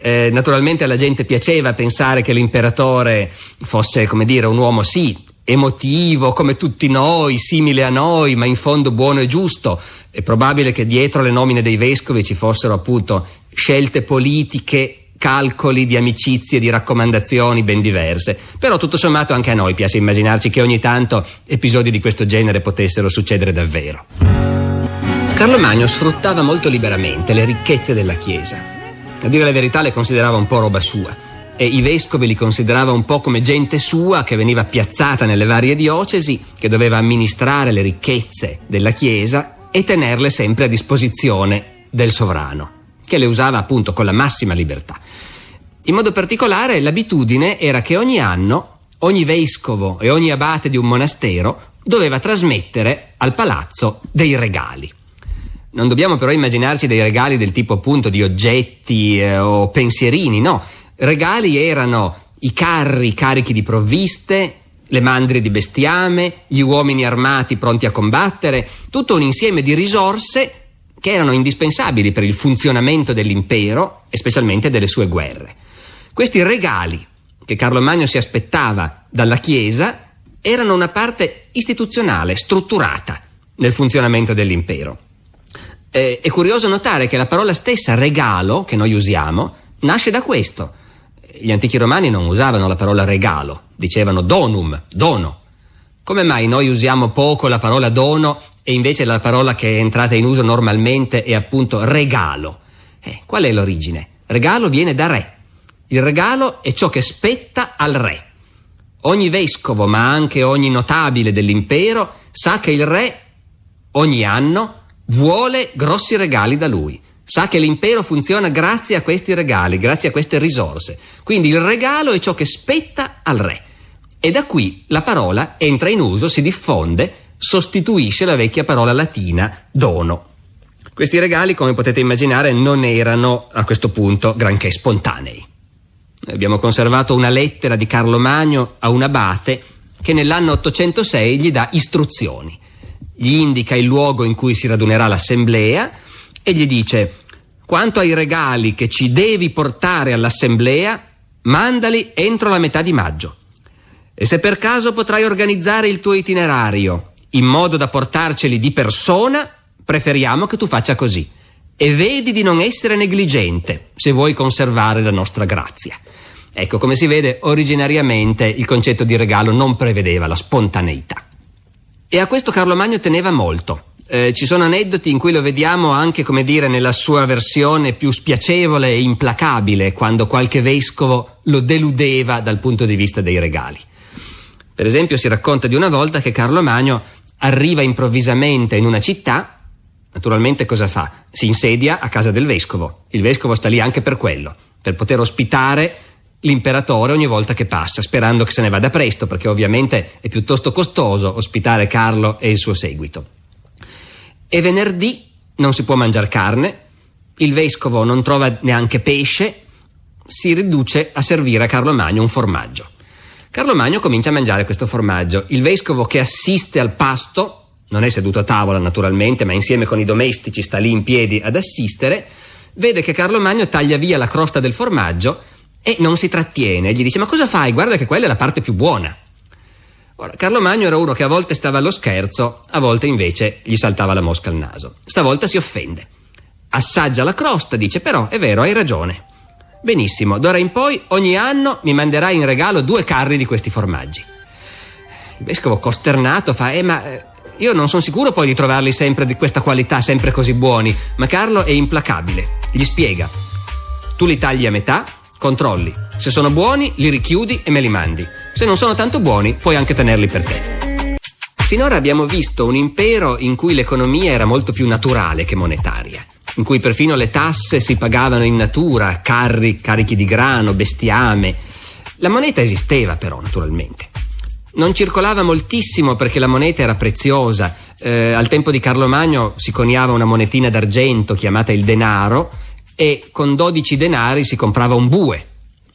Naturalmente alla gente piaceva pensare che l'imperatore fosse, come dire, un uomo sì, emotivo come tutti noi, simile a noi, ma in fondo buono e giusto. È probabile che dietro le nomine dei vescovi ci fossero appunto scelte politiche, calcoli di amicizie, di raccomandazioni ben diverse. Però tutto sommato anche a noi piace immaginarci che ogni tanto episodi di questo genere potessero succedere davvero. Carlo Magno sfruttava molto liberamente le ricchezze della Chiesa. A dire la verità le considerava un po' roba sua e i vescovi li considerava un po' come gente sua che veniva piazzata nelle varie diocesi, che doveva amministrare le ricchezze della Chiesa e tenerle sempre a disposizione del sovrano, che le usava appunto con la massima libertà. In modo particolare l'abitudine era che ogni anno ogni vescovo e ogni abate di un monastero doveva trasmettere al palazzo dei regali. Non dobbiamo però immaginarci dei regali del tipo appunto di oggetti o pensierini, no. Regali erano i carri carichi di provviste, le mandrie di bestiame, gli uomini armati pronti a combattere, tutto un insieme di risorse che erano indispensabili per il funzionamento dell'impero e specialmente delle sue guerre. Questi regali che Carlo Magno si aspettava dalla Chiesa erano una parte istituzionale, strutturata nel funzionamento dell'impero. È curioso notare che la parola stessa regalo, che noi usiamo, nasce da questo. Gli antichi romani non usavano la parola regalo, dicevano donum, dono. Come mai noi usiamo poco la parola dono e invece la parola che è entrata in uso normalmente è appunto regalo? Qual è l'origine? Regalo viene da re. Il regalo è ciò che spetta al re. Ogni vescovo, ma anche ogni notabile dell'impero, sa che il re ogni anno vuole grossi regali da lui. Sa che l'impero funziona grazie a questi regali, grazie a queste risorse. Quindi il regalo è ciò che spetta al re. E da qui la parola entra in uso, si diffonde, sostituisce la vecchia parola latina dono. Questi regali, come potete immaginare, non erano a questo punto granché spontanei. Abbiamo conservato una lettera di Carlo Magno a un abate che nell'anno 806 gli dà istruzioni. Gli indica il luogo in cui si radunerà l'assemblea e gli dice: quanto ai regali che ci devi portare all'assemblea, mandali entro la metà di maggio. E se per caso potrai organizzare il tuo itinerario in modo da portarceli di persona, preferiamo che tu faccia così. E vedi di non essere negligente se vuoi conservare la nostra grazia. Ecco, come si vede, originariamente il concetto di regalo non prevedeva la spontaneità. E a questo Carlo Magno teneva molto. Ci sono aneddoti in cui lo vediamo anche, come dire, nella sua versione più spiacevole e implacabile, quando qualche vescovo lo deludeva dal punto di vista dei regali. Per esempio si racconta di una volta che Carlo Magno arriva improvvisamente in una città. Naturalmente cosa fa? Si insedia a casa del vescovo. Il vescovo sta lì anche per quello, per poter ospitare l'imperatore ogni volta che passa, sperando che se ne vada presto, perché ovviamente è piuttosto costoso ospitare Carlo e il suo seguito. E venerdì non si può mangiare carne, il vescovo non trova neanche pesce, si riduce a servire a Carlo Magno un formaggio. Carlo Magno comincia a mangiare questo formaggio. Il vescovo, che assiste al pasto, non è seduto a tavola naturalmente, ma insieme con i domestici sta lì in piedi ad assistere, vede che Carlo Magno taglia via la crosta del formaggio e non si trattiene. Gli dice: ma cosa fai? Guarda che quella è la parte più buona. Ora, Carlo Magno era uno che a volte stava allo scherzo, a volte invece gli saltava la mosca al naso. Stavolta si offende. Assaggia la crosta, dice: però è vero, hai ragione. Benissimo, d'ora in poi ogni anno mi manderai in regalo 2 carri di questi formaggi. Il vescovo, costernato, fa: ma io non sono sicuro poi di trovarli sempre di questa qualità, sempre così buoni. Ma Carlo è implacabile. Gli spiega: tu li tagli a metà, controlli. Se sono buoni, li richiudi e me li mandi. Se non sono tanto buoni, puoi anche tenerli per te. Finora abbiamo visto un impero in cui l'economia era molto più naturale che monetaria, in cui perfino le tasse si pagavano in natura, carri carichi di grano, bestiame. La moneta esisteva però, naturalmente. Non circolava moltissimo perché la moneta era preziosa. Al tempo di Carlo Magno si coniava una monetina d'argento chiamata il denaro e con 12 denari si comprava un bue.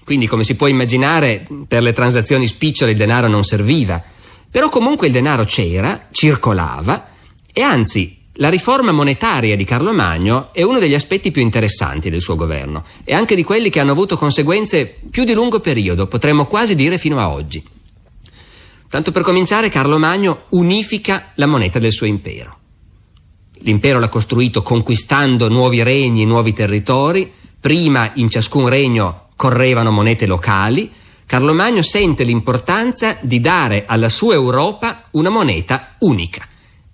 Quindi, come si può immaginare, per le transazioni spicciole il denaro non serviva. Però comunque il denaro c'era, circolava e anzi La riforma monetaria di Carlo Magno è uno degli aspetti più interessanti del suo governo e anche di quelli che hanno avuto conseguenze più di lungo periodo, potremmo quasi dire fino a oggi. Tanto per cominciare, Carlo Magno unifica la moneta del suo impero. L'impero l'ha costruito conquistando nuovi regni, nuovi territori. Prima in ciascun regno correvano monete locali. Carlo Magno sente l'importanza di dare alla sua Europa una moneta unica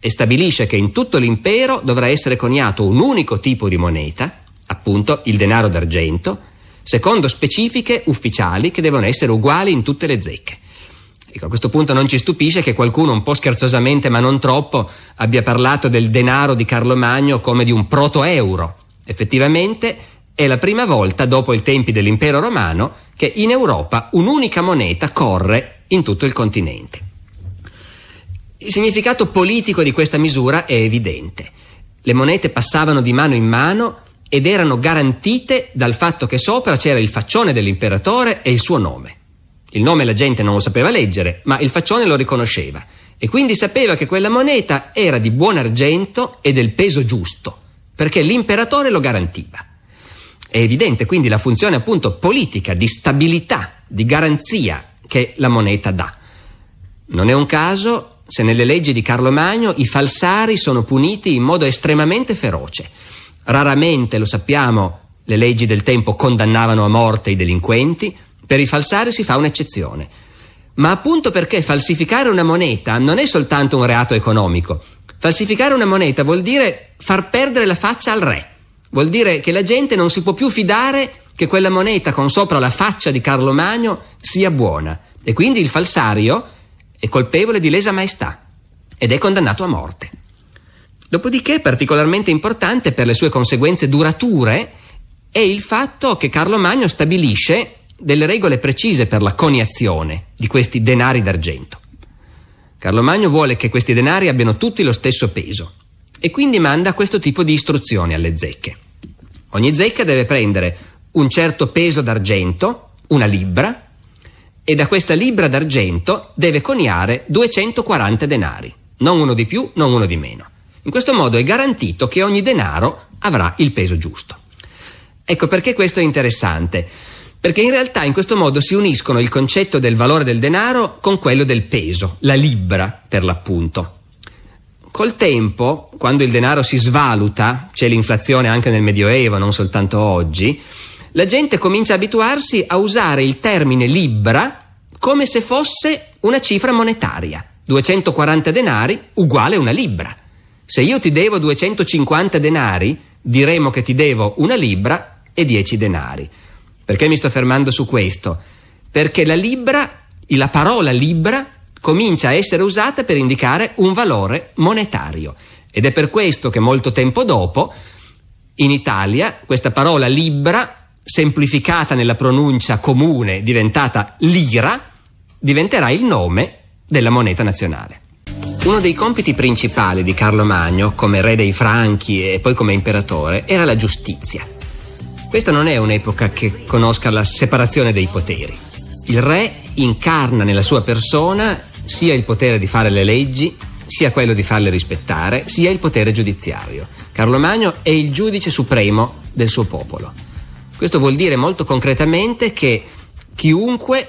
e stabilisce che in tutto l'impero dovrà essere coniato un unico tipo di moneta, appunto il denaro d'argento, secondo specifiche ufficiali che devono essere uguali in tutte le zecche. Ecco, a questo punto non ci stupisce che qualcuno un po' scherzosamente, ma non troppo, abbia parlato del denaro di Carlo Magno come di un proto-euro. Effettivamente è la prima volta, dopo i tempi dell'impero romano, che in Europa un'unica moneta corre in tutto il continente. Il significato politico di questa misura è evidente. Le monete passavano di mano in mano ed erano garantite dal fatto che sopra c'era il faccione dell'imperatore e il suo nome. Il nome la gente non lo sapeva leggere, ma il faccione lo riconosceva e quindi sapeva che quella moneta era di buon argento e del peso giusto, perché l'imperatore lo garantiva. È evidente quindi la funzione appunto politica, di stabilità, di garanzia che la moneta dà. Non è un caso se nelle leggi di Carlo Magno i falsari sono puniti in modo estremamente feroce. Raramente, lo sappiamo, le leggi del tempo condannavano a morte i delinquenti. Per i falsari si fa un'eccezione. Ma appunto perché falsificare una moneta non è soltanto un reato economico. Falsificare una moneta vuol dire far perdere la faccia al re. Vuol dire che la gente non si può più fidare che quella moneta con sopra la faccia di Carlo Magno sia buona. E quindi il falsario è colpevole di lesa maestà ed è condannato a morte. Dopodiché, particolarmente importante per le sue conseguenze durature, è il fatto che Carlo Magno stabilisce delle regole precise per la coniazione di questi denari d'argento. Carlo Magno vuole che questi denari abbiano tutti lo stesso peso e quindi manda questo tipo di istruzioni alle zecche. Ogni zecca deve prendere un certo peso d'argento, una libbra, e da questa libbra d'argento deve coniare 240 denari, non uno di più, non uno di meno. In questo modo è garantito che ogni denaro avrà il peso giusto. Ecco perché questo è interessante, perché in realtà in questo modo si uniscono il concetto del valore del denaro con quello del peso, la libbra per l'appunto. Col tempo, quando il denaro si svaluta, c'è l'inflazione anche nel Medioevo, non soltanto oggi, la gente comincia a abituarsi a usare il termine libbra come se fosse una cifra monetaria. 240 denari uguale una libbra. Se io ti devo 250 denari, diremo che ti devo una libbra e 10 denari. Perché mi sto fermando su questo? Perché la parola libbra comincia a essere usata per indicare un valore monetario. Ed è per questo che molto tempo dopo, in Italia, questa parola libbra, semplificata nella pronuncia comune, diventata lira, diventerà il nome della moneta nazionale. Uno dei compiti principali di Carlo Magno, come re dei Franchi e poi come imperatore, era la giustizia. Questa non è un'epoca che conosca la separazione dei poteri. Il re incarna nella sua persona sia il potere di fare le leggi, sia quello di farle rispettare, sia il potere giudiziario. Carlo Magno è il giudice supremo del suo popolo. Questo vuol dire molto concretamente che chiunque,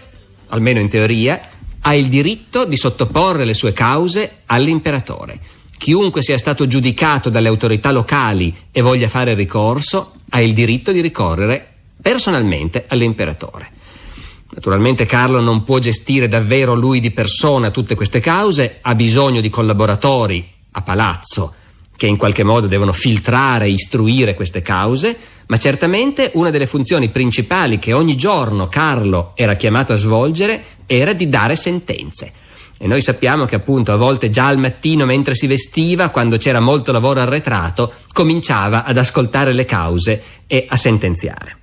almeno in teoria, ha il diritto di sottoporre le sue cause all'imperatore. Chiunque sia stato giudicato dalle autorità locali e voglia fare ricorso ha il diritto di ricorrere personalmente all'imperatore. Naturalmente Carlo non può gestire davvero lui di persona tutte queste cause, ha bisogno di collaboratori a palazzo che in qualche modo devono filtrare e istruire queste cause, ma certamente una delle funzioni principali che ogni giorno Carlo era chiamato a svolgere era di dare sentenze. E noi sappiamo che appunto a volte già al mattino, mentre si vestiva, quando c'era molto lavoro arretrato, cominciava ad ascoltare le cause e a sentenziare.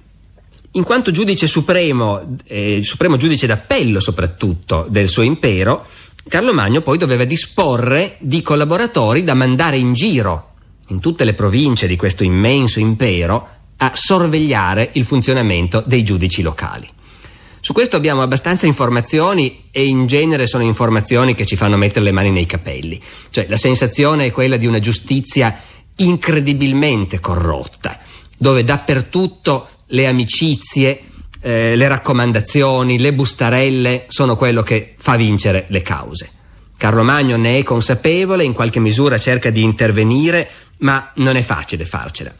In quanto giudice supremo, supremo giudice d'appello soprattutto del suo impero, Carlo Magno poi doveva disporre di collaboratori da mandare in giro in tutte le province di questo immenso impero a sorvegliare il funzionamento dei giudici locali. Su questo abbiamo abbastanza informazioni e in genere sono informazioni che ci fanno mettere le mani nei capelli. Cioè, la sensazione è quella di una giustizia incredibilmente corrotta, dove dappertutto le amicizie, le raccomandazioni, le bustarelle sono quello che fa vincere le cause. Carlo Magno ne è consapevole, in qualche misura cerca di intervenire, ma non è facile farcela.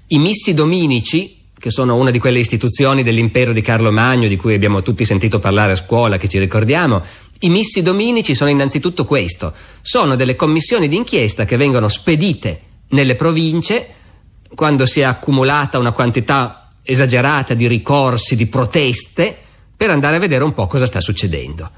I missi dominici, che sono una di quelle istituzioni dell'impero di Carlo Magno di cui abbiamo tutti sentito parlare a scuola, che ci ricordiamo, i missi dominici sono innanzitutto questo: sono delle commissioni d'inchiesta che vengono spedite nelle province quando si è accumulata una quantità esagerata di ricorsi, di proteste, per andare a vedere un po' cosa sta succedendo.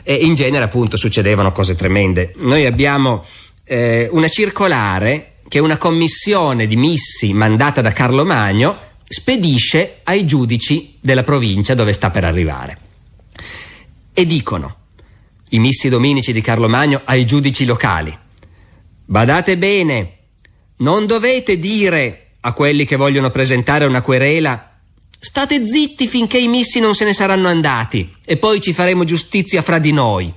E in genere appunto succedevano cose tremende. Noi abbiamo una circolare che una commissione di missi mandata da Carlo Magno spedisce ai giudici della provincia dove sta per arrivare. E dicono i missi dominici di Carlo Magno ai giudici locali: badate bene, non dovete dire a quelli che vogliono presentare una querela: state zitti finché i missi non se ne saranno andati e poi ci faremo giustizia fra di noi,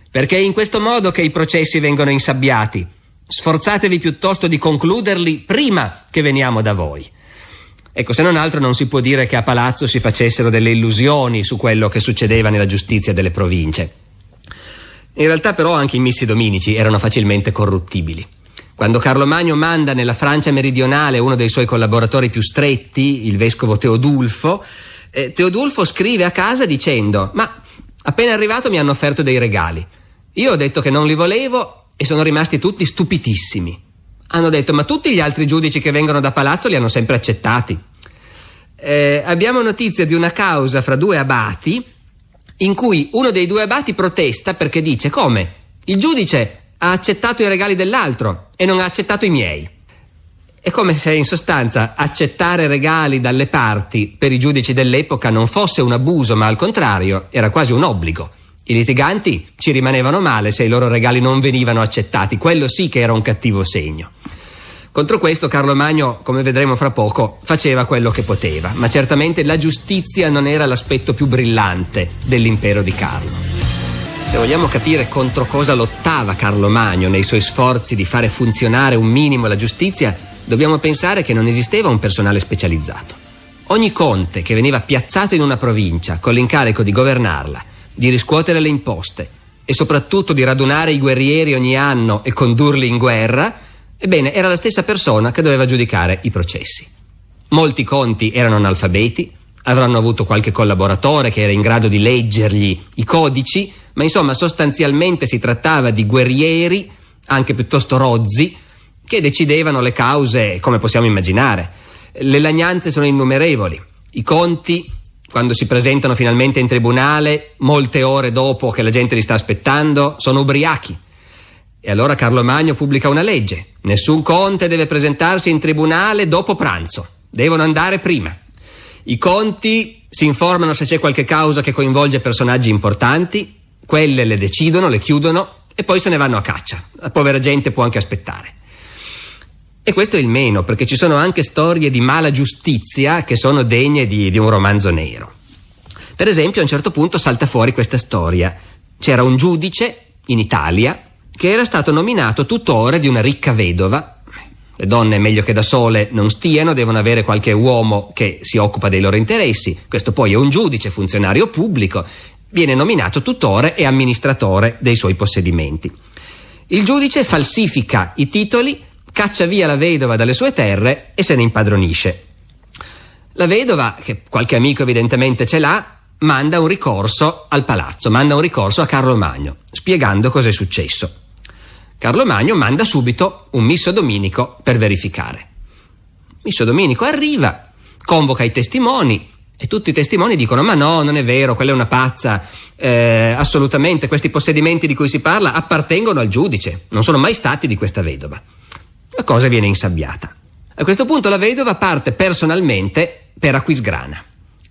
perché è in questo modo che i processi vengono insabbiati. Sforzatevi piuttosto di concluderli prima che veniamo da voi. Ecco, se non altro non si può dire che a Palazzo si facessero delle illusioni su quello che succedeva nella giustizia delle province. In realtà però anche i missi dominici erano facilmente corruttibili. Quando Carlo Magno manda nella Francia meridionale uno dei suoi collaboratori più stretti, il vescovo Teodulfo, Teodulfo scrive a casa dicendo: ma appena arrivato mi hanno offerto dei regali. Io ho detto che non li volevo e sono rimasti tutti stupitissimi. Hanno detto: ma tutti gli altri giudici che vengono da Palazzo li hanno sempre accettati. Abbiamo notizia di una causa fra due abati in cui uno dei due abati protesta perché dice: come? Il giudice ha accettato i regali dell'altro e non ha accettato i miei. È come se in sostanza accettare regali dalle parti per i giudici dell'epoca non fosse un abuso, ma al contrario era quasi un obbligo. I litiganti ci rimanevano male se i loro regali non venivano accettati, quello sì che era un cattivo segno. Contro questo Carlo Magno, come vedremo fra poco, faceva quello che poteva, ma certamente la giustizia non era l'aspetto più brillante dell'impero di Carlo. Se vogliamo capire contro cosa lottava Carlo Magno nei suoi sforzi di fare funzionare un minimo la giustizia, dobbiamo pensare che non esisteva un personale specializzato. Ogni conte che veniva piazzato in una provincia con l'incarico di governarla, di riscuotere le imposte e soprattutto di radunare i guerrieri ogni anno e condurli in guerra, ebbene, era la stessa persona che doveva giudicare i processi. Molti conti erano analfabeti, avranno avuto qualche collaboratore che era in grado di leggergli i codici, ma insomma sostanzialmente si trattava di guerrieri, anche piuttosto rozzi, che decidevano le cause come possiamo immaginare. Le lagnanze sono innumerevoli. I conti, quando si presentano finalmente in tribunale, molte ore dopo che la gente li sta aspettando, sono ubriachi. E allora Carlo Magno pubblica una legge: nessun conte deve presentarsi in tribunale dopo pranzo, devono andare prima. I conti si informano se c'è qualche causa che coinvolge personaggi importanti, quelle le decidono, le chiudono e poi se ne vanno a caccia. La povera gente può anche aspettare. E questo è il meno, perché ci sono anche storie di mala giustizia che sono degne di un romanzo nero. Per esempio, a un certo punto salta fuori questa storia. C'era un giudice in Italia che era stato nominato tutore di una ricca vedova. Le donne meglio che da sole non stiano, devono avere qualche uomo che si occupa dei loro interessi. Questo poi è un giudice, funzionario pubblico, viene nominato tutore e amministratore dei suoi possedimenti. Il giudice falsifica i titoli, caccia via la vedova dalle sue terre e se ne impadronisce. La vedova, che qualche amico evidentemente ce l'ha, manda un ricorso al palazzo, manda un ricorso a Carlo Magno, spiegando cosa è successo. Carlo Magno manda subito un misso dominico per verificare. Misso dominico arriva, convoca i testimoni e tutti i testimoni dicono: ma no, non è vero, quella è una pazza, assolutamente, questi possedimenti di cui si parla appartengono al giudice, non sono mai stati di questa vedova. La cosa viene insabbiata. A questo punto la vedova parte personalmente per Aquisgrana.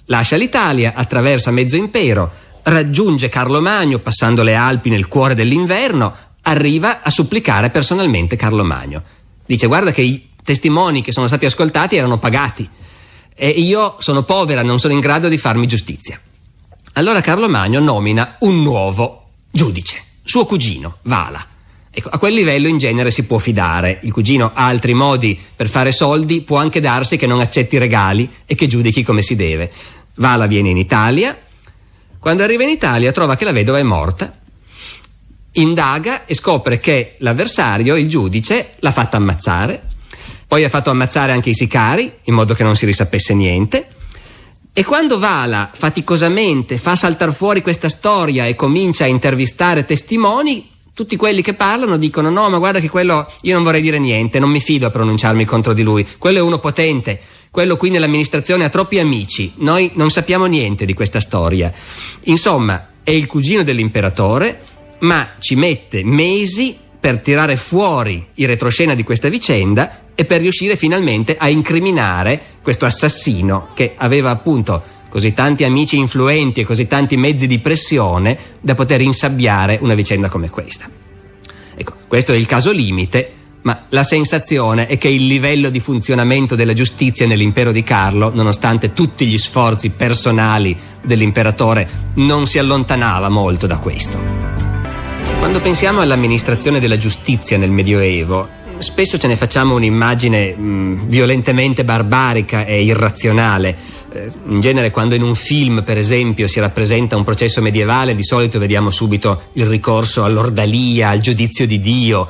Lascia l'Italia, attraversa mezzo impero, raggiunge Carlo Magno passando le Alpi nel cuore dell'inverno, arriva a supplicare personalmente Carlo Magno. Dice: guarda che i testimoni che sono stati ascoltati erano pagati e io sono povera, non sono in grado di farmi giustizia. Allora Carlo Magno nomina un nuovo giudice, suo cugino, Vala. Ecco, a quel livello in genere si può fidare. Il cugino ha altri modi per fare soldi, può anche darsi che non accetti regali e che giudichi come si deve. Vala viene in Italia. Quando arriva in Italia trova che la vedova è morta. Indaga e scopre che l'avversario, il giudice, l'ha fatta ammazzare. Poi ha fatto ammazzare anche i sicari, in modo che non si risapesse niente. E quando Vala faticosamente fa saltar fuori questa storia e comincia a intervistare testimoni, tutti quelli che parlano dicono: no, ma guarda che quello, io non vorrei dire niente, non mi fido a pronunciarmi contro di lui, quello è uno potente, quello qui nell'amministrazione ha troppi amici, noi non sappiamo niente di questa storia. Insomma, è il cugino dell'imperatore, ma ci mette mesi per tirare fuori il retroscena di questa vicenda e per riuscire finalmente a incriminare questo assassino che aveva appunto così tanti amici influenti e così tanti mezzi di pressione da poter insabbiare una vicenda come questa. Ecco, questo è il caso limite, ma la sensazione è che il livello di funzionamento della giustizia nell'impero di Carlo, nonostante tutti gli sforzi personali dell'imperatore, non si allontanava molto da questo. Quando pensiamo all'amministrazione della giustizia nel Medioevo, spesso ce ne facciamo un'immagine violentemente barbarica e irrazionale. In genere, quando in un film, per esempio, si rappresenta un processo medievale, di solito vediamo subito il ricorso all'ordalia, al giudizio di Dio.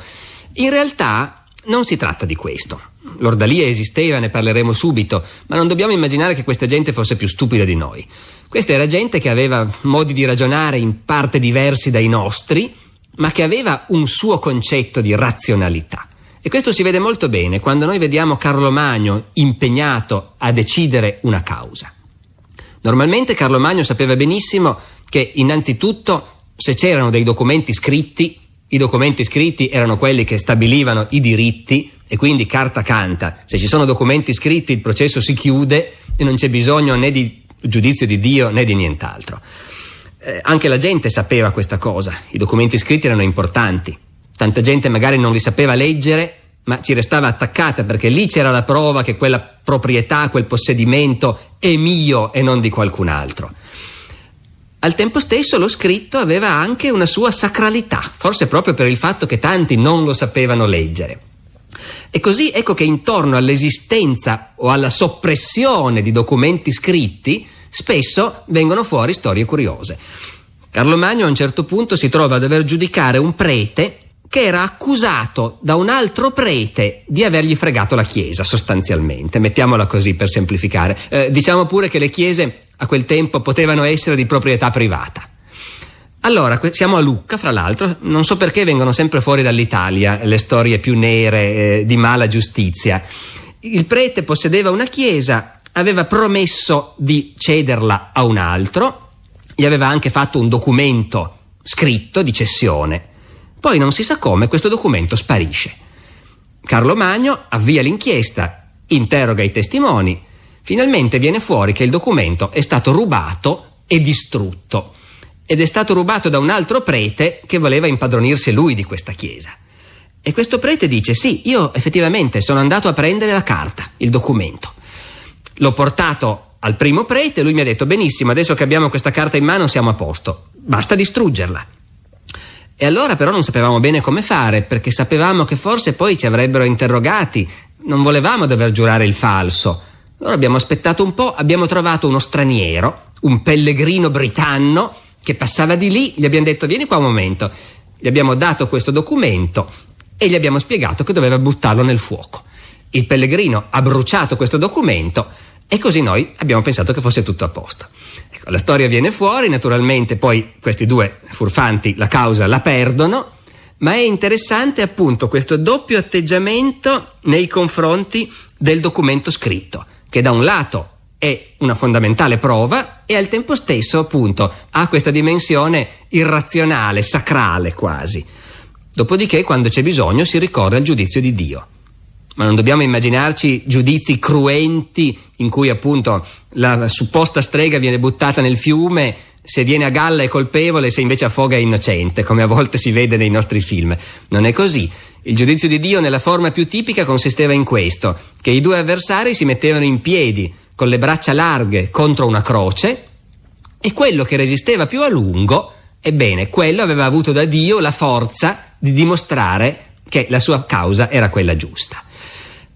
In realtà non si tratta di questo. L'ordalia esisteva, ne parleremo subito, ma non dobbiamo immaginare che questa gente fosse più stupida di noi. Questa era gente che aveva modi di ragionare in parte diversi dai nostri, ma che aveva un suo concetto di razionalità. E questo si vede molto bene quando noi vediamo Carlo Magno impegnato a decidere una causa. Normalmente Carlo Magno sapeva benissimo che innanzitutto se c'erano dei documenti scritti, i documenti scritti erano quelli che stabilivano i diritti e quindi carta canta. Se ci sono documenti scritti il processo si chiude e non c'è bisogno né di giudizio di Dio né di nient'altro. Anche la gente sapeva questa cosa, i documenti scritti erano importanti, tanta gente magari non li sapeva leggere, ma ci restava attaccata perché lì c'era la prova che quella proprietà, quel possedimento è mio e non di qualcun altro. Al tempo stesso lo scritto aveva anche una sua sacralità, forse proprio per il fatto che tanti non lo sapevano leggere. E così ecco che intorno all'esistenza o alla soppressione di documenti scritti spesso vengono fuori storie curiose. Carlo Magno a un certo punto si trova a dover giudicare un prete che era accusato da un altro prete di avergli fregato la chiesa, sostanzialmente, mettiamola così per semplificare. Diciamo pure che le chiese a quel tempo potevano essere di proprietà privata. Allora, siamo a Lucca, fra l'altro, non so perché vengono sempre fuori dall'Italia le storie più nere di mala giustizia. Il prete possedeva una chiesa, aveva promesso di cederla a un altro, gli aveva anche fatto un documento scritto di cessione. Poi non si sa come questo documento sparisce. Carlo Magno avvia l'inchiesta, interroga i testimoni, finalmente viene fuori che il documento è stato rubato e distrutto ed è stato rubato da un altro prete che voleva impadronirsi lui di questa chiesa. E questo prete dice: sì, io effettivamente sono andato a prendere la carta, il documento. L'ho portato al primo prete, lui mi ha detto: benissimo, adesso che abbiamo questa carta in mano siamo a posto, basta distruggerla. E allora però non sapevamo bene come fare, perché sapevamo che forse poi ci avrebbero interrogati, non volevamo dover giurare il falso. Allora abbiamo aspettato un po', abbiamo trovato uno straniero, un pellegrino britanno che passava di lì, gli abbiamo detto: vieni qua un momento. Gli abbiamo dato questo documento e gli abbiamo spiegato che doveva buttarlo nel fuoco. Il pellegrino ha bruciato questo documento e così noi abbiamo pensato che fosse tutto a posto. Ecco, la storia viene fuori, naturalmente poi questi due furfanti la causa la perdono, ma è interessante appunto questo doppio atteggiamento nei confronti del documento scritto, che da un lato è una fondamentale prova e al tempo stesso appunto ha questa dimensione irrazionale, sacrale quasi. Dopodiché, quando c'è bisogno, si ricorre al giudizio di Dio. Ma non dobbiamo immaginarci giudizi cruenti in cui appunto la supposta strega viene buttata nel fiume, se viene a galla è colpevole, se invece affoga è innocente, come a volte si vede nei nostri film. Non è così. Il giudizio di Dio nella forma più tipica consisteva in questo, che i due avversari si mettevano in piedi con le braccia larghe contro una croce, e quello che resisteva più a lungo, ebbene, quello aveva avuto da Dio la forza di dimostrare che la sua causa era quella giusta.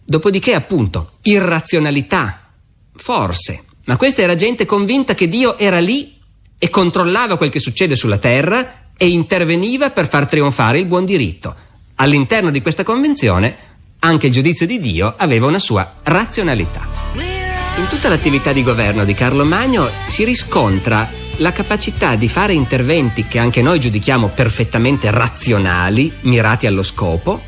Dopodiché, appunto, irrazionalità, forse, ma questa era gente convinta che Dio era lì e controllava quel che succede sulla terra e interveniva per far trionfare il buon diritto. All'interno di questa convinzione anche il giudizio di Dio aveva una sua razionalità. In tutta l'attività di governo di Carlo Magno si riscontra la capacità di fare interventi che anche noi giudichiamo perfettamente razionali, mirati allo scopo,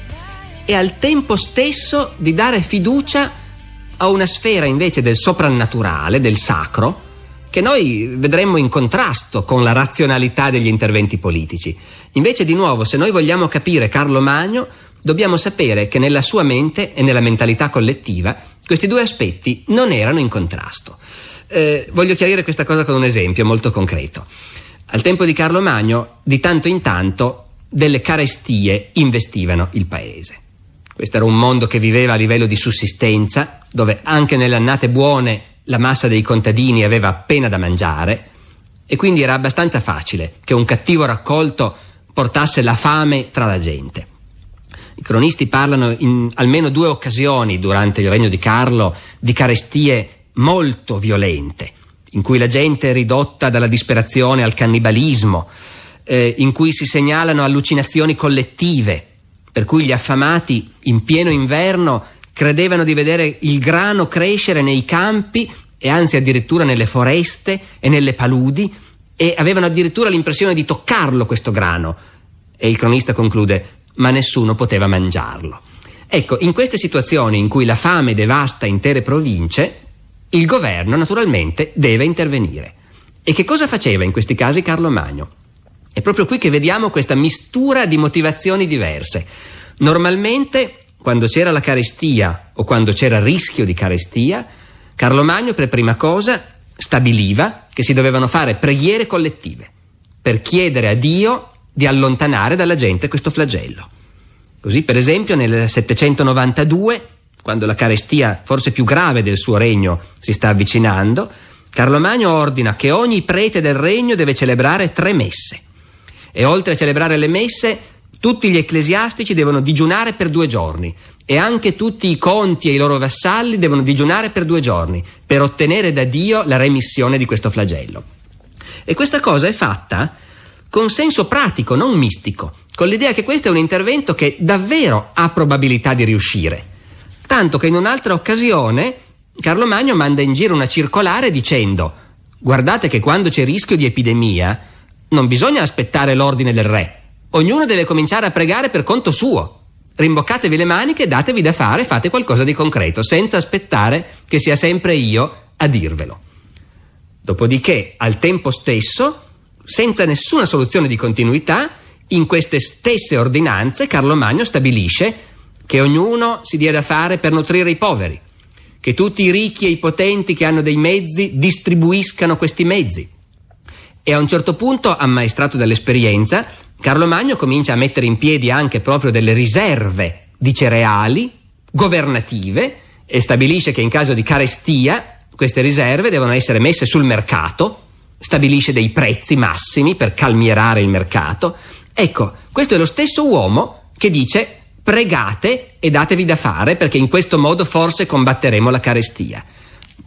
e al tempo stesso di dare fiducia a una sfera invece del soprannaturale, del sacro, che noi vedremmo in contrasto con la razionalità degli interventi politici. Invece, di nuovo, se noi vogliamo capire Carlo Magno, dobbiamo sapere che nella sua mente e nella mentalità collettiva questi due aspetti non erano in contrasto. Voglio chiarire questa cosa con un esempio molto concreto. Al tempo di Carlo Magno, di tanto in tanto, delle carestie investivano il paese. Questo era un mondo che viveva a livello di sussistenza, dove anche nelle annate buone la massa dei contadini aveva appena da mangiare, e quindi era abbastanza facile che un cattivo raccolto portasse la fame tra la gente. I cronisti parlano in almeno 2 occasioni durante il regno di Carlo di carestie molto violente, in cui la gente è ridotta dalla disperazione al cannibalismo, in cui si segnalano allucinazioni collettive, per cui gli affamati in pieno inverno credevano di vedere il grano crescere nei campi e anzi addirittura nelle foreste e nelle paludi, e avevano addirittura l'impressione di toccarlo questo grano. E il cronista conclude: ma nessuno poteva mangiarlo. Ecco, in queste situazioni in cui la fame devasta intere province, il governo naturalmente deve intervenire. E che cosa faceva in questi casi Carlo Magno? È proprio qui che vediamo questa mistura di motivazioni diverse. Normalmente, quando c'era la carestia o quando c'era rischio di carestia, Carlo Magno per prima cosa stabiliva che si dovevano fare preghiere collettive per chiedere a Dio di allontanare dalla gente questo flagello. Così, per esempio, nel 792, quando la carestia forse più grave del suo regno si sta avvicinando, Carlo Magno ordina che ogni prete del regno deve celebrare 3 messe. E oltre a celebrare le messe, tutti gli ecclesiastici devono digiunare per 2 giorni e anche tutti i conti e i loro vassalli devono digiunare per 2 giorni per ottenere da Dio la remissione di questo flagello. E questa cosa è fatta con senso pratico, non mistico, con l'idea che questo è un intervento che davvero ha probabilità di riuscire. Tanto che in un'altra occasione Carlo Magno manda in giro una circolare dicendo: guardate che quando c'è rischio di epidemia non bisogna aspettare l'ordine del re, ognuno deve cominciare a pregare per conto suo. Rimboccatevi le maniche, datevi da fare, fate qualcosa di concreto, senza aspettare che sia sempre io a dirvelo. Dopodiché, al tempo stesso, senza nessuna soluzione di continuità, in queste stesse ordinanze Carlo Magno stabilisce che ognuno si dia da fare per nutrire i poveri, che tutti i ricchi e i potenti che hanno dei mezzi distribuiscano questi mezzi. E a un certo punto, ammaestrato dall'esperienza, Carlo Magno comincia a mettere in piedi anche proprio delle riserve di cereali governative e stabilisce che in caso di carestia queste riserve devono essere messe sul mercato, stabilisce dei prezzi massimi per calmierare il mercato. Ecco, questo è lo stesso uomo che dice: pregate e datevi da fare, perché in questo modo forse combatteremo la carestia.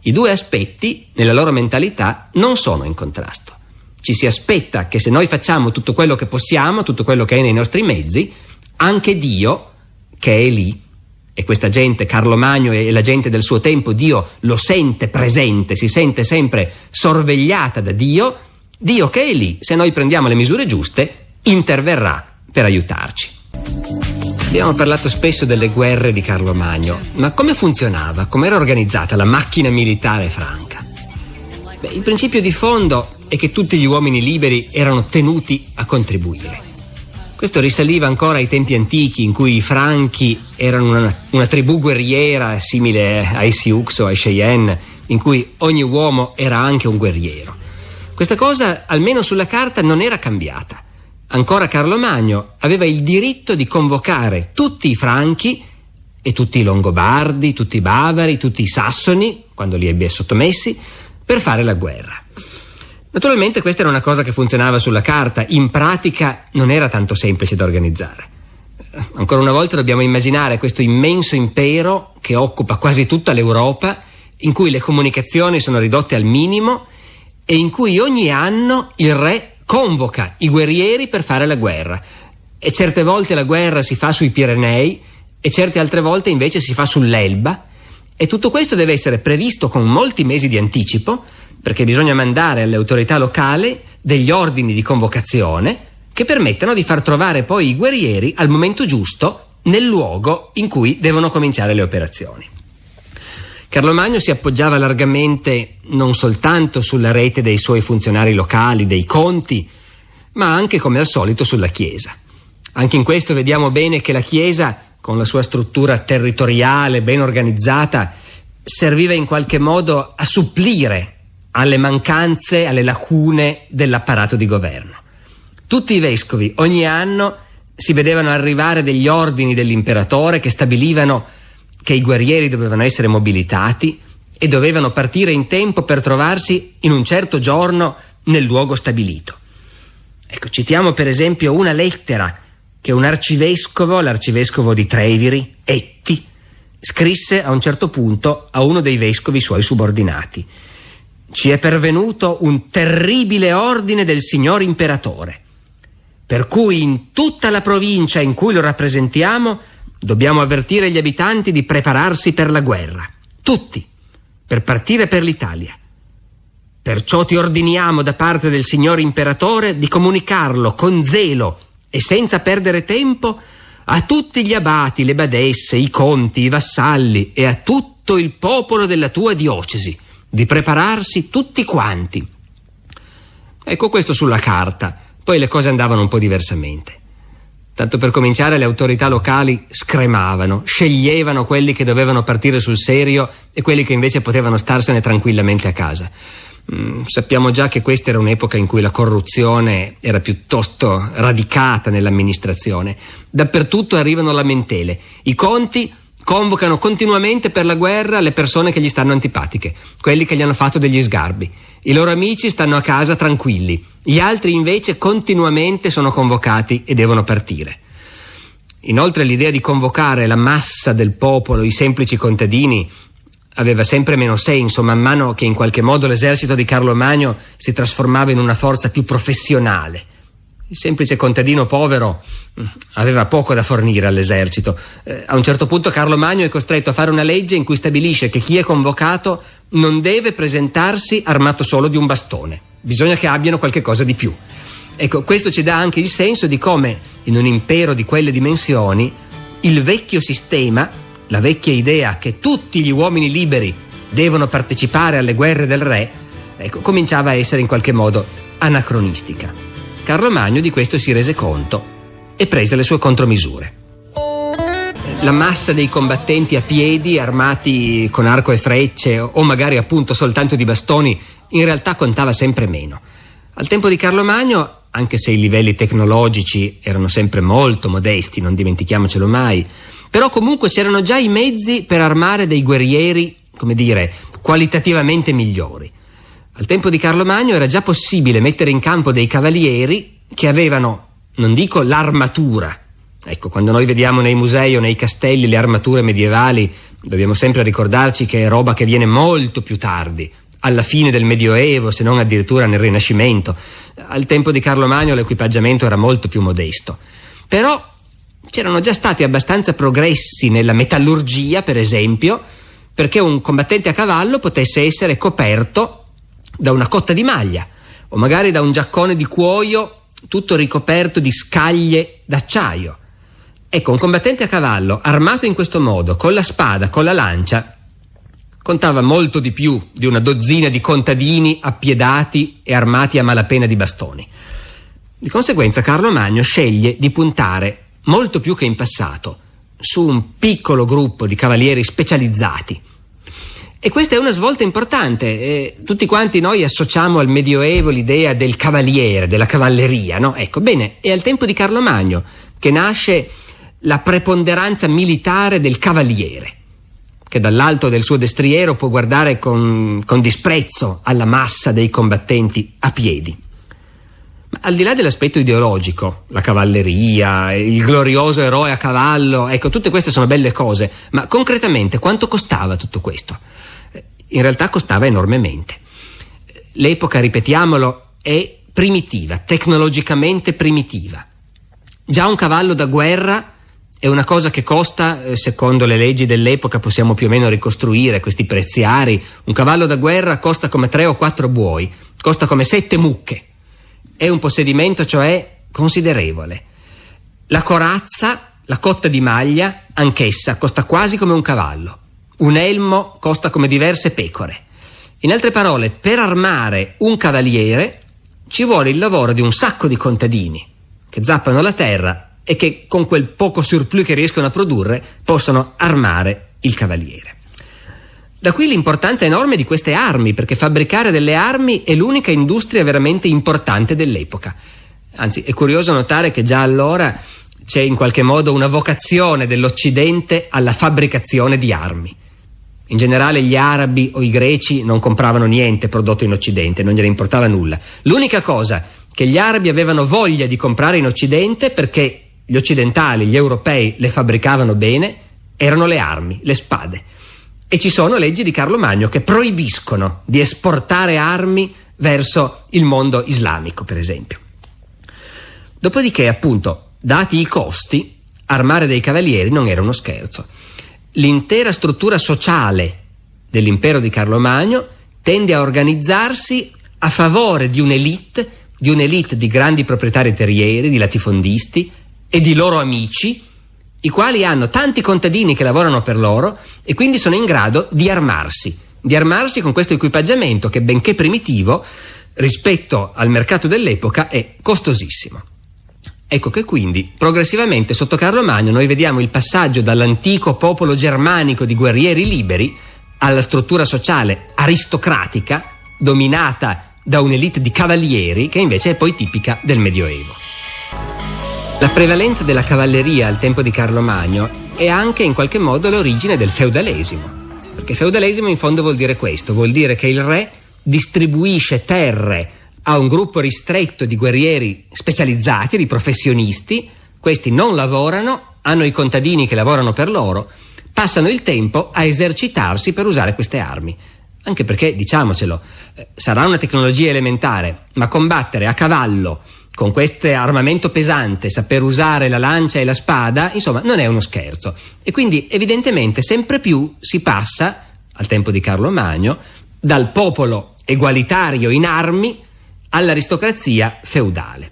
I 2 aspetti, nella loro mentalità, non sono in contrasto. Ci si aspetta che se noi facciamo tutto quello che possiamo, tutto quello che è nei nostri mezzi, anche Dio, che è lì, e questa gente, Carlo Magno e la gente del suo tempo, Dio lo sente presente, si sente sempre sorvegliata da Dio, Dio che è lì, se noi prendiamo le misure giuste, interverrà per aiutarci. Abbiamo parlato spesso delle guerre di Carlo Magno, ma come funzionava? Com'era organizzata la macchina militare franca? Il principio di fondo è che tutti gli uomini liberi erano tenuti a contribuire. Questo risaliva ancora ai tempi antichi, in cui i Franchi erano una tribù guerriera simile ai Sioux o ai Cheyenne, in cui ogni uomo era anche un guerriero. Questa cosa, almeno sulla carta, non era cambiata. Ancora Carlo Magno aveva il diritto di convocare tutti i Franchi e tutti i Longobardi, tutti i Bavari, tutti i Sassoni, quando li ebbe sottomessi, per fare la guerra. Naturalmente questa era una cosa che funzionava sulla carta, in pratica non era tanto semplice da organizzare. Ancora una volta dobbiamo immaginare questo immenso impero che occupa quasi tutta l'Europa, in cui le comunicazioni sono ridotte al minimo e in cui ogni anno il re convoca i guerrieri per fare la guerra. E certe volte la guerra si fa sui Pirenei e certe altre volte invece si fa sull'Elba, e tutto questo deve essere previsto con molti mesi di anticipo, perché bisogna mandare alle autorità locali degli ordini di convocazione che permettano di far trovare poi i guerrieri al momento giusto nel luogo in cui devono cominciare le operazioni. Carlo Magno si appoggiava largamente non soltanto sulla rete dei suoi funzionari locali, dei conti, ma anche, come al solito, sulla Chiesa. Anche in questo vediamo bene che la Chiesa, con la sua struttura territoriale ben organizzata, serviva in qualche modo a supplire alle mancanze, alle lacune dell'apparato di governo. Tutti i vescovi ogni anno si vedevano arrivare degli ordini dell'imperatore che stabilivano che i guerrieri dovevano essere mobilitati e dovevano partire in tempo per trovarsi in un certo giorno nel luogo stabilito. Ecco, citiamo per esempio una lettera che un arcivescovo, l'arcivescovo di Treviri, Etti, scrisse a un certo punto a uno dei vescovi suoi subordinati: «Ci è pervenuto un terribile ordine del signor imperatore, per cui in tutta la provincia in cui lo rappresentiamo dobbiamo avvertire gli abitanti di prepararsi per la guerra, tutti, per partire per l'Italia. Perciò ti ordiniamo da parte del signor imperatore di comunicarlo con zelo e senza perdere tempo a tutti gli abati, le badesse, i conti, i vassalli e a tutto il popolo della tua diocesi, di prepararsi tutti quanti». Ecco, questo sulla carta. Poi le cose andavano un po' diversamente. Tanto per cominciare, le autorità locali scremavano, sceglievano quelli che dovevano partire sul serio e quelli che invece potevano starsene tranquillamente a casa. Sappiamo già che questa era un'epoca in cui la corruzione era piuttosto radicata nell'amministrazione. Dappertutto arrivano lamentele. I conti convocano continuamente per la guerra le persone che gli stanno antipatiche, quelli che gli hanno fatto degli sgarbi. I loro amici stanno a casa tranquilli, gli altri invece continuamente sono convocati e devono partire. Inoltre l'idea di convocare la massa del popolo, i semplici contadini, aveva sempre meno senso man mano che in qualche modo l'esercito di Carlo Magno si trasformava in una forza più professionale. Il semplice contadino povero aveva poco da fornire all'esercito. A un certo punto Carlo Magno è costretto a fare una legge in cui stabilisce che chi è convocato non deve presentarsi armato solo di un bastone. Bisogna che abbiano qualche cosa di più. Ecco, questo ci dà anche il senso di come in un impero di quelle dimensioni il vecchio sistema, la vecchia idea che tutti gli uomini liberi devono partecipare alle guerre del re, ecco, cominciava a essere in qualche modo anacronistica. Carlo Magno di questo si rese conto e prese le sue contromisure. La massa dei combattenti a piedi, armati con arco e frecce o magari appunto soltanto di bastoni, in realtà contava sempre meno. Al tempo di Carlo Magno, anche se i livelli tecnologici erano sempre molto modesti, non dimentichiamocelo mai, però comunque c'erano già i mezzi per armare dei guerrieri, come dire, qualitativamente migliori. Al tempo di Carlo Magno era già possibile mettere in campo dei cavalieri che avevano, non dico l'armatura, ecco, quando noi vediamo nei musei o nei castelli le armature medievali, dobbiamo sempre ricordarci che è roba che viene molto più tardi, alla fine del Medioevo, se non addirittura nel Rinascimento. Al tempo di Carlo Magno l'equipaggiamento era molto più modesto. Però c'erano già stati abbastanza progressi nella metallurgia, per esempio, perché un combattente a cavallo potesse essere coperto da una cotta di maglia o magari da un giaccone di cuoio tutto ricoperto di scaglie d'acciaio. Ecco, un combattente a cavallo armato in questo modo, con la spada, con la lancia, contava molto di più di una dozzina di contadini appiedati e armati a malapena di bastoni. Di conseguenza Carlo Magno sceglie di puntare, molto più che in passato, su un piccolo gruppo di cavalieri specializzati. E questa è una svolta importante. Tutti quanti noi associamo al Medioevo l'idea del cavaliere, della cavalleria, no? Ecco, bene, è al tempo di Carlo Magno che nasce la preponderanza militare del cavaliere. che dall'alto del suo destriero può guardare con disprezzo alla massa dei combattenti a piedi. Ma al di là dell'aspetto ideologico, la cavalleria, il glorioso eroe a cavallo, ecco, tutte queste sono belle cose, ma concretamente quanto costava tutto questo? In realtà costava enormemente. L'epoca, ripetiamolo, è primitiva, tecnologicamente primitiva. Già un cavallo da guerra è una cosa che costa, secondo le leggi dell'epoca possiamo più o meno ricostruire questi preziari, un cavallo da guerra costa come 3 o 4 buoi, costa come 7 mucche. È un possedimento, cioè, considerevole. La corazza, la cotta di maglia, anch'essa costa quasi come un cavallo. Un elmo costa come diverse pecore. In altre parole, per armare un cavaliere ci vuole il lavoro di un sacco di contadini che zappano la terra e che con quel poco surplus che riescono a produrre possono armare il cavaliere. Da qui l'importanza enorme di queste armi, perché fabbricare delle armi è l'unica industria veramente importante dell'epoca. Anzi, è curioso notare che già allora c'è in qualche modo una vocazione dell'Occidente alla fabbricazione di armi. In generale gli arabi o i greci non compravano niente prodotto in Occidente, non gliene importava nulla. L'unica cosa che gli arabi avevano voglia di comprare in Occidente, perché gli occidentali, gli europei, le fabbricavano bene, erano le armi, le spade. E ci sono leggi di Carlo Magno che proibiscono di esportare armi verso il mondo islamico, per esempio. Dopodiché, appunto, dati i costi, armare dei cavalieri non era uno scherzo. L'intera struttura sociale dell'impero di Carlo Magno tende a organizzarsi a favore di un'elite di grandi proprietari terrieri, di latifondisti e di loro amici, i quali hanno tanti contadini che lavorano per loro e quindi sono in grado di armarsi con questo equipaggiamento che, benché primitivo, rispetto al mercato dell'epoca è costosissimo. Ecco che quindi progressivamente sotto Carlo Magno noi vediamo il passaggio dall'antico popolo germanico di guerrieri liberi alla struttura sociale aristocratica dominata da un'elite di cavalieri che invece è poi tipica del Medioevo. La prevalenza della cavalleria al tempo di Carlo Magno è anche in qualche modo l'origine del feudalesimo, perché feudalesimo in fondo vuol dire questo, vuol dire che il re distribuisce terre a un gruppo ristretto di guerrieri specializzati, di professionisti. Questi non lavorano, hanno i contadini che lavorano per loro, passano il tempo a esercitarsi per usare queste armi. Anche perché, diciamocelo, sarà una tecnologia elementare, ma combattere a cavallo con questo armamento pesante, saper usare la lancia e la spada, insomma, non è uno scherzo. E quindi evidentemente sempre più si passa, al tempo di Carlo Magno, dal popolo egualitario in armi all'aristocrazia feudale.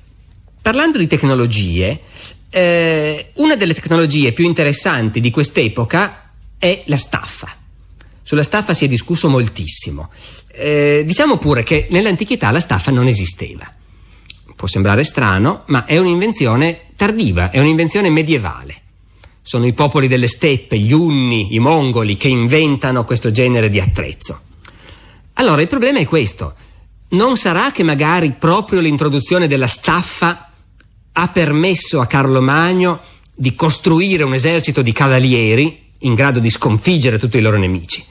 Parlando di tecnologie, una delle tecnologie più interessanti di quest'epoca è la staffa. Sulla staffa si è discusso moltissimo. Diciamo pure che nell'antichità la staffa non esisteva. Può sembrare strano, ma è un'invenzione tardiva, è un'invenzione medievale. Sono i popoli delle steppe, gli Unni, i Mongoli, che inventano questo genere di attrezzo. Allora il problema è questo: non sarà che magari proprio l'introduzione della staffa ha permesso a Carlo Magno di costruire un esercito di cavalieri in grado di sconfiggere tutti i loro nemici?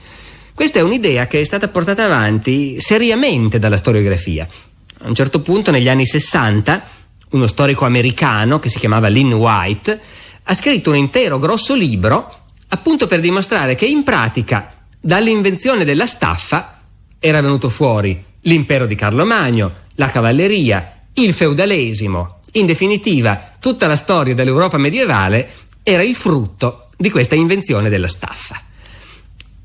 Questa è un'idea che è stata portata avanti seriamente dalla storiografia. A un certo punto, negli anni 60, uno storico americano che si chiamava Lynn White ha scritto un intero grosso libro appunto per dimostrare che in pratica dall'invenzione della staffa era venuto fuori l'impero di Carlo Magno, la cavalleria, il feudalesimo. In definitiva, tutta la storia dell'Europa medievale era il frutto di questa invenzione della staffa.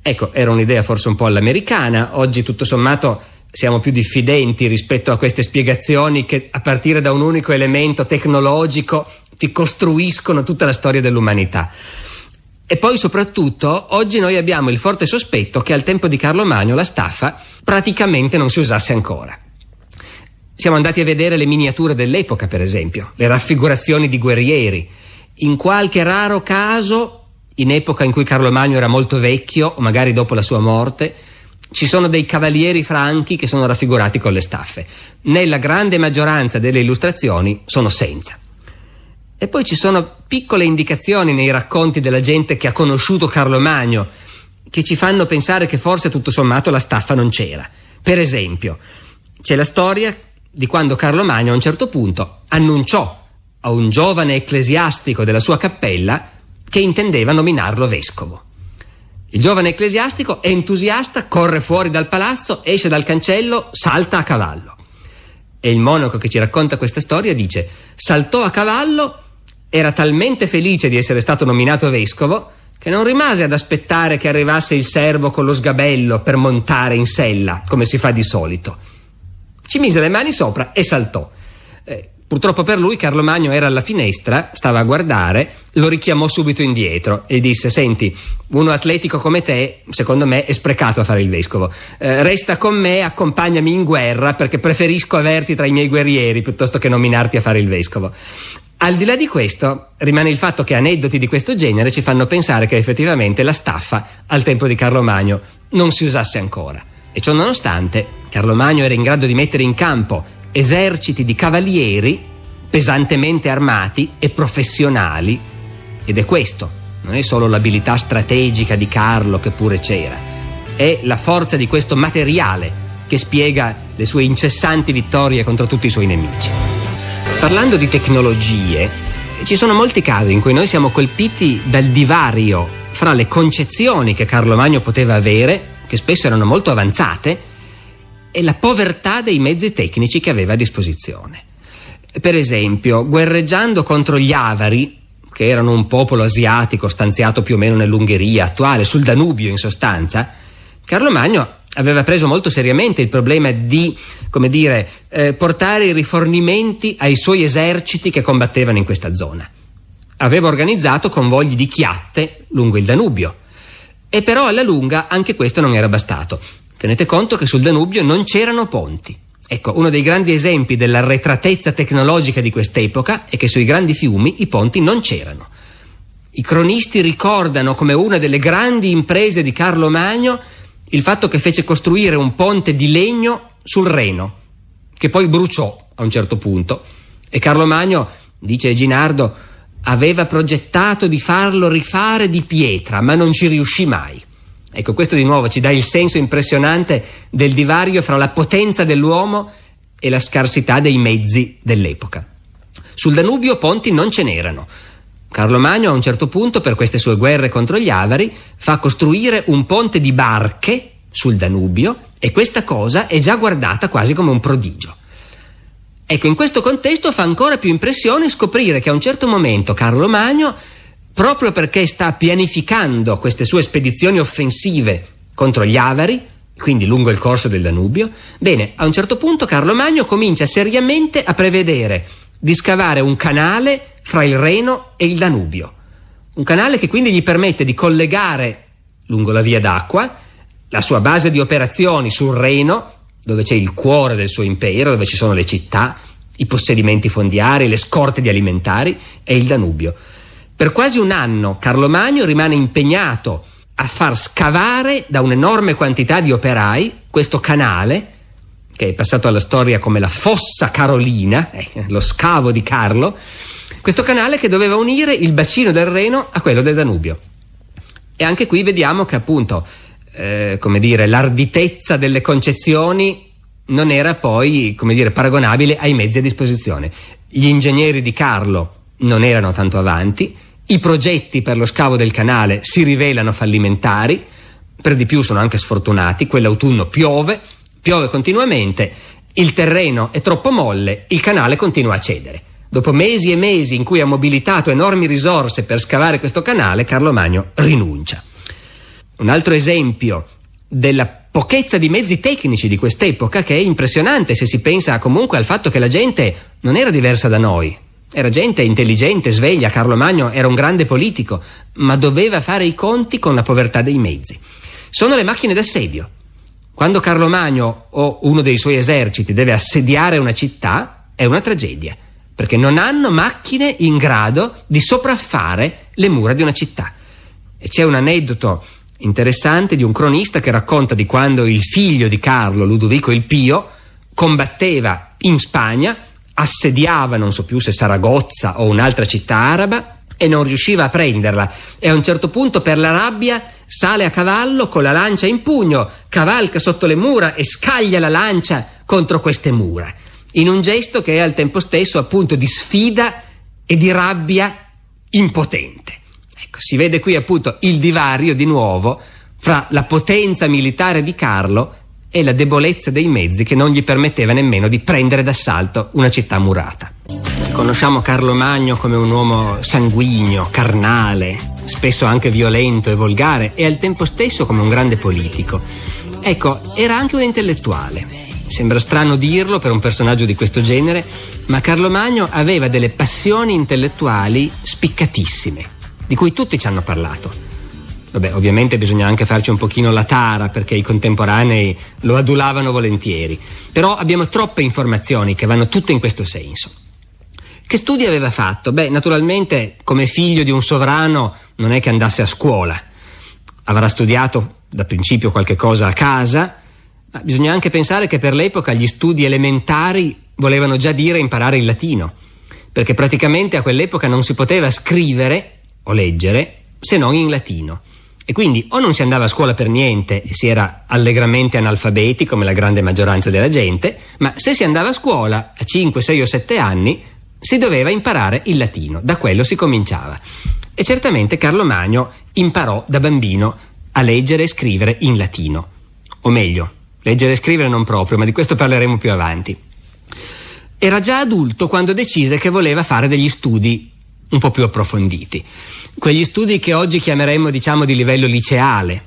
Ecco, era un'idea forse un po' all'americana. Oggi tutto sommato siamo più diffidenti rispetto a queste spiegazioni che a partire da un unico elemento tecnologico ti costruiscono tutta la storia dell'umanità. E poi soprattutto oggi noi abbiamo il forte sospetto che al tempo di Carlo Magno la staffa praticamente non si usasse ancora. Siamo andati a vedere le miniature dell'epoca, per esempio, le raffigurazioni di guerrieri. In qualche raro caso, in epoca in cui Carlo Magno era molto vecchio o magari dopo la sua morte, ci sono dei cavalieri franchi che sono raffigurati con le staffe. Nella grande maggioranza delle illustrazioni sono senza. E poi ci sono piccole indicazioni nei racconti della gente che ha conosciuto Carlo Magno, che ci fanno pensare che forse tutto sommato la staffa non c'era. Per esempio, c'è la storia di quando Carlo Magno a un certo punto annunciò a un giovane ecclesiastico della sua cappella che intendeva nominarlo vescovo. Il giovane ecclesiastico, entusiasta, corre fuori dal palazzo, esce dal cancello, salta a cavallo. E il monaco che ci racconta questa storia dice: saltò a cavallo, era talmente felice di essere stato nominato vescovo che non rimase ad aspettare che arrivasse il servo con lo sgabello per montare in sella, come si fa di solito. Ci mise le mani sopra e saltò. Purtroppo per lui Carlo Magno era alla finestra, stava a guardare, lo richiamò subito indietro e disse: senti, uno atletico come te secondo me è sprecato a fare il vescovo, resta con me, accompagnami in guerra perché preferisco averti tra i miei guerrieri piuttosto che nominarti a fare il vescovo. Al di là di questo rimane il fatto che aneddoti di questo genere ci fanno pensare che effettivamente la staffa al tempo di Carlo Magno non si usasse ancora, e ciò nonostante Carlo Magno era in grado di mettere in campo eserciti di cavalieri pesantemente armati e professionali, ed è questo, non è solo l'abilità strategica di Carlo, che pure c'era, è la forza di questo materiale che spiega le sue incessanti vittorie contro tutti i suoi nemici. Parlando di tecnologie, ci sono molti casi in cui noi siamo colpiti dal divario fra le concezioni che Carlo Magno poteva avere, che spesso erano molto avanzate, e la povertà dei mezzi tecnici che aveva a disposizione. Per esempio, guerreggiando contro gli Avari, che erano un popolo asiatico stanziato più o meno nell'Ungheria attuale, sul Danubio in sostanza, Carlo Magno aveva preso molto seriamente il problema di, portare i rifornimenti ai suoi eserciti che combattevano in questa zona. Aveva organizzato convogli di chiatte lungo il Danubio, e però alla lunga anche questo non era bastato. Tenete conto che sul Danubio non c'erano ponti. Ecco, uno dei grandi esempi dell'arretratezza tecnologica di quest'epoca è che sui grandi fiumi i ponti non c'erano. I cronisti ricordano come una delle grandi imprese di Carlo Magno il fatto che fece costruire un ponte di legno sul Reno, che poi bruciò a un certo punto, e Carlo Magno, dice Ginardo, aveva progettato di farlo rifare di pietra, ma non ci riuscì mai. Ecco, questo di nuovo ci dà il senso impressionante del divario fra la potenza dell'uomo e la scarsità dei mezzi dell'epoca. Sul Danubio ponti non ce n'erano. Carlo Magno a un certo punto, per queste sue guerre contro gli Avari, fa costruire un ponte di barche sul Danubio, e questa cosa è già guardata quasi come un prodigio. Ecco, in questo contesto fa ancora più impressione scoprire che a un certo momento Carlo Magno, proprio perché sta pianificando queste sue spedizioni offensive contro gli Avari, quindi lungo il corso del Danubio, bene, a un certo punto Carlo Magno comincia seriamente a prevedere di scavare un canale fra il Reno e il Danubio. Un canale che quindi gli permette di collegare lungo la via d'acqua la sua base di operazioni sul Reno, dove c'è il cuore del suo impero, dove ci sono le città, i possedimenti fondiari, le scorte di alimentari, e il Danubio. Per quasi un anno Carlo Magno rimane impegnato a far scavare da un'enorme quantità di operai questo canale, che è passato alla storia come la Fossa Carolina, lo scavo di Carlo, questo canale che doveva unire il bacino del Reno a quello del Danubio. E anche qui vediamo che appunto, l'arditezza delle concezioni non era poi, paragonabile ai mezzi a disposizione. Gli ingegneri di Carlo non erano tanto avanti, i progetti per lo scavo del canale si rivelano fallimentari, per di più sono anche sfortunati, quell'autunno piove continuamente, il terreno è troppo molle, il canale continua a cedere. Dopo mesi e mesi in cui ha mobilitato enormi risorse per scavare questo canale, Carlo Magno rinuncia. Un altro esempio della pochezza di mezzi tecnici di quest'epoca, che è impressionante se si pensa comunque al fatto che la gente non era diversa da noi. Era gente intelligente, sveglia. Carlo Magno era un grande politico, ma doveva fare i conti con la povertà dei mezzi. Sono le macchine d'assedio. Quando Carlo Magno o uno dei suoi eserciti deve assediare una città, è una tragedia, perché non hanno macchine in grado di sopraffare le mura di una città. E c'è un aneddoto interessante di un cronista che racconta di quando il figlio di Carlo, Ludovico il Pio, combatteva in Spagna, assediava, non so più se Saragozza o un'altra città araba, e non riusciva a prenderla, e a un certo punto per la rabbia sale a cavallo con la lancia in pugno, cavalca sotto le mura e scaglia la lancia contro queste mura, in un gesto che è al tempo stesso appunto di sfida e di rabbia impotente. Ecco, si vede qui appunto il divario di nuovo fra la potenza militare di Carlo e la debolezza dei mezzi che non gli permetteva nemmeno di prendere d'assalto una città murata. Conosciamo Carlo Magno come un uomo sanguigno, carnale, spesso anche violento e volgare, e al tempo stesso come un grande politico. Ecco, era anche un intellettuale. Sembra strano dirlo per un personaggio di questo genere, ma Carlo Magno aveva delle passioni intellettuali spiccatissime, di cui tutti ci hanno parlato. Vabbè, ovviamente bisogna anche farci un pochino la tara, perché i contemporanei lo adulavano volentieri. Però abbiamo troppe informazioni che vanno tutte in questo senso. Che studi aveva fatto? Beh, naturalmente, come figlio di un sovrano, non è che andasse a scuola. Avrà studiato da principio qualche cosa a casa, ma bisogna anche pensare che per l'epoca gli studi elementari volevano già dire imparare il latino, perché praticamente a quell'epoca non si poteva scrivere o leggere se non in latino. E quindi o non si andava a scuola per niente e si era allegramente analfabeti come la grande maggioranza della gente, ma se si andava a scuola a 5, 6 o 7 anni si doveva imparare il latino, da quello si cominciava. E certamente Carlo Magno imparò da bambino a leggere e scrivere in latino. O meglio, leggere e scrivere non proprio, ma di questo parleremo più avanti. Era già adulto quando decise che voleva fare degli studi un po' più approfonditi. Quegli studi che oggi chiameremmo, diciamo, di livello liceale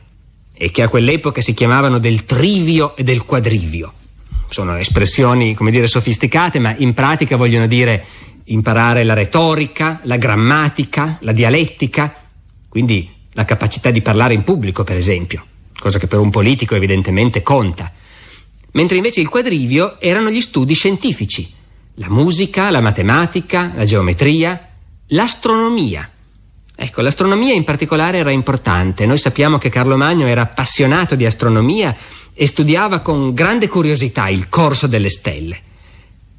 e che a quell'epoca si chiamavano del trivio e del quadrivio. Sono espressioni, come dire, sofisticate, ma in pratica vogliono dire imparare la retorica, la grammatica, la dialettica, quindi la capacità di parlare in pubblico, per esempio, cosa che per un politico evidentemente conta. Mentre invece il quadrivio erano gli studi scientifici, la musica, la matematica, la geometria, l'astronomia. Ecco, l'astronomia in particolare era importante. Noi sappiamo che Carlo Magno era appassionato di astronomia e studiava con grande curiosità il corso delle stelle.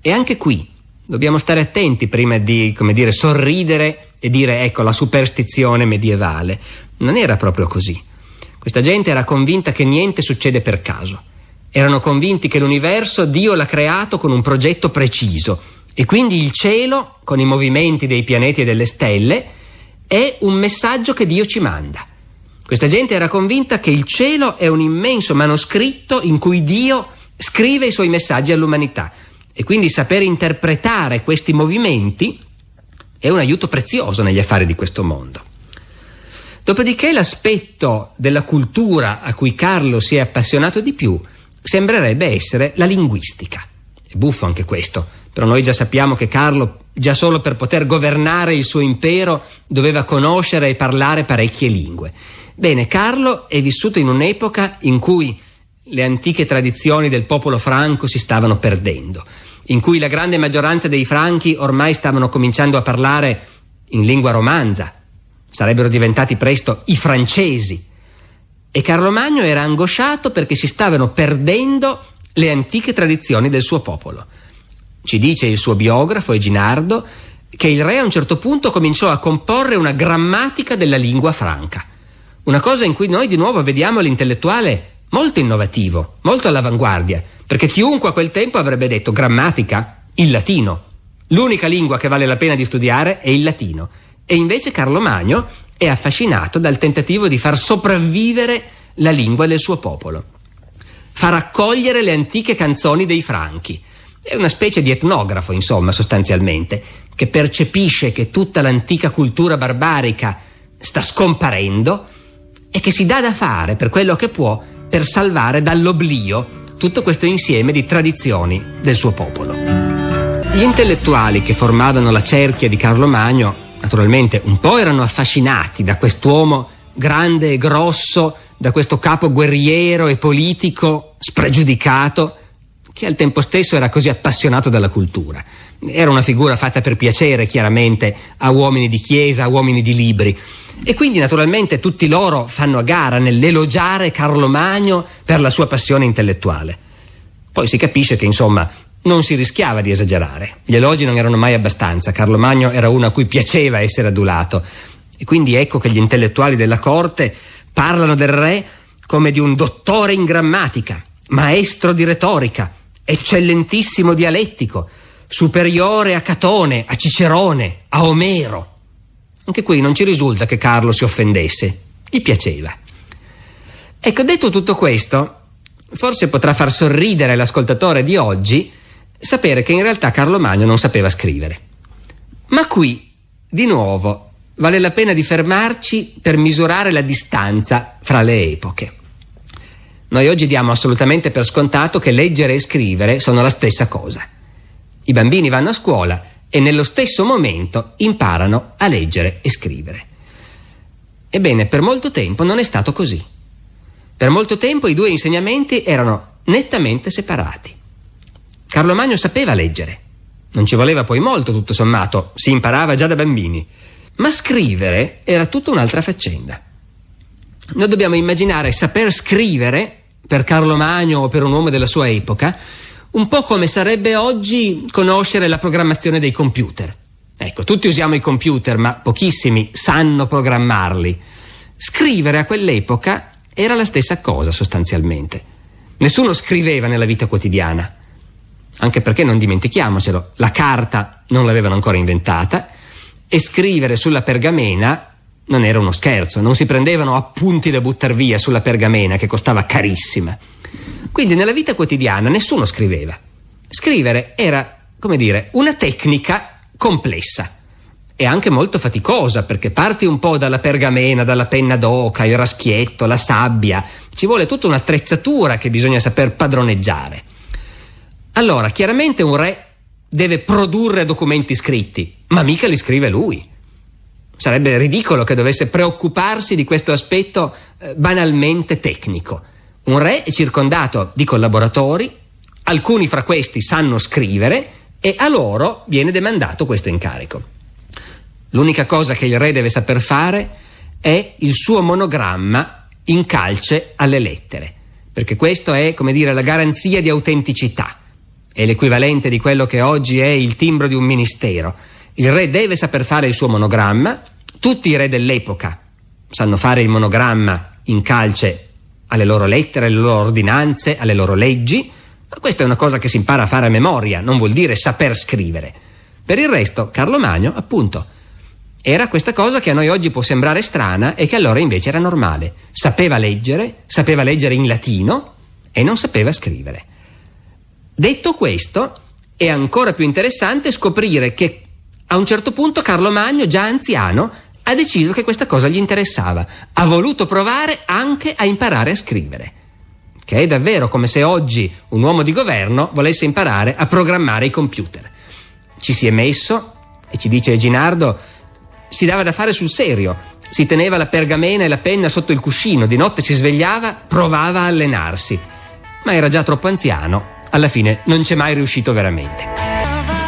E anche qui dobbiamo stare attenti prima di, come dire, sorridere e dire ecco la superstizione medievale. Non era proprio così. Questa gente era convinta che niente succede per caso. Erano convinti che l'universo Dio l'ha creato con un progetto preciso e quindi il cielo, con i movimenti dei pianeti e delle stelle, è un messaggio che Dio ci manda. Questa gente era convinta che il cielo è un immenso manoscritto in cui Dio scrive i suoi messaggi all'umanità e quindi saper interpretare questi movimenti è un aiuto prezioso negli affari di questo mondo. Dopodiché l'aspetto della cultura a cui Carlo si è appassionato di più sembrerebbe essere la linguistica. È buffo anche questo, però noi già sappiamo che Carlo, già solo per poter governare il suo impero, doveva conoscere e parlare parecchie lingue. Bene, Carlo è vissuto in un'epoca in cui le antiche tradizioni del popolo franco si stavano perdendo, in cui la grande maggioranza dei franchi ormai stavano cominciando a parlare in lingua romanza, sarebbero diventati presto i francesi. E Carlo Magno era angosciato perché si stavano perdendo le antiche tradizioni del suo popolo. Ci dice il suo biografo Eginardo che il re a un certo punto cominciò a comporre una grammatica della lingua franca, una cosa in cui noi di nuovo vediamo l'intellettuale molto innovativo, molto all'avanguardia, perché chiunque a quel tempo avrebbe detto grammatica, il latino, l'unica lingua che vale la pena di studiare è il latino. E invece Carlo Magno è affascinato dal tentativo di far sopravvivere la lingua del suo popolo, far raccogliere le antiche canzoni dei franchi. È una specie di etnografo, insomma, sostanzialmente, che percepisce che tutta l'antica cultura barbarica sta scomparendo e che si dà da fare per quello che può per salvare dall'oblio tutto questo insieme di tradizioni del suo popolo. Gli intellettuali che formavano la cerchia di Carlo Magno, naturalmente, un po' erano affascinati da quest'uomo grande e grosso, da questo capo guerriero e politico spregiudicato, che al tempo stesso era così appassionato dalla cultura. Era una figura fatta per piacere, chiaramente, a uomini di chiesa, a uomini di libri. E quindi, naturalmente, tutti loro fanno a gara nell'elogiare Carlo Magno per la sua passione intellettuale. Poi si capisce che, insomma, non si rischiava di esagerare. Gli elogi non erano mai abbastanza. Carlo Magno era uno a cui piaceva essere adulato. E quindi ecco che gli intellettuali della corte Parlano del re come di un dottore in grammatica, maestro di retorica, eccellentissimo dialettico, superiore a Catone, a Cicerone, a Omero. Anche qui non ci risulta che Carlo si offendesse, gli piaceva. Ecco, detto tutto questo, forse potrà far sorridere l'ascoltatore di oggi sapere che in realtà Carlo Magno non sapeva scrivere. Ma qui, di nuovo, vale la pena di fermarci per misurare la distanza fra le epoche. Noi oggi diamo assolutamente per scontato che leggere e scrivere sono la stessa cosa. I bambini vanno a scuola e nello stesso momento imparano a leggere e scrivere. Ebbene, per molto tempo non è stato così. Per molto tempo i due insegnamenti erano nettamente separati. Carlo Magno sapeva leggere. Non ci voleva poi molto, tutto sommato, si imparava già da bambini. Ma scrivere era tutta un'altra faccenda. Noi dobbiamo immaginare saper scrivere, per Carlo Magno o per un uomo della sua epoca, un po' come sarebbe oggi conoscere la programmazione dei computer. Ecco, tutti usiamo i computer, ma pochissimi sanno programmarli. Scrivere a quell'epoca era la stessa cosa, sostanzialmente. Nessuno scriveva nella vita quotidiana, anche perché, non dimentichiamocelo, la carta non l'avevano ancora inventata e scrivere sulla pergamena non era uno scherzo, non si prendevano appunti da buttar via sulla pergamena, che costava carissima. Quindi nella vita quotidiana nessuno scriveva. Scrivere era, come dire, una tecnica complessa e anche molto faticosa, perché parti un po' dalla pergamena, dalla penna d'oca, il raschietto, la sabbia. Ci vuole tutta un'attrezzatura che bisogna saper padroneggiare. Allora, chiaramente un re deve produrre documenti scritti, ma mica li scrive lui. Sarebbe ridicolo che dovesse preoccuparsi di questo aspetto banalmente tecnico. Un re è circondato di collaboratori, alcuni fra questi sanno scrivere e a loro viene demandato questo incarico. L'unica cosa che il re deve saper fare è il suo monogramma in calce alle lettere, perché questo è, come dire, la garanzia di autenticità. È l'equivalente di quello che oggi è il timbro di un ministero. Il re deve saper fare il suo monogramma. Tutti i re dell'epoca sanno fare il monogramma in calce alle loro lettere, alle loro ordinanze, alle loro leggi, ma questa è una cosa che si impara a fare a memoria, non vuol dire saper scrivere. Per il resto, Carlo Magno, appunto, era questa cosa che a noi oggi può sembrare strana e che allora invece era normale. Sapeva leggere in latino e non sapeva scrivere. Detto questo, è ancora più interessante scoprire che a un certo punto Carlo Magno, già anziano, ha deciso che questa cosa gli interessava. Ha voluto provare anche a imparare a scrivere, che è davvero come se oggi un uomo di governo volesse imparare a programmare i computer. Ci si è messo e, ci dice Eginardo, si dava da fare sul serio. Si teneva la pergamena e la penna sotto il cuscino, di notte si svegliava, provava a allenarsi. Ma era già troppo anziano, alla fine non c'è mai riuscito veramente.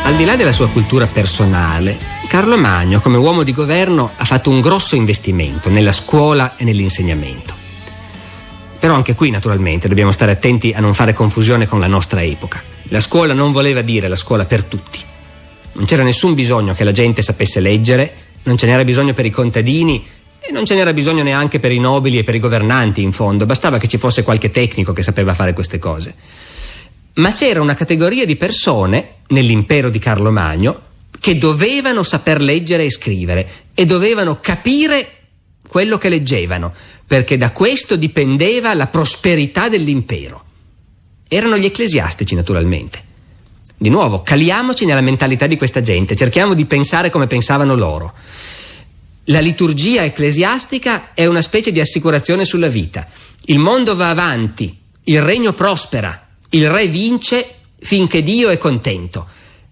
Al di là della sua cultura personale, Carlo Magno, come uomo di governo, ha fatto un grosso investimento nella scuola e nell'insegnamento. Però anche qui, naturalmente, dobbiamo stare attenti a non fare confusione con la nostra epoca. La scuola non voleva dire la scuola per tutti. Non c'era nessun bisogno che la gente sapesse leggere, non ce n'era bisogno per i contadini e non ce n'era bisogno neanche per i nobili e per i governanti, in fondo. Bastava che ci fosse qualche tecnico che sapeva fare queste cose. Ma c'era una categoria di persone nell'impero di Carlo Magno che dovevano saper leggere e scrivere e dovevano capire quello che leggevano, perché da questo dipendeva la prosperità dell'impero. Erano gli ecclesiastici, naturalmente. Di nuovo, caliamoci nella mentalità di questa gente, cerchiamo di pensare come pensavano loro. La liturgia ecclesiastica è una specie di assicurazione sulla vita. Il mondo va avanti, il regno prospera, il re vince finché Dio è contento.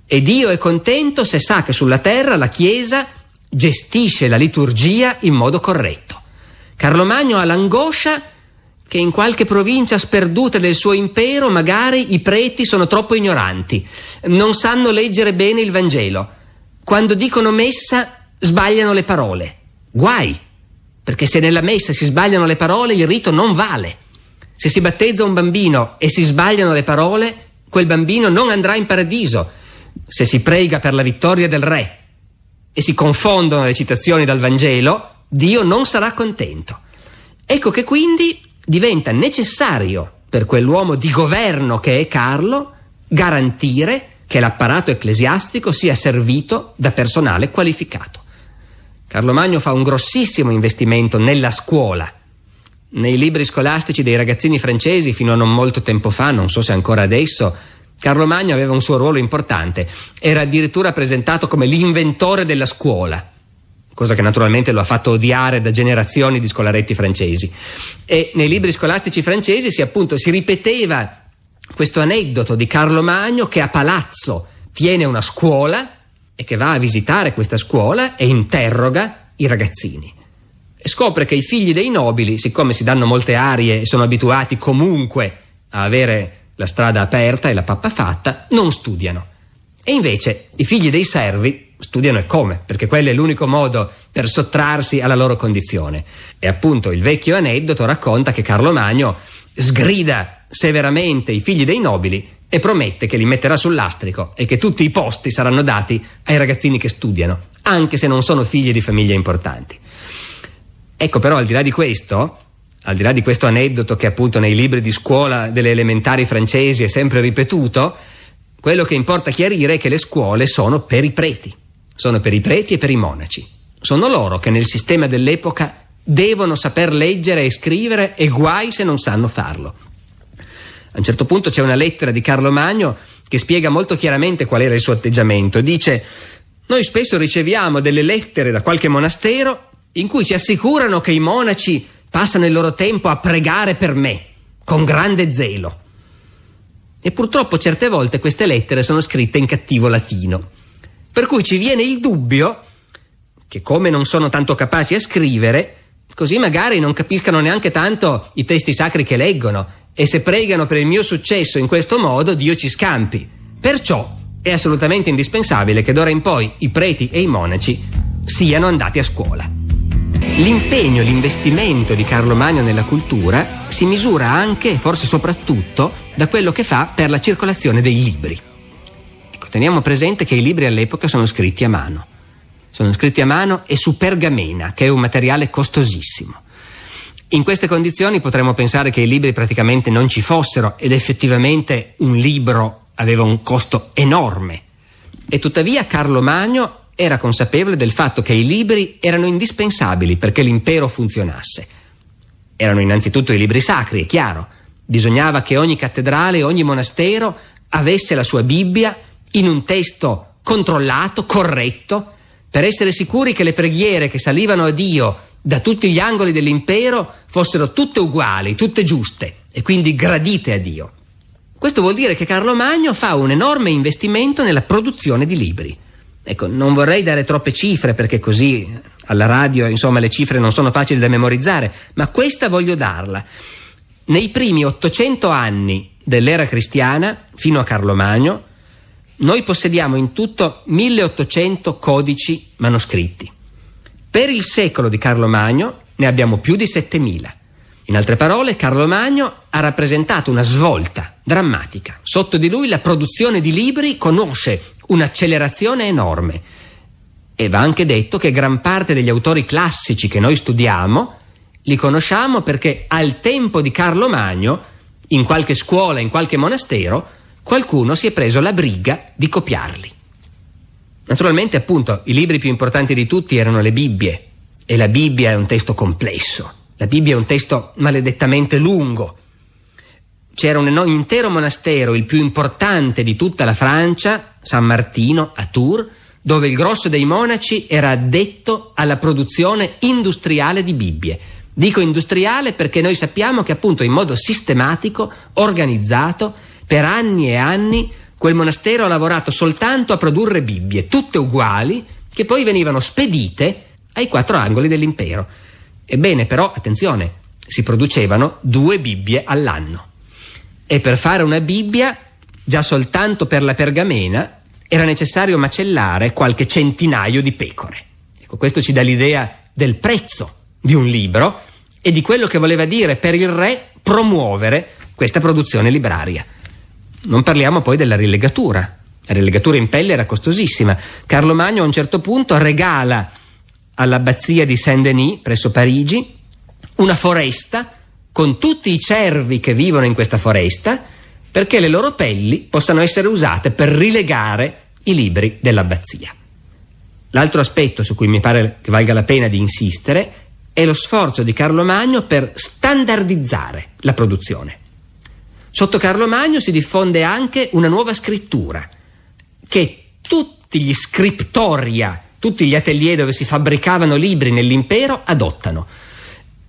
E Dio è contento se sa che sulla terra la Chiesa gestisce la liturgia in modo corretto. Carlo Magno ha l'angoscia che in qualche provincia sperduta del suo impero magari i preti sono troppo ignoranti, non sanno leggere bene il Vangelo. Quando dicono messa sbagliano le parole. Guai, perché se nella messa si sbagliano le parole il rito non vale. Se si battezza un bambino e si sbagliano le parole, quel bambino non andrà in paradiso. Se si prega per la vittoria del re e si confondono le citazioni dal Vangelo, Dio non sarà contento. Ecco che quindi diventa necessario per quell'uomo di governo che è Carlo garantire che l'apparato ecclesiastico sia servito da personale qualificato. Carlo Magno fa un grossissimo investimento nella scuola. Nei libri scolastici dei ragazzini francesi, fino a non molto tempo fa, non so se ancora adesso, Carlo Magno aveva un suo ruolo importante. Era addirittura presentato come l'inventore della scuola, cosa che naturalmente lo ha fatto odiare da generazioni di scolaretti francesi. E nei libri scolastici francesi si ripeteva questo aneddoto di Carlo Magno che a palazzo tiene una scuola e che va a visitare questa scuola e interroga i ragazzini. E scopre che i figli dei nobili, siccome si danno molte arie e sono abituati comunque a avere la strada aperta e la pappa fatta, non studiano. E invece i figli dei servi studiano, e come? Perché quello è l'unico modo per sottrarsi alla loro condizione. E appunto il vecchio aneddoto racconta che Carlo Magno sgrida severamente i figli dei nobili e promette che li metterà sul lastrico e che tutti i posti saranno dati ai ragazzini che studiano, anche se non sono figli di famiglie importanti. Ecco, però, al di là di questo aneddoto che appunto nei libri di scuola delle elementari francesi è sempre ripetuto, quello che importa chiarire è che le scuole sono per i preti e per i monaci. Sono loro che nel sistema dell'epoca devono saper leggere e scrivere, e guai se non sanno farlo. A un certo punto c'è una lettera di Carlo Magno che spiega molto chiaramente qual era il suo atteggiamento. Dice: noi spesso riceviamo delle lettere da qualche monastero in cui ci assicurano che i monaci passano il loro tempo a pregare per me con grande zelo. E purtroppo certe volte queste lettere sono scritte in cattivo latino, per cui ci viene il dubbio che, come non sono tanto capaci a scrivere, così magari non capiscano neanche tanto i testi sacri che leggono, e se pregano per il mio successo in questo modo, Dio ci scampi. Perciò è assolutamente indispensabile che d'ora in poi i preti e i monaci siano andati a scuola. L'impegno, l'investimento di Carlo Magno nella cultura si misura anche, e forse soprattutto, da quello che fa per la circolazione dei libri. Ecco, teniamo presente che i libri all'epoca sono scritti a mano. Sono scritti a mano e su pergamena, che è un materiale costosissimo. In queste condizioni potremmo pensare che i libri praticamente non ci fossero, ed effettivamente un libro aveva un costo enorme. E tuttavia Carlo Magno era consapevole del fatto che i libri erano indispensabili perché l'impero funzionasse. Erano innanzitutto i libri sacri, è chiaro. Bisognava che ogni cattedrale, ogni monastero avesse la sua Bibbia in un testo controllato, corretto, per essere sicuri che le preghiere che salivano a Dio da tutti gli angoli dell'impero fossero tutte uguali, tutte giuste e quindi gradite a Dio. Questo vuol dire che Carlo Magno fa un enorme investimento nella produzione di libri. Ecco, non vorrei dare troppe cifre perché così alla radio, insomma, le cifre non sono facili da memorizzare, ma questa voglio darla. Nei primi 800 anni dell'era cristiana, fino a Carlo Magno, noi possediamo in tutto 1800 codici manoscritti. Per il secolo di Carlo Magno ne abbiamo più di 7000. In altre parole, Carlo Magno ha rappresentato una svolta drammatica. Sotto di lui la produzione di libri conosce un'accelerazione enorme. E va anche detto che gran parte degli autori classici che noi studiamo li conosciamo perché al tempo di Carlo Magno, in qualche scuola, in qualche monastero, qualcuno si è preso la briga di copiarli. Naturalmente, appunto, i libri più importanti di tutti erano le Bibbie, e la Bibbia è un testo complesso. La Bibbia è un testo maledettamente lungo. C'era un intero monastero, il più importante di tutta la Francia, San Martino, a Tours, dove il grosso dei monaci era addetto alla produzione industriale di Bibbie. Dico industriale perché noi sappiamo che appunto in modo sistematico, organizzato, per anni e anni, quel monastero ha lavorato soltanto a produrre Bibbie, tutte uguali, che poi venivano spedite ai 4 angoli dell'impero. Ebbene, però, attenzione, si producevano 2 Bibbie all'anno. E per fare una Bibbia, già soltanto per la pergamena, era necessario macellare qualche centinaio di pecore. Ecco, questo ci dà l'idea del prezzo di un libro e di quello che voleva dire per il re promuovere questa produzione libraria. Non parliamo poi della rilegatura. La rilegatura in pelle era costosissima. Carlo Magno a un certo punto regala all'abbazia di Saint-Denis, presso Parigi, una foresta con tutti i cervi che vivono in questa foresta, perché le loro pelli possano essere usate per rilegare i libri dell'abbazia. L'altro aspetto su cui mi pare che valga la pena di insistere è lo sforzo di Carlo Magno per standardizzare la produzione. Sotto Carlo Magno si diffonde anche una nuova scrittura che tutti gli scriptoria, tutti gli atelier dove si fabbricavano libri nell'impero adottano.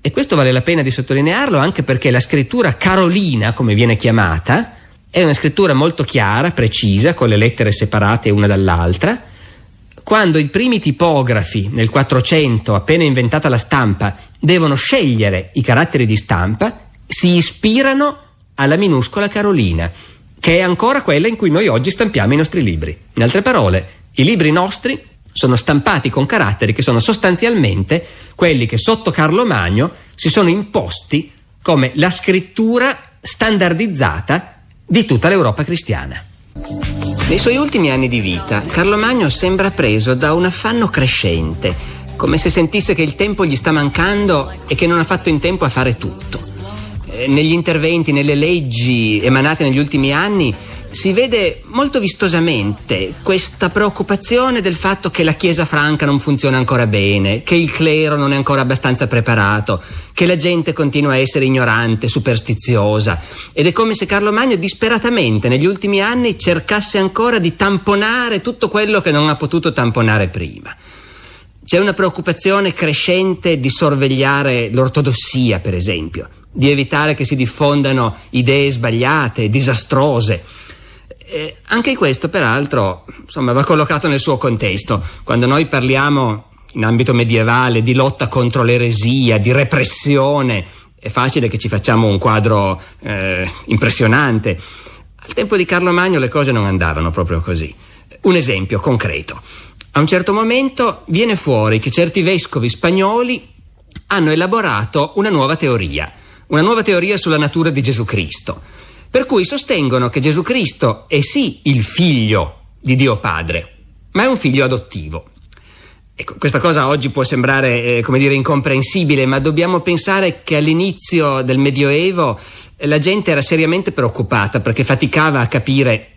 E questo vale la pena di sottolinearlo anche perché la scrittura carolina, come viene chiamata, è una scrittura molto chiara, precisa, con le lettere separate una dall'altra. Quando i primi tipografi nel 400, appena inventata la stampa, devono scegliere i caratteri di stampa, si ispirano alla minuscola carolina, che è ancora quella in cui noi oggi stampiamo i nostri libri. In altre parole, i libri nostri sono stampati con caratteri che sono sostanzialmente quelli che sotto Carlo Magno si sono imposti come la scrittura standardizzata di tutta l'Europa cristiana. Nei suoi ultimi anni di vita, Carlo Magno sembra preso da un affanno crescente, come se sentisse che il tempo gli sta mancando e che non ha fatto in tempo a fare tutto. Negli interventi, nelle leggi emanate negli ultimi anni, si vede molto vistosamente questa preoccupazione del fatto che la Chiesa franca non funziona ancora bene, che il clero non è ancora abbastanza preparato, che la gente continua a essere ignorante, superstiziosa, ed è come se Carlo Magno disperatamente negli ultimi anni cercasse ancora di tamponare tutto quello che non ha potuto tamponare prima. C'è una preoccupazione crescente di sorvegliare l'ortodossia, per esempio, di evitare che si diffondano idee sbagliate, disastrose. Anche questo, peraltro, va collocato nel suo contesto. Quando noi parliamo in ambito medievale di lotta contro l'eresia, di repressione, è facile che ci facciamo un quadro impressionante. Al tempo di Carlo Magno le cose non andavano proprio così. Un esempio concreto. A un certo momento viene fuori che certi vescovi spagnoli hanno elaborato una nuova teoria sulla natura di Gesù Cristo, per cui sostengono che Gesù Cristo è sì il figlio di Dio Padre, ma è un figlio adottivo. Ecco, questa cosa oggi può sembrare, incomprensibile, ma dobbiamo pensare che all'inizio del Medioevo la gente era seriamente preoccupata perché faticava a capire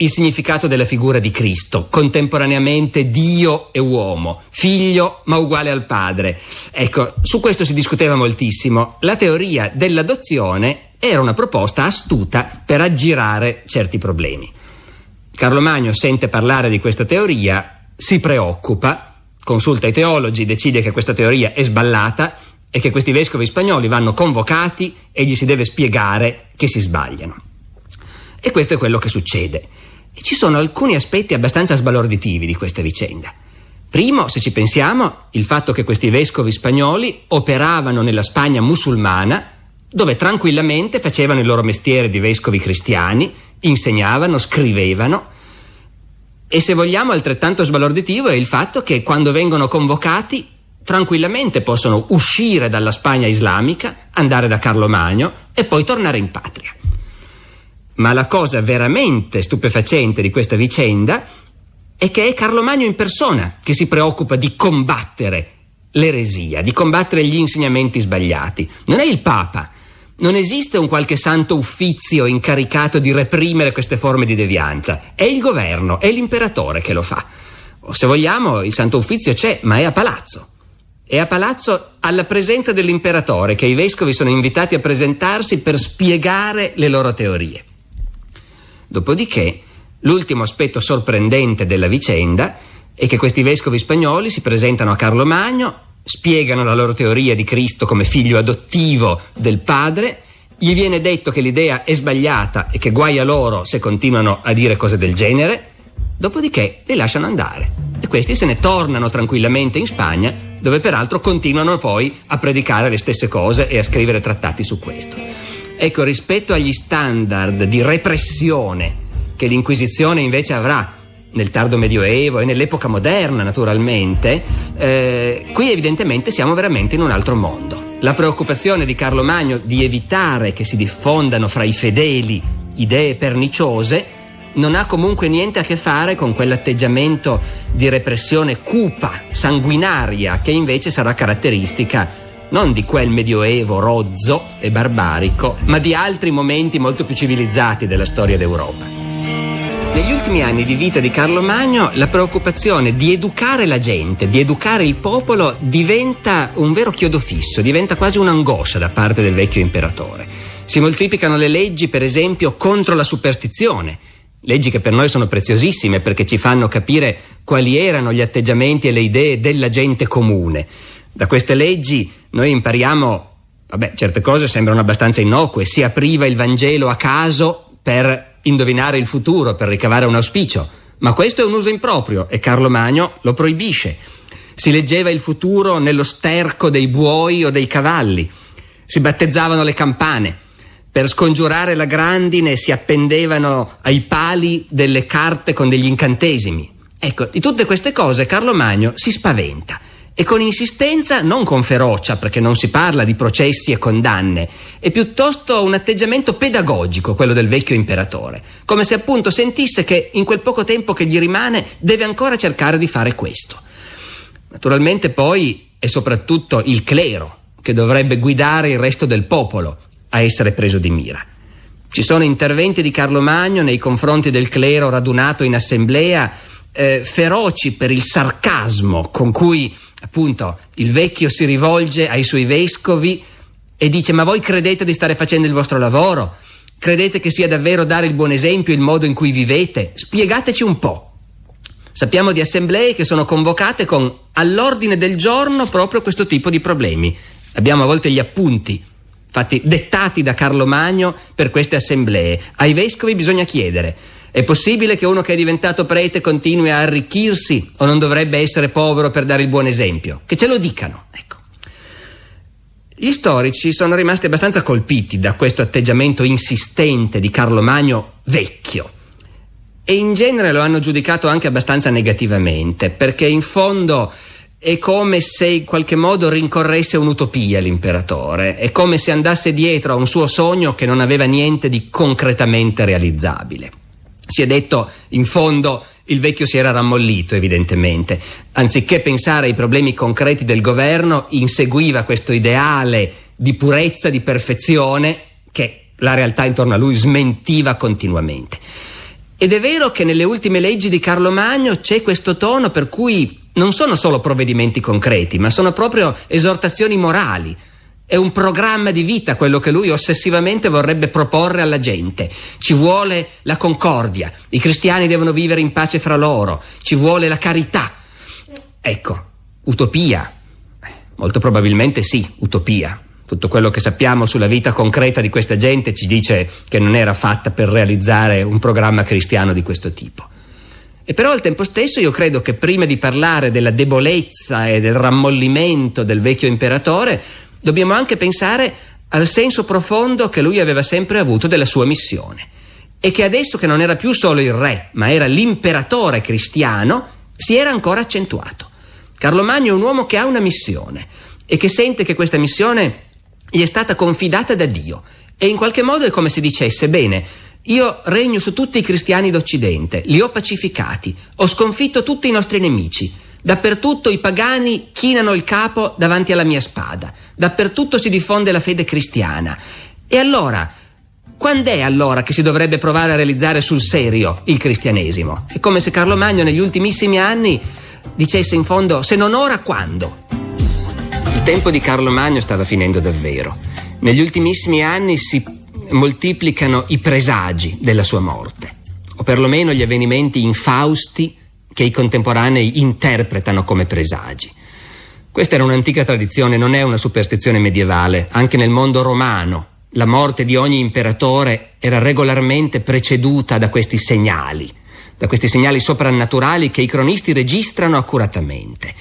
il significato della figura di Cristo, contemporaneamente Dio e uomo, figlio ma uguale al padre. Ecco, su questo si discuteva moltissimo. La teoria dell'adozione era una proposta astuta per aggirare certi problemi. Carlo Magno sente parlare di questa teoria, si preoccupa, consulta i teologi, decide che questa teoria è sballata e che questi vescovi spagnoli vanno convocati e gli si deve spiegare che si sbagliano. E questo è quello che succede. E ci sono alcuni aspetti abbastanza sbalorditivi di questa vicenda. Primo, se ci pensiamo, il fatto che questi vescovi spagnoli operavano nella Spagna musulmana, dove tranquillamente facevano il loro mestiere di vescovi cristiani, insegnavano, scrivevano. E se vogliamo, altrettanto sbalorditivo è il fatto che quando vengono convocati tranquillamente possono uscire dalla Spagna islamica, andare da Carlo Magno e poi tornare in patria. Ma la cosa veramente stupefacente di questa vicenda è che è Carlo Magno in persona che si preoccupa di combattere l'eresia, di combattere gli insegnamenti sbagliati. Non è il Papa, non esiste un qualche santo uffizio incaricato di reprimere queste forme di devianza. È il governo, è l'imperatore che lo fa. O se vogliamo, il santo uffizio c'è, ma è a palazzo. È a palazzo alla presenza dell'imperatore che i vescovi sono invitati a presentarsi per spiegare le loro teorie. Dopodiché, l'ultimo aspetto sorprendente della vicenda è che questi vescovi spagnoli si presentano a Carlo Magno, spiegano la loro teoria di Cristo come figlio adottivo del padre, gli viene detto che l'idea è sbagliata e che guai a loro se continuano a dire cose del genere, dopodiché li lasciano andare e questi se ne tornano tranquillamente in Spagna, dove peraltro continuano poi a predicare le stesse cose e a scrivere trattati su questo. Ecco, rispetto agli standard di repressione che l'Inquisizione invece avrà nel tardo Medioevo e nell'epoca moderna, naturalmente, qui evidentemente siamo veramente in un altro mondo. La preoccupazione di Carlo Magno di evitare che si diffondano fra i fedeli idee perniciose non ha comunque niente a che fare con quell'atteggiamento di repressione cupa, sanguinaria, che invece sarà caratteristica non di quel medioevo rozzo e barbarico, ma di altri momenti molto più civilizzati della storia d'Europa. Negli ultimi anni di vita di Carlo Magno la preoccupazione di educare la gente, di educare il popolo, diventa un vero chiodo fisso, diventa quasi un'angoscia da parte del vecchio imperatore. Si moltiplicano le leggi, per esempio, contro la superstizione, leggi che per noi sono preziosissime perché ci fanno capire quali erano gli atteggiamenti e le idee della gente comune. Da queste leggi noi impariamo, certe cose sembrano abbastanza innocue, si apriva il Vangelo a caso per indovinare il futuro, per ricavare un auspicio, ma questo è un uso improprio e Carlo Magno lo proibisce. Si leggeva il futuro nello sterco dei buoi o dei cavalli, si battezzavano le campane, per scongiurare la grandine si appendevano ai pali delle carte con degli incantesimi. Ecco, di tutte queste cose Carlo Magno si spaventa e con insistenza, non con ferocia, perché non si parla di processi e condanne, è piuttosto un atteggiamento pedagogico quello del vecchio imperatore, come se appunto sentisse che in quel poco tempo che gli rimane deve ancora cercare di fare questo. Naturalmente poi è soprattutto il clero che dovrebbe guidare il resto del popolo a essere preso di mira. Ci sono interventi di Carlo Magno nei confronti del clero radunato in assemblea feroci per il sarcasmo con cui appunto il vecchio si rivolge ai suoi vescovi e dice: ma voi credete di stare facendo il vostro lavoro? Credete che sia davvero dare il buon esempio il modo in cui vivete? Spiegateci un po'. Sappiamo di assemblee che sono convocate con all'ordine del giorno proprio questo tipo di problemi. Abbiamo a volte gli appunti dettati da Carlo Magno per queste assemblee. Ai vescovi bisogna chiedere: è possibile che uno che è diventato prete continui a arricchirsi o non dovrebbe essere povero per dare il buon esempio? Che ce lo dicano, ecco. Gli storici sono rimasti abbastanza colpiti da questo atteggiamento insistente di Carlo Magno vecchio e in genere lo hanno giudicato anche abbastanza negativamente, perché in fondo è come se in qualche modo rincorresse un'utopia l'imperatore, è come se andasse dietro a un suo sogno che non aveva niente di concretamente realizzabile. Si è detto, in fondo, il vecchio si era rammollito, evidentemente. Anziché pensare ai problemi concreti del governo, inseguiva questo ideale di purezza, di perfezione, che la realtà intorno a lui smentiva continuamente. Ed è vero che nelle ultime leggi di Carlo Magno c'è questo tono per cui non sono solo provvedimenti concreti, ma sono proprio esortazioni morali. È un programma di vita quello che lui ossessivamente vorrebbe proporre alla gente. Ci vuole la concordia, i cristiani devono vivere in pace fra loro, ci vuole la carità. Ecco, utopia. Molto probabilmente sì, utopia. Tutto quello che sappiamo sulla vita concreta di questa gente ci dice che non era fatta per realizzare un programma cristiano di questo tipo. E però al tempo stesso io credo che prima di parlare della debolezza e del rammollimento del vecchio imperatore dobbiamo anche pensare al senso profondo che lui aveva sempre avuto della sua missione e che adesso che non era più solo il re, ma era l'imperatore cristiano, si era ancora accentuato. Carlo Magno è un uomo che ha una missione e che sente che questa missione gli è stata confidata da Dio e in qualche modo è come se dicesse: bene, io regno su tutti i cristiani d'Occidente, li ho pacificati, ho sconfitto tutti i nostri nemici. Dappertutto i pagani chinano il capo davanti alla mia spada, dappertutto si diffonde la fede cristiana. E allora, quando è allora che si dovrebbe provare a realizzare sul serio il cristianesimo? È come se Carlo Magno negli ultimissimi anni dicesse in fondo: se non ora, quando? Il tempo di Carlo Magno stava finendo davvero. Negli ultimissimi anni si moltiplicano i presagi della sua morte, o perlomeno gli avvenimenti infausti che i contemporanei interpretano come presagi. Questa era un'antica tradizione, non è una superstizione medievale. Anche nel mondo romano la morte di ogni imperatore era regolarmente preceduta da questi segnali soprannaturali che i cronisti registrano accuratamente.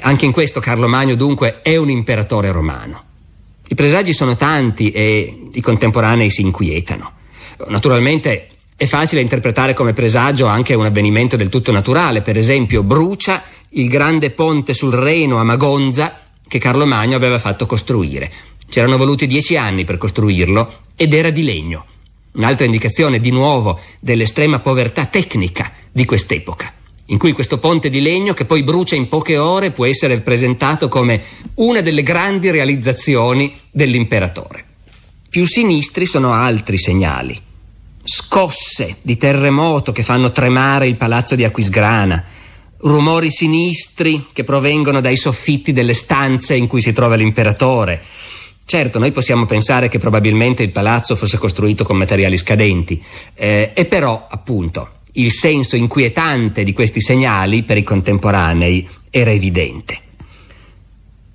Anche in questo Carlo Magno dunque è un imperatore romano. I presagi sono tanti e i contemporanei si inquietano. Naturalmente è facile interpretare come presagio anche un avvenimento del tutto naturale. Per esempio, brucia il grande ponte sul Reno a Magonza che Carlo Magno aveva fatto costruire. C'erano voluti 10 anni per costruirlo ed era di legno. Un'altra indicazione, di nuovo, dell'estrema povertà tecnica di quest'epoca. in cui questo ponte di legno, che poi brucia in poche ore, può essere presentato come una delle grandi realizzazioni dell'imperatore. Più sinistri sono altri segnali. Scosse di terremoto che fanno tremare il palazzo di Aquisgrana, rumori sinistri che provengono dai soffitti delle stanze in cui si trova l'imperatore. Certo, noi possiamo pensare che probabilmente il palazzo fosse costruito con materiali scadenti, e però, appunto, il senso inquietante di questi segnali per i contemporanei era evidente.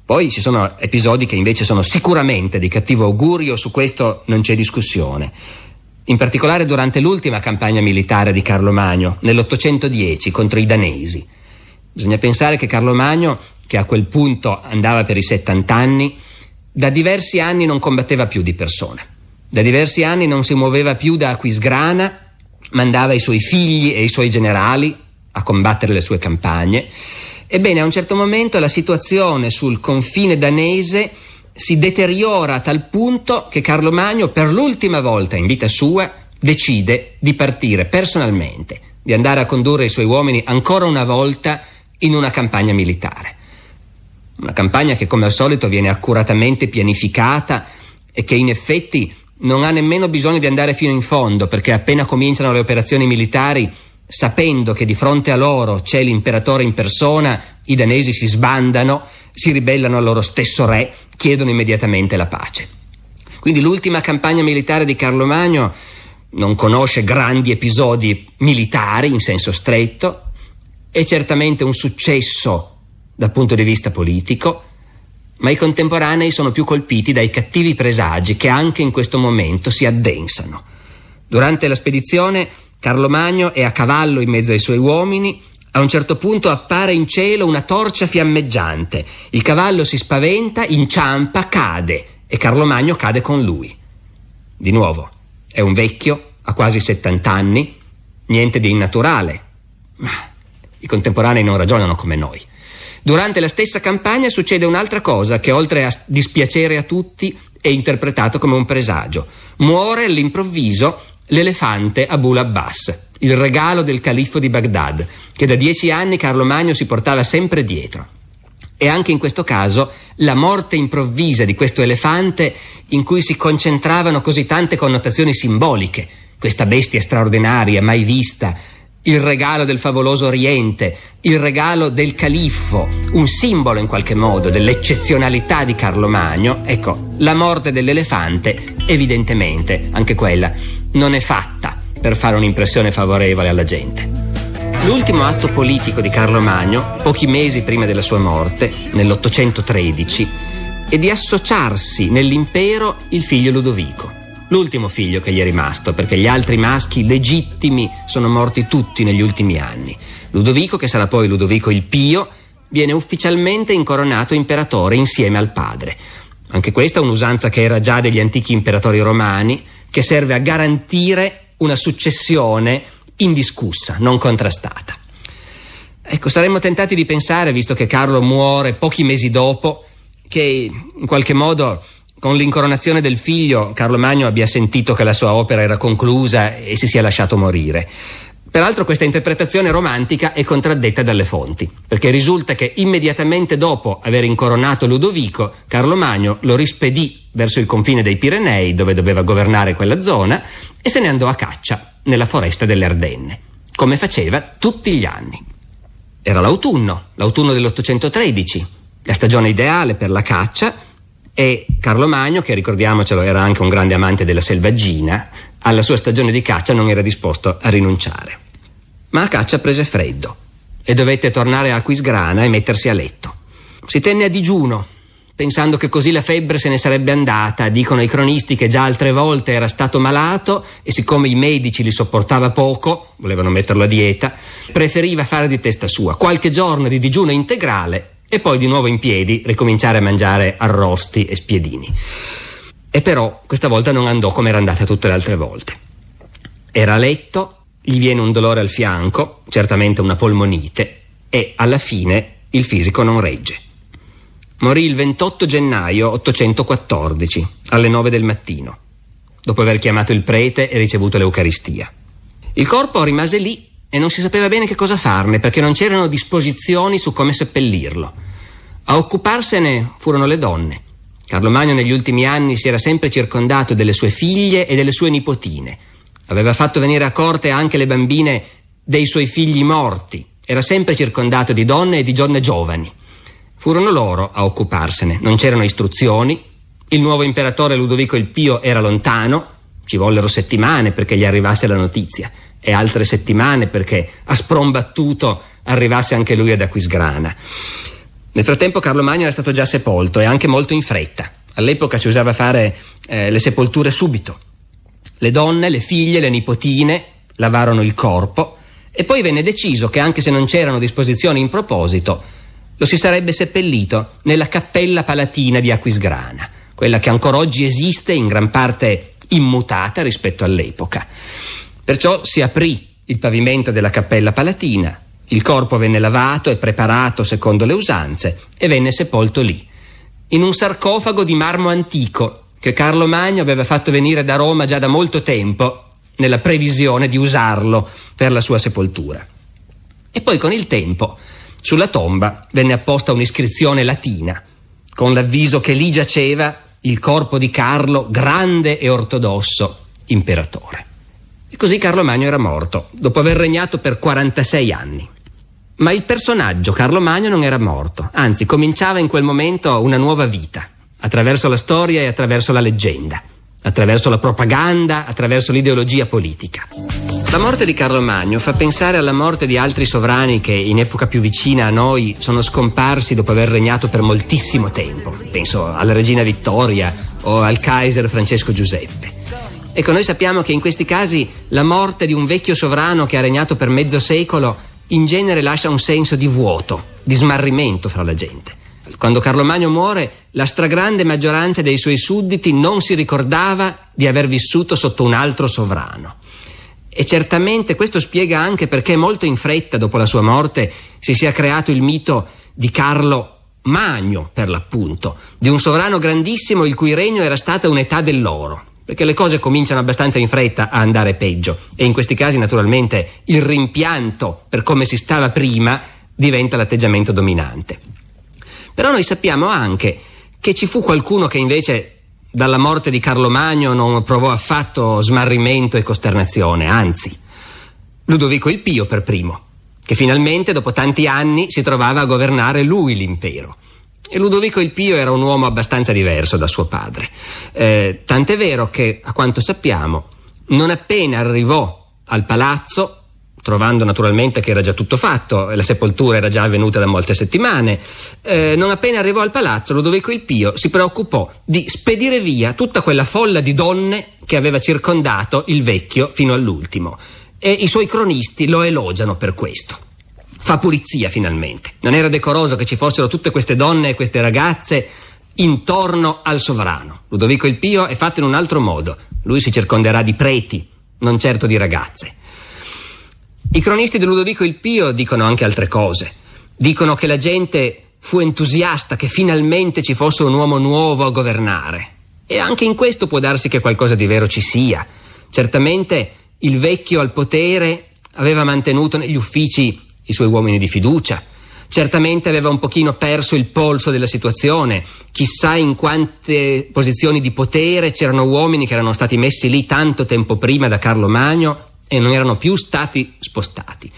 Poi ci sono episodi che invece sono sicuramente di cattivo augurio, su questo non c'è discussione. In particolare durante l'ultima campagna militare di Carlo Magno, nell'810 contro i danesi. Bisogna pensare che Carlo Magno, che a quel punto andava per i 70 anni, da diversi anni non combatteva più di persona. Da diversi anni non si muoveva più da Aquisgrana, mandava i suoi figli e i suoi generali a combattere le sue campagne. Ebbene, a un certo momento la situazione sul confine danese si deteriora a tal punto che Carlo Magno, per l'ultima volta in vita sua, decide di partire personalmente, di andare a condurre i suoi uomini ancora una volta in una campagna militare. Una campagna che, come al solito, viene accuratamente pianificata e che in effetti non ha nemmeno bisogno di andare fino in fondo, perché appena cominciano le operazioni militari, sapendo che di fronte a loro c'è l'imperatore in persona, i danesi si sbandano, si ribellano al loro stesso re, chiedono immediatamente la pace. Quindi l'ultima campagna militare di Carlo Magno non conosce grandi episodi militari in senso stretto, è certamente un successo dal punto di vista politico, ma i contemporanei sono più colpiti dai cattivi presagi che anche in questo momento si addensano. Durante la spedizione Carlo Magno è a cavallo in mezzo ai suoi uomini. A un certo punto appare in cielo una torcia fiammeggiante. Il cavallo si spaventa, inciampa, cade e Carlo Magno cade con lui. Di nuovo, è un vecchio, ha quasi 70 anni, niente di innaturale. Ma i contemporanei non ragionano come noi. Durante la stessa campagna succede un'altra cosa che, oltre a dispiacere a tutti, è interpretato come un presagio. Muore all'improvviso l'elefante Abul Abbas, il regalo del califfo di Baghdad, che da 10 anni Carlo Magno si portava sempre dietro. E anche in questo caso la morte improvvisa di questo elefante, in cui si concentravano così tante connotazioni simboliche, questa bestia straordinaria, mai vista, il regalo del favoloso Oriente, il regalo del califfo, un simbolo in qualche modo dell'eccezionalità di Carlo Magno. Ecco, la morte dell'elefante, evidentemente, anche quella, non è fatta per fare un'impressione favorevole alla gente. L'ultimo atto politico di Carlo Magno, pochi mesi prima della sua morte, nell'813, è di associarsi nell'impero il figlio Ludovico. L'ultimo figlio che gli è rimasto, perché gli altri maschi legittimi sono morti tutti negli ultimi anni. Ludovico, che sarà poi Ludovico il Pio, viene ufficialmente incoronato imperatore insieme al padre. Anche questa è un'usanza che era già degli antichi imperatori romani, che serve a garantire una successione indiscussa, non contrastata. Ecco, saremmo tentati di pensare, visto che Carlo muore pochi mesi dopo, che in qualche modo con l'incoronazione del figlio Carlo Magno abbia sentito che la sua opera era conclusa e si sia lasciato morire. Peraltro questa interpretazione romantica è contraddetta dalle fonti, perché risulta che immediatamente dopo aver incoronato Ludovico, Carlo Magno lo rispedì verso il confine dei Pirenei, dove doveva governare quella zona, e se ne andò a caccia nella foresta delle Ardenne, come faceva tutti gli anni. Era l'autunno dell'813, la stagione ideale per la caccia, e Carlo Magno, che ricordiamocelo era anche un grande amante della selvaggina, alla sua stagione di caccia non era disposto a rinunciare. Ma la caccia prese freddo e dovette tornare a Aquisgrana e mettersi a letto. Si tenne a digiuno, pensando che così la febbre se ne sarebbe andata. Dicono i cronisti che già altre volte era stato malato e, siccome i medici li sopportava poco, volevano metterlo a dieta, preferiva fare di testa sua qualche giorno di digiuno integrale e poi di nuovo in piedi ricominciare a mangiare arrosti e spiedini. E però questa volta non andò come era andata tutte le altre volte. Era a letto, gli viene un dolore al fianco, certamente una polmonite, e alla fine il fisico non regge. Morì il 28 gennaio 814, alle 9 del mattino, dopo aver chiamato il prete e ricevuto l'Eucaristia. Il corpo rimase lì e non si sapeva bene che cosa farne, perché non c'erano disposizioni su come seppellirlo. A occuparsene furono le donne. Carlo Magno negli ultimi anni si era sempre circondato delle sue figlie e delle sue nipotine. Aveva fatto venire a corte anche le bambine dei suoi figli morti. Era sempre circondato di donne e di donne giovani. Furono loro a occuparsene. Non c'erano istruzioni. Il nuovo imperatore Ludovico il Pio era lontano. Ci vollero settimane perché gli arrivasse la notizia, e altre settimane perché a sprombattuto arrivasse anche lui ad Aquisgrana. Nel frattempo Carlo Magno era stato già sepolto, e anche molto in fretta. All'epoca si usava fare le sepolture subito. Le donne, le figlie, le nipotine lavarono il corpo, e poi venne deciso che, anche se non c'erano disposizioni in proposito, lo si sarebbe seppellito nella Cappella Palatina di Aquisgrana, quella che ancora oggi esiste, in gran parte immutata rispetto all'epoca. Perciò si aprì il pavimento della Cappella Palatina, il corpo venne lavato e preparato secondo le usanze e venne sepolto lì, in un sarcofago di marmo antico che Carlo Magno aveva fatto venire da Roma già da molto tempo, nella previsione di usarlo per la sua sepoltura. E poi con il tempo sulla tomba venne apposta un'iscrizione latina con l'avviso che lì giaceva il corpo di Carlo, grande e ortodosso imperatore. E così Carlo Magno era morto, dopo aver regnato per 46 anni. Ma il personaggio Carlo Magno non era morto, anzi cominciava in quel momento una nuova vita, attraverso la storia e attraverso la leggenda, attraverso la propaganda, attraverso l'ideologia politica. La morte di Carlo Magno fa pensare alla morte di altri sovrani che in epoca più vicina a noi sono scomparsi dopo aver regnato per moltissimo tempo. Penso alla regina Vittoria o al Kaiser Francesco Giuseppe. Ecco, noi sappiamo che in questi casi la morte di un vecchio sovrano che ha regnato per mezzo secolo in genere lascia un senso di vuoto, di smarrimento fra la gente. Quando Carlo Magno muore, la stragrande maggioranza dei suoi sudditi non si ricordava di aver vissuto sotto un altro sovrano. E certamente questo spiega anche perché molto in fretta dopo la sua morte si sia creato il mito di Carlo Magno, per l'appunto, di un sovrano grandissimo il cui regno era stata un'età dell'oro, perché le cose cominciano abbastanza in fretta a andare peggio, e in questi casi naturalmente il rimpianto per come si stava prima diventa l'atteggiamento dominante. Però noi sappiamo anche che ci fu qualcuno che invece dalla morte di Carlo Magno non provò affatto smarrimento e costernazione, anzi, Ludovico il Pio per primo, che finalmente dopo tanti anni si trovava a governare lui l'impero. E Ludovico il Pio era un uomo abbastanza diverso da suo padre, tant'è vero che, a quanto sappiamo, non appena arrivò al palazzo, trovando naturalmente che era già tutto fatto, la sepoltura era già avvenuta da molte settimane, non appena arrivò al palazzo, Ludovico il Pio si preoccupò di spedire via tutta quella folla di donne che aveva circondato il vecchio fino all'ultimo, e i suoi cronisti lo elogiano per questo. Fa pulizia finalmente. Non era decoroso che ci fossero tutte queste donne e queste ragazze intorno al sovrano. Ludovico il Pio è fatto in un altro modo. Lui si circonderà di preti, non certo di ragazze. I cronisti di Ludovico il Pio dicono anche altre cose. Dicono che la gente fu entusiasta che finalmente ci fosse un uomo nuovo a governare. E anche in questo può darsi che qualcosa di vero ci sia. Certamente il vecchio al potere aveva mantenuto negli uffici i suoi uomini di fiducia. Certamente aveva un pochino perso il polso della situazione. Chissà in quante posizioni di potere c'erano uomini che erano stati messi lì tanto tempo prima da Carlo Magno e non erano più stati spostati.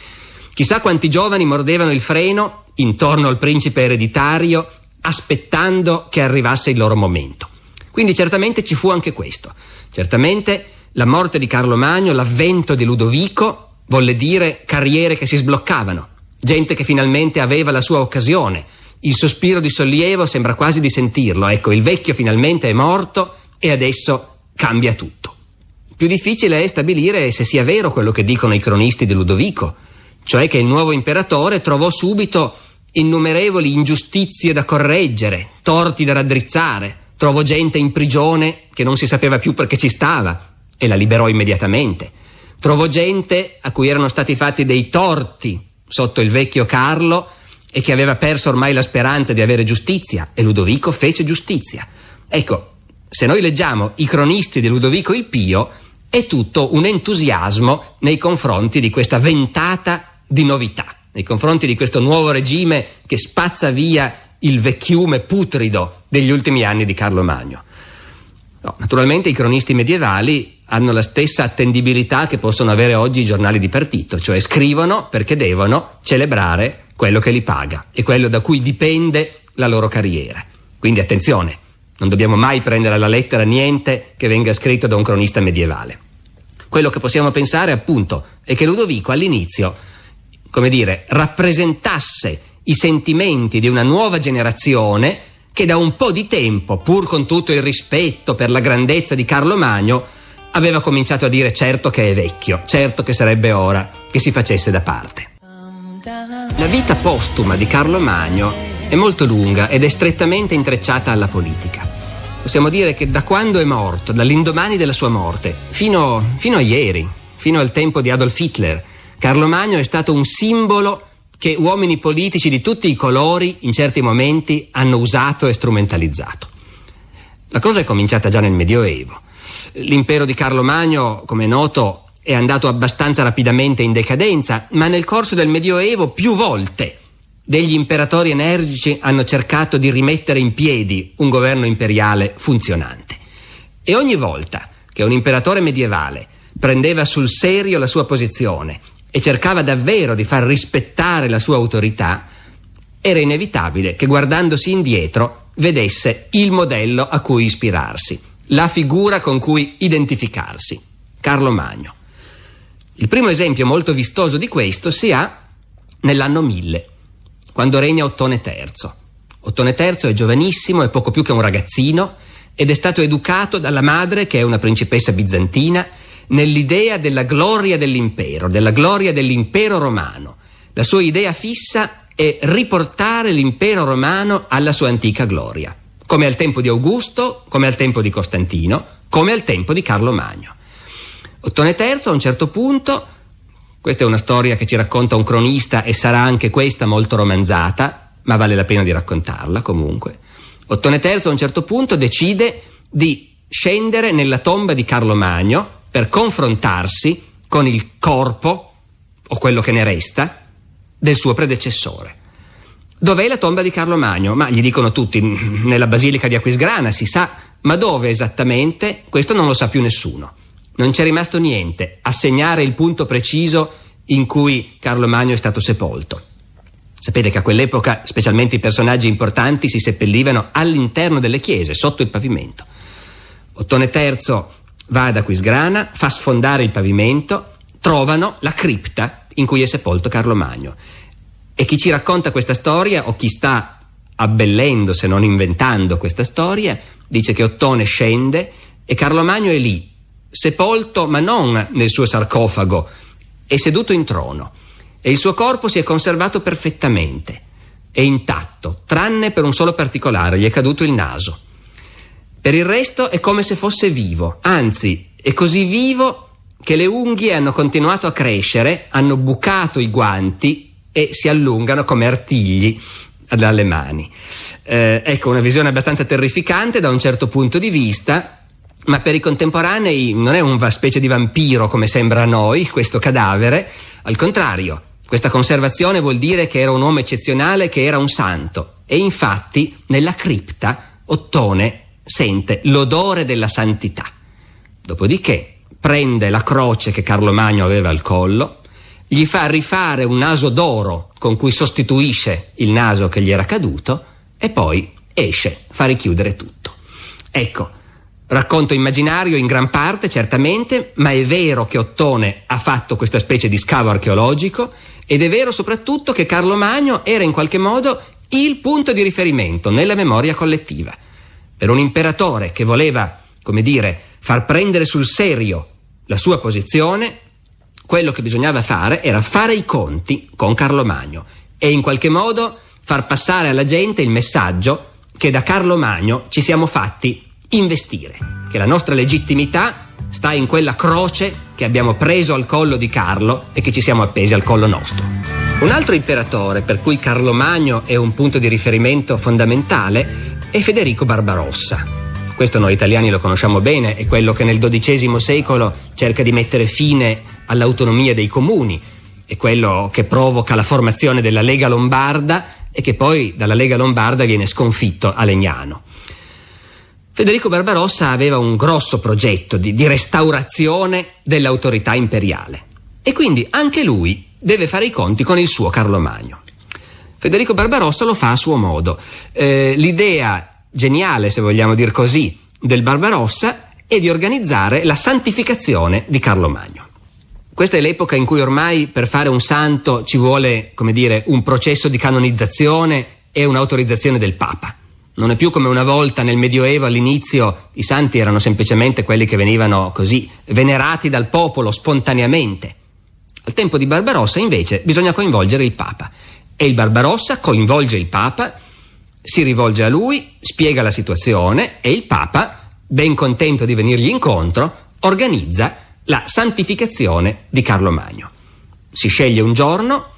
Chissà quanti giovani mordevano il freno intorno al principe ereditario, aspettando che arrivasse il loro momento. Quindi certamente ci fu anche questo. Certamente la morte di Carlo Magno, l'avvento di Ludovico, volle dire carriere che si sbloccavano, gente che finalmente aveva la sua occasione. Il sospiro di sollievo sembra quasi di sentirlo. Ecco, il vecchio finalmente è morto e adesso cambia tutto. Più difficile è stabilire se sia vero quello che dicono i cronisti di Ludovico, cioè che il nuovo imperatore trovò subito innumerevoli ingiustizie da correggere, torti da raddrizzare, trovò gente in prigione che non si sapeva più perché ci stava e la liberò immediatamente. Trovò gente a cui erano stati fatti dei torti sotto il vecchio Carlo e che aveva perso ormai la speranza di avere giustizia, e Ludovico fece giustizia. Ecco, se noi leggiamo i cronisti di Ludovico il Pio, è tutto un entusiasmo nei confronti di questa ventata di novità, nei confronti di questo nuovo regime che spazza via il vecchiume putrido degli ultimi anni di Carlo Magno. No, naturalmente i cronisti medievali hanno la stessa attendibilità che possono avere oggi i giornali di partito, cioè scrivono perché devono celebrare quello che li paga e quello da cui dipende la loro carriera. Quindi attenzione, non dobbiamo mai prendere alla lettera niente che venga scritto da un cronista medievale. Quello che possiamo pensare, appunto, è che Ludovico all'inizio, come dire, rappresentasse i sentimenti di una nuova generazione che da un po' di tempo, pur con tutto il rispetto per la grandezza di Carlo Magno, aveva cominciato a dire certo che è vecchio, certo che sarebbe ora che si facesse da parte. La vita postuma di Carlo Magno è molto lunga ed è strettamente intrecciata alla politica. Possiamo dire che da quando è morto, dall'indomani della sua morte, fino a ieri, fino al tempo di Adolf Hitler, Carlo Magno è stato un simbolo che uomini politici di tutti i colori in certi momenti hanno usato e strumentalizzato. La cosa è cominciata già nel Medioevo. L'impero di Carlo Magno, come è noto, è andato abbastanza rapidamente in decadenza, ma nel corso del Medioevo più volte degli imperatori energici hanno cercato di rimettere in piedi un governo imperiale funzionante. E ogni volta che un imperatore medievale prendeva sul serio la sua posizione e cercava davvero di far rispettare la sua autorità, era inevitabile che guardandosi indietro vedesse il modello a cui ispirarsi, la figura con cui identificarsi, Carlo Magno. Il primo esempio molto vistoso di questo si ha nell'anno 1000, quando regna Ottone III. Ottone III è giovanissimo, è poco più che un ragazzino ed è stato educato dalla madre, che è una principessa bizantina, nell'idea della gloria dell'impero romano. La sua idea fissa è riportare l'impero romano alla sua antica gloria, come al tempo di Augusto, come al tempo di Costantino, come al tempo di Carlo Magno. Ottone III a un certo punto, questa è una storia che ci racconta un cronista e sarà anche questa molto romanzata, ma vale la pena di raccontarla comunque. Ottone III a un certo punto decide di scendere nella tomba di Carlo Magno per confrontarsi con il corpo, o quello che ne resta, del suo predecessore. Dov'è la tomba di Carlo Magno? Ma gli dicono tutti, nella Basilica di Aquisgrana, si sa, ma dove esattamente? Questo non lo sa più nessuno. Non c'è rimasto niente a segnare il punto preciso in cui Carlo Magno è stato sepolto. Sapete che a quell'epoca, specialmente i personaggi importanti, si seppellivano all'interno delle chiese, sotto il pavimento. Ottone III va ad Aquisgrana, fa sfondare il pavimento, trovano la cripta in cui è sepolto Carlo Magno. E chi ci racconta questa storia, o chi sta abbellendo, se non inventando questa storia, dice che Ottone scende e Carlo Magno è lì, sepolto ma non nel suo sarcofago, è seduto in trono e il suo corpo si è conservato perfettamente, è intatto, tranne per un solo particolare, gli è caduto il naso. Per il resto è come se fosse vivo, anzi è così vivo che le unghie hanno continuato a crescere, hanno bucato i guanti e si allungano come artigli dalle mani. Ecco, una visione abbastanza terrificante da un certo punto di vista, ma per i contemporanei non è una specie di vampiro come sembra a noi questo cadavere, al contrario, questa conservazione vuol dire che era un uomo eccezionale, che era un santo, e infatti nella cripta Ottone sente l'odore della santità. Dopodiché prende la croce che Carlo Magno aveva al collo, gli fa rifare un naso d'oro con cui sostituisce il naso che gli era caduto e poi esce, fa richiudere tutto. Ecco, racconto immaginario in gran parte, certamente, ma è vero che Ottone ha fatto questa specie di scavo archeologico ed è vero soprattutto che Carlo Magno era in qualche modo il punto di riferimento nella memoria collettiva. Per un imperatore che voleva, come dire, far prendere sul serio la sua posizione, quello che bisognava fare era fare i conti con Carlo Magno e in qualche modo far passare alla gente il messaggio che da Carlo Magno ci siamo fatti investire, che la nostra legittimità sta in quella croce che abbiamo preso al collo di Carlo e che ci siamo appesi al collo nostro. Un altro imperatore per cui Carlo Magno è un punto di riferimento fondamentale è Federico Barbarossa. questo noi italiani lo conosciamo bene, è quello che nel XII secolo cerca di mettere fine all'autonomia dei comuni, è quello che provoca la formazione della Lega Lombarda e che poi dalla Lega Lombarda viene sconfitto a Legnano. Federico Barbarossa aveva un grosso progetto di restaurazione dell'autorità imperiale e quindi anche lui deve fare i conti con il suo Carlo Magno. Federico Barbarossa lo fa a suo modo. L'idea geniale, se vogliamo dir così, del Barbarossa è di organizzare la santificazione di Carlo Magno. Questa è l'epoca in cui ormai per fare un santo ci vuole, come dire, un processo di canonizzazione e un'autorizzazione del Papa. Non è più come una volta nel Medioevo all'inizio i santi erano semplicemente quelli che venivano così venerati dal popolo spontaneamente. Al tempo di Barbarossa invece bisogna coinvolgere il Papa e il Barbarossa coinvolge il Papa, si rivolge a lui, spiega la situazione e il Papa, ben contento di venirgli incontro, organizza la santificazione di Carlo Magno. Si sceglie un giorno,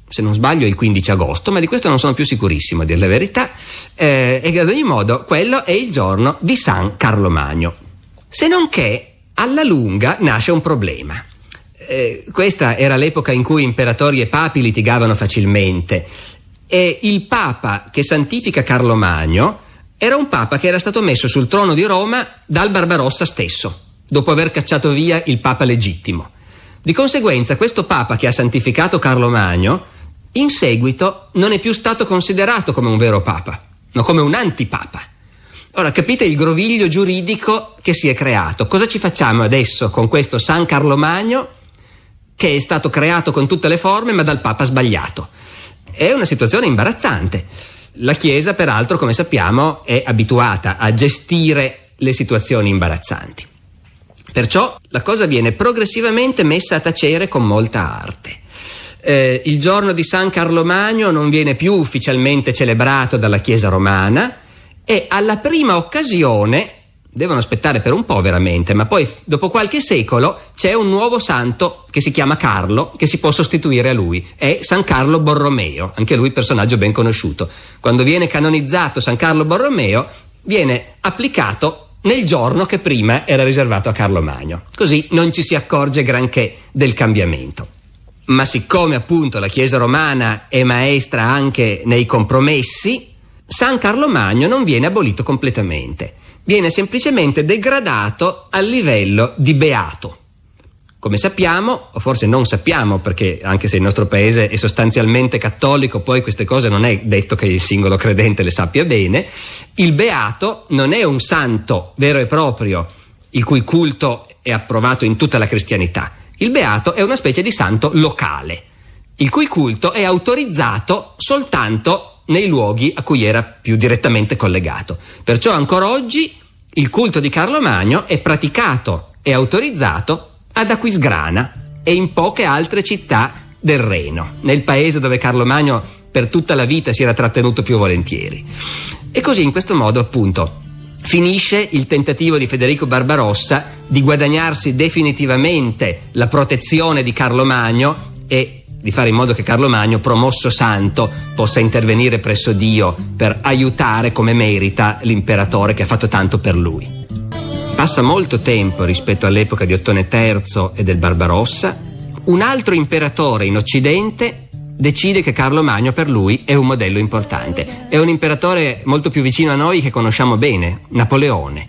se non sbaglio il 15 agosto, ma di questo non sono più sicurissimo a dire la verità, e ad ogni modo quello è il giorno di San Carlo Magno. Se non che alla lunga nasce un problema. Questa era l'epoca in cui imperatori e papi litigavano facilmente e il Papa che santifica Carlo Magno era un Papa che era stato messo sul trono di Roma dal Barbarossa stesso, dopo aver cacciato via il Papa legittimo. Di conseguenza questo Papa che ha santificato Carlo Magno in seguito non è più stato considerato come un vero Papa, ma come un antipapa. Ora capite il groviglio giuridico che si è creato. Cosa ci facciamo adesso con questo San Carlo Magno che è stato creato con tutte le forme ma dal Papa sbagliato? È una situazione imbarazzante. La Chiesa peraltro, come sappiamo, è abituata a gestire le situazioni imbarazzanti. Perciò la cosa viene progressivamente messa a tacere con molta arte. Il giorno di San Carlo Magno non viene più ufficialmente celebrato dalla Chiesa romana e alla prima occasione, devono aspettare per un po' veramente, ma poi dopo qualche secolo c'è un nuovo santo che si chiama Carlo, che si può sostituire a lui, è San Carlo Borromeo, anche lui personaggio ben conosciuto. Quando viene canonizzato San Carlo Borromeo viene applicato nel giorno che prima era riservato a Carlo Magno. Così non ci si accorge granché del cambiamento. Ma siccome appunto la Chiesa romana è maestra anche nei compromessi, San Carlo Magno non viene abolito completamente, viene semplicemente degradato al livello di beato. Come sappiamo, o forse non sappiamo, perché anche se il nostro paese è sostanzialmente cattolico, poi queste cose non è detto che il singolo credente le sappia bene, il beato non è un santo vero e proprio, il cui culto è approvato in tutta la cristianità. Il beato è una specie di santo locale, il cui culto è autorizzato soltanto nei luoghi a cui era più direttamente collegato. Perciò ancora oggi il culto di Carlo Magno è praticato e autorizzato ad Aquisgrana e in poche altre città del Reno, nel paese dove Carlo Magno per tutta la vita si era trattenuto più volentieri. E così in questo modo appunto finisce il tentativo di Federico Barbarossa di guadagnarsi definitivamente la protezione di Carlo Magno e di fare in modo che Carlo Magno, promosso santo, possa intervenire presso Dio per aiutare come merita l'imperatore che ha fatto tanto per lui. Passa molto tempo rispetto all'epoca di Ottone III e del Barbarossa. Un altro imperatore in Occidente decide che Carlo Magno per lui è un modello importante. È un imperatore molto più vicino a noi che conosciamo bene, Napoleone.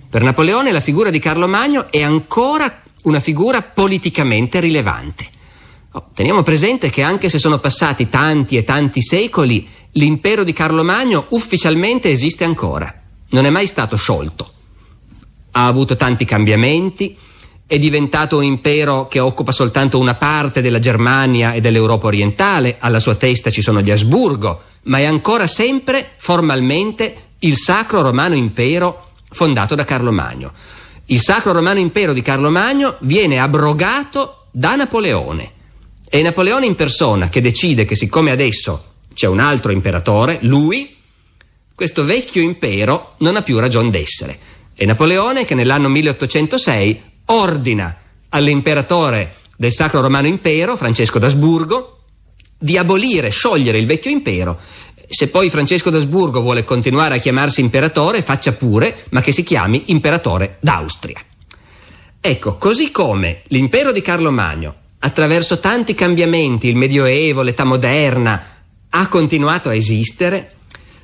Per Napoleone la figura di Carlo Magno è ancora una figura politicamente rilevante. Teniamo presente che anche se sono passati tanti e tanti secoli, l'impero di Carlo Magno ufficialmente esiste ancora. Non è mai stato sciolto. Ha avuto tanti cambiamenti, è diventato un impero che occupa soltanto una parte della Germania e dell'Europa orientale, alla sua testa ci sono gli Asburgo, ma è ancora sempre formalmente il Sacro Romano Impero fondato da Carlo Magno. Il Sacro Romano Impero di Carlo Magno viene abrogato da Napoleone. È Napoleone in persona che decide che siccome adesso c'è un altro imperatore, lui, questo vecchio impero non ha più ragion d'essere. È Napoleone che nell'anno 1806 ordina all'imperatore del Sacro Romano Impero, Francesco d'Asburgo, di abolire, sciogliere il vecchio impero, Se poi Francesco d'Asburgo vuole continuare a chiamarsi imperatore, faccia pure, ma che si chiami imperatore d'Austria. Ecco, così come l'impero di Carlo Magno, attraverso tanti cambiamenti, il Medioevo, l'età moderna, ha continuato a esistere,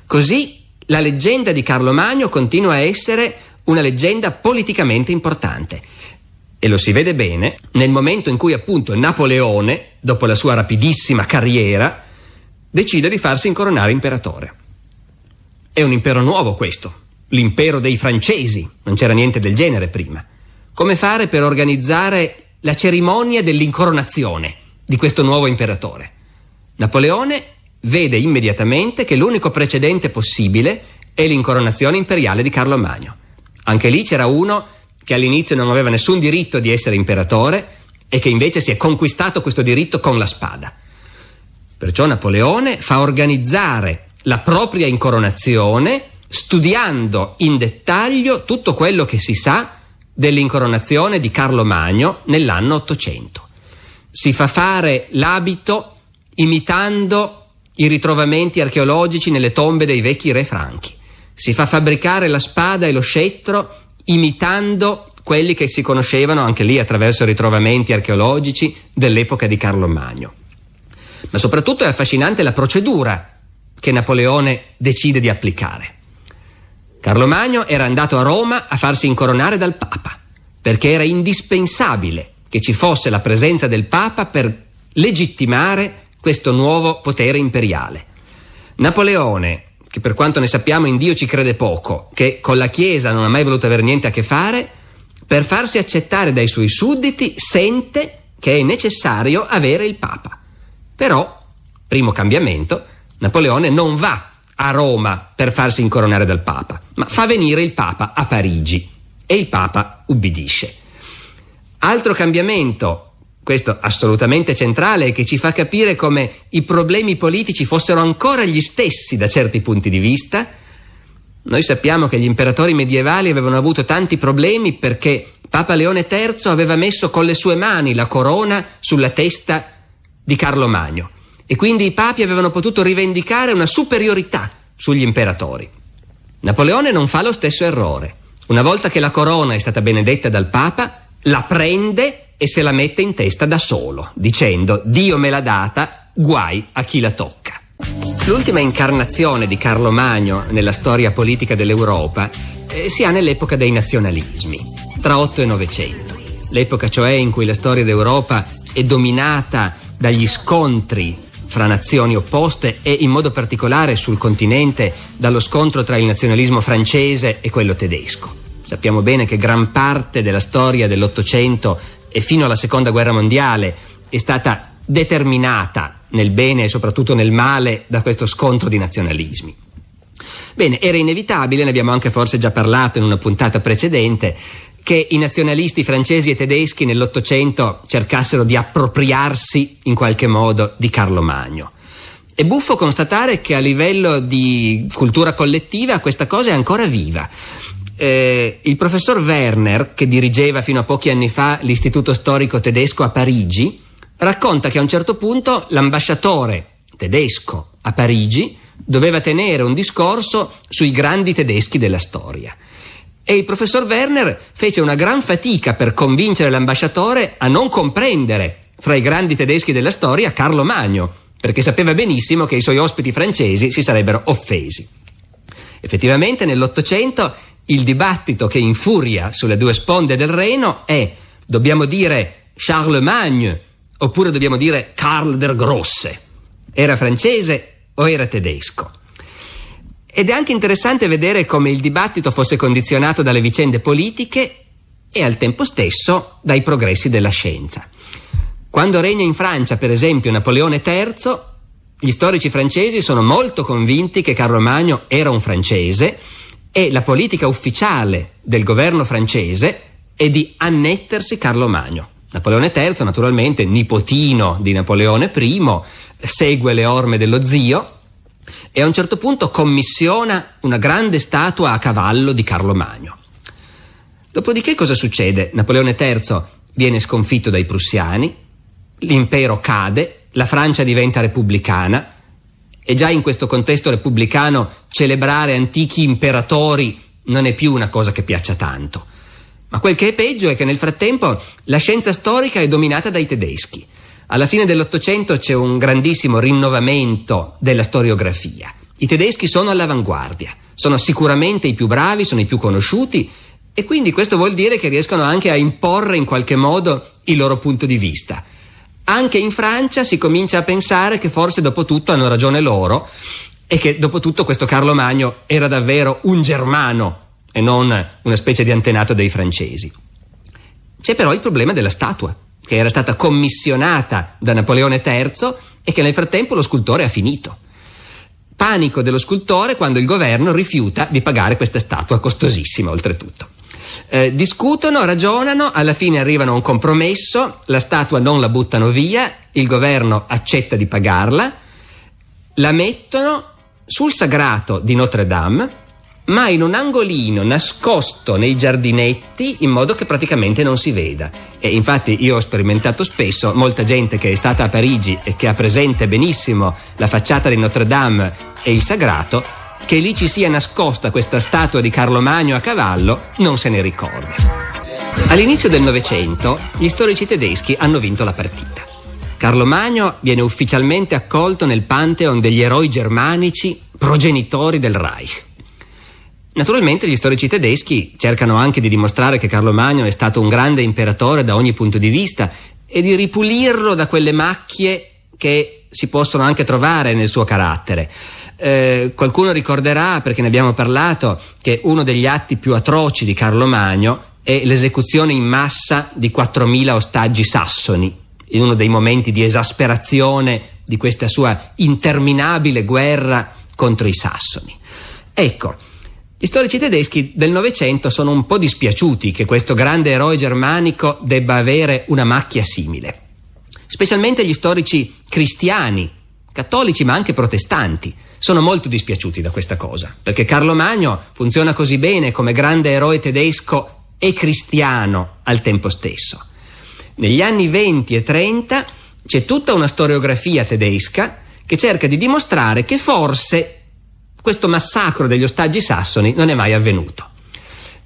così la leggenda di Carlo Magno continua a essere una leggenda politicamente importante. E lo si vede bene nel momento in cui appunto Napoleone, dopo la sua rapidissima carriera, decide di farsi incoronare imperatore. È un impero nuovo questo, l'impero dei francesi, non c'era niente del genere prima. Come fare per organizzare la cerimonia dell'incoronazione di questo nuovo imperatore? Napoleone vede immediatamente che l'unico precedente possibile è l'incoronazione imperiale di Carlo Magno. Anche lì c'era uno che all'inizio non aveva nessun diritto di essere imperatore e che invece si è conquistato questo diritto con la spada. Perciò Napoleone fa organizzare la propria incoronazione studiando in dettaglio tutto quello che si sa dell'incoronazione di Carlo Magno nell'anno 800. Si fa fare l'abito imitando i ritrovamenti archeologici nelle tombe dei vecchi re franchi. Si fa fabbricare la spada e lo scettro imitando quelli che si conoscevano anche lì attraverso ritrovamenti archeologici dell'epoca di Carlo Magno. Ma soprattutto è affascinante la procedura che Napoleone decide di applicare. Carlo Magno era andato a Roma a farsi incoronare dal Papa, perché era indispensabile che ci fosse la presenza del Papa per legittimare questo nuovo potere imperiale. Napoleone, che per quanto ne sappiamo in Dio ci crede poco, che con la Chiesa non ha mai voluto avere niente a che fare, per farsi accettare dai suoi sudditi sente che è necessario avere il Papa. Però, primo cambiamento, Napoleone non va a Roma per farsi incoronare dal Papa, ma fa venire il Papa a Parigi e il Papa ubbidisce. Altro cambiamento, questo assolutamente centrale, e che ci fa capire come i problemi politici fossero ancora gli stessi da certi punti di vista. Noi sappiamo che gli imperatori medievali avevano avuto tanti problemi perché Papa Leone III aveva messo con le sue mani la corona sulla testa di Carlo Magno e quindi i papi avevano potuto rivendicare una superiorità sugli imperatori. Napoleone non fa lo stesso errore. Una volta che la corona è stata benedetta dal Papa, la prende e se la mette in testa da solo, dicendo: Dio me l'ha data, guai a chi la tocca. L'ultima incarnazione di Carlo Magno nella storia politica dell'Europa si ha nell'epoca dei nazionalismi, tra 8 e 900. L'epoca cioè in cui la storia d'Europa è dominata dagli scontri fra nazioni opposte e in modo particolare sul continente dallo scontro tra il nazionalismo francese e quello tedesco. Sappiamo bene che gran parte della storia dell'Ottocento e fino alla Seconda Guerra Mondiale è stata determinata nel bene e soprattutto nel male da questo scontro di nazionalismi. Bene, era inevitabile, ne abbiamo anche forse già parlato in una puntata precedente, che i nazionalisti francesi e tedeschi nell'Ottocento cercassero di appropriarsi in qualche modo di Carlo Magno. È buffo constatare che a livello di cultura collettiva questa cosa è ancora viva. Il professor Werner, che dirigeva fino a pochi anni fa l'Istituto Storico Tedesco a Parigi, racconta che a un certo punto l'ambasciatore tedesco a Parigi doveva tenere un discorso sui grandi tedeschi della storia. E il professor Werner fece una gran fatica per convincere l'ambasciatore a non comprendere fra i grandi tedeschi della storia Carlo Magno, perché sapeva benissimo che i suoi ospiti francesi si sarebbero offesi. Effettivamente nell'Ottocento il dibattito che infuria sulle due sponde del Reno è: dobbiamo dire Charlemagne oppure dobbiamo dire Karl der Grosse? Era francese o era tedesco? Ed è anche interessante vedere come il dibattito fosse condizionato dalle vicende politiche e al tempo stesso dai progressi della scienza. Quando regna in Francia, per esempio, Napoleone III, gli storici francesi sono molto convinti che Carlo Magno era un francese e la politica ufficiale del governo francese è di annettersi Carlo Magno. Napoleone III, naturalmente, nipotino di Napoleone I, segue le orme dello zio e a un certo punto commissiona una grande statua a cavallo di Carlo Magno. Dopodiché cosa succede? Napoleone III viene sconfitto dai prussiani, l'impero cade, la Francia diventa repubblicana e già in questo contesto repubblicano celebrare antichi imperatori non è più una cosa che piaccia tanto. Ma quel che è peggio è che nel frattempo la scienza storica è dominata dai tedeschi. Alla fine dell'Ottocento c'è un grandissimo rinnovamento della storiografia. I tedeschi sono all'avanguardia, sono sicuramente i più bravi, sono i più conosciuti, e quindi questo vuol dire che riescono anche a imporre in qualche modo il loro punto di vista. Anche in Francia si comincia a pensare che forse dopo tutto hanno ragione loro e che dopo tutto questo Carlo Magno era davvero un germano e non una specie di antenato dei francesi. C'è però il problema della statua, che era stata commissionata da Napoleone III e che nel frattempo lo scultore ha finito. Panico dello scultore quando il governo rifiuta di pagare questa statua costosissima oltretutto. Discutono, ragionano, alla fine arrivano a un compromesso, la statua non la buttano via, il governo accetta di pagarla, la mettono sul sagrato di Notre Dame, ma in un angolino nascosto nei giardinetti in modo che praticamente non si veda. E infatti io ho sperimentato spesso, molta gente che è stata a Parigi e che ha presente benissimo la facciata di Notre Dame e il sagrato, che lì ci sia nascosta questa statua di Carlo Magno a cavallo non se ne ricorda. All'inizio del Novecento gli storici tedeschi hanno vinto la partita. Carlo Magno viene ufficialmente accolto nel pantheon degli eroi germanici progenitori del Reich. Naturalmente gli storici tedeschi cercano anche di dimostrare che Carlo Magno è stato un grande imperatore da ogni punto di vista e di ripulirlo da quelle macchie che si possono anche trovare nel suo carattere. Qualcuno ricorderà, perché ne abbiamo parlato, che uno degli atti più atroci di Carlo Magno è l'esecuzione in massa di 4.000 ostaggi sassoni, in uno dei momenti di esasperazione di questa sua interminabile guerra contro i sassoni. Ecco, gli storici tedeschi del Novecento sono un po' dispiaciuti che questo grande eroe germanico debba avere una macchia simile. Specialmente gli storici cristiani, cattolici ma anche protestanti, sono molto dispiaciuti da questa cosa, perché Carlo Magno funziona così bene come grande eroe tedesco e cristiano al tempo stesso. Negli anni 20 e 30 c'è tutta una storiografia tedesca che cerca di dimostrare che forse questo massacro degli ostaggi sassoni non è mai avvenuto.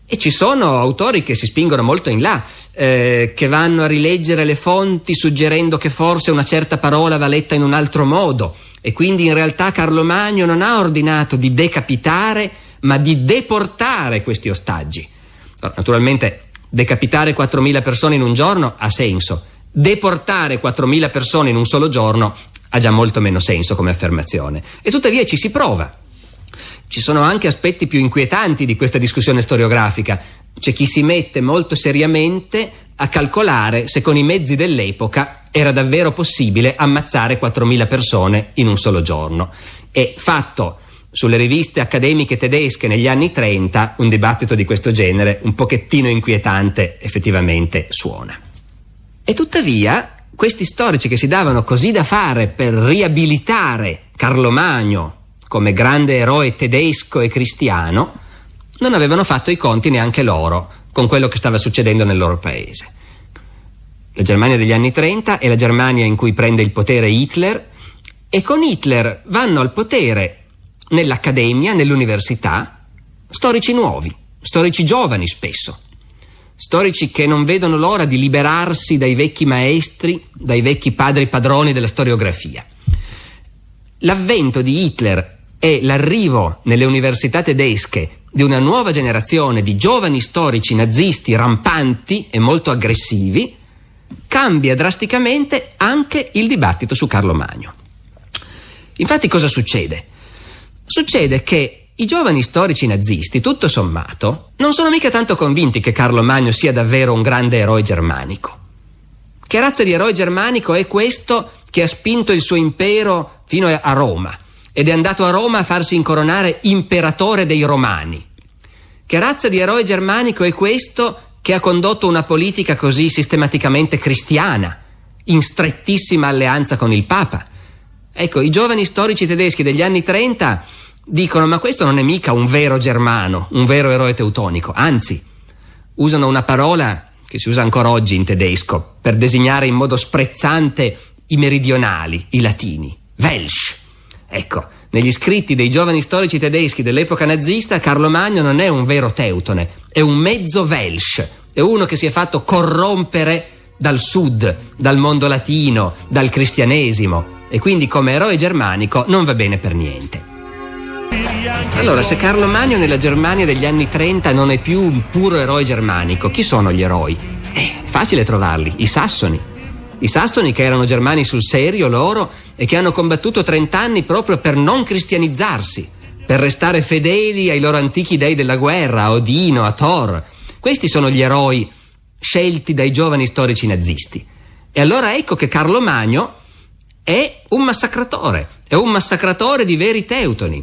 E ci sono autori che si spingono molto in là, che vanno a rileggere le fonti suggerendo che forse una certa parola va letta in un altro modo, e quindi in realtà Carlo Magno non ha ordinato di decapitare, ma di deportare questi ostaggi. Naturalmente decapitare 4.000 persone in un giorno ha senso, deportare 4.000 persone in un solo giorno ha già molto meno senso come affermazione, e tuttavia ci si prova. Ci sono anche aspetti più inquietanti di questa discussione storiografica. C'è chi si mette molto seriamente a calcolare se con i mezzi dell'epoca era davvero possibile ammazzare 4.000 persone in un solo giorno. E fatto sulle riviste accademiche tedesche negli anni 30, un dibattito di questo genere un pochettino inquietante effettivamente suona. E tuttavia questi storici che si davano così da fare per riabilitare Carlo Magno come grande eroe tedesco e cristiano non avevano fatto i conti neanche loro con quello che stava succedendo nel loro paese. La Germania degli anni 30 è la Germania in cui prende il potere Hitler, e con Hitler vanno al potere nell'accademia, nell'università, storici nuovi, storici giovani spesso, storici che non vedono l'ora di liberarsi dai vecchi maestri, dai vecchi padri padroni della storiografia. L'avvento di Hitler e l'arrivo nelle università tedesche di una nuova generazione di giovani storici nazisti rampanti e molto aggressivi cambia drasticamente anche il dibattito su Carlo Magno. Infatti cosa succede? Succede che i giovani storici nazisti, tutto sommato, non sono mica tanto convinti che Carlo Magno sia davvero un grande eroe germanico. Che razza di eroe germanico è questo che ha spinto il suo impero fino a Roma ed è andato a Roma a farsi incoronare imperatore dei Romani? Che razza di eroe germanico è questo che ha condotto una politica così sistematicamente cristiana, in strettissima alleanza con il Papa? Ecco, i giovani storici tedeschi degli anni 30 dicono: ma questo non è mica un vero germano, un vero eroe teutonico. Anzi, usano una parola che si usa ancora oggi in tedesco per designare in modo sprezzante i meridionali, i latini: Welsch. Ecco, negli scritti dei giovani storici tedeschi dell'epoca nazista, Carlo Magno non è un vero teutone, è un mezzo Welsh, è uno che si è fatto corrompere dal sud, dal mondo latino, dal cristianesimo, e quindi come eroe germanico non va bene per niente. Allora, se Carlo Magno nella Germania degli anni 30 non è più un puro eroe germanico, chi sono gli eroi? È facile trovarli, i sassoni. I sassoni, che erano germani sul serio loro e che hanno combattuto 30 anni proprio per non cristianizzarsi, per restare fedeli ai loro antichi dei della guerra, a Odino, a Thor. Questi sono gli eroi scelti dai giovani storici nazisti. E allora ecco che Carlo Magno è un massacratore di veri teutoni.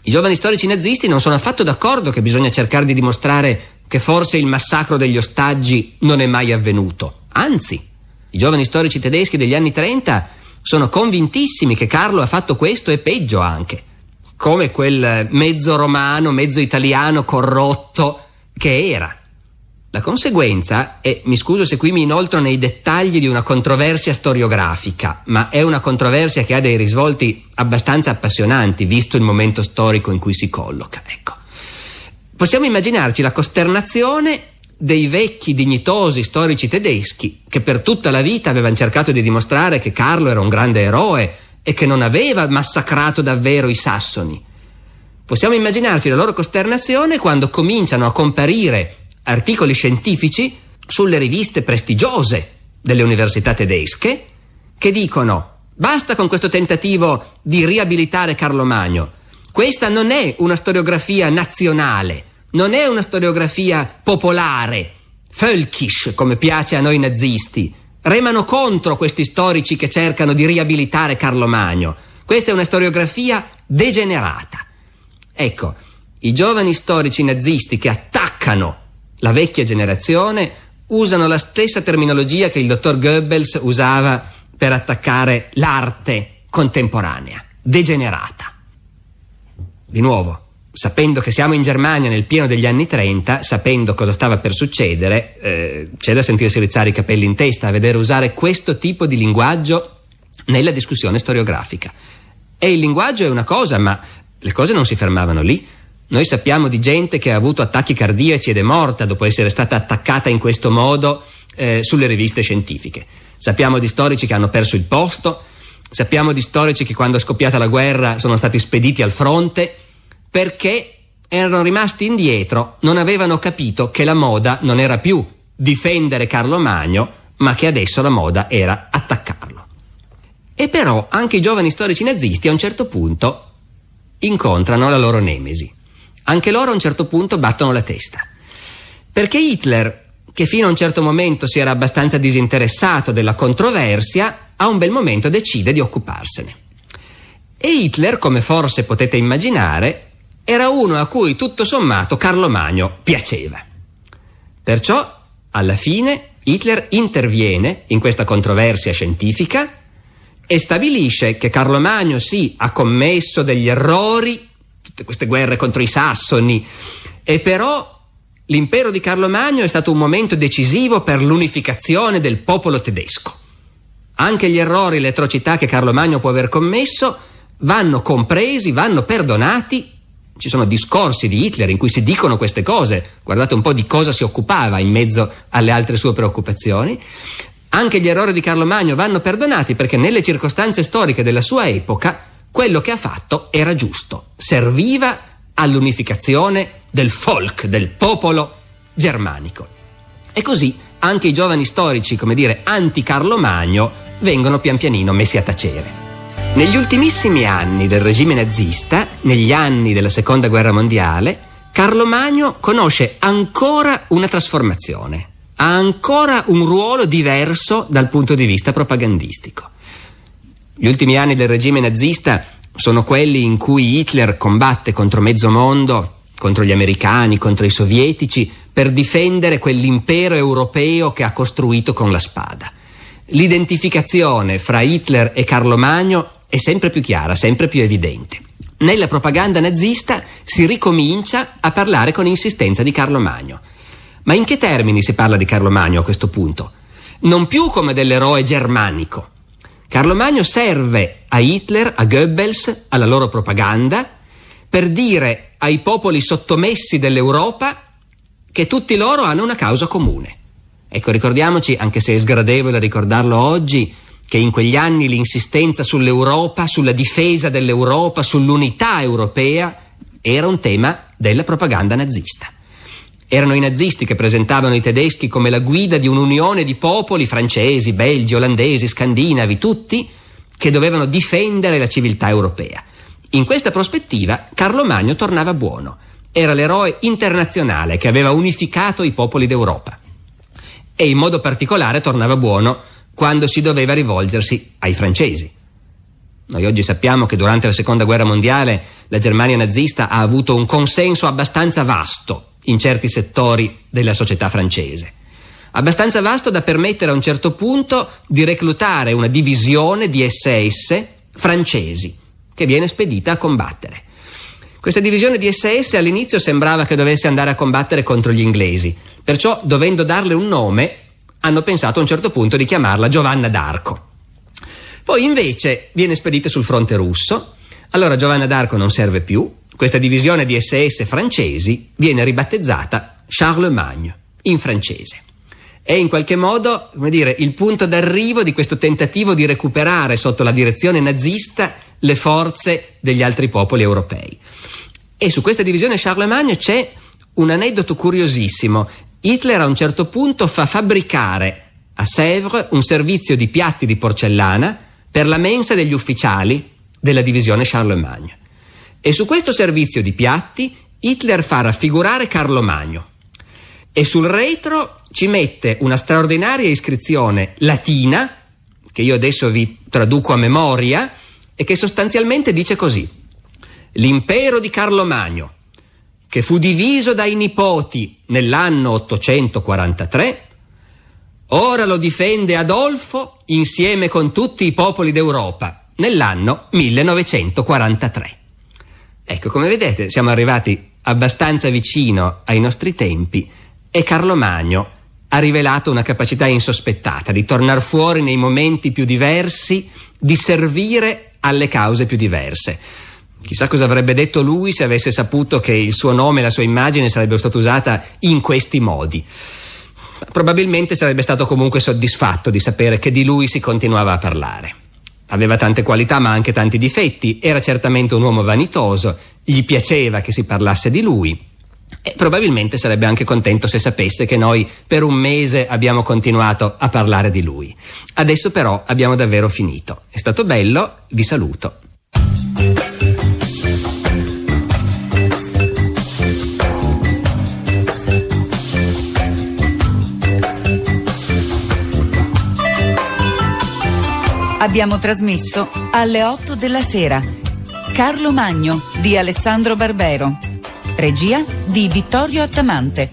I giovani storici nazisti non sono affatto d'accordo che bisogna cercare di dimostrare che forse il massacro degli ostaggi non è mai avvenuto. Anzi, i giovani storici tedeschi degli anni 30 sono convintissimi che Carlo ha fatto questo e peggio anche, come quel mezzo romano, mezzo italiano corrotto che era. La conseguenza è, mi scuso se qui mi inoltro nei dettagli di una controversia storiografica, ma è una controversia che ha dei risvolti abbastanza appassionanti, visto il momento storico in cui si colloca. Ecco. Possiamo immaginarci la costernazione dei vecchi dignitosi storici tedeschi che per tutta la vita avevano cercato di dimostrare che Carlo era un grande eroe e che non aveva massacrato davvero i sassoni. Possiamo immaginarci la loro costernazione quando cominciano a comparire articoli scientifici sulle riviste prestigiose delle università tedesche che dicono: basta con questo tentativo di riabilitare Carlo Magno, questa non è una storiografia nazionale, non è una storiografia popolare, völkisch, come piace a noi nazisti. Remano contro questi storici che cercano di riabilitare Carlo Magno. Questa è una storiografia degenerata. Ecco, i giovani storici nazisti che attaccano la vecchia generazione usano la stessa terminologia che il dottor Goebbels usava per attaccare l'arte contemporanea, degenerata. Di nuovo, sapendo che siamo in Germania nel pieno degli anni 30, sapendo cosa stava per succedere, c'è da sentirsi rizzare i capelli in testa a vedere usare questo tipo di linguaggio nella discussione storiografica. E il linguaggio è una cosa, ma le cose non si fermavano lì. Noi sappiamo di gente che ha avuto attacchi cardiaci ed è morta dopo essere stata attaccata in questo modo sulle riviste scientifiche. Sappiamo di storici che hanno perso il posto, sappiamo di storici che quando è scoppiata la guerra sono stati spediti al fronte perché erano rimasti indietro, non avevano capito che la moda non era più difendere Carlo Magno, ma che adesso la moda era attaccarlo. E però anche i giovani storici nazisti a un certo punto incontrano la loro nemesi. Anche loro a un certo punto battono la testa. Perché Hitler, che fino a un certo momento si era abbastanza disinteressato della controversia, a un bel momento decide di occuparsene. E Hitler, come forse potete immaginare, era uno a cui tutto sommato Carlo Magno piaceva. Perciò, alla fine, Hitler interviene in questa controversia scientifica e stabilisce che Carlo Magno sì, ha commesso degli errori, tutte queste guerre contro i sassoni, e però l'impero di Carlo Magno è stato un momento decisivo per l'unificazione del popolo tedesco. Anche gli errori e le atrocità che Carlo Magno può aver commesso vanno compresi, vanno perdonati. Ci sono discorsi di Hitler in cui si dicono queste cose. Guardate un po' di cosa si occupava in mezzo alle altre sue preoccupazioni. Anche gli errori di Carlo Magno vanno perdonati perché nelle circostanze storiche della sua epoca quello che ha fatto era giusto, serviva all'unificazione del folk, del popolo germanico. E così anche i giovani storici, come dire, anti-Carlo Magno, vengono pian pianino messi a tacere. Negli ultimissimi anni del regime nazista, negli anni della Seconda Guerra Mondiale, Carlo Magno conosce ancora una trasformazione, ha ancora un ruolo diverso dal punto di vista propagandistico. Gli ultimi anni del regime nazista sono quelli in cui Hitler combatte contro mezzo mondo, contro gli americani, contro i sovietici, per difendere quell'impero europeo che ha costruito con la spada. L'identificazione fra Hitler e Carlo Magno è sempre più chiara, sempre più evidente. Nella propaganda nazista si ricomincia a parlare con insistenza di Carlo Magno. Ma in che termini si parla di Carlo Magno a questo punto? Non più come dell'eroe germanico. Carlo Magno serve a Hitler, a Goebbels, alla loro propaganda, per dire ai popoli sottomessi dell'Europa che tutti loro hanno una causa comune. Ecco, ricordiamoci, anche se è sgradevole ricordarlo oggi, che in quegli anni l'insistenza sull'Europa, sulla difesa dell'Europa, sull'unità europea era un tema della propaganda nazista. Erano i nazisti che presentavano i tedeschi come la guida di un'unione di popoli francesi, belgi, olandesi, scandinavi, tutti che dovevano difendere la civiltà europea. In questa prospettiva Carlo Magno tornava buono. Era l'eroe internazionale che aveva unificato i popoli d'Europa. E in modo particolare tornava buono quando si doveva rivolgersi ai francesi. Noi oggi sappiamo che durante la Seconda Guerra Mondiale la Germania nazista ha avuto un consenso abbastanza vasto in certi settori della società francese. Abbastanza vasto da permettere a un certo punto di reclutare una divisione di SS francesi che viene spedita a combattere. Questa divisione di SS all'inizio sembrava che dovesse andare a combattere contro gli inglesi, perciò, dovendo darle un nome, hanno pensato a un certo punto di chiamarla Giovanna d'Arco. Poi invece viene spedita sul fronte russo, allora Giovanna d'Arco non serve più, questa divisione di SS francesi viene ribattezzata Charlemagne, in francese. È in qualche modo, come dire, il punto d'arrivo di questo tentativo di recuperare sotto la direzione nazista le forze degli altri popoli europei. E su questa divisione Charlemagne c'è un aneddoto curiosissimo. Hitler a un certo punto fa fabbricare a Sèvres un servizio di piatti di porcellana per la mensa degli ufficiali della divisione Charlemagne. E su questo servizio di piatti Hitler fa raffigurare Carlo Magno. E sul retro ci mette una straordinaria iscrizione latina, che io adesso vi traduco a memoria, e che sostanzialmente dice così: l'impero di Carlo Magno, che fu diviso dai nipoti nell'anno 843, ora lo difende Adolfo insieme con tutti i popoli d'Europa nell'anno 1943. Ecco, come vedete, siamo arrivati abbastanza vicino ai nostri tempi e Carlo Magno ha rivelato una capacità insospettata di tornar fuori nei momenti più diversi, di servire alle cause più diverse. Chissà cosa avrebbe detto lui se avesse saputo che il suo nome e la sua immagine sarebbero stata usata in questi modi. Probabilmente sarebbe stato comunque soddisfatto di sapere che di lui si continuava a parlare. Aveva tante qualità ma anche tanti difetti, era certamente un uomo vanitoso, gli piaceva che si parlasse di lui e probabilmente sarebbe anche contento se sapesse che noi per un mese abbiamo continuato a parlare di lui. Adesso però abbiamo davvero finito. È stato bello, vi saluto. Abbiamo trasmesso alle 8 della sera Carlo Magno di Alessandro Barbero, regia di Vittorio Attamante.